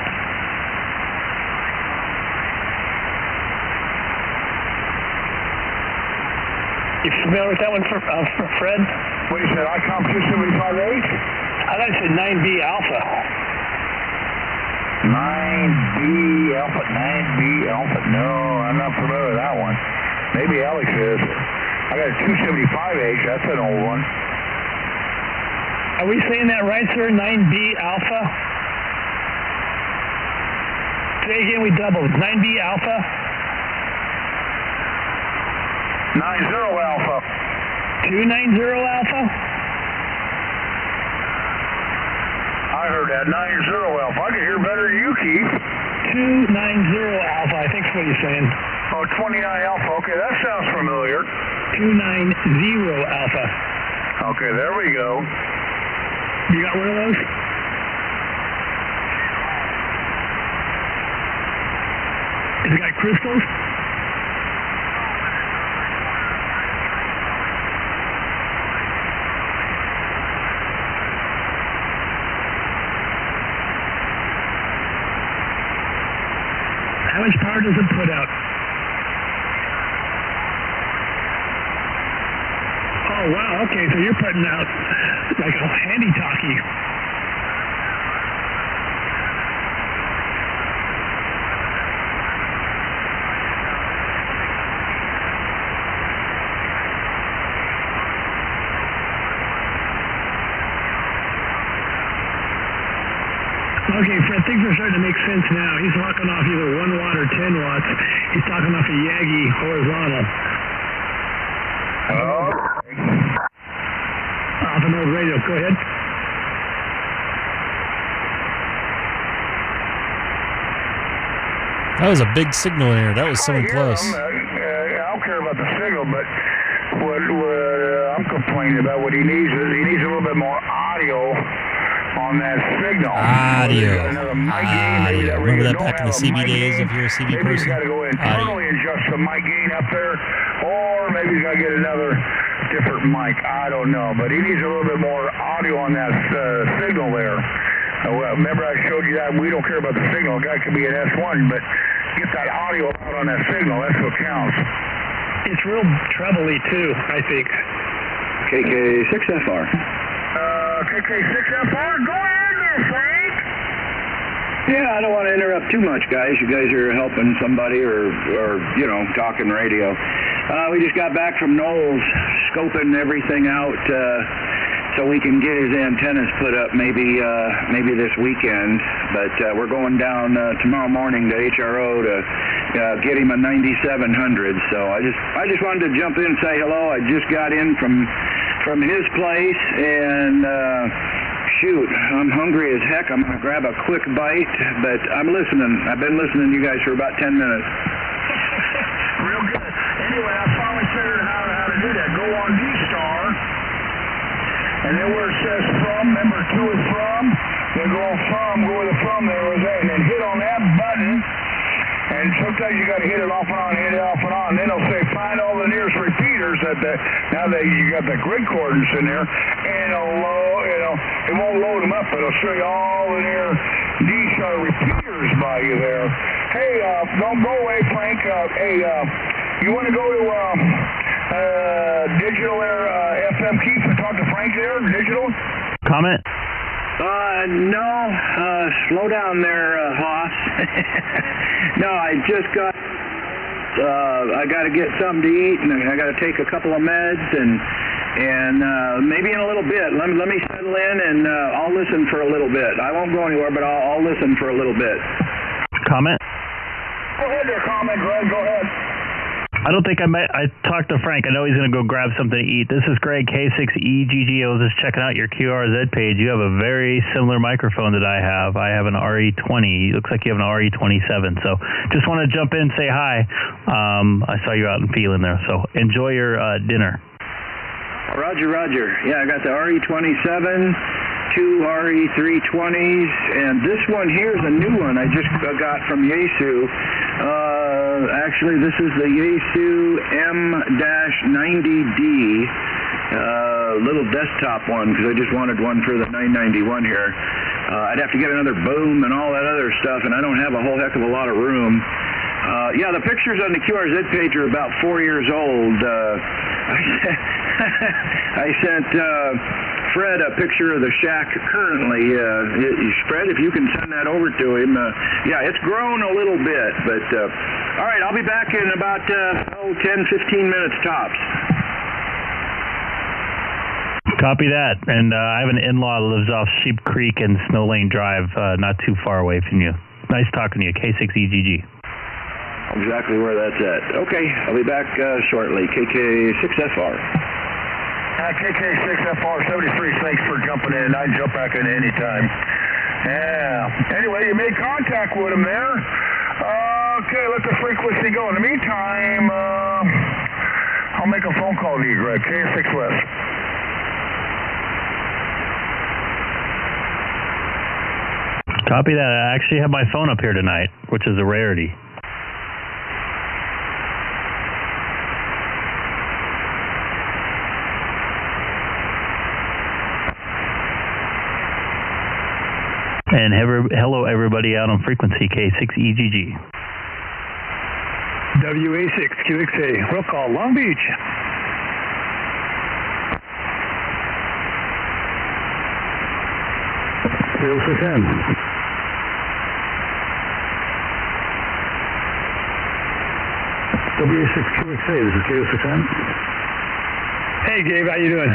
You familiar with that one, Fred? What you said, Icom 275H? I thought you said 9B Alpha. 9B Alpha. No, I'm not familiar with that one. Maybe Alex is. I got a 275H. That's an old one. Are we saying that right, sir? 9B Alpha? Say again, we doubled. 9B Alpha? 90 Alpha. 290 Alpha? I heard that. 90 Alpha. I can hear better than you, Keith. 290 Alpha, I think is what he's saying. Oh, 29 Alpha. Okay, that sounds familiar. 290 Alpha. Okay, there we go. You got one of those? Has it got crystals? How much power does it put out? Oh, wow. Okay, so you're putting out like a handy-talkie. Okay, Fred, things are starting to make sense now. He's walking off either 1 watt or 10 watts. He's talking off a Yagi horizontal. Hello? Off an old radio. Go ahead. That was a big signal in here. That was someone close. I don't care about the signal, but what I'm complaining about, what he needs is he needs a little bit more audio on that signal. Audio. Audio. Remember that back in the CB days if you're a CB maybe person? he's got to go internally and adjust the mic gain up there, or maybe he's got to get another different mic. I don't know, but he needs a little bit more audio on that signal there. Well, remember I showed you that we don't care about the signal. A guy could be an S1, but get that audio out on that signal. That's what counts. It's real trebly too, I think. KK6FR. KK6FR, go ahead there, Frank. Yeah, I don't want to interrupt too much, guys. You guys are helping somebody or talking radio. We just got back from Knowles, scoping everything out so we can get his antennas put up maybe this weekend. But we're going down tomorrow morning to HRO to get him a 9700. So I just wanted to jump in and say hello. I just got in from his place, and shoot, I'm hungry as heck. I'm going to grab a quick bite, but I'm listening. I've been listening to you guys for about 10 minutes. Real good. Anyway, I finally figured out how to do that. Go on D-Star, and then where it says from, remember to and from, then go with the from there, and then hit on that button. And sometimes you got to hit it off and on, hit it off and on. And then it'll say find all the nearest repeaters now that you got the grid coordinates in there, and it won't load them up, but it'll show you all the near D-Star repeaters by you there. Hey, don't go away, Frank. You want to go to digital there, FM Keith, and talk to Frank there, digital? Comment? No, slow down there, Hoss. No, I just got, I got to get something to eat, and I got to take a couple of meds, and maybe in a little bit. Let me settle in, and I'll listen for a little bit. I won't go anywhere, but I'll listen for a little bit. Comment? Go ahead there, comment, Greg, go ahead. I don't think I talked to Frank. I know he's going to go grab something to eat. This is Greg, K6EGG. I was just checking out your QRZ page. You have a very similar microphone that I have. I have an RE20. Looks like you have an RE27. So just want to jump in and say hi. I saw you out in Phelan there. So enjoy your dinner. Roger, Roger. Yeah, I got the RE27, 2 RE320s, and this one here is a new one I just got from Yaesu. Actually, this is the Yaesu M-90D, little desktop one, because I just wanted one for the 991 here. I'd have to get another boom and all that other stuff, and I don't have a whole heck of a lot of room. Yeah, the pictures on the QRZ page are about 4 years old. I sent Fred a picture of the shack currently. Fred, if you can send that over to him. Yeah, it's grown a little bit, but all right, I'll be back in about 10, 15 minutes tops. Copy that. And I have an in-law that lives off Sheep Creek and Snow Lane Drive, not too far away from you. Nice talking to you, K6EGG. Exactly where that's at. Okay, I'll be back shortly. KK6FR. KK6FR 73, thanks for jumping in. I can jump back in any time. Yeah. Anyway, you made contact with him there. Okay, let the frequency go. In the meantime, I'll make a phone call to you, Greg. KS6 West. Copy that. I actually have my phone up here tonight, which is a rarity. And hello everybody out on frequency K6EGG. WA6QXA, roll call, Long Beach. K6N. WA6QXA, this is K6N. Hey Gabe, how you doing?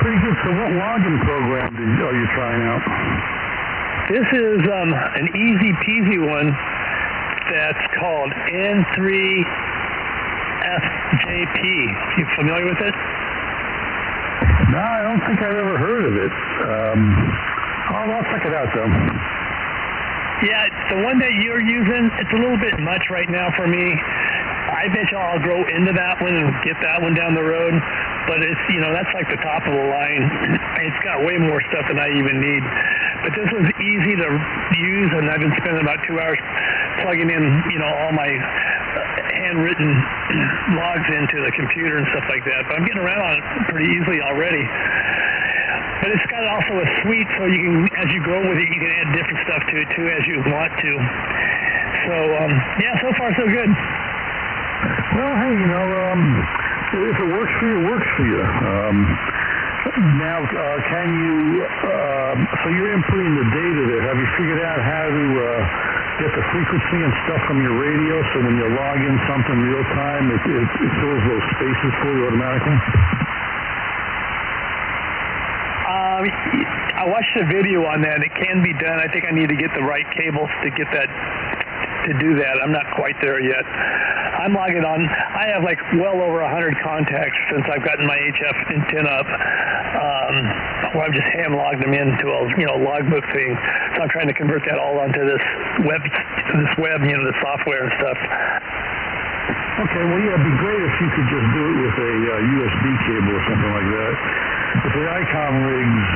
Pretty good. So what logging program are you trying out? This is an easy peasy one that's called N3FJP. You familiar with it? No, I don't think I've ever heard of it. I'll check it out though. Yeah, the one that you're using, it's a little bit much right now for me. I bet you I'll grow into that one and get that one down the road. But it's, that's like the top of the line. It's got way more stuff than I even need. But this was easy to use, and I've been spending about 2 hours plugging in, all my handwritten logs into the computer and stuff like that. But I'm getting around on it pretty easily already. But it's got also a suite, so you can, as you grow with it, you can add different stuff to it too as you want to. So, yeah, so far so good. Well, hey, if it works for you, it works for you. Now, can you, so you're inputting the data there. Have you figured out how to get the frequency and stuff from your radio so when you log in something real time, it fills those spaces for you automatically? I watched a video on that. It can be done. I think I need to get the right cables to get that, to do that. I'm not quite there yet. I'm logging on. I have like well over 100 contacts since I've gotten my HF antenna up. Where I've just ham logged them into a logbook thing. So I'm trying to convert that all onto this web, the software and stuff. Okay, well, yeah, it'd be great if you could just do it with a USB cable or something like that. With the Icom rigs,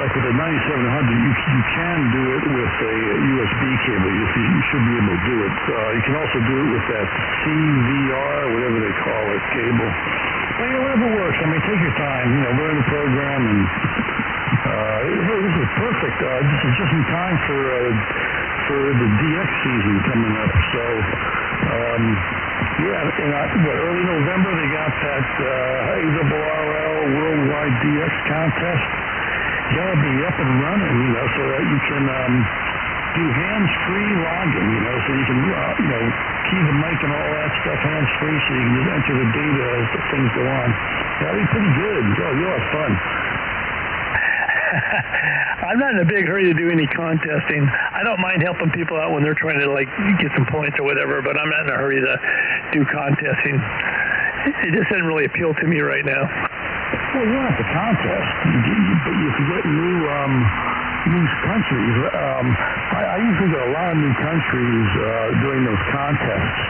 like with the 9700, you can do it with a USB cable. You should be able to do it. You can also do it with that CVR, whatever they call it, cable. Well, whatever works. I mean, take your time. Learn the program, and this is perfect. This is just in time for the DX season coming up. So, early November they got that ARRL Worldwide DX contest. You gotta be up and running, so that you can do hands-free logging, so you can, key the mic and all that stuff hands-free, so you can just enter the data as things go on. That'd be pretty good. You'll have fun. I'm not in a big hurry to do any contesting. I don't mind helping people out when they're trying to get some points or whatever, but I'm not in a hurry to do contesting. It just doesn't really appeal to me right now. Well, you don't have to contest, but you can get new countries. I usually get a lot of new countries during those contests.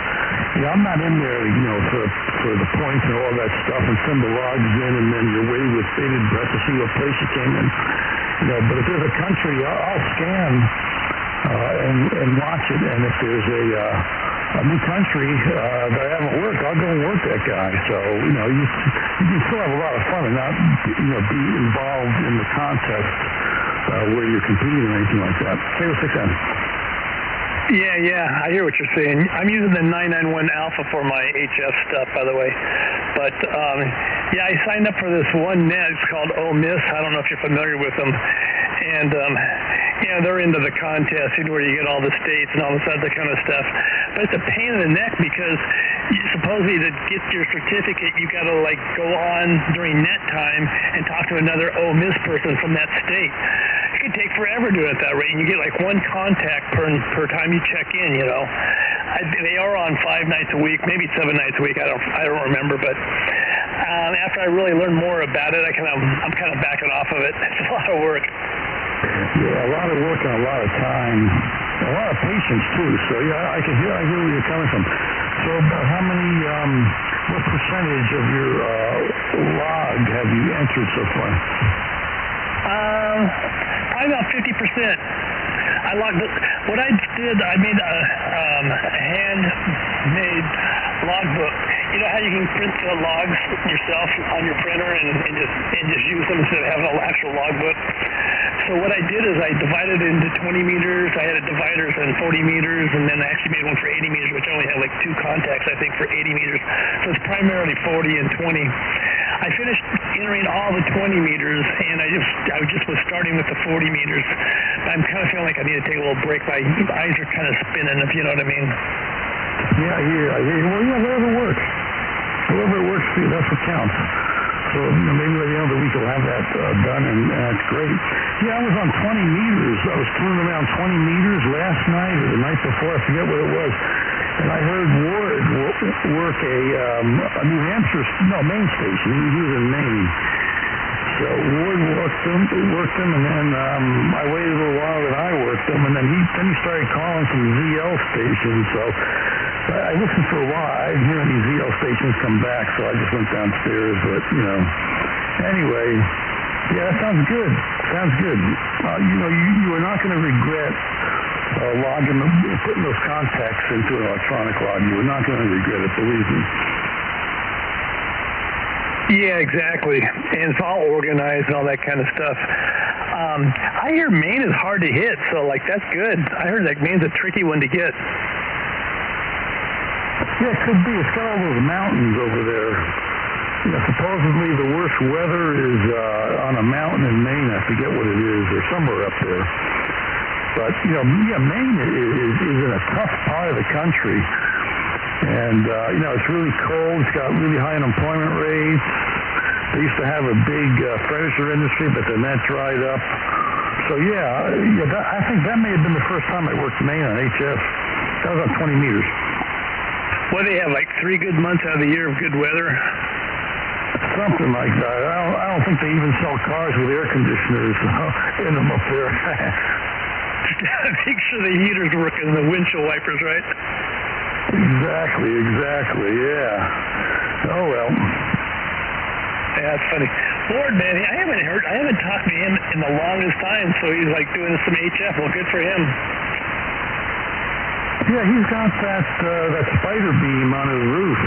I'm not in there, for the points and all that stuff, and send the logs in, and then you're waiting with bated breath to see what place you came in. But if there's a country, I'll scan and watch it, and if there's a new country that I haven't worked, I'll go and work that guy. So, you can still have a lot of fun and not, be involved in the contest where you're competing or anything like that. K6N. Yeah, I hear what you're saying. I'm using the 991 Alpha for my HF stuff, by the way. But, I signed up for this one net. It's called Oh Miss. I don't know if you're familiar with them. And, they're into the contesting where you get all the states and all this other kind of stuff. But it's a pain in the neck because supposedly to get your certificate, you got to, go on during net time and talk to another Oh Miss person from that state. It could take forever doing it that way, and you get one contact per time you check in. They are on 5 nights a week, maybe 7 nights a week. I don't remember, but after I really learn more about it, I'm kind of backing off of it. It's a lot of work. Yeah, a lot of work and a lot of time, a lot of patience too. So I hear where you're coming from. So how many, what percentage of your log have you entered so far? Probably about 50%. I logged what I did. I made a handmade logbook. You know how you can print the logs yourself on your printer and just use them instead of having an actual logbook. So what I did is I divided it into 20 meters. I had dividers and 40 meters, and then I actually made one for 80 meters, which only had like 2 contacts, I think, for 80 meters. So it's primarily 40 and 20. I finished entering all the 20 meters, and I just was starting with the 40 meters. I'm kind of feeling like I need to take a little break. My eyes are kind of spinning, if you know what I mean. Yeah, I hear you. Well, yeah, whatever works. Whatever works for you, that's what counts. So, maybe by the end of the week we'll have that done, and that's great. Yeah, I was on 20 meters. I was turning around 20 meters last night or the night before. I forget what it was. And I heard Ward work a New Hampshire, Maine station. He was in Maine. So Ward worked them, and then I waited a little while and I worked them, and then he started calling some ZL stations. So I listened for a while. I didn't hear any ZL stations come back, so I just went downstairs. But anyway, yeah, that sounds good. Sounds good. You are not going to regret putting those contacts into an electronic log. You are not going to regret it, believe me. Yeah, exactly. And it's all organized and all that kind of stuff. I hear Maine is hard to hit, so that's good. I heard that Maine's a tricky one to get. Yeah, it could be. It's got all those mountains over there. Supposedly the worst weather is on a mountain in Maine. I forget what it is, or somewhere up there. But, Maine is in a tough part of the country. And, it's really cold. It's got really high unemployment rates. They used to have a big furniture industry, but then that dried up. So, I think that may have been the first time I worked Maine on HF. That was on 20 meters. What, they have 3 good months out of the year of good weather? Something like that. I don't think they even sell cars with air conditioners in them up there. Make sure the heater's working and the windshield wipers, right? Exactly, yeah. Oh, well. Yeah, that's funny. Ford, man, I haven't talked to him in the longest time, so he's doing some HF. Well, good for him. Yeah, he's got that spider beam on his roof.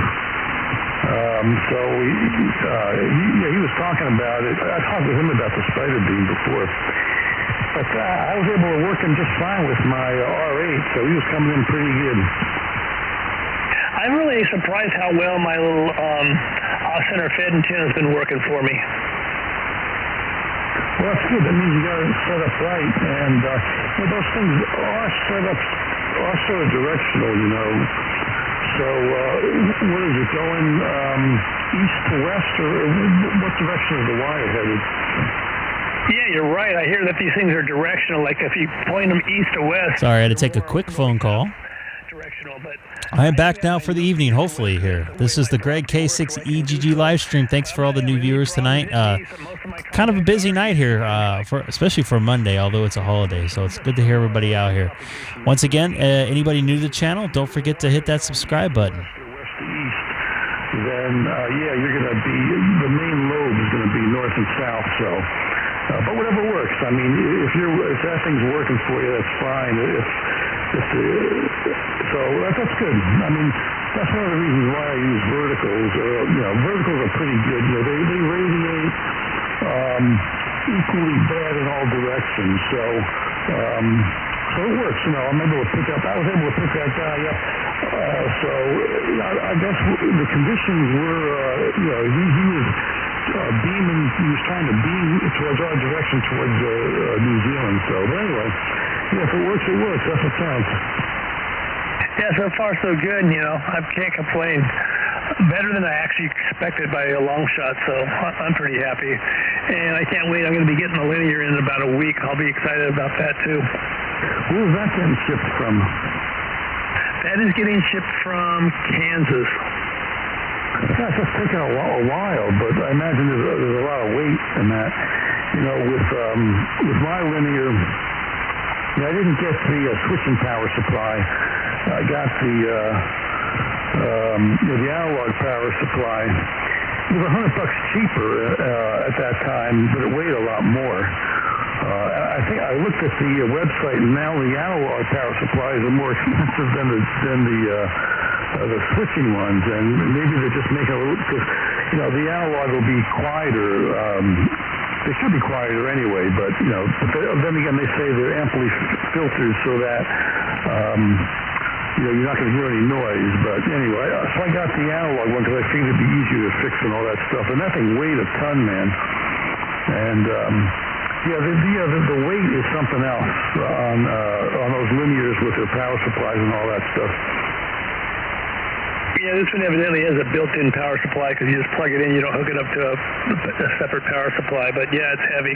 So he was talking about it. I talked with him about the spider beam before. But I was able to work him just fine with my R8, so he was coming in pretty good. I'm really surprised how well my little off-center fed antenna has been working for me. Well, that's good. That means you got it set up right, and those things are set up, are sort of directional, So, where is it going? East to west, or what direction is the wire headed? Yeah, you're right. I hear that these things are directional. Like if you point them east to west. Sorry, I had to take a quick phone call. I am back now for the evening, hopefully, here. This is the Greg K6EGG live stream. Thanks for all the new viewers tonight. Kind of a busy night here, especially for Monday, although it's a holiday, so it's good to hear everybody out here. Once again, anybody new to the channel, don't forget to hit that subscribe button. West to east, then, you're going to be, the main lobe is going to be north and south, so. But whatever works. I mean, if that thing's working for you, that's fine. So that's good. I mean, that's one of the reasons why I use verticals. Verticals are pretty good. They radiate equally bad in all directions. So it works. I was able to pick that guy up. I guess the conditions were, he was beaming. He was trying to beam towards our direction, towards New Zealand. So, but anyway, if it works, it works. That's what counts. Yeah, so far so good. I can't complain. Better than I actually expected by a long shot, so I'm pretty happy. And I can't wait. I'm going to be getting a linear in about a week. I'll be excited about that too. Where is that getting shipped from? That is getting shipped from Kansas. Yeah, it's taken a while, but I imagine there's a lot of weight in that. With my linear, I didn't get the switching power supply. I got the analog power supply. It was $100 cheaper at that time, but it weighed a lot more. I think I looked at the website, and now the analog power supplies are more expensive than the switching ones, and maybe they're just making a little, because the analog will be quieter they should be quieter anyway, but, you know, then again, they say they're amply filtered so that, you know, you're not going to hear any noise. But anyway, so I got the analog one because I figured it'd be easier to fix and all that stuff. And that thing weighed a ton, man. And, yeah, the weight is something else on those linears with their power supplies and all that stuff. Yeah, this one evidently has a built-in power supply because you just plug it in. You don't hook it up to a separate power supply. But yeah, it's heavy.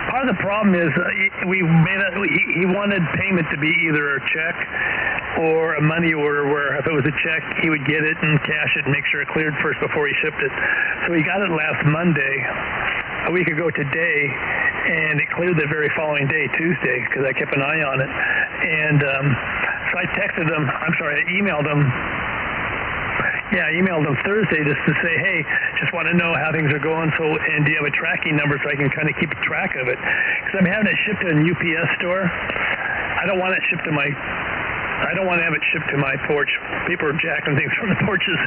Part of the problem is he wanted payment to be either a check or a money order, where if it was a check, he would get it and cash it and make sure it cleared first before he shipped it. So he got it last Monday, a week ago today, and it cleared the very following day, Tuesday, because I kept an eye on it. And so I texted him, I emailed him. Yeah, I emailed him Thursday just to say, hey, just want to know how things are going, and do you have a tracking number so I can kind of keep track of it? Because I'm having it shipped to a UPS store. I don't want it shipped to I don't want to have it shipped to my porch. People are jacking things from the porches.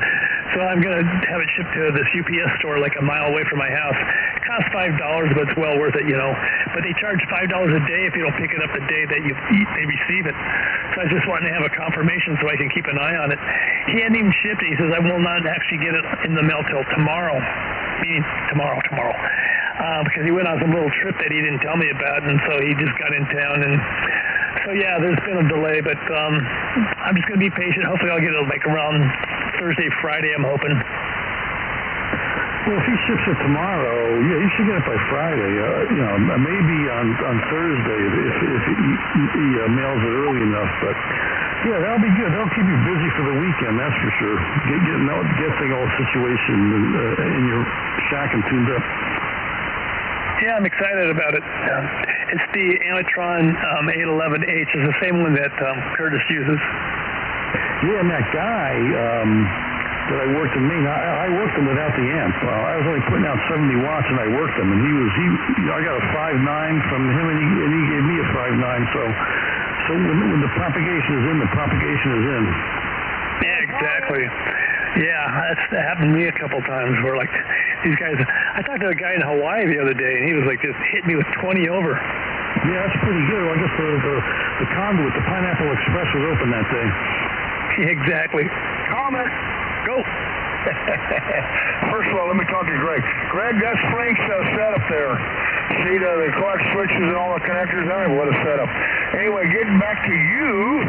So I'm going to have it shipped to this UPS store like a mile away from my house. It costs $5, but it's well worth it, you know. But they charge $5 a day if you don't pick it up the day that they receive it. So I just wanted to have a confirmation so I can keep an eye on it. He hadn't even shipped it. He says, I will not actually get it in the mail till tomorrow. Meaning tomorrow. Because he went on some little trip that he didn't tell me about, and so he just got in town. And so yeah, there's been a delay, but I'm just going to be patient. Hopefully I'll get it like around Thursday, Friday, I'm hoping. Well, if he ships it tomorrow, yeah, you should get it by Friday. You know, maybe on Thursday if he mails it early enough. But yeah, that'll be good. That'll keep you busy for the weekend, that's for sure. Get the whole situation in your shack and tuned up. Yeah, I'm excited about it. It's the Anatron 811H. It's the same one that Curtis uses. Yeah, and that guy that I worked in Maine, I worked him without the amp. I was only putting out 70 watts, and I worked him. And I got a 5.9 from him, and he gave me a 5.9. So when the propagation is in, the propagation is in. Yeah, exactly. Yeah, that happened to me a couple times where, like, these guys, I talked to a guy in Hawaii the other day, and he was like, just hit me with 20 over. Yeah, that's pretty good. Well, I guess the conduit, the Pineapple Express was open that day. Yeah, exactly. Comment. Go. First of all, let me talk to you, Greg. Greg, that's Frank's setup there. See the coax switches and all the connectors on it? What a setup. Anyway, getting back to you,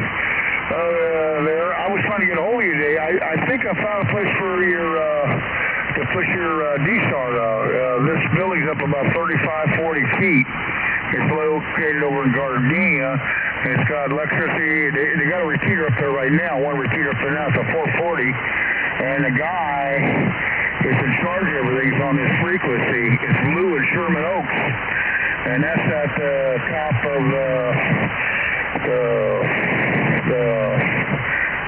there, I was trying to get a hold of you today. I think I found a place for to push your D-Star. This building's up about 35, 40 feet. It's located over in Gardenia, and it's got electricity. They got a repeater up there right now. One repeater up there now. It's a 440, and the guy is in charge of everything. He's on this frequency. It's Lou in Sherman Oaks, and that's at the top of the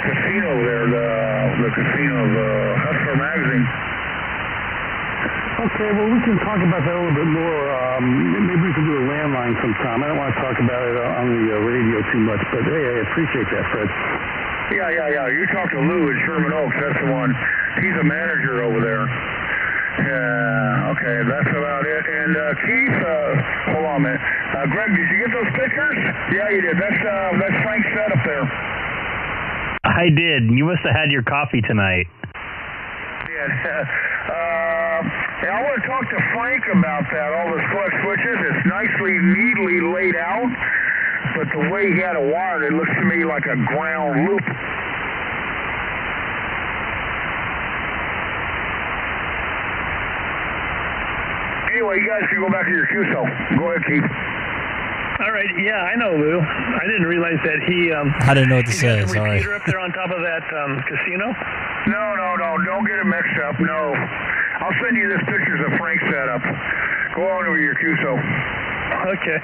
casino there, the casino of Hustler Magazine. Okay, well, we can talk about that a little bit more. Maybe we can do a landline sometime. I don't want to talk about it on the radio too much, but hey, I appreciate that, Fred. Yeah. You talk to Lou at Sherman Oaks. That's the one. He's a manager over there. Okay, that's about it. And Keith, hold on a minute. Greg, did you get those pictures? Yeah, you did. That's Frank's setup there. I did. You must have had your coffee tonight. Yeah, I want to talk to Frank about that, all those coax switches. It's nicely, neatly laid out, but the way he had it wired, it looks to me like a ground loop. Anyway, you guys can go back to your QSO. Go ahead, Keith. All right, yeah, I know, Lou. I didn't realize that he... I didn't know what to say, sorry. Repeater up there on top of that casino? No, don't get it mixed up, no. I'll send you this pictures of Frank's setup. Go on over your QSO. Okay.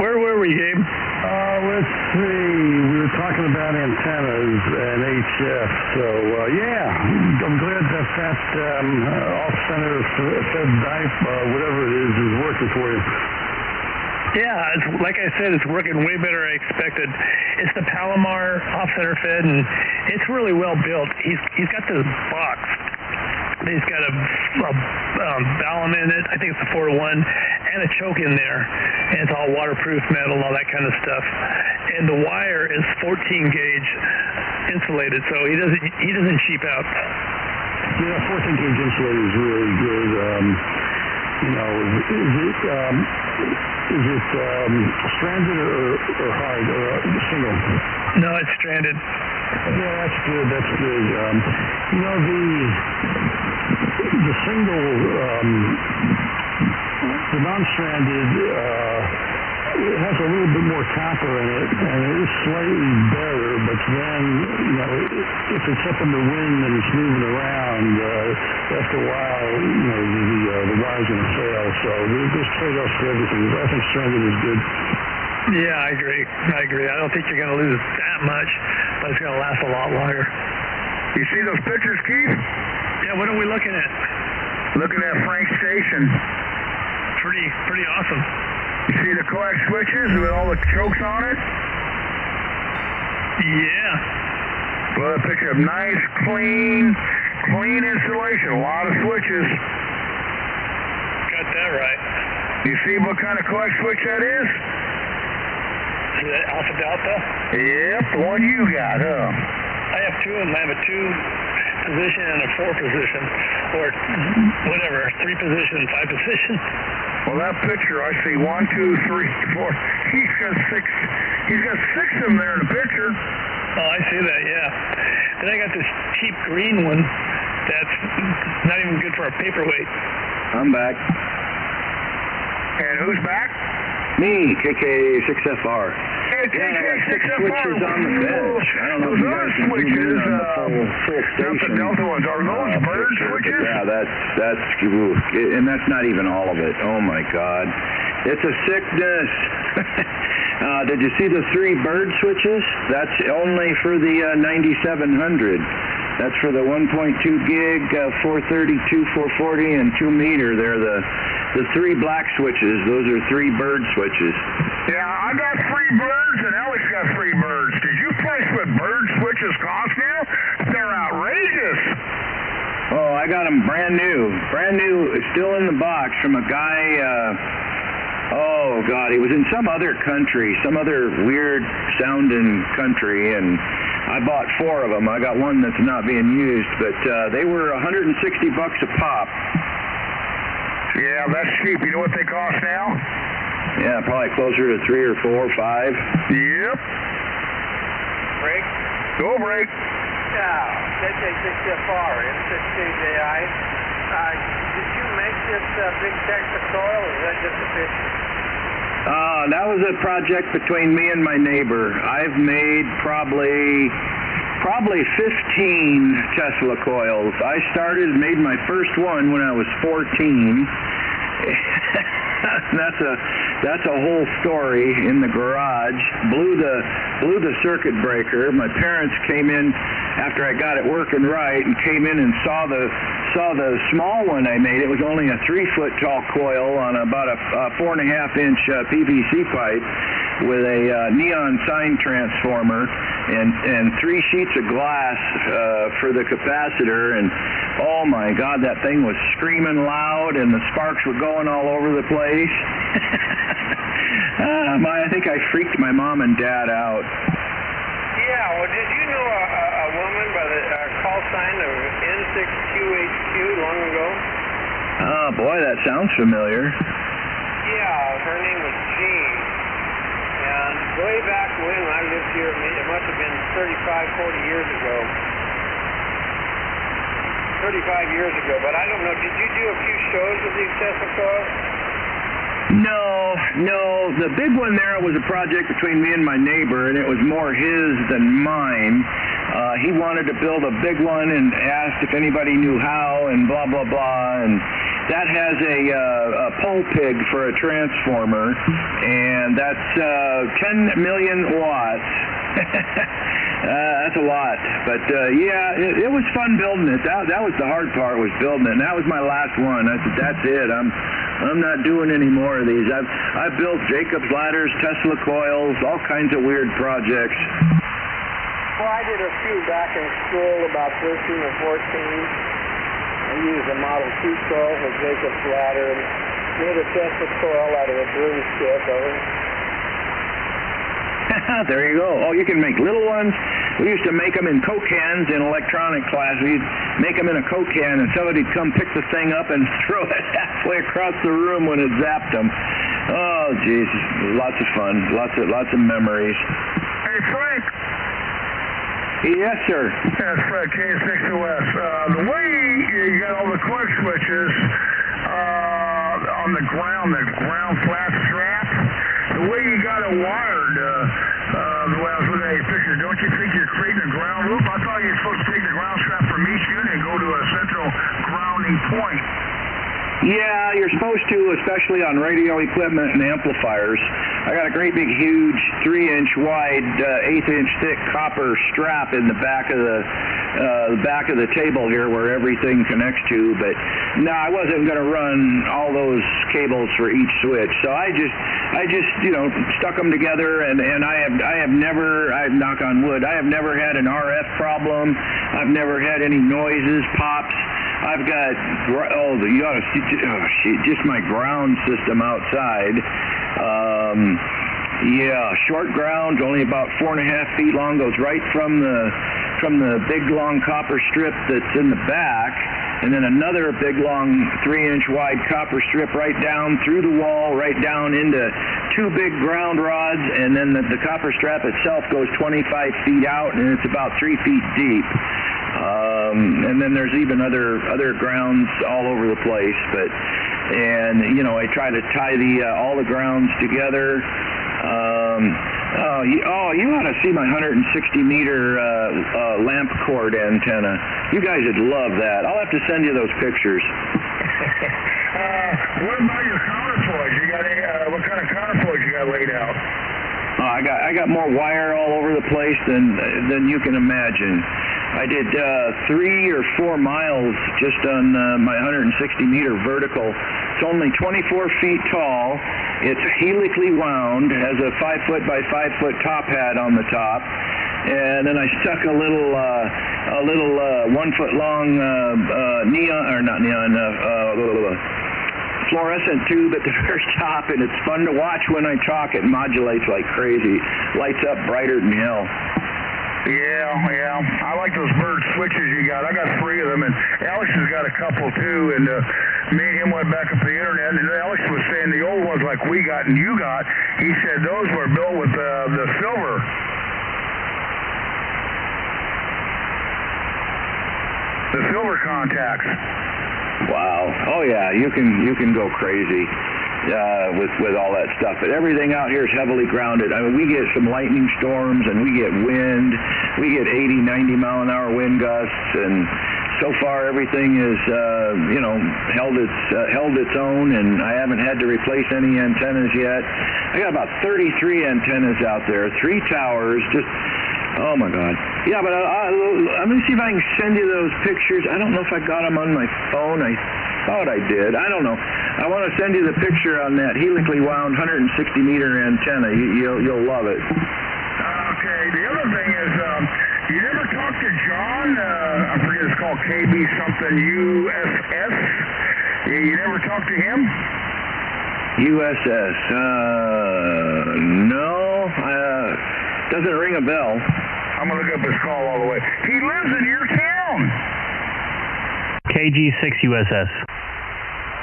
Where were we, Gabe? Let's see. We were talking about antennas and HF. So, yeah, I'm glad that off-center fed dive, whatever it is working for you. Yeah, it's, like I said, it's working way better than I expected. It's the Palomar off-center fed, and it's really well built. He's got this box It's got a balun in it. I think it's a 4-to-1, and a choke in there. And it's all waterproof metal, all that kind of stuff. And the wire is 14 gauge insulated, so he doesn't cheap out. Yeah, 14 gauge insulated is really good. Is it stranded or hard or single? No, it's stranded. Yeah, that's good. That's good. The single, the non-stranded, it has a little bit more copper in it, and it is slightly better. But then, if it's up in the wind and it's moving around, after a while, the wire's going to fail. So there's trade-offs for everything. I think stranded is good. Yeah, I agree. I don't think you're going to lose that much, but it's going to last a lot longer. You see those pictures, Keith? Yeah, what are we looking at? Looking at Frank's station. Pretty awesome. You see the coax switches with all the chokes on it? Yeah. Well, a picture of nice, clean installation. A lot of switches. Got that right. You see what kind of coax switch that is? Is that Alpha Delta? Yep, the one you got, huh? I have two of them. I have a 2-position and a 4-position, or whatever, 3-position, 5-position. Well, that picture, I see 1, 2, 3, 4. He's got 6. He's got 6 of them there in the picture. Oh, I see that, yeah. Then I got this cheap green one that's not even good for a paperweight. I'm back. And who's back? Me, K6FR. Hey, K6FR. Switches on the bench. I don't know if you guys can zoom in on the full station. Delta ones. Are those bird switches? Yeah, and that's not even all of it. Oh my God. It's a sickness. Did you see the 3 bird switches? That's only for the 9700. That's for the 1.2 gig, 432, 440, and 2 meter. They're the 3 black switches. Those are 3 bird switches. Yeah, I got 3 birds, and Alex got 3 birds. Did you place what bird switches cost now? They're outrageous. Oh, I got them brand new, still in the box from a guy. Oh God, he was in some other country, some other weird sounding country, and I bought 4 of them. I got one that's not being used, but they were $160 a pop. Yeah, that's cheap. You know what they cost now? Yeah, probably closer to 3 or 4 or 5. Yep. Break? Go break. Yeah, K6FR, M6KJI. Did you make this big Texas coil, or is that just a picture? That was a project between me and my neighbor. I've made probably 15 Tesla coils. I made my first one when I was 14. That's a whole story in the garage. Blew the circuit breaker. My parents came in after I got it working right and came in and saw the small one I made. It was only a 3-foot tall coil on about a 4.5-inch PVC pipe with a neon sign transformer and 3 sheets of glass for the capacitor. And oh my God, that thing was screaming loud and the sparks were going all over the place. I think I freaked my mom and dad out. Yeah, well, did you know a woman by the call sign of N6QHQ long ago? Oh boy, that sounds familiar. Yeah, her name was Jean. And way back when I lived here, it must have been 40 years ago. 35 years ago, but I don't know. Did you do a few shows with these Tesla coils? No. The big one there was a project between me and my neighbor, and it was more his than mine. He wanted to build a big one and asked if anybody knew how and blah, blah, blah. And that has a pole pig for a transformer, and that's 10 million watts. That's a lot. But, yeah, it was fun building it. That was the hard part, was building it. And that was my last one. I said, that's it. I'm not doing any more of these. I've built Jacob's ladders, Tesla coils, all kinds of weird projects. Well, I did a few back in school, about 13 or 14. I used a Model 2 coil for Jacob's ladder and made a Tesla coil out of a broomstick over. There you go. Oh, you can make little ones. We used to make them in Coke cans in electronic class. We'd make them in a Coke can, and somebody'd come pick the thing up and throw it halfway across the room when it zapped them. Oh, geez. Lots of fun. Lots of memories. Hey, Frank. Yes, sir. That's Fred, K6OS. The way you got all the clutch switches on the ground flat strap, the way you got it wired, the way I was looking at your picture, don't you think you're creating a ground loop? I thought you were supposed to take the ground strap from each unit and go to a central grounding point. Yeah, you're supposed to, especially on radio equipment and amplifiers. I got a great big, huge 3-inch wide, 1/8-inch thick copper strap in the back of the table here where everything connects to. But no, I wasn't going to run all those cables for each switch. So I just stuck them together, and I have never, knock on wood, I have never had an RF problem. I've never had any noises, pops. I've got, you ought to see, just my ground system outside. Yeah, short ground, only about 4.5 feet long, goes right from the big long copper strip that's in the back, and then another big long 3-inch wide copper strip right down through the wall, right down into 2 big ground rods, and then the copper strap itself goes 25 feet out, and it's about 3 feet deep. And then there's even other grounds all over the place, and I try to tie all the grounds together. You ought to see my 160-meter lamp cord antenna. You guys would love that. I'll have to send you those pictures. What about your counterpoise? You got what kind of counterpoise you got laid out? I got more wire all over the place than you can imagine. I did 3 or 4 miles just on my 160-meter vertical. It's only 24 feet tall. It's helically wound, has a 5-foot by 5-foot top hat on the top, and then I stuck a little 1-foot long fluorescent tube at the very top, and it's fun to watch when I talk. It modulates like crazy, lights up brighter than hell. Yeah. I like those bird switches you got. I got 3 of them, and Alex has got a couple too. And me and him went back up the internet, and Alex was saying the old ones like we got and you got, he said those were built with the silver. The silver contacts. Wow. Oh yeah, you can go crazy with all that stuff. But everything out here is heavily grounded. I mean, we get some lightning storms and we get wind. We get 80, 90 mile an hour wind gusts, and so far everything is held its own, and I haven't had to replace any antennas yet. I got about 33 antennas out there, 3 towers, just oh my God. Yeah, but let me see if I can send you those pictures. I don't know if I got them on my phone. I thought I did. I don't know. I want to send you the picture on that helically wound 160-meter antenna. You'll love it. Okay. The other thing is, you never talked to John? I forget, it's called KB something USS. You never talked to him? USS. No. Doesn't ring a bell. I'm going to look up his call all the way. He lives in your town. KG6USS.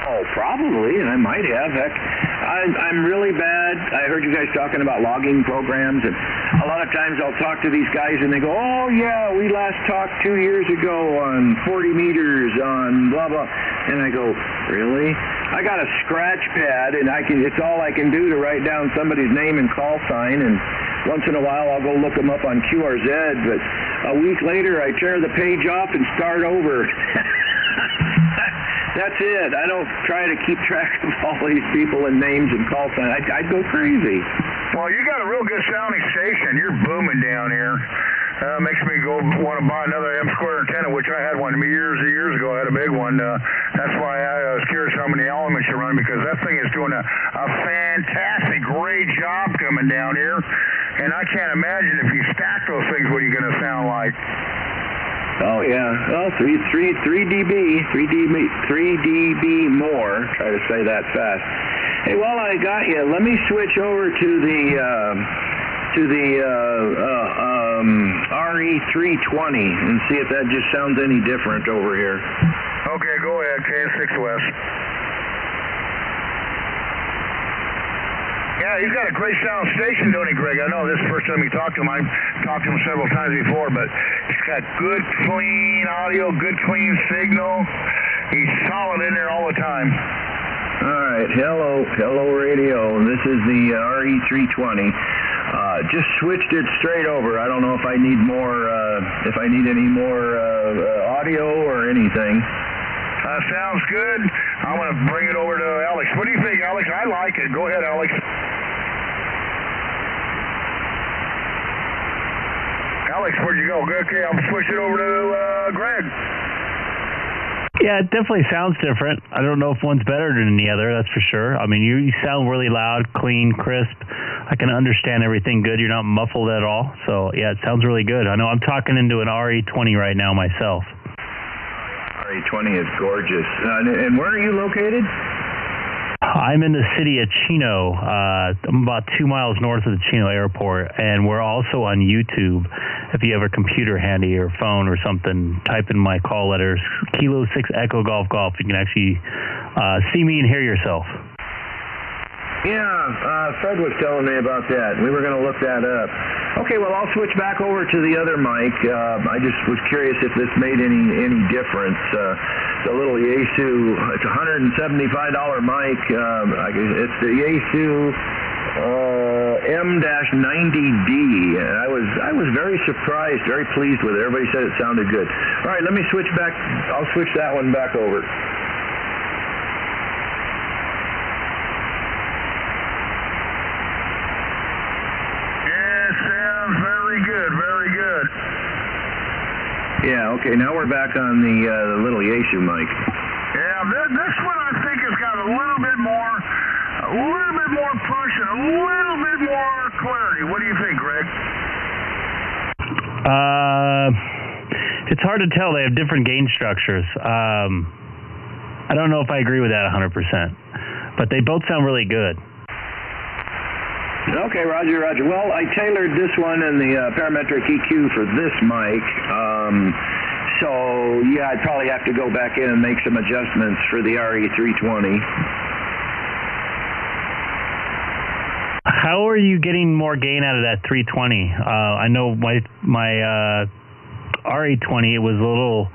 Oh, probably, and I might have. Heck, I'm really bad. I heard you guys talking about logging programs, and a lot of times I'll talk to these guys, and they go, oh, yeah, we last talked 2 years ago on 40 meters on blah, blah. And I go, really? I got a scratch pad, and it's all I can do to write down somebody's name and call sign, and once in a while I'll go look them up on QRZ, but a week later I tear the page off and start over. That's it. I don't try to keep track of all these people and names and call signs. I'd go crazy. Well, you got a real good sounding station. You're booming down here. Makes me go want to buy another M-square antenna, which I had one years ago. I had a big one. That's why I was curious how many elements you run, because that thing is doing a fantastic, great job coming down here. And I can't imagine if you stack those things what you're going to sound like. Oh yeah. Oh, 3 dB more. Try to say that fast. Hey, while I got you, let me switch over to the RE320 and see if that just sounds any different over here. Okay, go ahead, K6 West. Yeah, he's got a great sound station, don't he, Greg? I know this is the first time you talked to him. I've talked to him several times before, but he's got good, clean audio, good, clean signal. He's solid in there all the time. All right, hello radio. This is the RE320. Just switched it straight over. I don't know if I need more, if I need any more audio or anything. Sounds good. I'm going to bring it over to Alex. What do you think, Alex? I like it. Go ahead, Alex. Alex, where'd you go? Okay, I'll switch it over to Greg. Yeah, it definitely sounds different. I don't know if one's better than the other, that's for sure. I mean, you sound really loud, clean, crisp. I can understand everything good. You're not muffled at all. So, yeah, it sounds really good. I know I'm talking into an RE20 right now myself. RE20 is gorgeous. And where are you located? I'm in the city of Chino. I'm about 2 miles north of the Chino airport, and we're also on YouTube. If you have a computer handy or phone or something, type in my call letters, Kilo 6 Echo Golf Golf. You can actually see me and hear yourself. Yeah, Fred was telling me about that. We were going to look that up. Okay, well, I'll switch back over to the other mic. I just was curious if this made any difference. The little Yaesu, it's a $175 mic. It's the Yaesu M-90D. I was very surprised, very pleased with it. Everybody said it sounded good. All right, let me switch back. I'll switch that one back over. Yeah, okay, now we're back on the little Yaesu mic. Yeah, this one I think has got a little bit more punch and a little bit more clarity. What do you think, Greg? It's hard to tell. They have different gain structures. I don't know if I agree with that 100%, but they both sound really good. Okay, Roger. Well, I tailored this one and the parametric EQ for this mic. So, yeah, I'd probably have to go back in and make some adjustments for the RE320. How are you getting more gain out of that 320? I know my RE20, it was a little...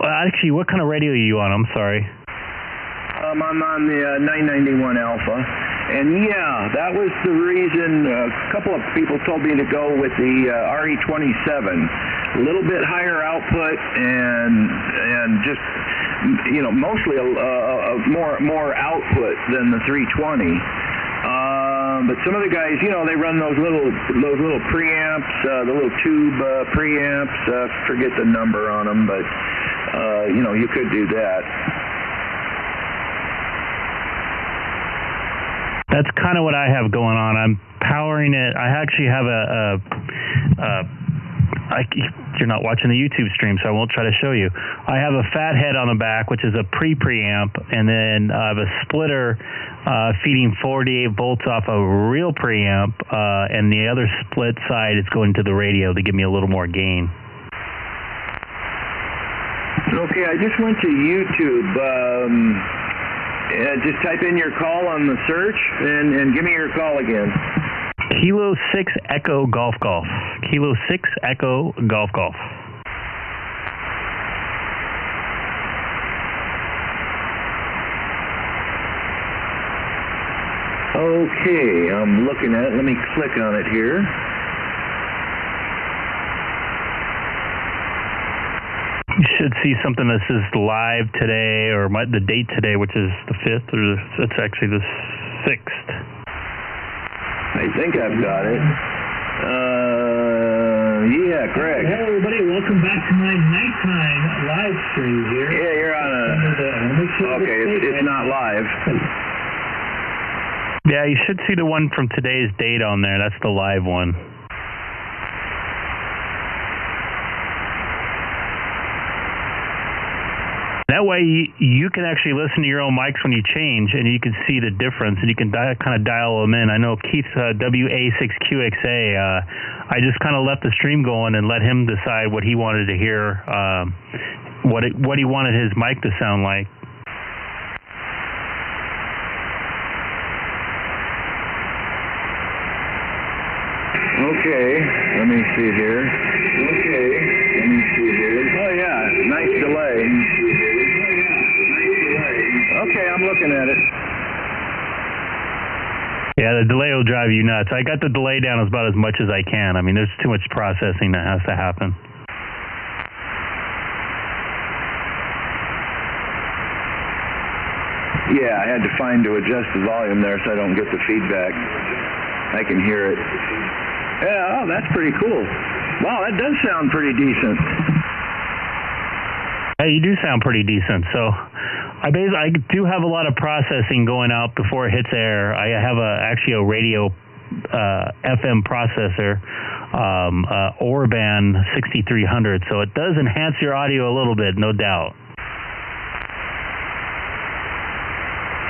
Actually, what kind of radio are you on? I'm sorry. I'm on the 991 Alpha. And yeah, that was the reason a couple of people told me to go with the RE27. A little bit higher output and just, you know, mostly more output than the 320. But some of the guys, you know, they run those little preamps, the little tube preamps. Forget the number on them, but you know, you could do that. That's kind of what I have going on. I'm powering it. I actually have you're not watching the YouTube stream, so I won't try to show you. I have a fat head on the back, which is a preamp, and then I have a splitter feeding 48 volts off a real preamp, and the other split side is going to the radio to give me a little more gain. Okay, I just went to YouTube. Just type in your call on the search and give me your call again. Kilo 6 Echo Golf Golf. Kilo 6 Echo Golf Golf. Okay, I'm looking at it. Let me click on it here. You should see something that says live today, or the date today, which is the 5th, or it's actually the 6th. I think I've got it. Yeah, Greg. Hey, everybody, welcome back to my nighttime live stream here. Yeah, you're on a... Okay, it's not live. Yeah, you should see the one from today's date on there. That's the live one. that way you can actually listen to your own mics when you change, and you can see the difference, and you can kind of dial them in. I know Keith's WA6QXA, I just kind of left the stream going and let him decide what he wanted to hear, what he wanted his mic to sound like. Okay, let me see here. Oh yeah, nice delay. Okay, I'm looking at it. Yeah, the delay will drive you nuts. I got the delay down about as much as I can. I mean, there's too much processing that has to happen. Yeah, I had to find to adjust the volume there so I don't get the feedback. I can hear it. Yeah, oh, that's pretty cool. Wow, that does sound pretty decent. Hey, you do sound pretty decent. So I do have a lot of processing going out before it hits air. I have actually a radio FM processor, Orban 6300, so it does enhance your audio a little bit, no doubt.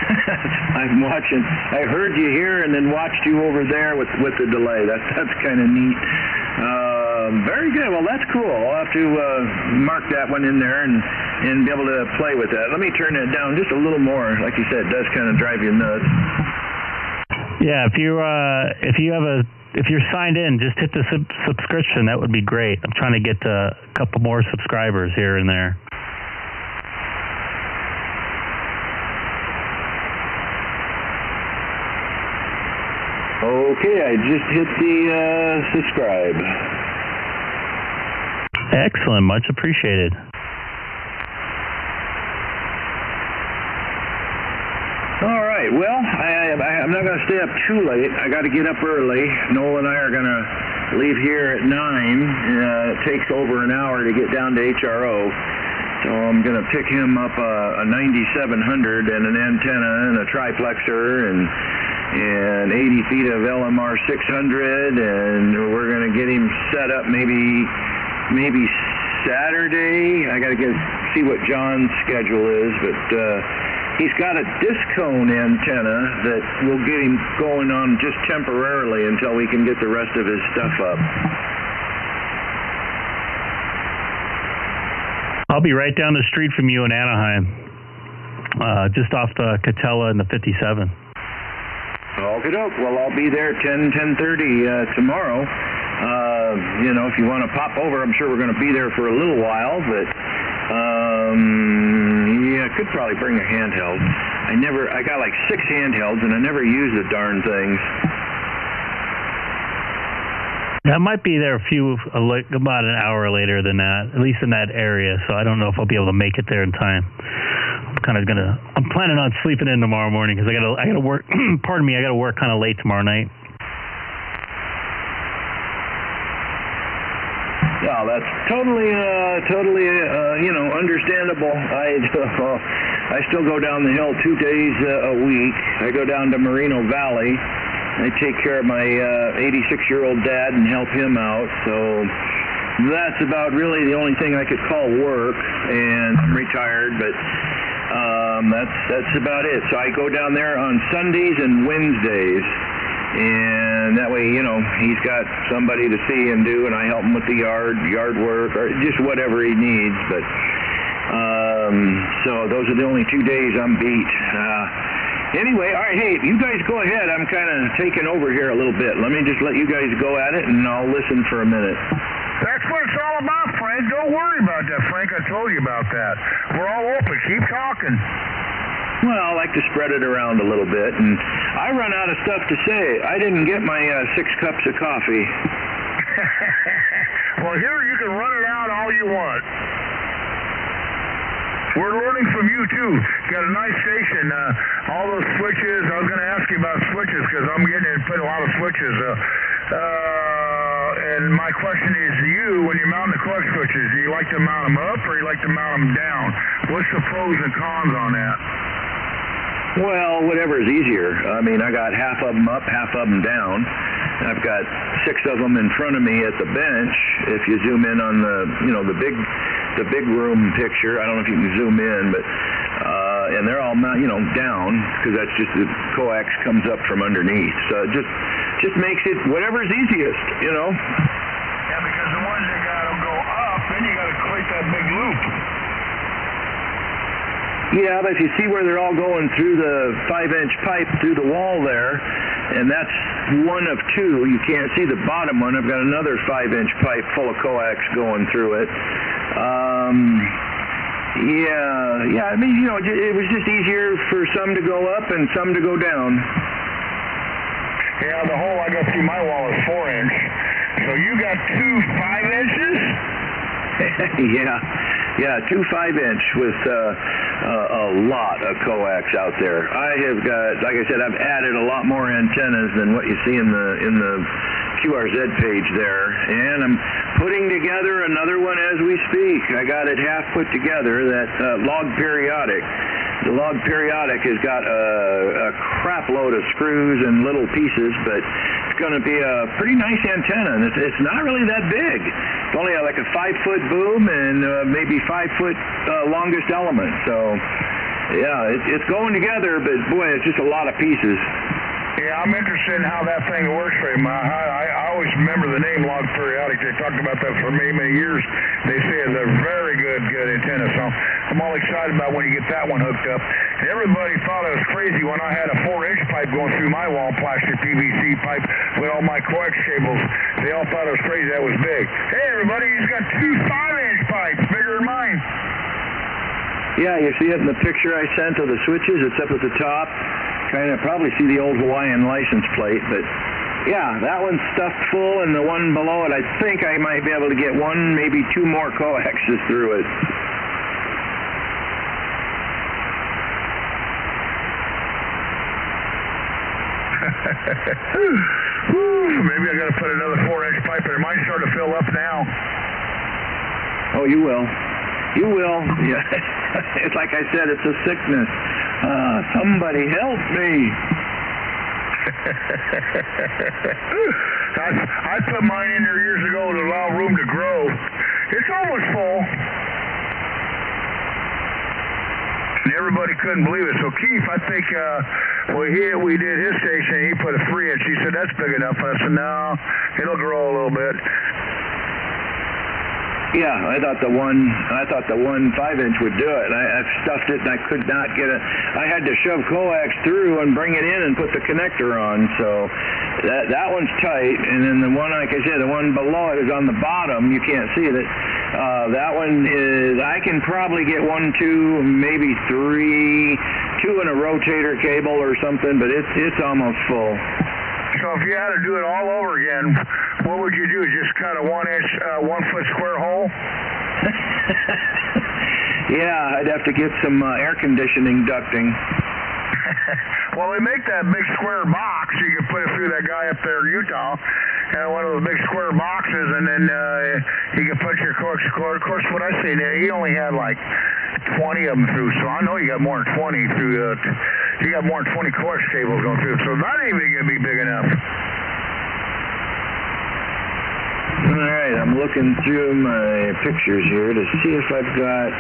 I'm watching. I heard you here and then watched you over there with the delay. That's kind of neat. Very good. Well, that's cool. I'll have to mark that one in there and be able to play with that. Let me turn that down just a little more. Like you said, it does kind of drive you nuts. Yeah, if you're signed in, just hit the subscription. That would be great. I'm trying to get a couple more subscribers here and there. Okay, I just hit the subscribe. Excellent, much appreciated. All right, well, I'm not going to stay up too late. I got to get up early. Noel and I are going to leave here at 9. It takes over an hour to get down to HRO. So I'm going to pick him up a 9700 and an antenna and a triplexer and 80 feet of LMR 600, and we're going to get him set up maybe Saturday. I got to see what John's schedule is, but he's got a disc cone antenna that will get him going on just temporarily until we can get the rest of his stuff up. I'll be right down the street from you in Anaheim, just off the Catella and the 57. Okay, well, I'll be there 10:30 tomorrow. If you want to pop over, I'm sure we're going to be there for a little while, but yeah, I could probably bring a handheld. I got like 6 handhelds, and I never use the darn things. I might be there about an hour later than that, at least in that area, so I don't know if I'll be able to make it there in time. I'm planning on sleeping in tomorrow morning because I gotta work. Pardon me, I gotta work kind of late tomorrow night. Yeah, that's totally understandable. I still go down the hill 2 days a week. I go down to Moreno Valley. I take care of my 86-year-old dad and help him out. So that's about really the only thing I could call work. And I'm retired, but that's about it. So I go down there on Sundays and Wednesdays, and that way, he's got somebody to see him do, and I help him with the yard work, or just whatever he needs. But so those are the only 2 days I'm beat. Anyway, all right, hey, you guys go ahead. I'm kind of taking over here a little bit. Let me just let you guys go at it, and I'll listen for a minute. That's what it's all about, Frank. Don't worry about that, Frank. I told you about that. We're all open. Keep talking. Well, I like to spread it around a little bit, and I run out of stuff to say. I didn't get my 6 cups of coffee. Well, here you can run it out all you want. We're learning from you, too. Got a nice station. All those switches. I was going to ask you about switches because I'm getting to put a lot of switches. And my question is to you, when you mount the clutch switches, do you like to mount them up or you like to mount them down? What's the pros and cons on that? Well, whatever is easier. I mean, I got half of them up, half of them down. I've got 6 of them in front of me at the bench. If you zoom in on the big room picture, I don't know if you can zoom in, but and they're all down, because that's just the coax comes up from underneath. So it just makes it whatever's easiest, Yeah, because the ones that got them go up, then you got to create that big loop. Yeah, but if you see where they're all going through the 5-inch pipe through the wall there, and that's one of 2. You can't see the bottom one. I've got another 5-inch pipe full of coax going through it. Yeah. I mean, it was just easier for some to go up and some to go down. Yeah, the hole I got through my wall is 4-inch. So you got 2 5-inches? Yeah, 2 5-inch with a lot of coax out there. I have got, like I said, I've added a lot more antennas than what you see in the QRZ page there, and I'm putting together another one as we speak. I got it half put together, that log periodic. The log periodic has got a crap load of screws and little pieces, but it's going to be a pretty nice antenna, and it's not really that big. It's only like a 5-foot boom and maybe 5-foot longest element. So, yeah, it's going together, but boy, it's just a lot of pieces. Yeah, I'm interested in how that thing works for him. I always remember the name log periodic. They talked about that for many, many years. They say it's a very good antenna. So I'm all excited about when you get that one hooked up. And everybody thought I was crazy when I had a 4-inch pipe going through my wall, plastic PVC pipe with all my coax cables. They all thought I was crazy. That was big. Hey, everybody, he's got 2 5-inch pipes, bigger than mine. Yeah, you see it in the picture I sent of the switches. It's up at the top. Kind of probably see the old Hawaiian license plate, but yeah, that one's stuffed full, and the one below it, I think I might be able to get 1, maybe 2 more coaxes through it. Maybe I got to put another 4-inch pipe in there. Mine's starting to fill up now. Oh, you will. You will. Yeah. It's like I said, it's a sickness. Somebody help me. I put mine in there years ago to allow room to grow. It's almost full. And everybody couldn't believe it. So Keith, I think, we did his station, he put a 3-inch. He said, that's big enough. And I said, no, it'll grow a little bit. Yeah, I thought the one 5-inch would do it. I stuffed it, and I could not get it. I had to shove coax through and bring it in and put the connector on. So that one's tight, and then the one, like I said, the one below it is on the bottom. You can't see it. That one is, I can probably get 1, 2, maybe 3, 2 in a rotator cable or something, but it's almost full. So if you had to do it all over again, what would you do? Just cut a 1-inch, 1-foot square hole? Yeah, I'd have to get some air conditioning ducting. Well, they make that big square box. You can put it through that guy up there in Utah, and one of those big square boxes, and then you can put your coax. Of course, what I see there, he only had like 20 of them through, so I know you got more than 20 through. You got more than 20 coax cables going through, so that ain't even gonna be big enough. All right, I'm looking through my pictures here to see if I've got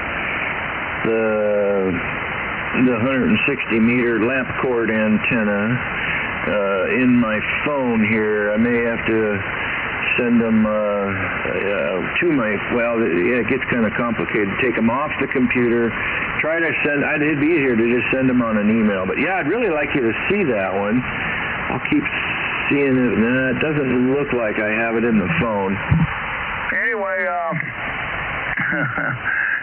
the 160-meter lamp cord antenna in my phone here. I may have to send them to my, well, yeah, it gets kind of complicated. Take them off the computer, try to send, it'd be easier to just send them on an email. But yeah, I'd really like you to see that one. I'll keep seeing it. Nah, it doesn't look like I have it in the phone. Anyway,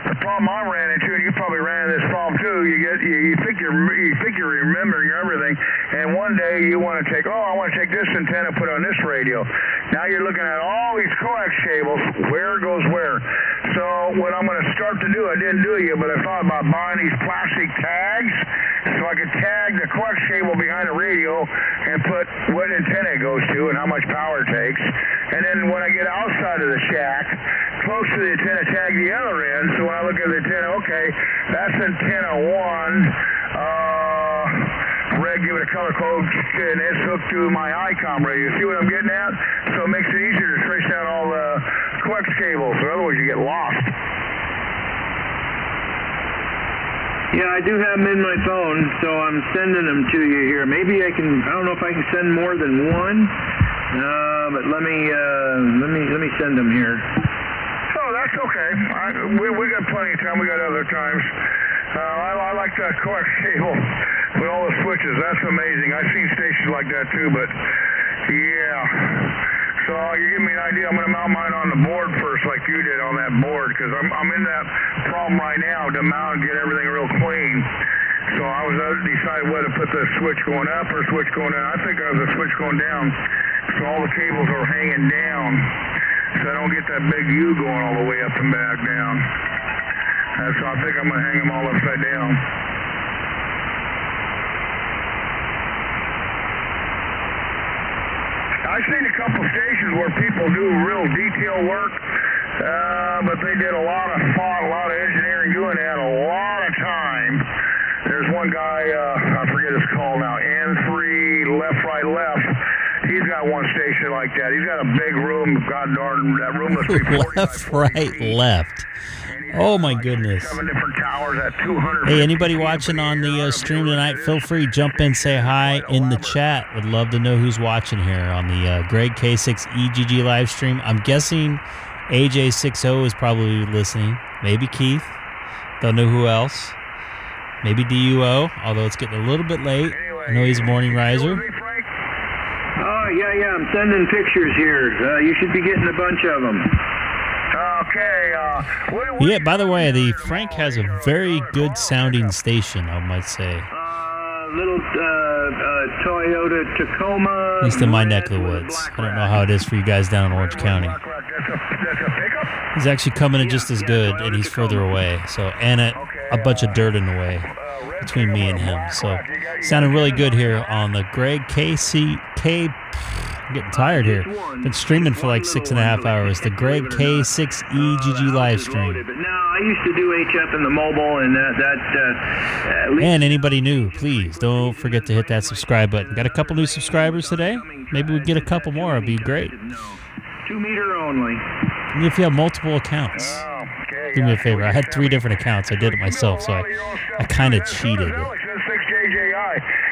the problem I ran into, and you probably ran into this problem too, you think you're remembering everything, and one day you want to take, I want to take this antenna and put it on this radio. Now you're looking at all these coax cables, where goes where. So what I'm going to start to do, I didn't do it yet, but I thought about buying these plastic tags, so I could tag the coax cable behind the radio and put what antenna it goes to and how much power it takes. And then when I get outside of the shack, close to the antenna, tag the other end, so when I look at the antenna, okay, that's antenna 1, to my Icom radio. See what I'm getting at? So it makes it easier to trace down all the coax cables, or otherwise you get lost. Yeah, I do have them in my phone, so I'm sending them to you here. Maybe I don't know if I can send more than one, but let me send them here. Oh, that's okay. We got plenty of time. We got other times. I like that coax cable with all the switches. That's amazing. I've seen stations like that too, but yeah. So you give me an idea. I'm going to mount mine on the board first, like you did on that board, because I'm in that problem right now to mount and get everything real clean. So I was deciding whether to put the switch going up or switch going down. I think I was the switch going down, so all the cables are hanging down, so I don't get that big U going all the way up and back down. So I think I'm going to hang them all upside down. I've seen a couple stations where people do real detail work, but they did a lot of thought, a lot of engineering doing that, a lot of time. There's one guy, I forget his call now, N3, left, right, left. He's got one station like that. He's got a big room. God darn, that room must be 40 left, right, left. Oh my goodness. 7 different towers at 200. Hey, anybody watching on the stream tonight, feel free, jump in, say hi in the chat. Would love to know who's watching here on the Greg K6EGG live stream. I'm guessing AJ60 is probably listening. Maybe Keith. Don't know who else. Maybe DUO, although it's getting a little bit late. I know he's a morning riser. Oh, yeah, I'm sending pictures here. You should be getting a bunch of them. Okay. Yeah, by the way, the Frank has a very good sounding station, I might say. Little Toyota Tacoma. At least in my neck of the woods. I don't know how it is for you guys down in Orange County. He's actually coming in just as good, and he's further away. So, and a bunch of dirt in the way between me and him. So, sounding really good here on the Greg KCK. I'm getting tired here. Been streaming for like 6.5 hours. The Greg K6EGG live stream. No, I used to do HF in the mobile, and and anybody new, please don't forget to hit that subscribe button. Got a couple new subscribers today. Maybe we get a couple more. It'd be great. 2 meter only. And if you have multiple accounts, do me a favor. I had 3 different accounts. I did it myself, so I kind of cheated it.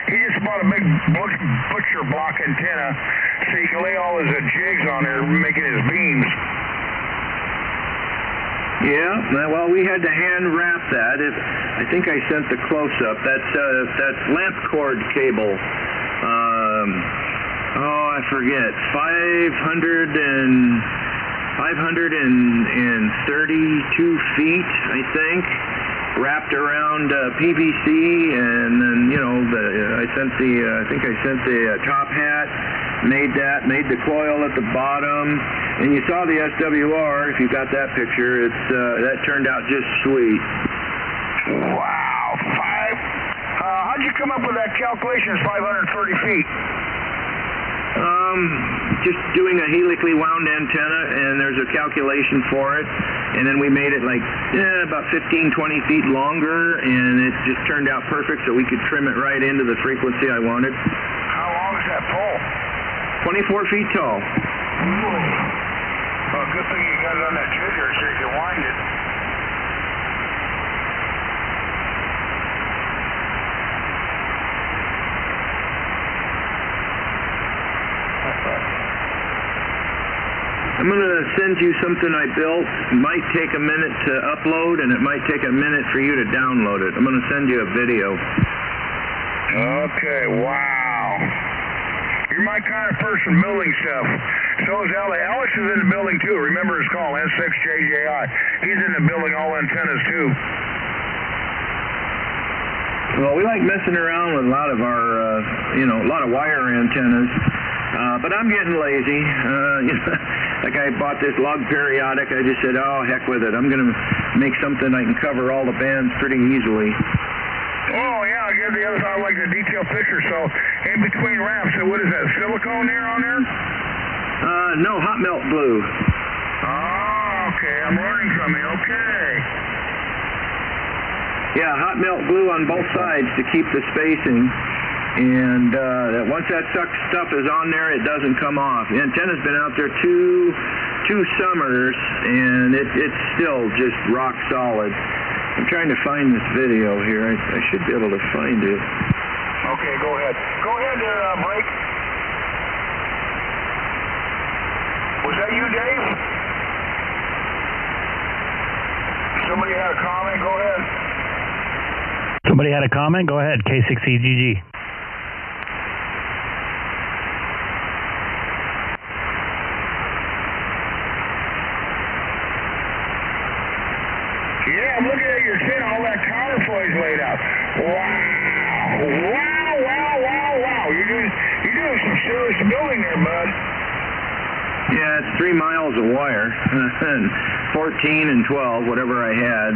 He just bought a big butcher block antenna so he can lay all his jigs on there making his beams. Yeah, well, we had to hand wrap that. I think I sent the close-up. That's lamp cord cable. I forget. 532 feet, I think. Wrapped around PVC, and then I think I sent the top hat, made the coil at the bottom, and you saw the SWR. If you got that picture, that turned out just sweet. Wow, how'd you come up with that calculation? It's 530 feet. Just doing a helically wound antenna, and there's a calculation for it, and then we made it like about 15-20 feet longer, and it just turned out perfect, so we could trim it right into the frequency I wanted. How long is that pole? 24 feet tall. Well, good thing you got it on that jigger so you can wind it. I'm going to send you something I built. It might take a minute to upload, and it might take a minute for you to download it. I'm going to send you a video. Okay, wow. You're my kind of person building stuff. So is Alex. Alex is in the building, too. Remember his call, N6JJI. He's in the building, all antennas, too. Well, we like messing around with a lot of our, a lot of wire antennas. But I'm getting lazy. Like I bought this log periodic. I just said, oh, heck with it. I'm going to make something I can cover all the bands pretty easily. Oh, yeah. I get the other side, like the detailed picture. So in between wraps, so what is that, silicone there on there? No, hot melt glue. Oh, okay. I'm learning from you. Okay. Yeah, hot melt glue on both sides to keep the spacing. and once that stuff is on there, it doesn't come off. The antenna's been out there two summers, and it's still just rock solid. I'm trying to find this video here. I should be able to find it. Okay, go ahead. Go ahead there, Mike. Was that you, Dave? Somebody had a comment? Go ahead. Somebody had a comment? Go ahead. K6EGG. Yeah, I'm looking at your tin, all that counterpoise laid out. Wow. Wow. You're doing some serious building there, bud. Yeah, it's 3 miles of wire. 14 and 12, whatever I had.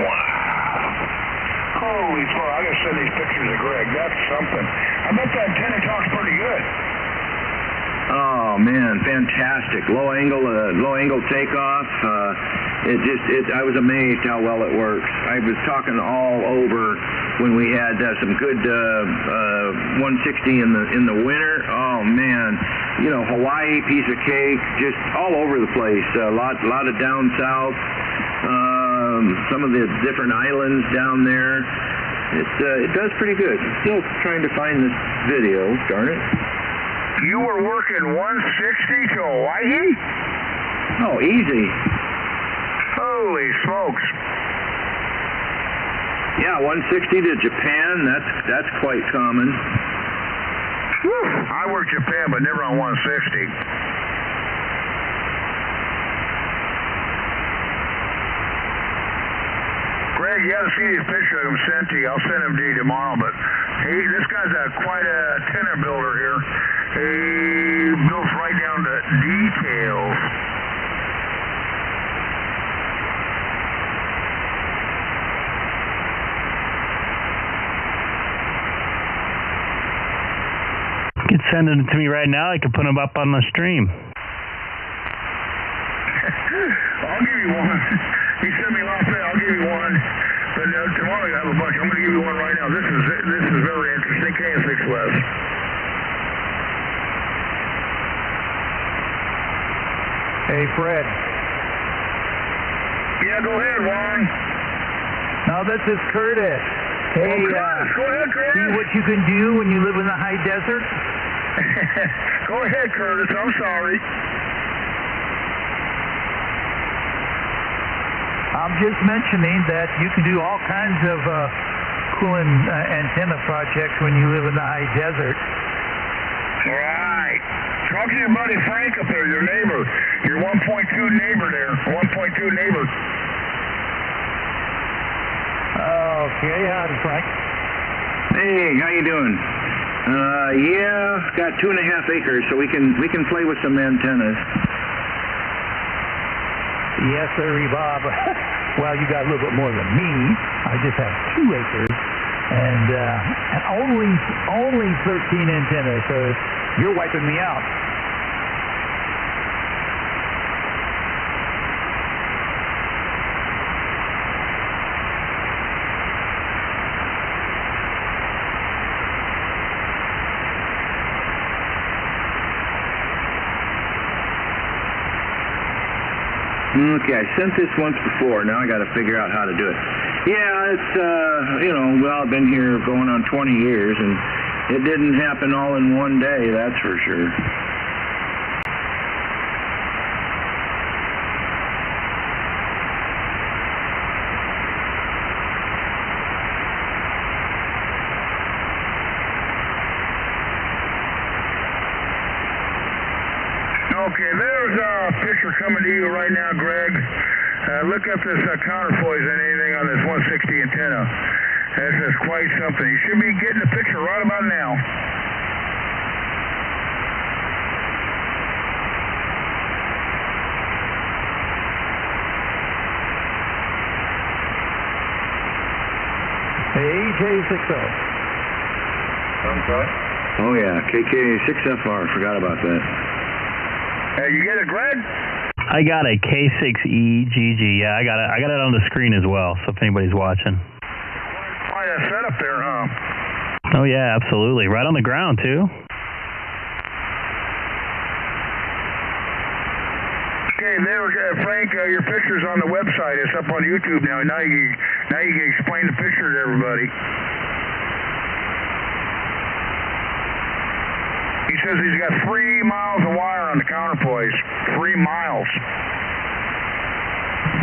Wow. Holy fuck, I gotta send these pictures to Greg. That's something. I bet that antenna talks pretty good. Oh man, fantastic! Low angle takeoff. I was amazed how well it works. I was talking all over when we had some good 160 in the winter. Oh man, Hawaii, piece of cake, just all over the place. A lot of down south. Some of the different islands down there. It does pretty good. I'm still trying to find this video. Darn it. You were working 160 to Hawaii? Oh, easy. Holy smokes. Yeah, 160 to Japan, that's quite common. Whew. I worked Japan, but never on 160. Greg, you haven't seen these pictures of him sent to you. I'll send them to you tomorrow, but this guy's quite a antenna builder here. He builds right down to details. You can send them to me right now. I can put them up on the stream. I'll give you one. He sent me last night. I'll give you one. But tomorrow I have a bunch. I'm going to give you one right now. This is very interesting. K6 West. Hey, Fred. Yeah, go ahead, Juan. No, this is Curtis. Hey, go ahead, Curtis. See what you can do when you live in the high desert? Go ahead, Curtis. I'm sorry. I'm just mentioning that you can do all kinds of cooling antenna projects when you live in the high desert. Right. Talk to your buddy Frank up there, your neighbor. Your 1.2 neighbor there. 1.2 neighbor. Okay, howdy, Frank. Hey, how you doing? Yeah, got 2.5 acres, so we can play with some antennas. Yes, sir, Bob. Well, you got a little bit more than me. I just have 2 acres, and only 13 antennas. So you're wiping me out. Okay, I sent this once before. Now I got to figure out how to do it. Yeah, it's I've been here going on 20 years, and it didn't happen all in one day. That's for sure. Okay, there's a picture coming to you right now, Greg. Look up this counterpoise and anything on this 160 antenna. This is quite something. You should be getting the picture right about now. Hey, K6O. Okay. Oh yeah, KK6FR. Forgot about that. Hey, you get it, Greg? I got a K6EGG. Yeah, I got it on the screen as well. So if anybody's watching. Quite a setup there, huh? Oh, yeah, absolutely. Right on the ground, too. Okay, there, Frank, your picture's on the website. It's up on YouTube now. Now you can explain the picture to everybody. He says he's got 3 miles of wire on the counterpoise. 3 miles.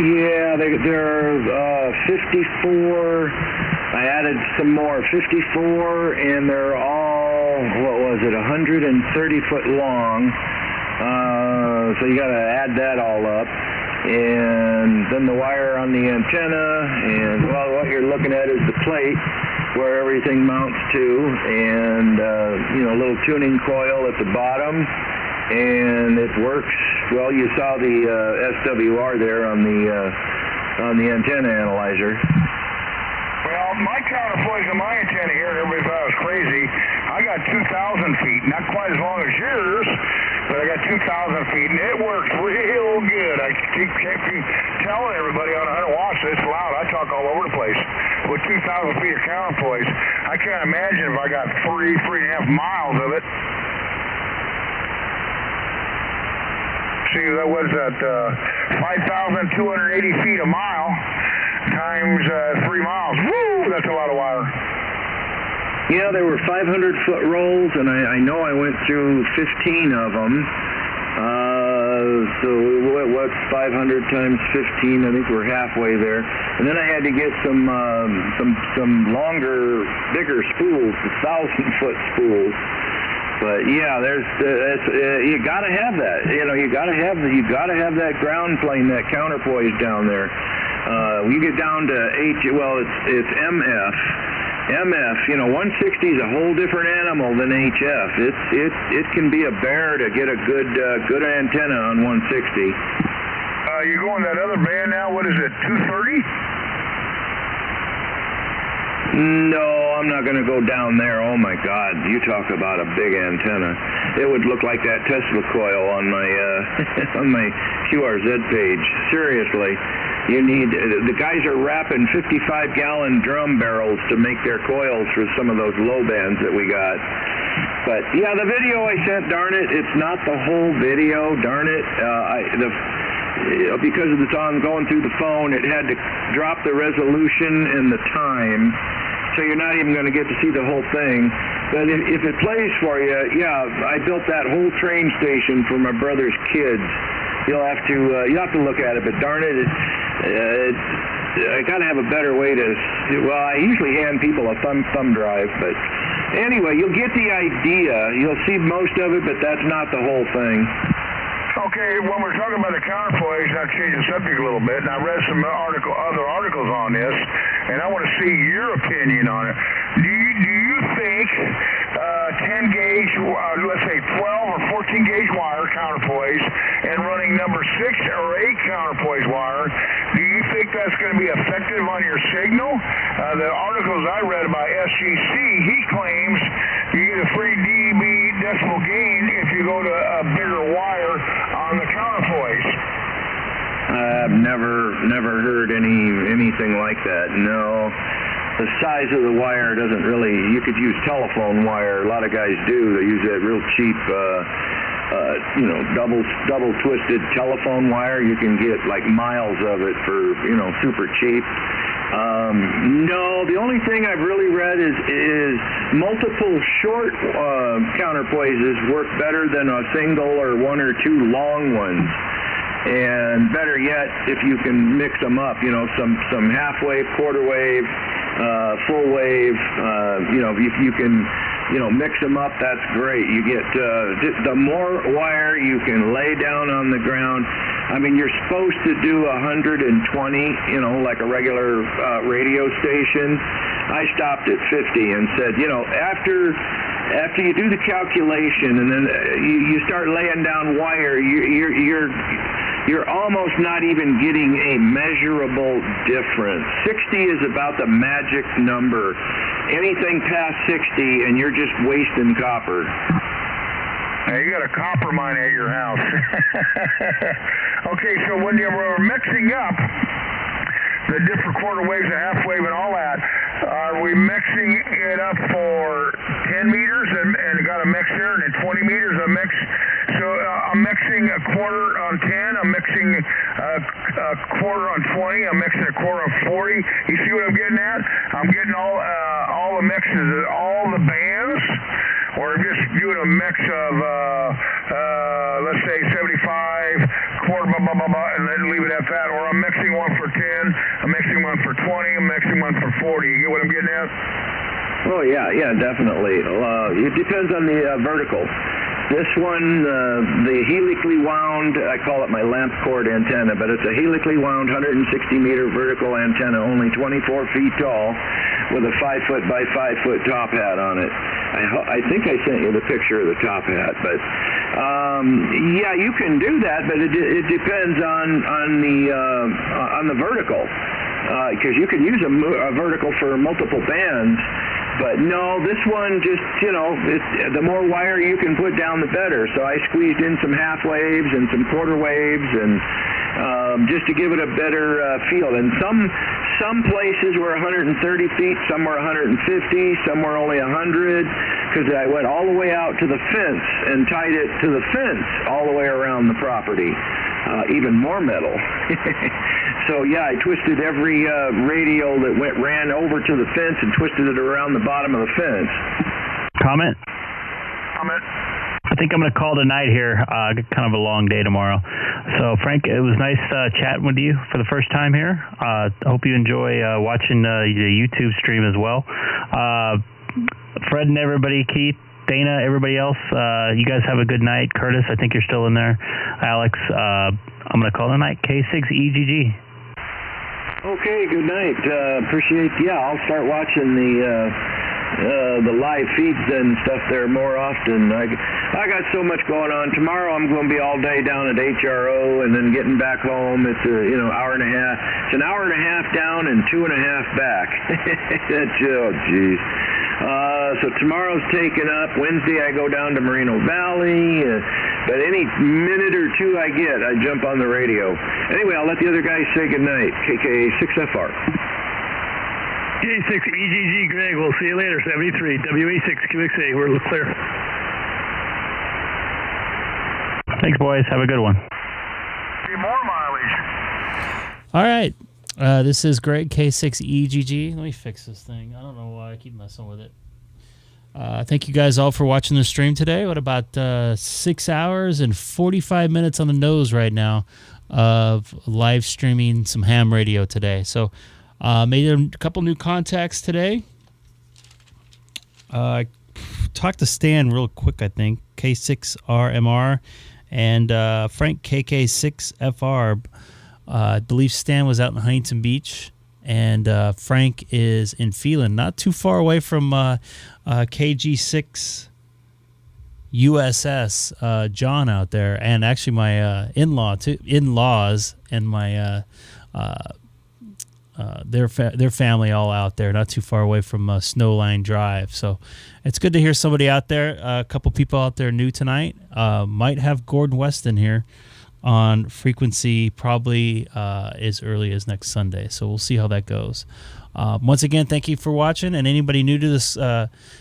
Yeah, they're 54. I added some more, 54, and they're all, what was it, 130 foot long. So you got to add that all up. And then the wire on the antenna, and well, what you're looking at is the plate where everything mounts to, and a little tuning coil at the bottom, and it works. Well, you saw the SWR there on the antenna analyzer. Well, my counterpoise on my antenna here, and everybody thought I was crazy. I got 2,000 feet, not quite as long as yours, but I got 2,000 feet, and it works real good. I keep telling everybody on 100 watts, it's loud. I talk all over the place. With 2,000 feet of counterpoise, I can't imagine if I got 3.5 miles of it. See, that was at 5,280 feet a mile times 3 miles. Woo! That's a lot of wire. Yeah, there were 500-foot rolls, and I know I went through 15 of them. So what's 500 times 15? I think we're halfway there. And then I had to get some longer, bigger spools, the 1,000-foot spools. But yeah, you got to have that. You got to have that ground plane, that counterpoise down there. You get down to it's MF. MF, 160 is a whole different animal than HF. It can be a bear to get a good antenna on 160. You going that other band now? What is it? 230? No, I'm not going to go down there. Oh my God, you talk about a big antenna. It would look like that Tesla coil on my on my QRZ page. Seriously. You need, the guys are wrapping 55-gallon drum barrels to make their coils for some of those low bands that we got. But yeah, the video I sent, darn it, it's not the whole video, darn it. Because of the time going through the phone, it had to drop the resolution and the time. So you're not even going to get to see the whole thing. But if it plays for you, yeah, I built that whole train station for my brother's kids. You'll have to look at it, but darn it, I got to have a better way to. Well, I usually hand people a thumb drive, but anyway, you'll get the idea. You'll see most of it, but that's not the whole thing. Okay, when we're talking about the counterpoise, I'll change the subject a little bit, and I read some other articles on this, and I want to see your opinion on it. Do you think 10 gauge, let's say 12 or 14 gauge wire counterpoise, and running number 6 or 8 counterpoise wire, do you think that's going to be effective on your signal? The articles I read about SGC, he claims you get a 3 dB decibel gain if you go to a bigger wire on the counterpoise. I've never heard anything like that. No. The size of the wire doesn't really, you could use telephone wire. A lot of guys do. They use that real cheap, double twisted telephone wire. You can get like miles of it for, super cheap. No, the only thing I've really read is multiple short counterpoises work better than a single or 1 or 2 long ones. And better yet, if you can mix them up, some half wave, quarter wave, full wave, if you can, mix them up, that's great. You get, the more wire you can lay down on the ground. I mean, you're supposed to do 120, like a regular radio station. I stopped at 50 and said, after you do the calculation and then you start laying down wire, you're almost not even getting a measurable difference. 60 is about the magic number. Anything past 60 and you're just wasting copper. Hey, you got a copper mine at your house. Okay, so when you were mixing up the different quarter waves and half wave and all that, Are we mixing it up for 10 meters and got a mixer, and then 20 meters a mix? So I'm mixing a quarter on 10, I'm mixing a quarter on 20, I'm mixing a quarter on 40. You see what I'm getting at? I'm getting all the mixes, all the bands, or I'm just doing a mix of, let's say 75, quarter, blah, blah, blah, blah, and then leave it at that. Or I'm mixing one for 10, I'm mixing one for 20, I'm mixing one for 40. You get what I'm getting at? Oh, yeah, definitely. It depends on the vertical. This one, the helically wound, I call it my lamp cord antenna, but it's a helically wound 160-meter vertical antenna, only 24 feet tall, with a 5-foot by 5-foot top hat on it. I think I sent you the picture of the top hat, but yeah, you can do that, but it depends on the vertical, because you can use a vertical for multiple bands. But no, this one just, the more wire you can put down, the better. So I squeezed in some half waves and some quarter waves, and just to give it a better feel. And some places were 130 feet, some were 150, some were only 100, because I went all the way out to the fence and tied it to the fence all the way around the property. Even more metal. So yeah, I twisted every radio that ran over to the fence and twisted it around the bottom of the fence. Comment? I think I'm going to call tonight here. Kind of a long day tomorrow. So Frank, it was nice chatting with you for the first time here. I hope you enjoy watching the YouTube stream as well. Fred and everybody, Keith, Dana, everybody else, you guys have a good night. Curtis, I think you're still in there. Alex, I'm going to call tonight. K6EGG. Okay, good night. Appreciate. Yeah, I'll start watching the live feeds and stuff there more often. I got so much going on. Tomorrow I'm going to be all day down at HRO, and then getting back home. It's hour and a half. It's an hour and a half down and 2.5 back. Oh, geez. So tomorrow's taken up. Wednesday I go down to Moreno Valley. But any minute or two I get, I jump on the radio. Anyway, I'll let the other guys say goodnight. KK6FR. K6EGG, Greg. We'll see you later. 73 WA6QXA. We're clear. Thanks, boys. Have a good one. More mileage. All right. This is Greg, K6EGG. Let me fix this thing. I don't know why I keep messing with it. Thank you guys all for watching the stream today. What about 6 hours and 45 minutes on the nose right now of live streaming some ham radio today. So made a couple new contacts today. Talked to Stan real quick, I think. K6RMR and Frank, KK6FR. I believe Stan was out in Huntington Beach, and Frank is in Phelan, not too far away from KG6 USS, John out there, and actually my in-laws and my their family all out there, not too far away from Snowline Drive. So it's good to hear somebody out there. A couple people out there new tonight. Might have Gordon Weston here on frequency probably as early as next Sunday. So we'll see how that goes. Once again, thank you for watching. And anybody new to this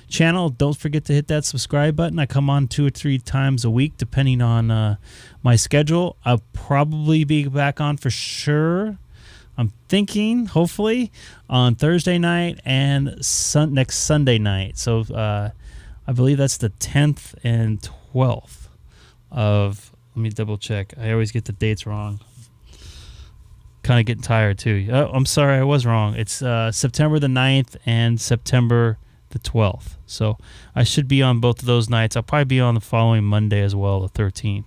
channel, don't forget to hit that subscribe button. I come on 2 or 3 times a week, depending on my schedule. I'll probably be back on for sure. I'm thinking, hopefully, on Thursday night and next Sunday night. So I believe that's the 10th and 12th of... Let me double check. I always get the dates wrong. Kind of getting tired too. Oh, I'm sorry, I was wrong. It's September the 9th and September the 12th. So I should be on both of those nights. I'll probably be on the following Monday as well, the 13th.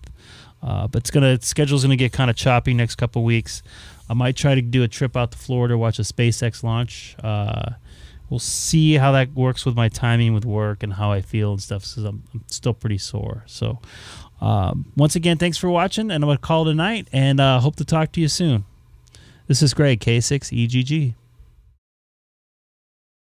But schedule's gonna get kind of choppy next couple weeks. I might try to do a trip out to Florida, watch a SpaceX launch. We'll see how that works with my timing with work and how I feel and stuff. So I'm still pretty sore. So. Once again, thanks for watching, and I'm going to call it a night, and hope to talk to you soon. This is Greg, K6EGG.